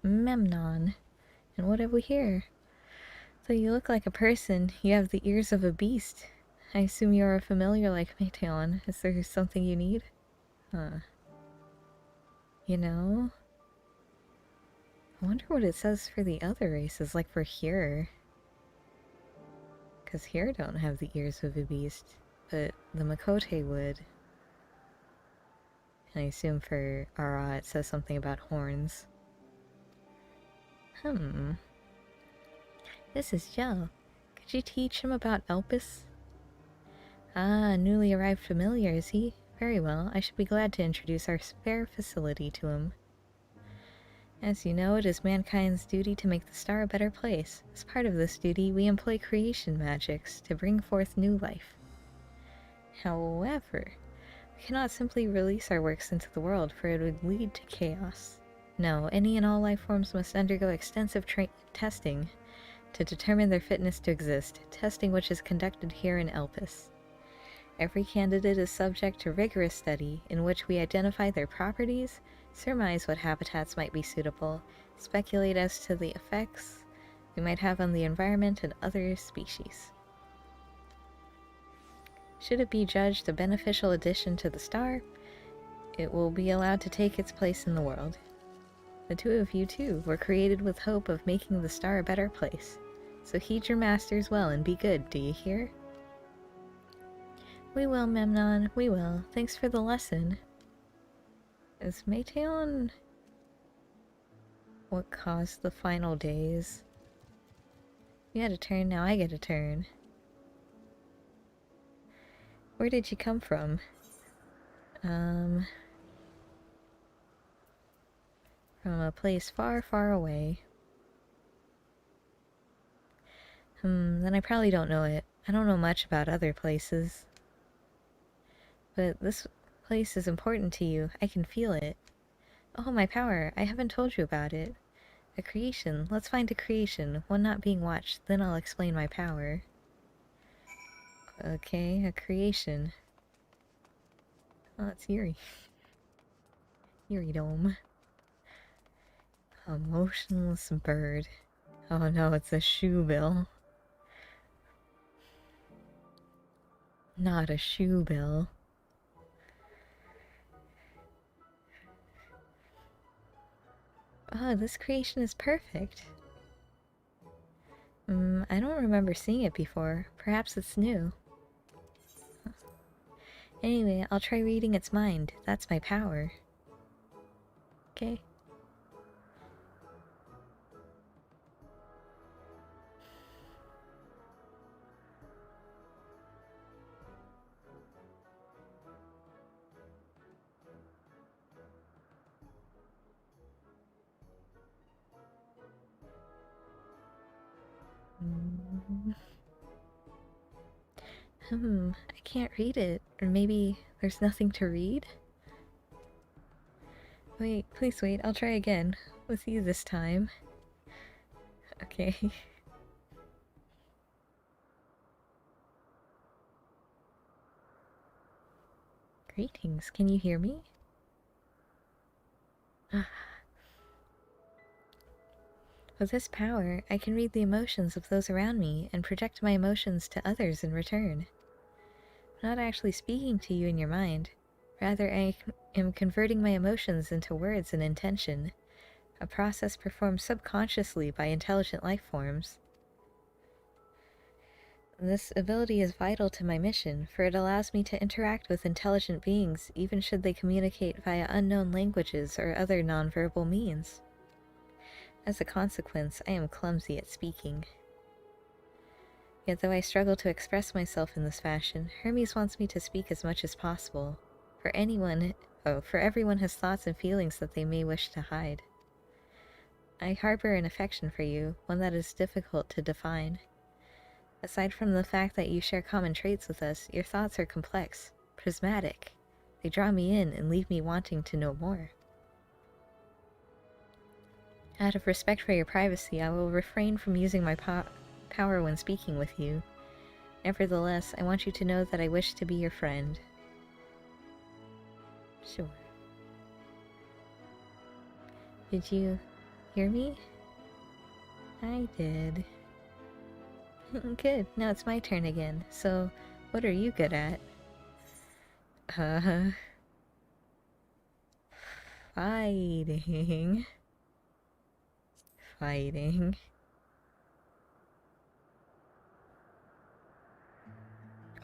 Memnon. And what have we here? So you look like a person. You have the ears of a beast. I assume you're a familiar like Meteon. Is there something you need? Huh. You know? I wonder what it says for the other races, like for here. Because here don't have the ears of a beast, but the Makote would. And I assume for Ara it says something about horns. This is Joe. Could you teach him about Elpis? Ah, newly arrived familiar, is he? Very well, I should be glad to introduce our spare facility to him. As you know, it is mankind's duty to make the star a better place. As part of this duty, we employ creation magics to bring forth new life. However, we cannot simply release our works into the world, for it would lead to chaos. No, any and all life forms must undergo extensive testing to determine their fitness to exist, testing which is conducted here in Elpis. Every candidate is subject to rigorous study, in which we identify their properties, surmise what habitats might be suitable, speculate as to the effects we might have on the environment and other species. Should it be judged a beneficial addition to the star, it will be allowed to take its place in the world. The two of you, too, were created with hope of making the star a better place. So heed your masters well and be good, do you hear? We will, Memnon, we will. Thanks for the lesson. Is Meteon what caused the final days? You had a turn, now I get a turn. Where did you come from? From a place far, far away. Then I probably don't know it. I don't know much about other places. But this place is important to you. I can feel it. Oh, my power. I haven't told you about it. A creation. Let's find a creation. One not being watched. Then I'll explain my power. Okay, a creation. Oh, it's Yuri. Yuri Dome. A motionless bird. Oh no, it's a shoe bill. Not a shoe bill. Oh, this creation is perfect. I don't remember seeing it before. Perhaps it's new. Anyway, I'll try reading its mind. That's my power. Okay. I can't read it. Or maybe there's nothing to read? Wait, please wait. I'll try again. With you this time. Okay. Greetings. Can you hear me? With this power, I can read the emotions of those around me and project my emotions to others in return. I'm not actually speaking to you in your mind. Rather, I am converting my emotions into words and intention, a process performed subconsciously by intelligent life forms. This ability is vital to my mission, for it allows me to interact with intelligent beings even should they communicate via unknown languages or other nonverbal means. As a consequence, I am clumsy at speaking. Yet though I struggle to express myself in this fashion, Hermes wants me to speak as much as possible. For everyone has thoughts and feelings that they may wish to hide. I harbor an affection for you, one that is difficult to define. Aside from the fact that you share common traits with us, your thoughts are complex, prismatic. They draw me in and leave me wanting to know more. Out of respect for your privacy, I will refrain from using my power when speaking with you. Nevertheless, I want you to know that I wish to be your friend. Sure. Did you hear me? I did. Good, now it's my turn again. So, what are you good at? Fighting. Fighting.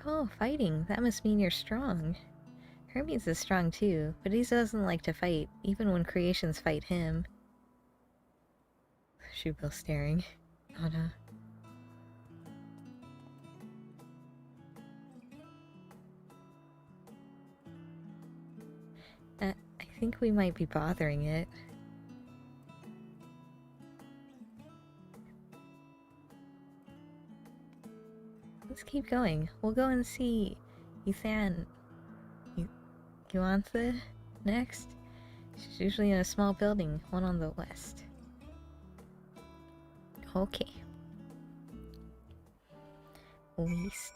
Oh, fighting. That must mean you're strong. Hermes is strong too, but he doesn't like to fight, even when creations fight him. Shubil staring. Oh no. I think we might be bothering it. Let's keep going. We'll go and see Yuantha next. She's usually in a small building, one on the west. Okay. East.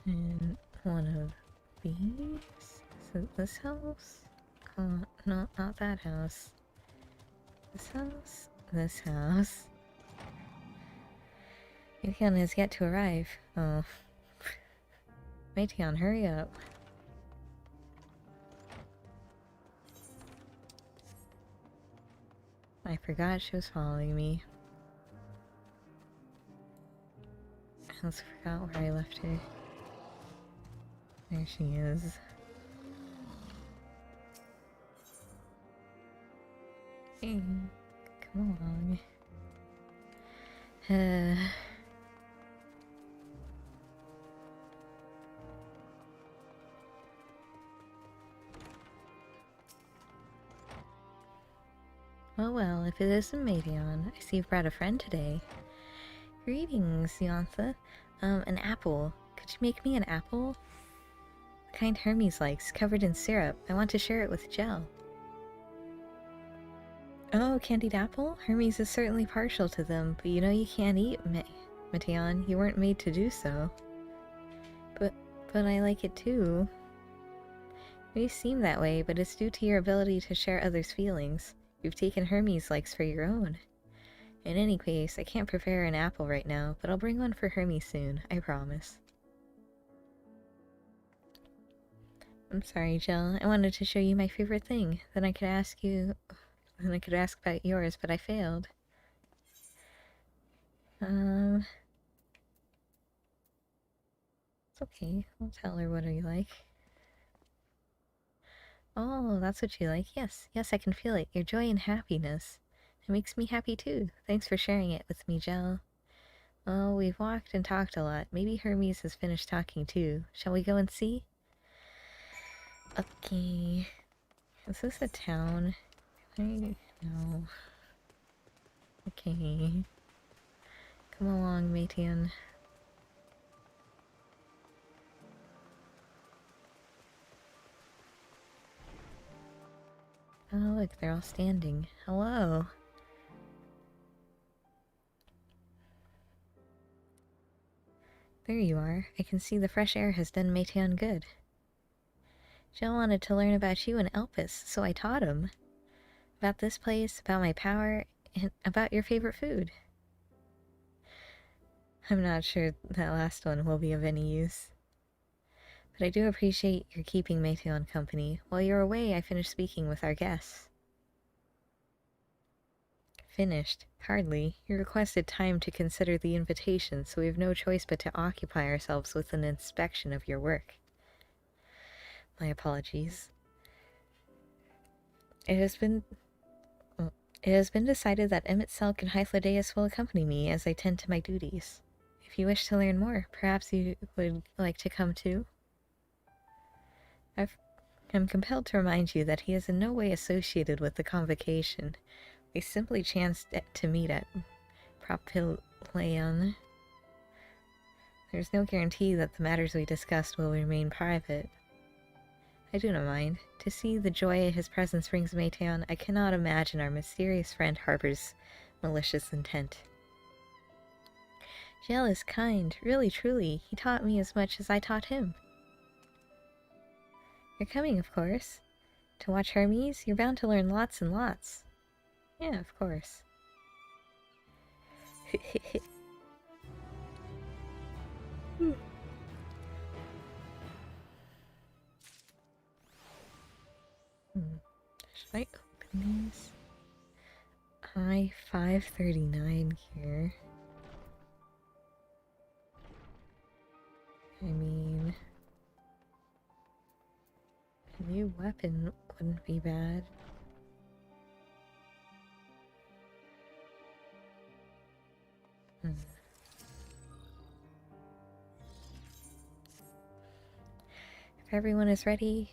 And one of these? Is it this house? Oh, no, not that house. This house? This house. Meiteon has yet to arrive. Oh. Meiteon, hurry up. I forgot she was following me. I also forgot where I left her. There she is. Hey, come along. Well, if it isn't Meiteon, I see you've brought a friend today. Greetings, Yuantha. An apple. Could you make me an apple? The kind Hermes likes, covered in syrup. I want to share it with Gel. Oh, candied apple? Hermes is certainly partial to them, but you know you can't eat, Meiteon. You weren't made to do so. But I like it too. You may seem that way, but it's due to your ability to share others' feelings. You've taken Hermes' likes for your own. In any case, I can't prepare an apple right now, but I'll bring one for Hermes soon, I promise. I'm sorry, Jill. I wanted to show you my favorite thing. Then I could ask about yours, but I failed. It's okay. I'll tell her what I like. Oh, that's what you like. Yes, I can feel it. Your joy and happiness. It makes me happy too. Thanks for sharing it with me, Gel. Well, we've walked and talked a lot. Maybe Hermes has finished talking too. Shall we go and see? Okay. Is this a town? No. Okay. Come along, Meiteon. Oh, look, they're all standing. Hello. There you are. I can see the fresh air has done Meiteon good. Jill wanted to learn about you and Elpis, so I taught him. About this place, about my power, and about your favorite food. I'm not sure that last one will be of any use. But I do appreciate your keeping Meiteon company. While you're away, I finished speaking with our guests. Finished? Hardly. You requested time to consider the invitation, so we have no choice but to occupy ourselves with an inspection of your work. My apologies. It has been decided that Emmett Selk and Hythlodeus will accompany me as I tend to my duties. If you wish to learn more, perhaps you would like to come too? I'm compelled to remind you that he is in no way associated with the convocation. We simply chanced to meet at Propylaeon. There's no guarantee that the matters we discussed will remain private. I do not mind. To see the joy his presence brings Meiteon, I cannot imagine our mysterious friend harbors malicious intent. Jill is kind, really truly. He taught me as much as I taught him. You're coming, of course. To watch Hermes, you're bound to learn lots and lots. Yeah, of course. Should I open these? I-539 here. I mean, a new weapon wouldn't be bad. If everyone is ready,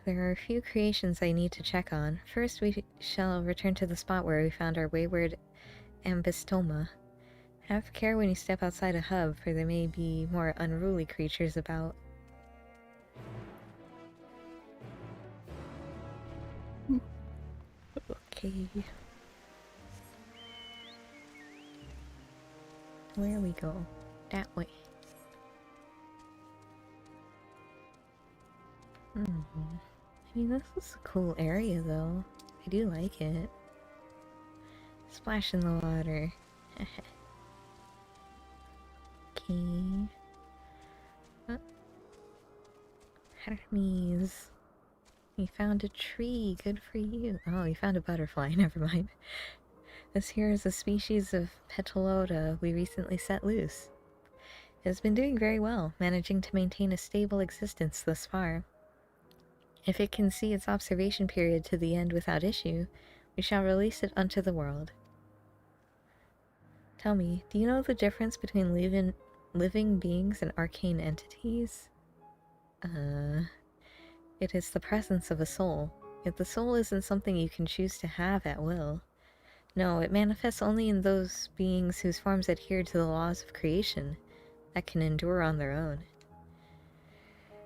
there are a few creations I need to check on. First, we shall return to the spot where we found our wayward ambystoma. Have care when you step outside a hub, for there may be more unruly creatures about. Okay. Where we go? That way. I mean, this is a cool area, though. I do like it. Splash in the water. Okay. Hermes. You found a tree. Good for you. Oh, you found a butterfly. Never mind. This here is a species of Petalota we recently set loose. It has been doing very well, managing to maintain a stable existence thus far. If it can see its observation period to the end without issue, we shall release it unto the world. Tell me, do you know the difference between living beings and arcane entities? It is the presence of a soul, yet the soul isn't something you can choose to have at will. No, it manifests only in those beings whose forms adhere to the laws of creation, that can endure on their own.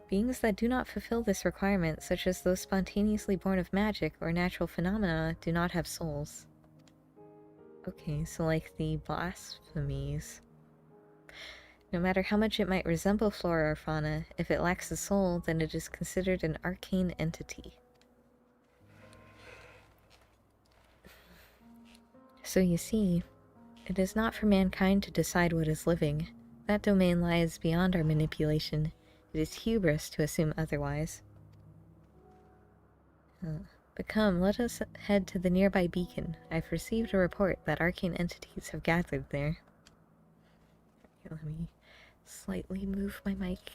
Beings that do not fulfill this requirement, such as those spontaneously born of magic or natural phenomena, do not have souls. Okay, so like the blasphemies. No matter how much it might resemble flora or fauna, if it lacks a soul, then it is considered an arcane entity. So you see, it is not for mankind to decide what is living. That domain lies beyond our manipulation. It is hubris to assume otherwise. But come, let us head to the nearby beacon. I've received a report that arcane entities have gathered there. Okay, let me slightly move my mic.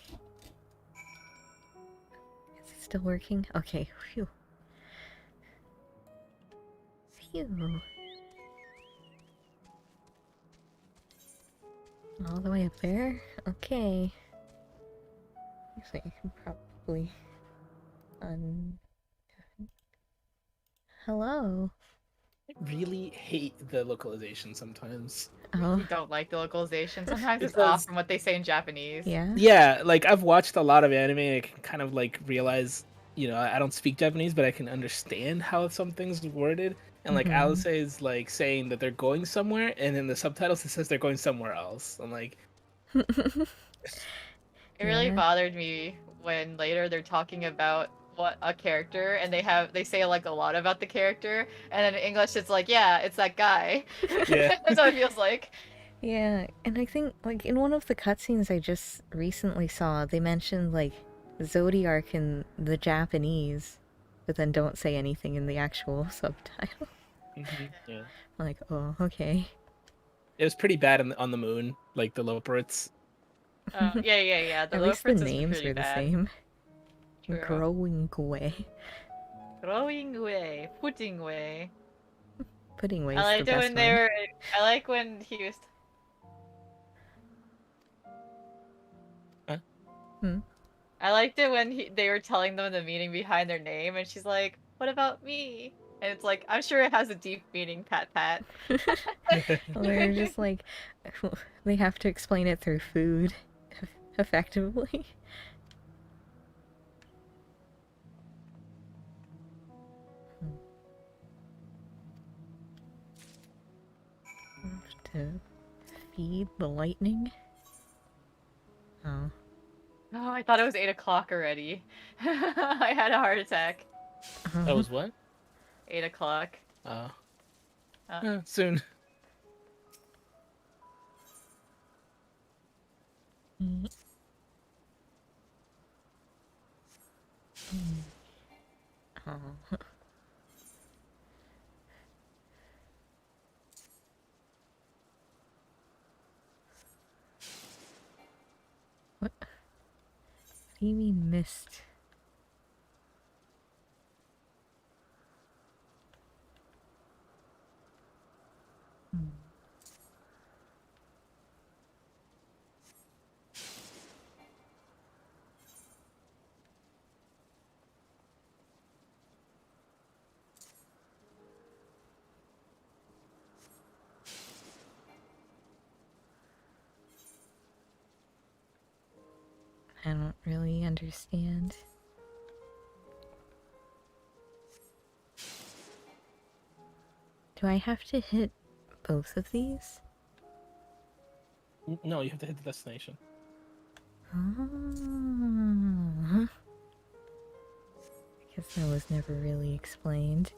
Is it still working? Okay, phew. Phew. All the way up there? Okay. Actually, I can probably... Hello? I really hate the localization sometimes. Oh. You don't like the localization? Sometimes it's Because- off from what they say in Japanese. Yeah? Yeah, like I've watched a lot of anime and I can kind of like realize, you know, I don't speak Japanese, but I can understand how some things worded. And like Alice is like saying that they're going somewhere, and in the subtitles it says they're going somewhere else. I'm like, It really Yeah. bothered me when later they're talking about what a character, and they say like a lot about the character, and then in English it's like, yeah, it's that guy. Yeah. That's what it feels like. Yeah, and I think, like, in one of the cutscenes I just recently saw, they mentioned, like, Zodiac in the Japanese, but then don't say anything in the actual subtitle. Yeah. I'm like, oh, okay. It was pretty bad on the moon, like the Loporits. Yeah. The At low least the Fritz is names pretty were the bad. same. True. Growing way. Growing way, pudding way. Pudding way's I liked the it best when one. they were. I like when he was. Hmm? I liked it when they were telling them the meaning behind their name, and she's like, "What about me?" And it's like, I'm sure it has a deep meaning, Pat Pat. Well, they're just like, they have to explain it through food, effectively. To feed the lightning? Oh. Oh, I thought it was 8 o'clock already. I had a heart attack. That was what? 8 o'clock. Soon. Oh. What do you mean missed? I don't really understand. Do I have to hit both of these? No, you have to hit the destination. I guess that was never really explained.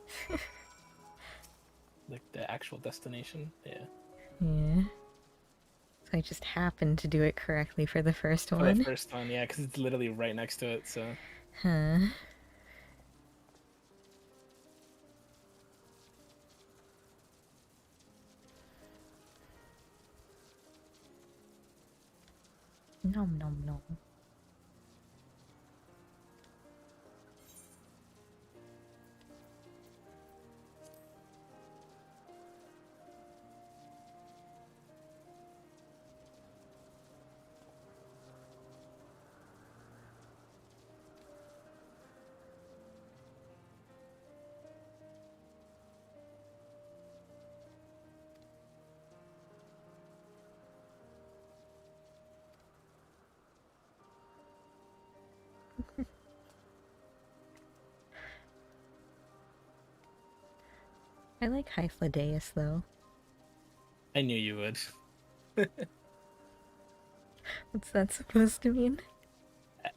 Like the actual destination, yeah. Yeah. So I just happened to do it correctly for the first For one. the first one, yeah, because it's literally right next to it, so. Huh. Nom nom nom. I like Hyphlodeus though. I knew you would. What's that supposed to mean?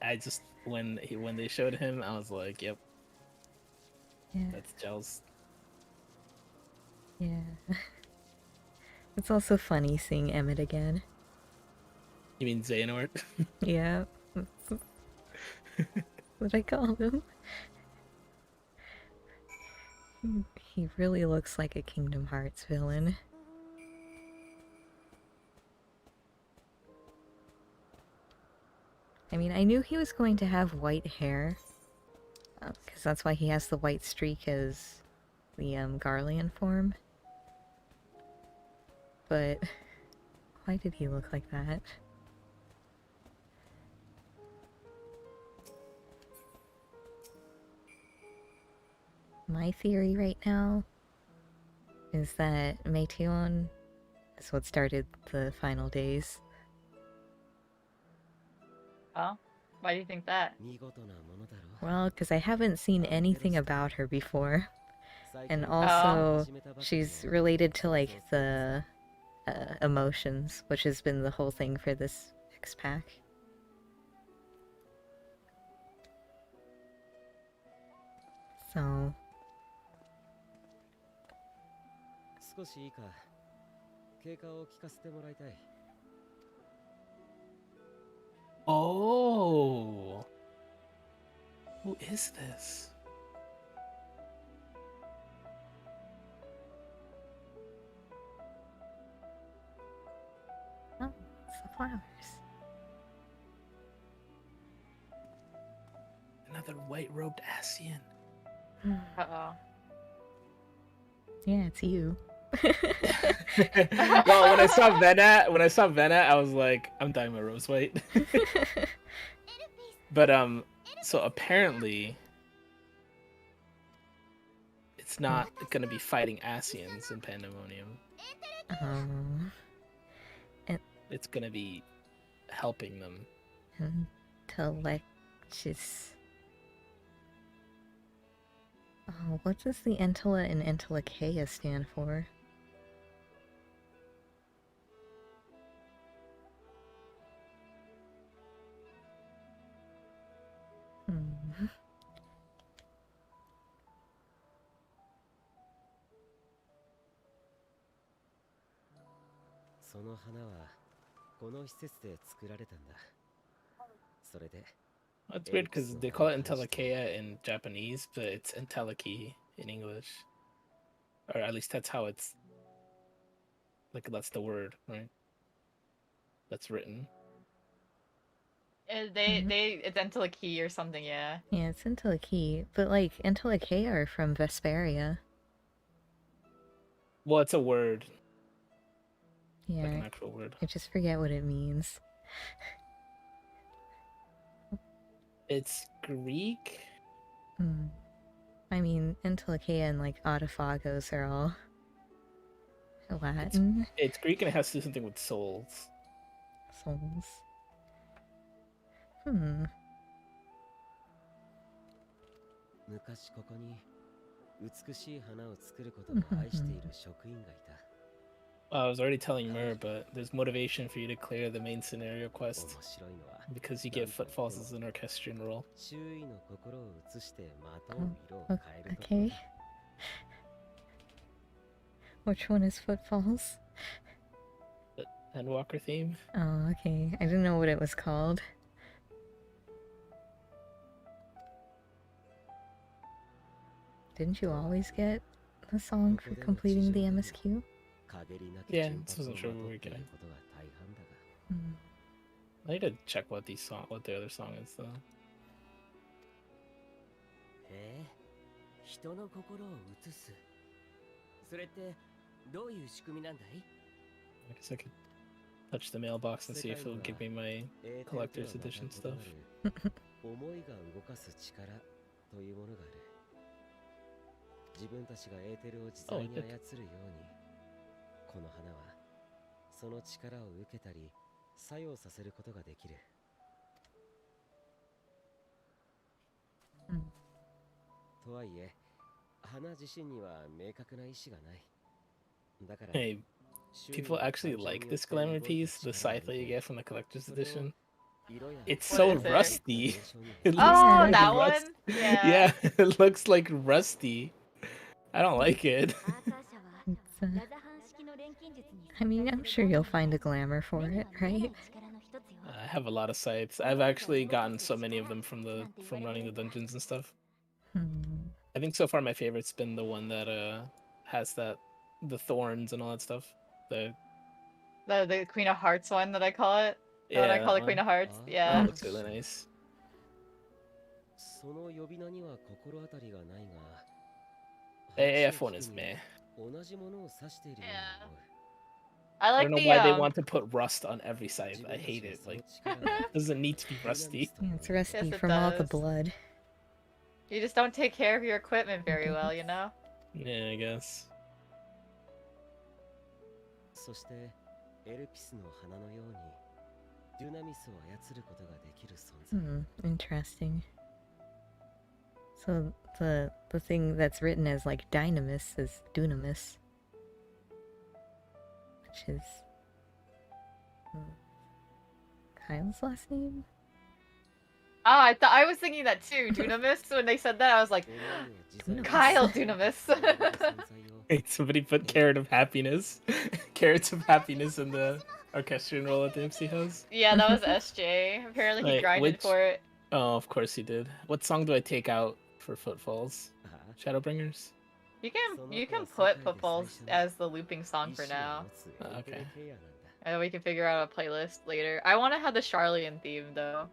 I just when they showed him, I was like, "Yep, Yeah. that's Gels." Yeah. It's also funny seeing Emmett again. You mean Xehanort? Yeah. What I call him. He really looks like a Kingdom Hearts villain. I mean, I knew he was going to have white hair, because that's why he has the white streak as the Garlean form. But why did he look like that? My theory right now is that Meiteon is what started the final days. Oh? Why do you think that? Well, because I haven't seen anything about her before. And also, she's related to, like, the emotions, which has been the whole thing for this X-Pack. So 少しいいか。経過を聞かせてもらいたい。Oh, who is this? oh, it's the flowers. Another white-robed Asian. Uh-oh. Yeah, it's you. Well, when I saw Vena, I was like, I'm dying my rose white. But so apparently it's not gonna be fighting Asians in Pandemonium. It's gonna be helping them. Intellectus. Oh, what does the Entella and Entellachea stand for? Hmm. その花はこの施設で作られたんだ。それで That's weird because they call it Entellachea in Japanese, but it's Entelechy in English. Or at least that's how it's like, that's the word, right? That's written. It's Entelachy or something, yeah. Yeah, it's Entellachy, but like Entellachea are from Vesperia. Well, it's a word. Yeah, Like an actual word. I just forget what it means. It's Greek. I mean, Entellachea and like Autophagos are all Latin. It's Greek and it has to do something with souls. Souls. 昔ここに美しい花を作ることを愛している職員がいた。I was already telling Mur, but there's motivation for you to clear the main scenario quest because you get footfalls as an orchestrion role. Okay. Which one is Footfalls? The Endwalker theme. Oh, okay. I didn't know what it was called. Didn't you always get the song for completing the MSQ? Yeah, I wasn't sure what we were getting. I need to check what the other song is though. へえ、人の心を映す。それってどういう仕組みなんだい？ I guess I could touch the mailbox and see if it'll give me my collector's edition stuff. 思いが動かす力というものがある。自分たちがエーテルを自在に操るように。この花はその力を受けたり作用させることができる。とはいえ、花自身には明確な意志がない。だから、Hey, people actually like this glamour piece, the scythe that you get from the collector's edition. It's so rusty. It looks oh, like that rust. one? Yeah. Yeah, it looks like rusty. I don't like it. I mean, I'm sure you'll find a glamour for it, right? I have a lot of scythes. I've actually gotten so many of them from running the dungeons and stuff. I think so far my favorite's been the one that has the thorns and all that stuff. The Queen of Hearts one that I call it. Yeah, What I call that it Queen one. of Hearts. Yeah. That looks really nice. その呼び名には心当たりがないが。AF1 is meh. 同じものを指しているように思う。I I like don't know the why they want to put rust on every scythe. I hate it. Like, it doesn't need to be rusty. Yeah, it's rusty Yes, it from all the does. blood. You just don't take care of your equipment very well, you know? Yeah, I guess. そしてエルピスの花のようにデュナミスを操ることができる存在。Interesting. So the thing that's written as like dynamis is dunamis, which is Kyle's last name. I was thinking that too. Dunamis. When they said that, I was like, Kyle Dunamis. Wait, somebody put carrot of happiness. Carrots of happiness in the orchestrion roll at the MC house. Yeah, that was SJ. Apparently he Wait, grinded for it. Oh, of course he did. What song do I take out for Footfalls? Shadowbringers? You can put Footfalls as the looping song for now. Okay. And we can figure out a playlist later. I want to have the Charlian theme though,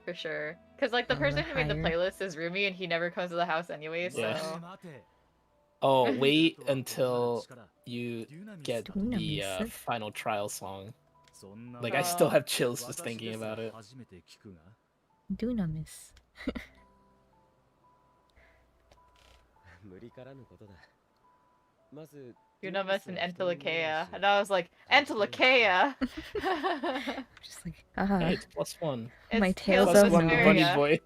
for sure. Cause like the person who made the playlist is Rumi, and he never comes to the house anyway. So. Yeah. Oh, wait until you get the final trial song. Like I still have chills just thinking about it. Dunamis. Dunamis and Entelekea. And I was like, Entelekea! Just like, Hey, it's +1. My tails plus of one Bunny Vesperia. Boy.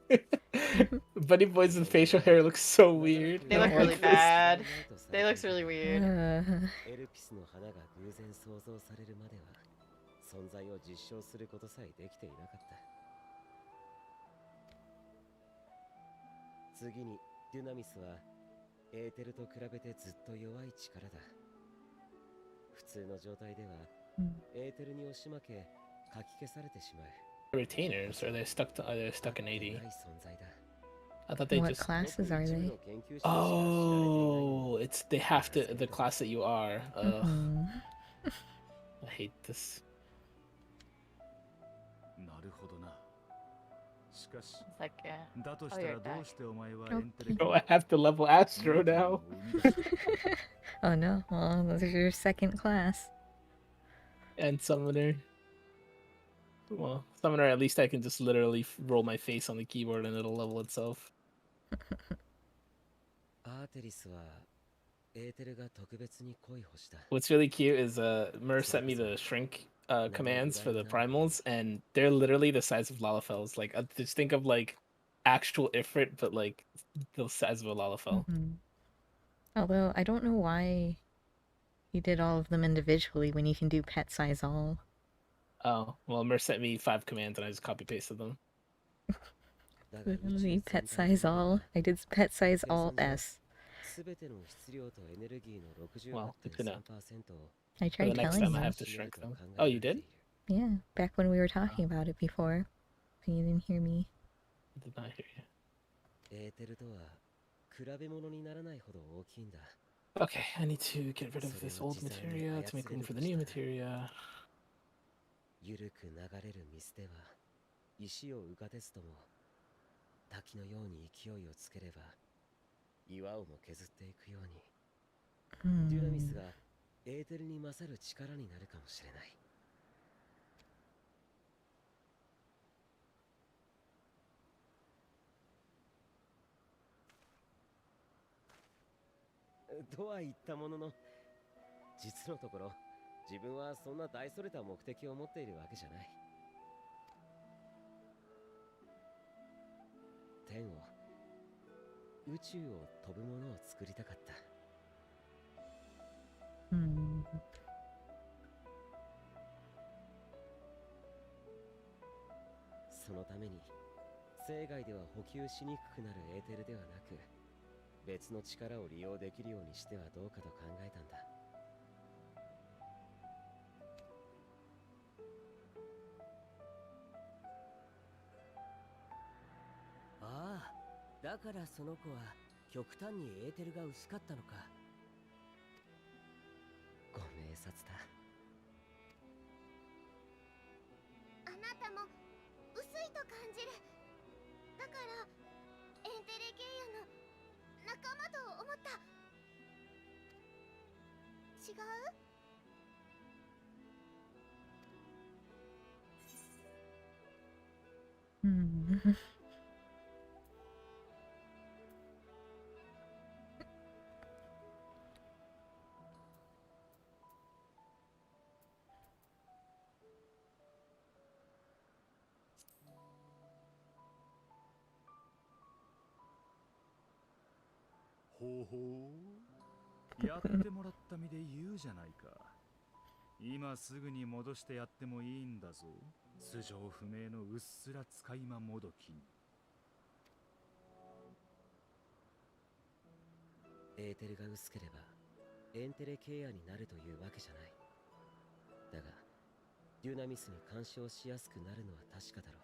Bunny Boys with facial hair look so weird. They look really bad. They look really weird. エルピスの花が偶然想像されるまでは存在を実証することさえできていなかった。次にデュナミスはエーテルと比べてずっと弱い力だ。普通の状態ではエーテルに押し負けかき消されてしまう。Retainers, are they stuck in 80? I thought they What just. classes are they? Oh, they have to the class that you are. I hate this. It's like, oh, you're back. Oh, I have to level Astro now. Oh no, well, those are your second class. And Summoner. Well, Summoner, at least I can just literally roll my face on the keyboard and it'll level itself. What's really cute is Mer sent me the shrink commands for the primals, and they're literally the size of Lalafels. Like, just think of like actual Ifrit, but like the size of a Lalafell. Although I don't know why you did all of them individually when you can do pet size all. Oh, well, Mer sent me 5 commands and I just copy pasted them. Literally pet size all. I did pet size all S. Well, good to know. I For the tried next telling time I you. have to shrink them. Oh, you did? Yeah, back when we were talking about it before. But you didn't hear me. I did not hear you. Okay, I need to get rid of this old materia to make room for the new materia. ゆるく流れる水では石を浮かですとも滝のように勢いをつければ岩をも削っていくように、デュナミスがエーテルに勝る力になるかもしれない。とは言ったものの、実のところ自分はそんな大それた目的を持っているわけじゃない。天を、宇宙を飛ぶものを作りたかった。そのために生涯では補給しにくくなるエーテルではなく、別の力を利用できるようにしてはどうかと考えたんだ。ああ、だからその子は極端にエーテルが薄かったのか。ご明察だ。あなたも薄いと感じる。だからエンテレゲイヤの仲間と思った。違う？ほほう、やってもらった身で言うじゃないか。今すぐに戻してやってもいいんだぞ。素性不明のうっすら使い魔もどきに。エーテルが薄ければエンテレケアになるというわけじゃない。だがデュナミスに干渉しやすくなるのは確かだろう。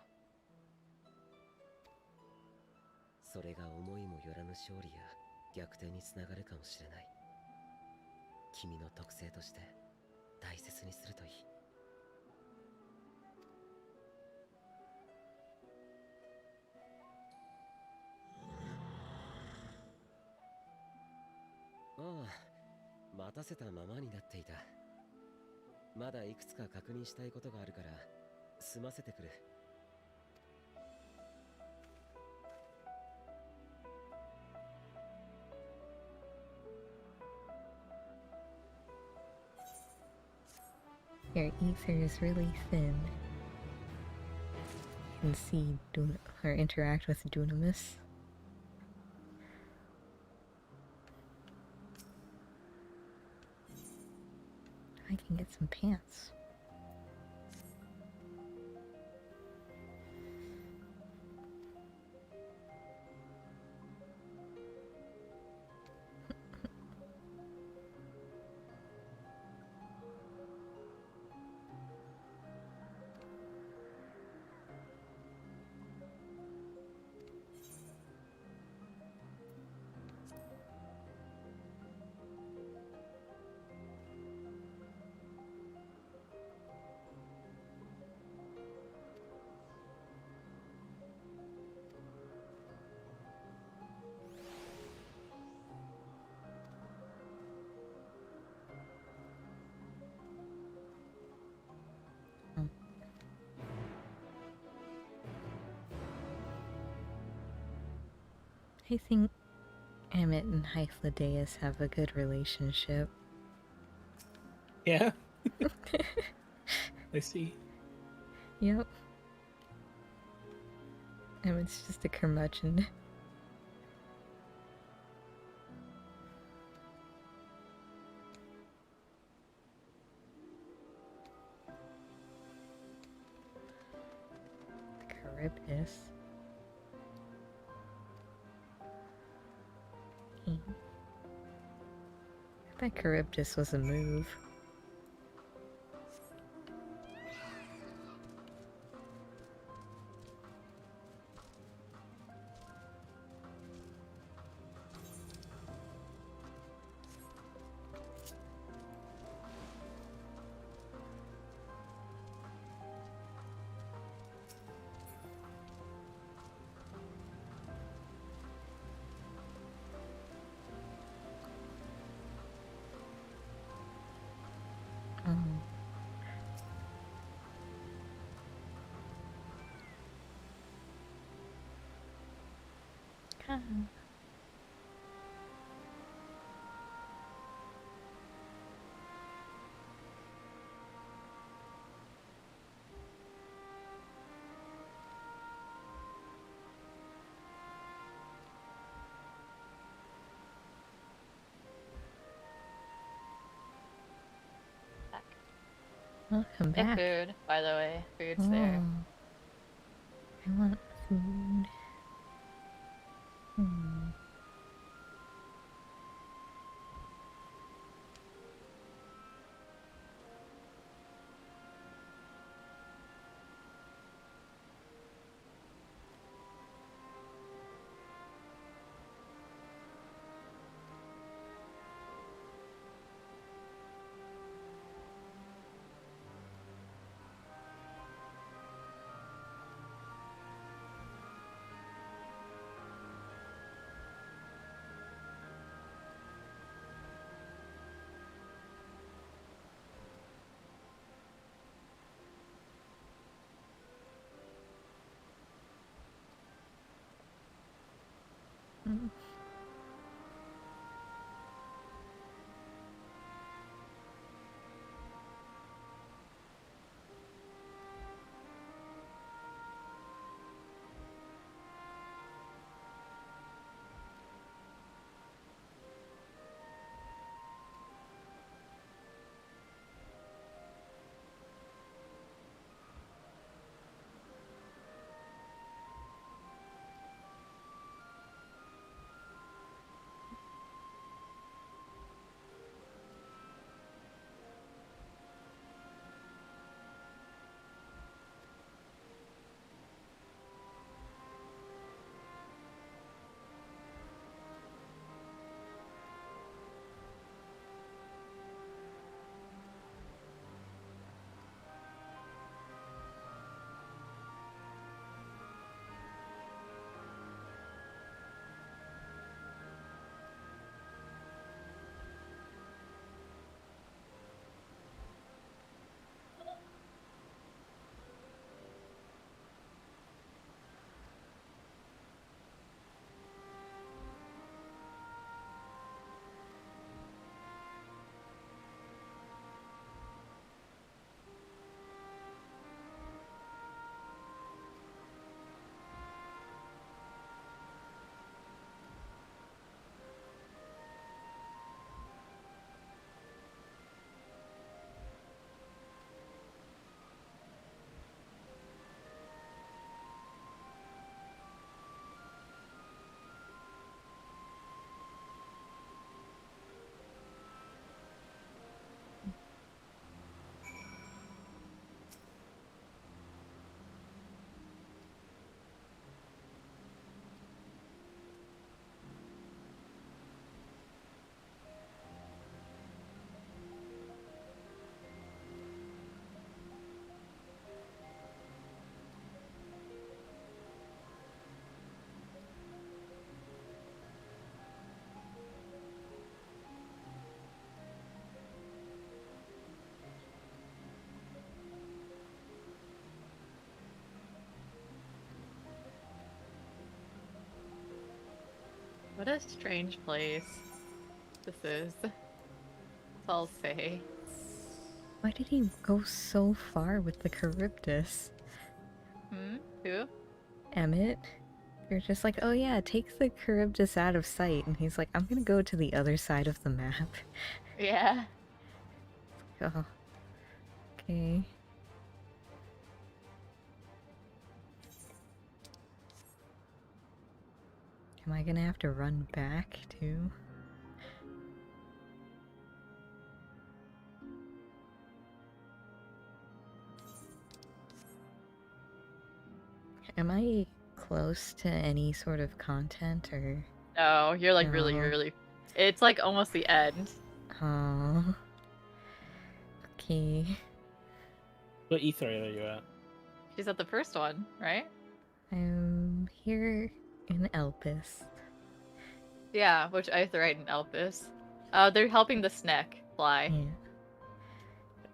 それが思いもよらぬ勝利や逆転につながるかもしれない。君の特性として大切にするといい。ああ、待たせたままになっていた。まだいくつか確認したいことがあるから済ませてくる。Your ether is really thin. You can see or interact with Dunamis. I can get some pants. I think Emmett and Hythlodaeus have a good relationship. Yeah? I see. Yep. Emmett's just a curmudgeon. Charybdis. I thought Charybdis was a move. Welcome Hey, back. food, by the way. Food's there. I want food. What a strange place this is. That's all I'll say. Why did he go so far with the Charybdis? Hmm? Who? Emmett? You're just like, oh yeah, take the Charybdis out of sight. And he's like, I'm gonna go to the other side of the map. Yeah. Oh. Okay. Am I gonna have to run back too? Am I close to any sort of content or? No, you're like No. really. It's like almost the end. Oh. Okay. What ether are you at? She's at the first one, right? I'm here in Elpis. Yeah, which Aetheryte and Elpis. They're helping the Sneck fly.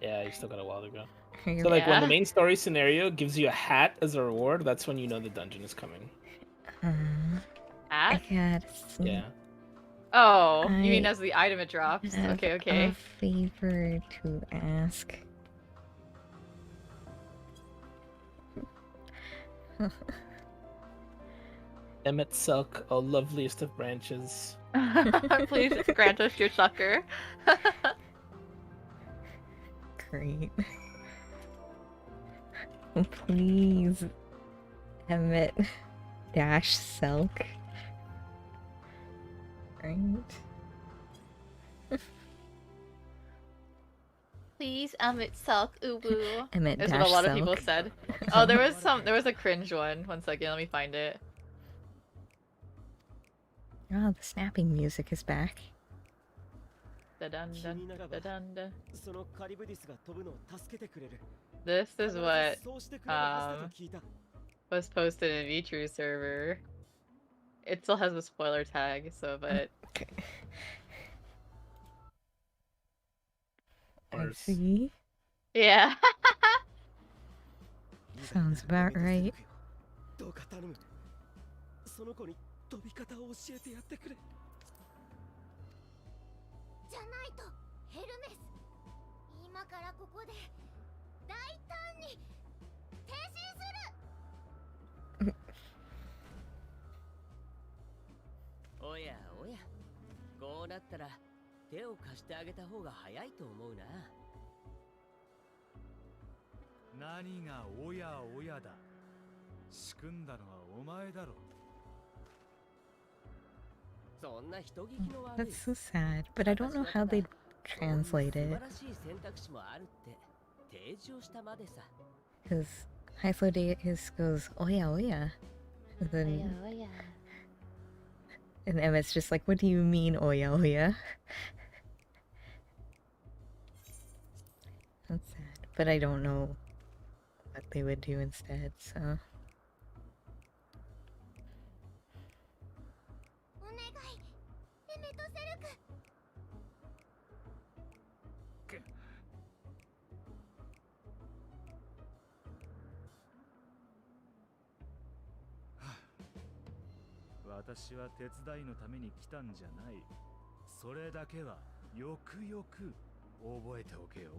Yeah, you still got a while to go. You're So like when the Yeah. main story scenario gives you a hat as a reward, that's when you know the dungeon is coming. Hat? I got Yeah. Oh, you mean as the item it drops? have Okay. a favor to ask. Emmett Silk, oh loveliest of branches. Please grant us your succor. Great. Please, Emmett dash Selk. Right. Please, Emmett Selk, uwu. Emmett Is what a dash lot of people Selk. said. Oh, there was a cringe one. 1 second, let me find it. Oh, the snapping music is back. Da-dun-dun-da-dun-da. そのカリブディスが飛ぶのを助けてくれる。 This is what そうしてくれるはずだと聞いた。 was posted in VTrue server. It still has the spoiler tag, so but I see. yeah. Sounds about right. どうか頼む。その子に飛び方を教えてやってくれ。じゃないとヘルメス、今からここで大胆に変身する。おやおや、こうなったら手を貸してあげた方が早いと思うな。何がおやおやだ。仕組んだのはお前だろ。そんな人聞きの悪い。 That's so sad, but I don't know how they'd translate 素 it. 晴らしい選択肢もあるって提示をしたまでさ。 Because Hyphodeus goes, oya oya. And then, and Emmett's just like, what do you mean, oya oya? That's sad, but I don't know what they would do instead, so. お願い、エメとセルク。私は手伝いのために来たんじゃない。それだけはよくよく覚えておけよ。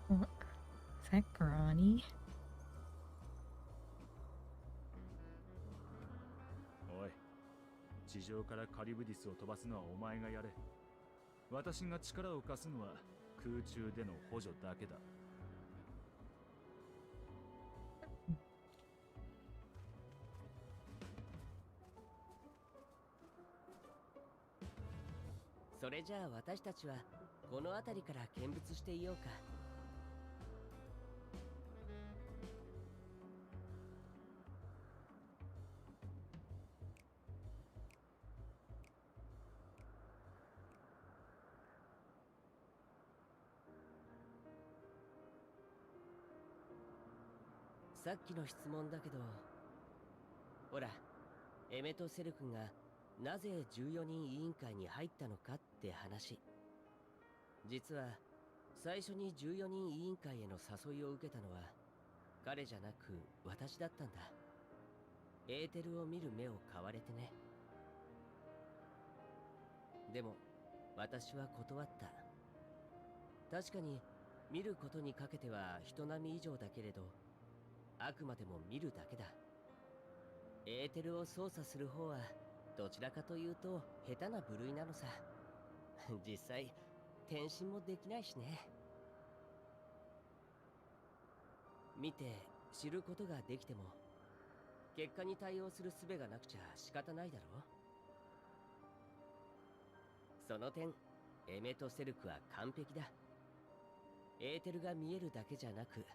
What? Is that Granny? おい、地上からカリブディスを飛ばすのはお前がやれ。私が力を貸すのは空中での補助だけだ。それじゃあ私たちはこの辺りから見物していようか。さっきの質問だけど、ほら、エメとセル君がなぜ14人委員会に入ったのかって話。実は最初に14人委員会への誘いを受けたのは彼じゃなく私だったんだ。エーテルを見る目を買われてね。でも私は断った。確かに見ることにかけては人並み以上だけれど、あくまでも見るだけだ。エーテルを操作する方はどちらかというと下手な部類なのさ。実際転身もできないしね。見て知ることができても結果に対応する術がなくちゃ仕方ないだろう。その点エメとセルクは完璧だ。エーテルが見えるだけじゃなく、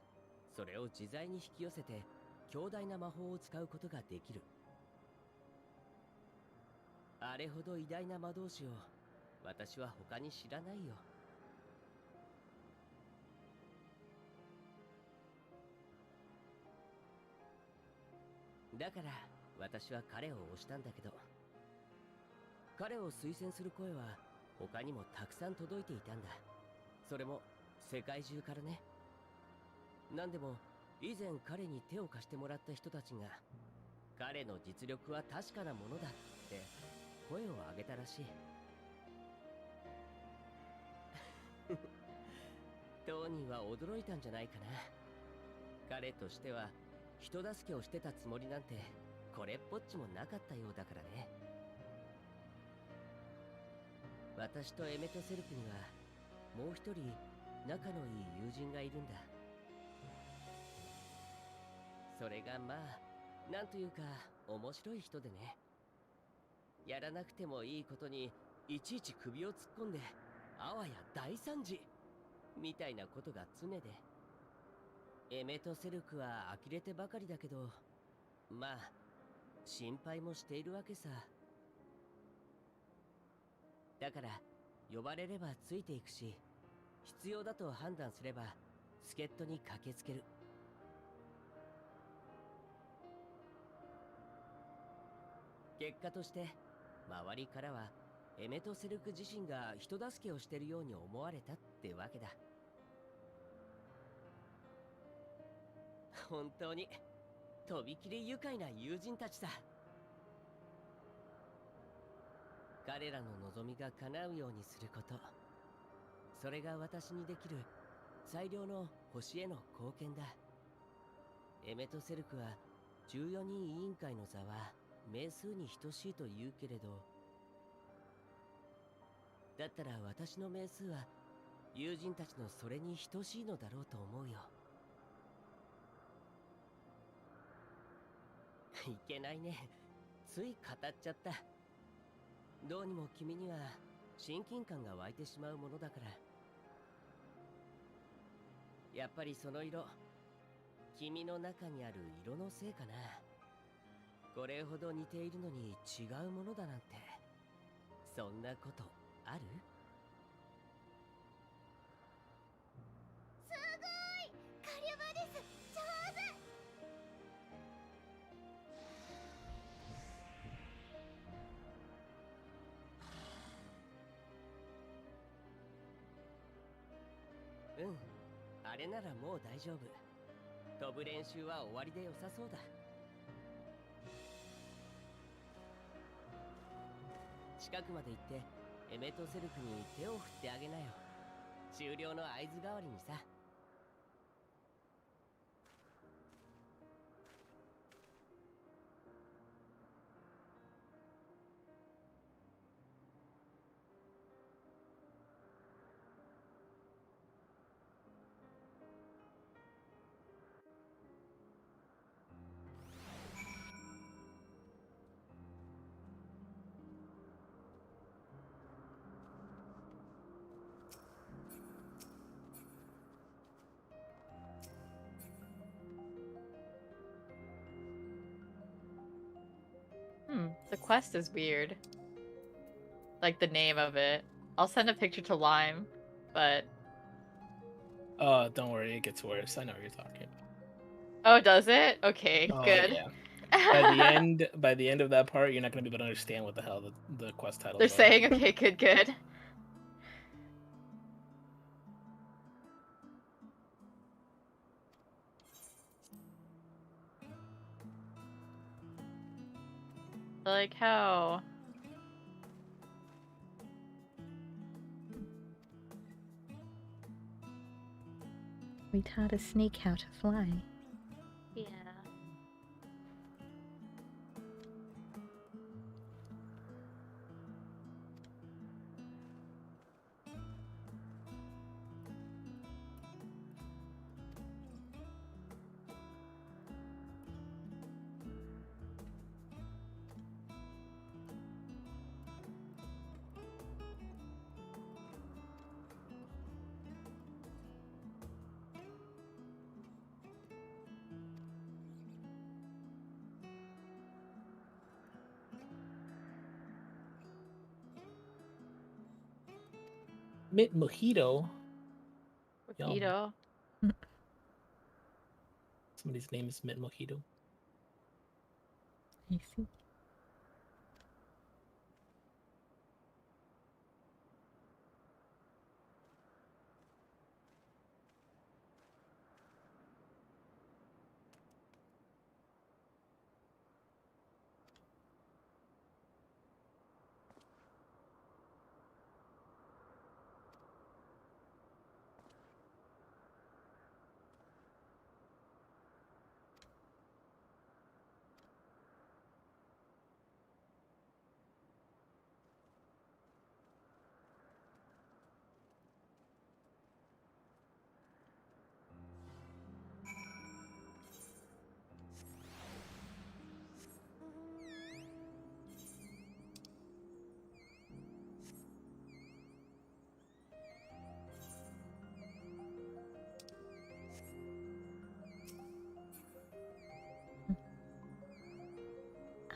それを自在に引き寄せて強大な魔法を使うことができる。あれほど偉大な魔導士を私は他に知らないよ。だから私は彼を推したんだけど、彼を推薦する声は他にもたくさん届いていたんだ。それも世界中からね。なんでも以前彼に手を貸してもらった人たちが、彼の実力は確かなものだって声を上げたらしい。当人は驚いたんじゃないかな。彼としては人助けをしてたつもりなんてこれっぽっちもなかったようだからね。私とエメとセルクにはもう一人仲のいい友人がいるんだ。それがまあなんというか面白い人でね。やらなくてもいいことにいちいち首を突っ込んであわや大惨事みたいなことが常で、エメとセルクは呆れてばかりだけど、まあ心配もしているわけさ。だから呼ばれればついていくし、必要だと判断すれば助っ人に駆けつける。結果として周りからはエメとセルク自身が人助けをしてるように思われたってわけだ。本当にとびきり愉快な友人たちさ。彼らの望みが叶うようにすること、それが私にできる最良の星への貢献だ。エメとセルクは14人委員会の座は名数に等しいと言うけれど、だったら私の名数は友人たちのそれに等しいのだろうと思うよ。いけないね、つい語っちゃった。どうにも君には親近感が湧いてしまうものだから。やっぱりその色、君の中にある色のせいかな。これほど似ているのに違うものだなんて、そんなことある？すごい！カリュバです！上手！うん、あれならもう大丈夫。飛ぶ練習は終わりで良さそうだ。近くまで行ってエメとセルクに手を振ってあげなよ。終了の合図代わりにさ。The quest is weird. Like the name of it. I'll send a picture to Lime, but... Don't worry, it gets worse. I know what you're talking about. Oh, does it? Okay, Oh, good. yeah. by the end of that part, you're not gonna be able to understand what the hell the quest titles They're are. saying, okay, good. Like how? We taught a snake how to fly. Yeah. Mint mojito. Yum. Mojito. Somebody's name is Mint Mojito. I see.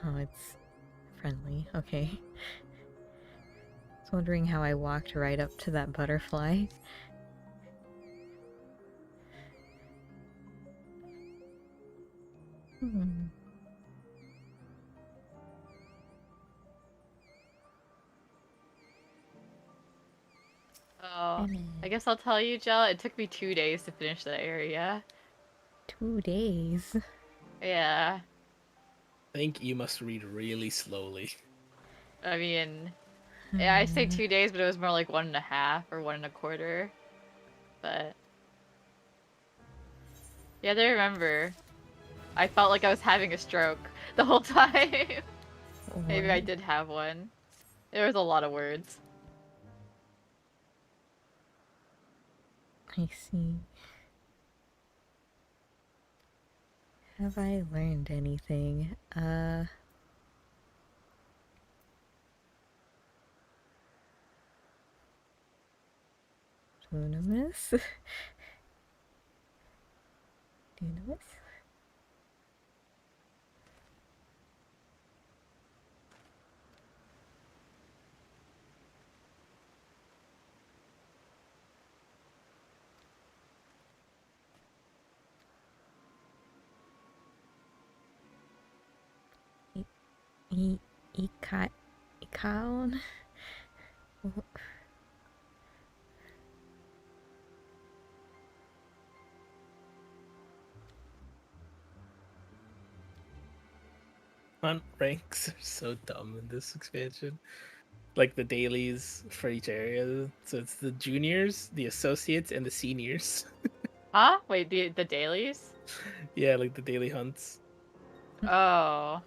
Oh, it's friendly. Okay. I was wondering how I walked right up to that butterfly. Hmm. Oh, I guess I'll tell you, Jel. It took me 2 days to finish that area. 2 days? Yeah. I think you must read really slowly. I mean, yeah, I say 2 days, but it was more like 1.5 or 1.25. But yeah, I remember. I felt like I was having a stroke the whole time. Maybe I What? did have one. There was a lot of words. I see. Have I learned anything? Dunamis? Dunamis? Ikaon? Hunt ranks are so dumb in this expansion. Like the dailies for each area. So it's the juniors, the associates, and the seniors. Huh? Wait, the dailies? Yeah, like the daily hunts. Oh.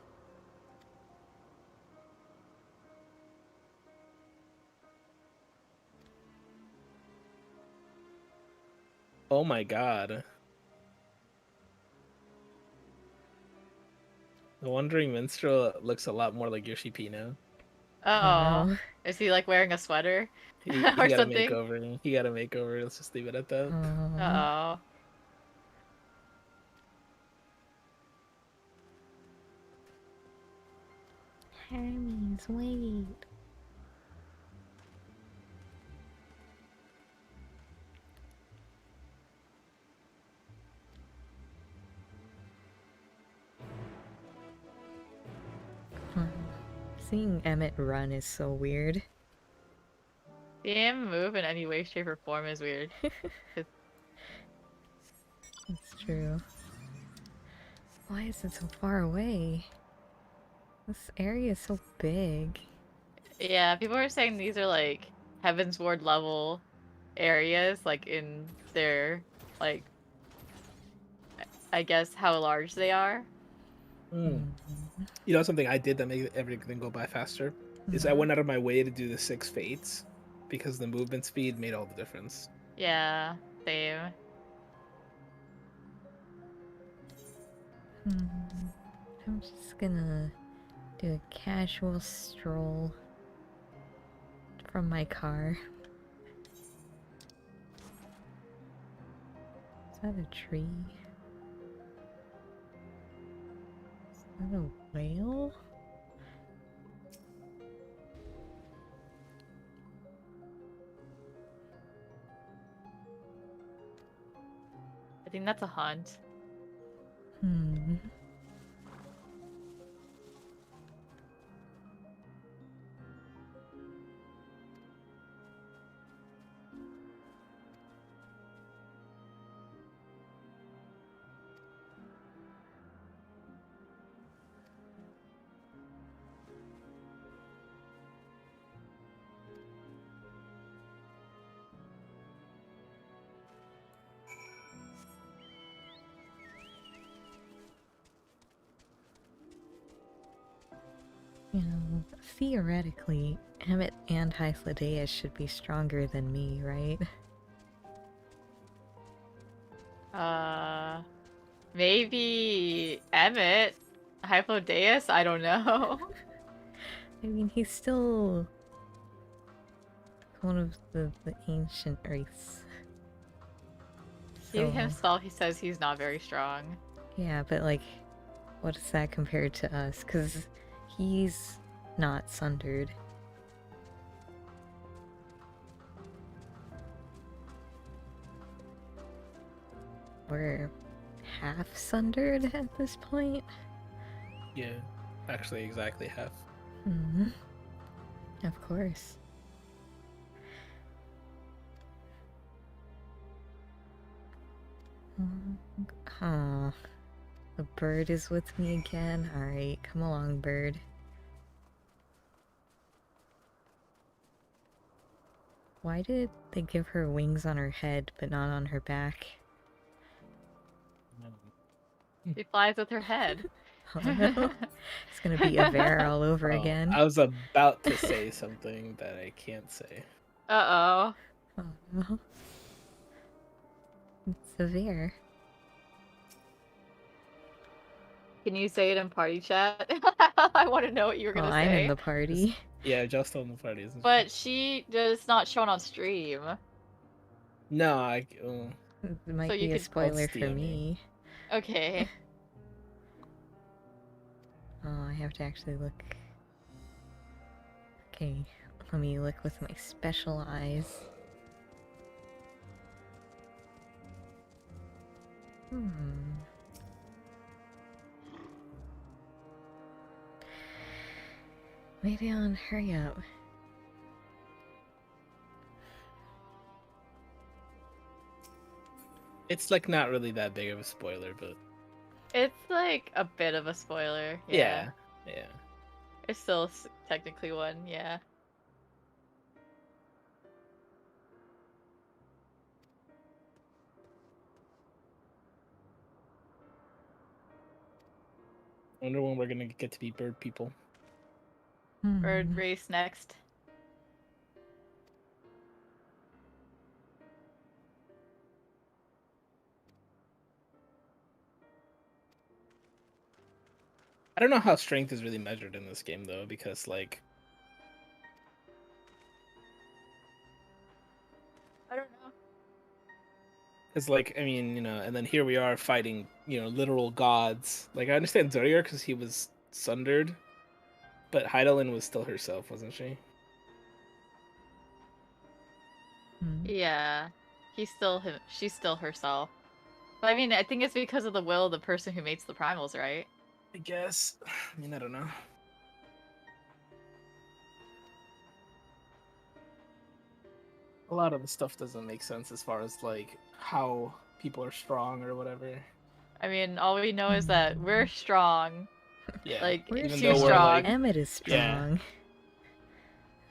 Oh my god. The Wandering Minstrel looks a lot more like Yoshi P now. Oh. no. Is he like wearing a sweater? He or got a something? makeover. He got a makeover. Let's just leave it at that. Uh-oh. Hermes, wait. seeing Emmett run is so weird. Seeing him move in any way, shape, or form is weird. It's true. Why is it so far away? This area is so big. Yeah, people are saying these are like Heaven's Ward level areas, like in their, like, I guess how large they are. You know something I did that made everything go by faster? Is I went out of my way to do the 6 fates because the movement speed made all the difference. Yeah, same. I'm just gonna do a casual stroll from my car. Is that a tree? Is that a whale? I think that's a hunt. You know, theoretically, Emmett and Hythlodaeus should be stronger than me, right? Maybe Emmett? Hypodeus? I don't know. I mean, he's still one of the ancient race. He himself, he says he's not very strong. Yeah, but like, what is that compared to us? Because he's not sundered. We're half sundered at this point. Yeah, actually exactly half. Of course. Oh, the bird is with me again. Alright, come along, bird. Why did they give her wings on her head, but not on her back? She flies with her head. Oh no. It's gonna be a bear all over again. I was about to say something that I can't say. Uh-oh. Oh no. It's a bear. Can you say it in party chat? I want to know what you were gonna say. I'm in the party. Yeah, Jill's still in the party, isn't she? But she does not shown on stream. No, It might So be you a could- spoiler for me. Okay. Oh, I have to actually look. Okay, let me look with my special eyes. Maybe I'll hurry up. It's like not really that big of a spoiler, but It's like a bit of a spoiler. yeah. It's still technically one, yeah. I wonder when we're gonna get to be bird people. Bird race next. I don't know how strength is really measured in this game though, because like I don't know. it's like, I mean, you know, and then here we are fighting, you know, literal gods. Like I understand Zodiac because he was sundered, but Heidelin was still herself, wasn't she? Yeah. She's still herself. But I mean, I think it's because of the will of the person who makes the primals, right? I guess. I mean, I don't know. A lot of the stuff doesn't make sense as far as like how people are strong or whatever. I mean, all we know is that we're strong. Yeah, Like, We're even too though we're strong. like Emmett is yeah, strong.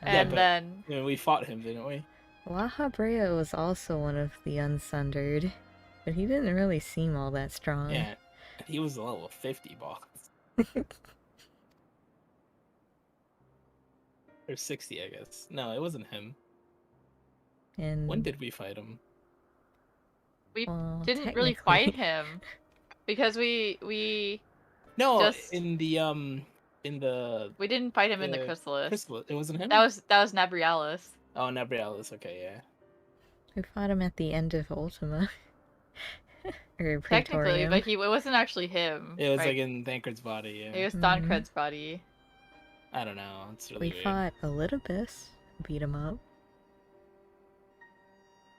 And but then I mean, we fought him, didn't we? La Habrea was also one of the Unsundered, but he didn't really seem all that strong. Yeah, he was a level 50 boss. Or 60, I guess. No, it wasn't him. And when did we fight him? we well, didn't really fight him because we No, just in the we didn't fight him in the Chrysalis. Chrysalis. It wasn't him. That was Nabrialis. Oh, Nabrialis. Okay, yeah. we fought him at the end of Ultima. Or Technically, Praetorium. but it wasn't actually him. It was right? like in Thancred's body. Yeah. It was Thancred's body. I don't know. It's really We weird. fought Elidibus, beat him up.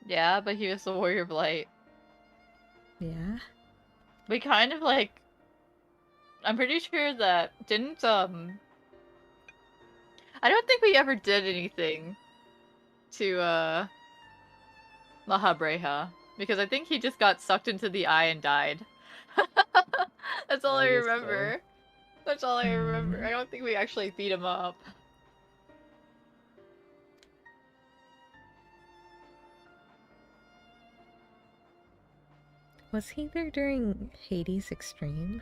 Yeah, but he was the Warrior Blight. Yeah. We kind of like. I'm pretty sure that didn't I don't think we ever did anything to La Habreja, because I think he just got sucked into the eye and died. That's all I guess remember. That's all I remember. I don't think we actually beat him up. Was he there during Hades Extreme?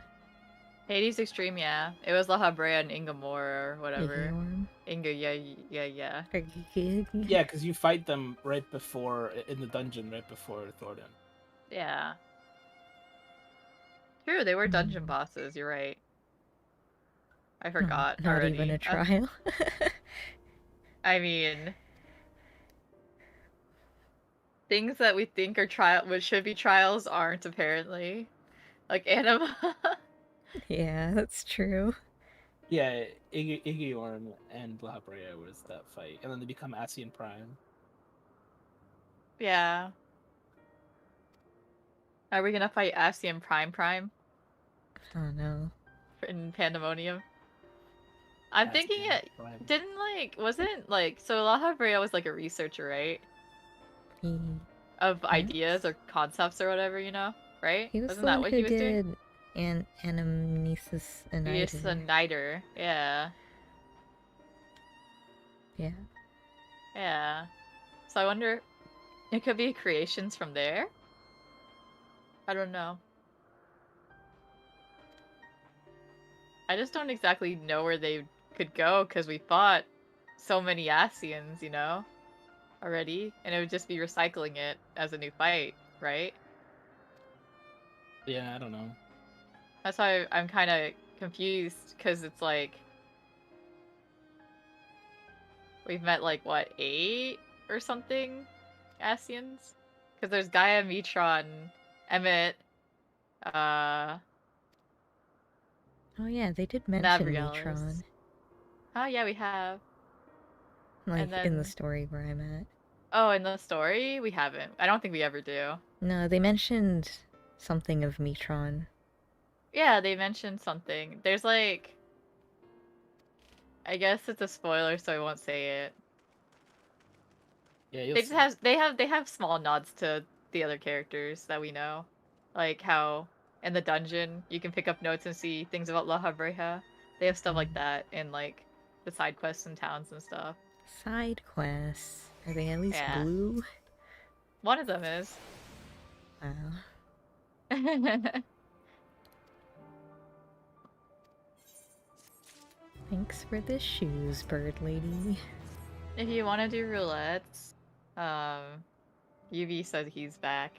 Hades Extreme, yeah. It was La Habrea and Ingamore or whatever. Ignorm? Yeah. Yeah, because you fight them right before in the dungeon, right before Thordan. Yeah. True, they were dungeon bosses, you're right. I forgot Not already. even a trial. I mean, things that we think are which should be trials aren't apparently. Like Anima. Yeah, that's true. Yeah, Igiorn and La Habrea was that fight, and then they become Asian Prime. Yeah. Are we gonna fight Asian Prime? Oh no. In Pandemonium? I'm thinking it didn't wasn't so La Habrea was like a researcher, right? Of ideas or concepts or whatever, right? He was Wasn't the that one what who he was doing? did Anamnesis and Yes, a niter. Yeah. Yeah. Yeah. So I wonder, it could be creations from there? I don't know. I just don't exactly know where they could go because we fought so many Asians, already. And it would just be recycling it as a new fight, right? Yeah, I don't know. That's why I'm kind of confused because it's like we've met what, 8 or something Asians? Because there's Gaia, Metron, Emmett, Oh yeah, they did mention Nabrialis. Metron. Oh yeah, we have. Like then... in the story where I'm at. Oh, in the story? We haven't. I don't think we ever do. No, they mentioned something of Metron. Yeah, they mentioned something. There's I guess it's a spoiler, so I won't say it. Yeah, they have small nods to the other characters that we know. Like how in the dungeon you can pick up notes and see things about La Habreja. They have stuff like that in the side quests and towns and stuff. Side quests. Are they at least Yeah. blue? One of them is. Wow. Thanks for the shoes, bird lady. If you want to do roulettes, UV said he's back.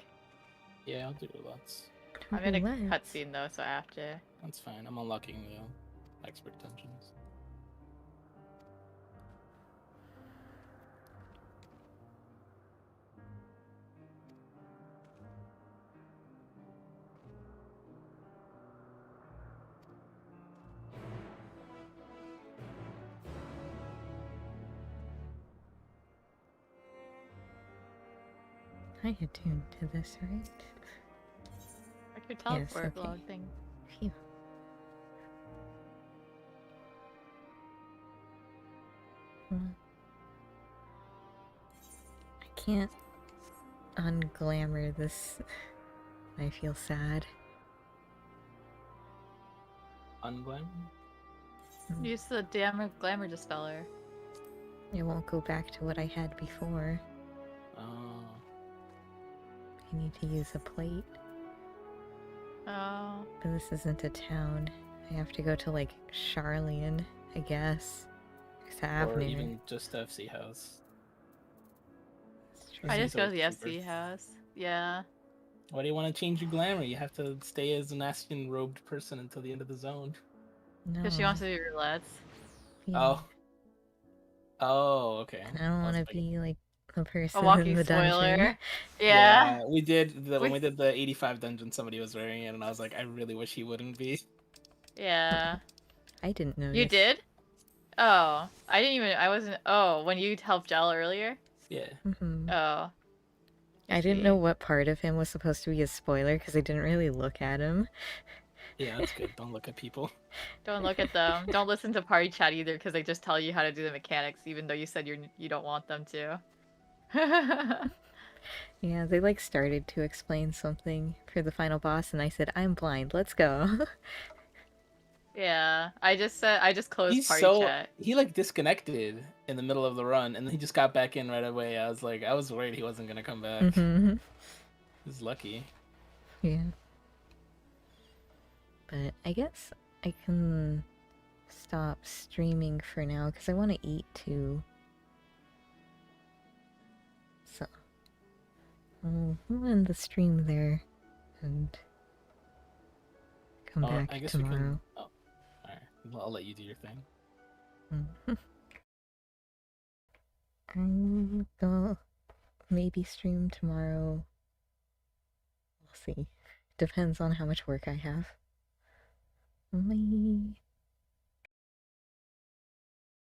Yeah, I'll do roulettes. I'm in a cutscene though, so I have to. That's fine. I'm unlocking the expert dungeons. I attuned to this, right? I could teleport Yes, okay. log thing. Phew. I can't unglamour this. I feel sad. Unglam? Use the damn glamour dispeller. It won't go back to what I had before. Oh. I need to use a plate. Oh. But this isn't a town. I have to go to, like, Charlian, I guess. Or Avenue. even just FC House. I just go to the cheaper. FC house. Yeah. Why do you want to change your glamour? You have to stay as an Aspen robed person until the end of the zone. No. Because she wants to do roulettes. Yeah. Oh. Oh, okay. I don't want to be like the person A walking in the spoiler. dungeon. Yeah. We did when we did the 85 dungeon. Somebody was wearing it, and I was like, I really wish he wouldn't be. Yeah. I didn't know. You did? Oh, I didn't even. I wasn't. Oh, when you helped Jell earlier. Yeah. Mm-hmm. Oh. I didn't know what part of him was supposed to be a spoiler because I didn't really look at him. Yeah, that's good. Don't look at people. Don't look at them. Don't listen to party chat either because they just tell you how to do the mechanics, even though you said you don't want them to. Yeah, they like started to explain something for the final boss, and I said, "I'm blind. Let's go." Yeah, I just closed party chat. He like disconnected in the middle of the run, and then he just got back in right away. I was worried he wasn't gonna come back. Mm-hmm. He's lucky. Yeah. But I guess I can stop streaming for now because I want to eat too. So I'll end the stream there and come back I guess tomorrow. Alright, I'll let you do your thing. I'll maybe stream tomorrow. We'll see. Depends on how much work I have. Bye.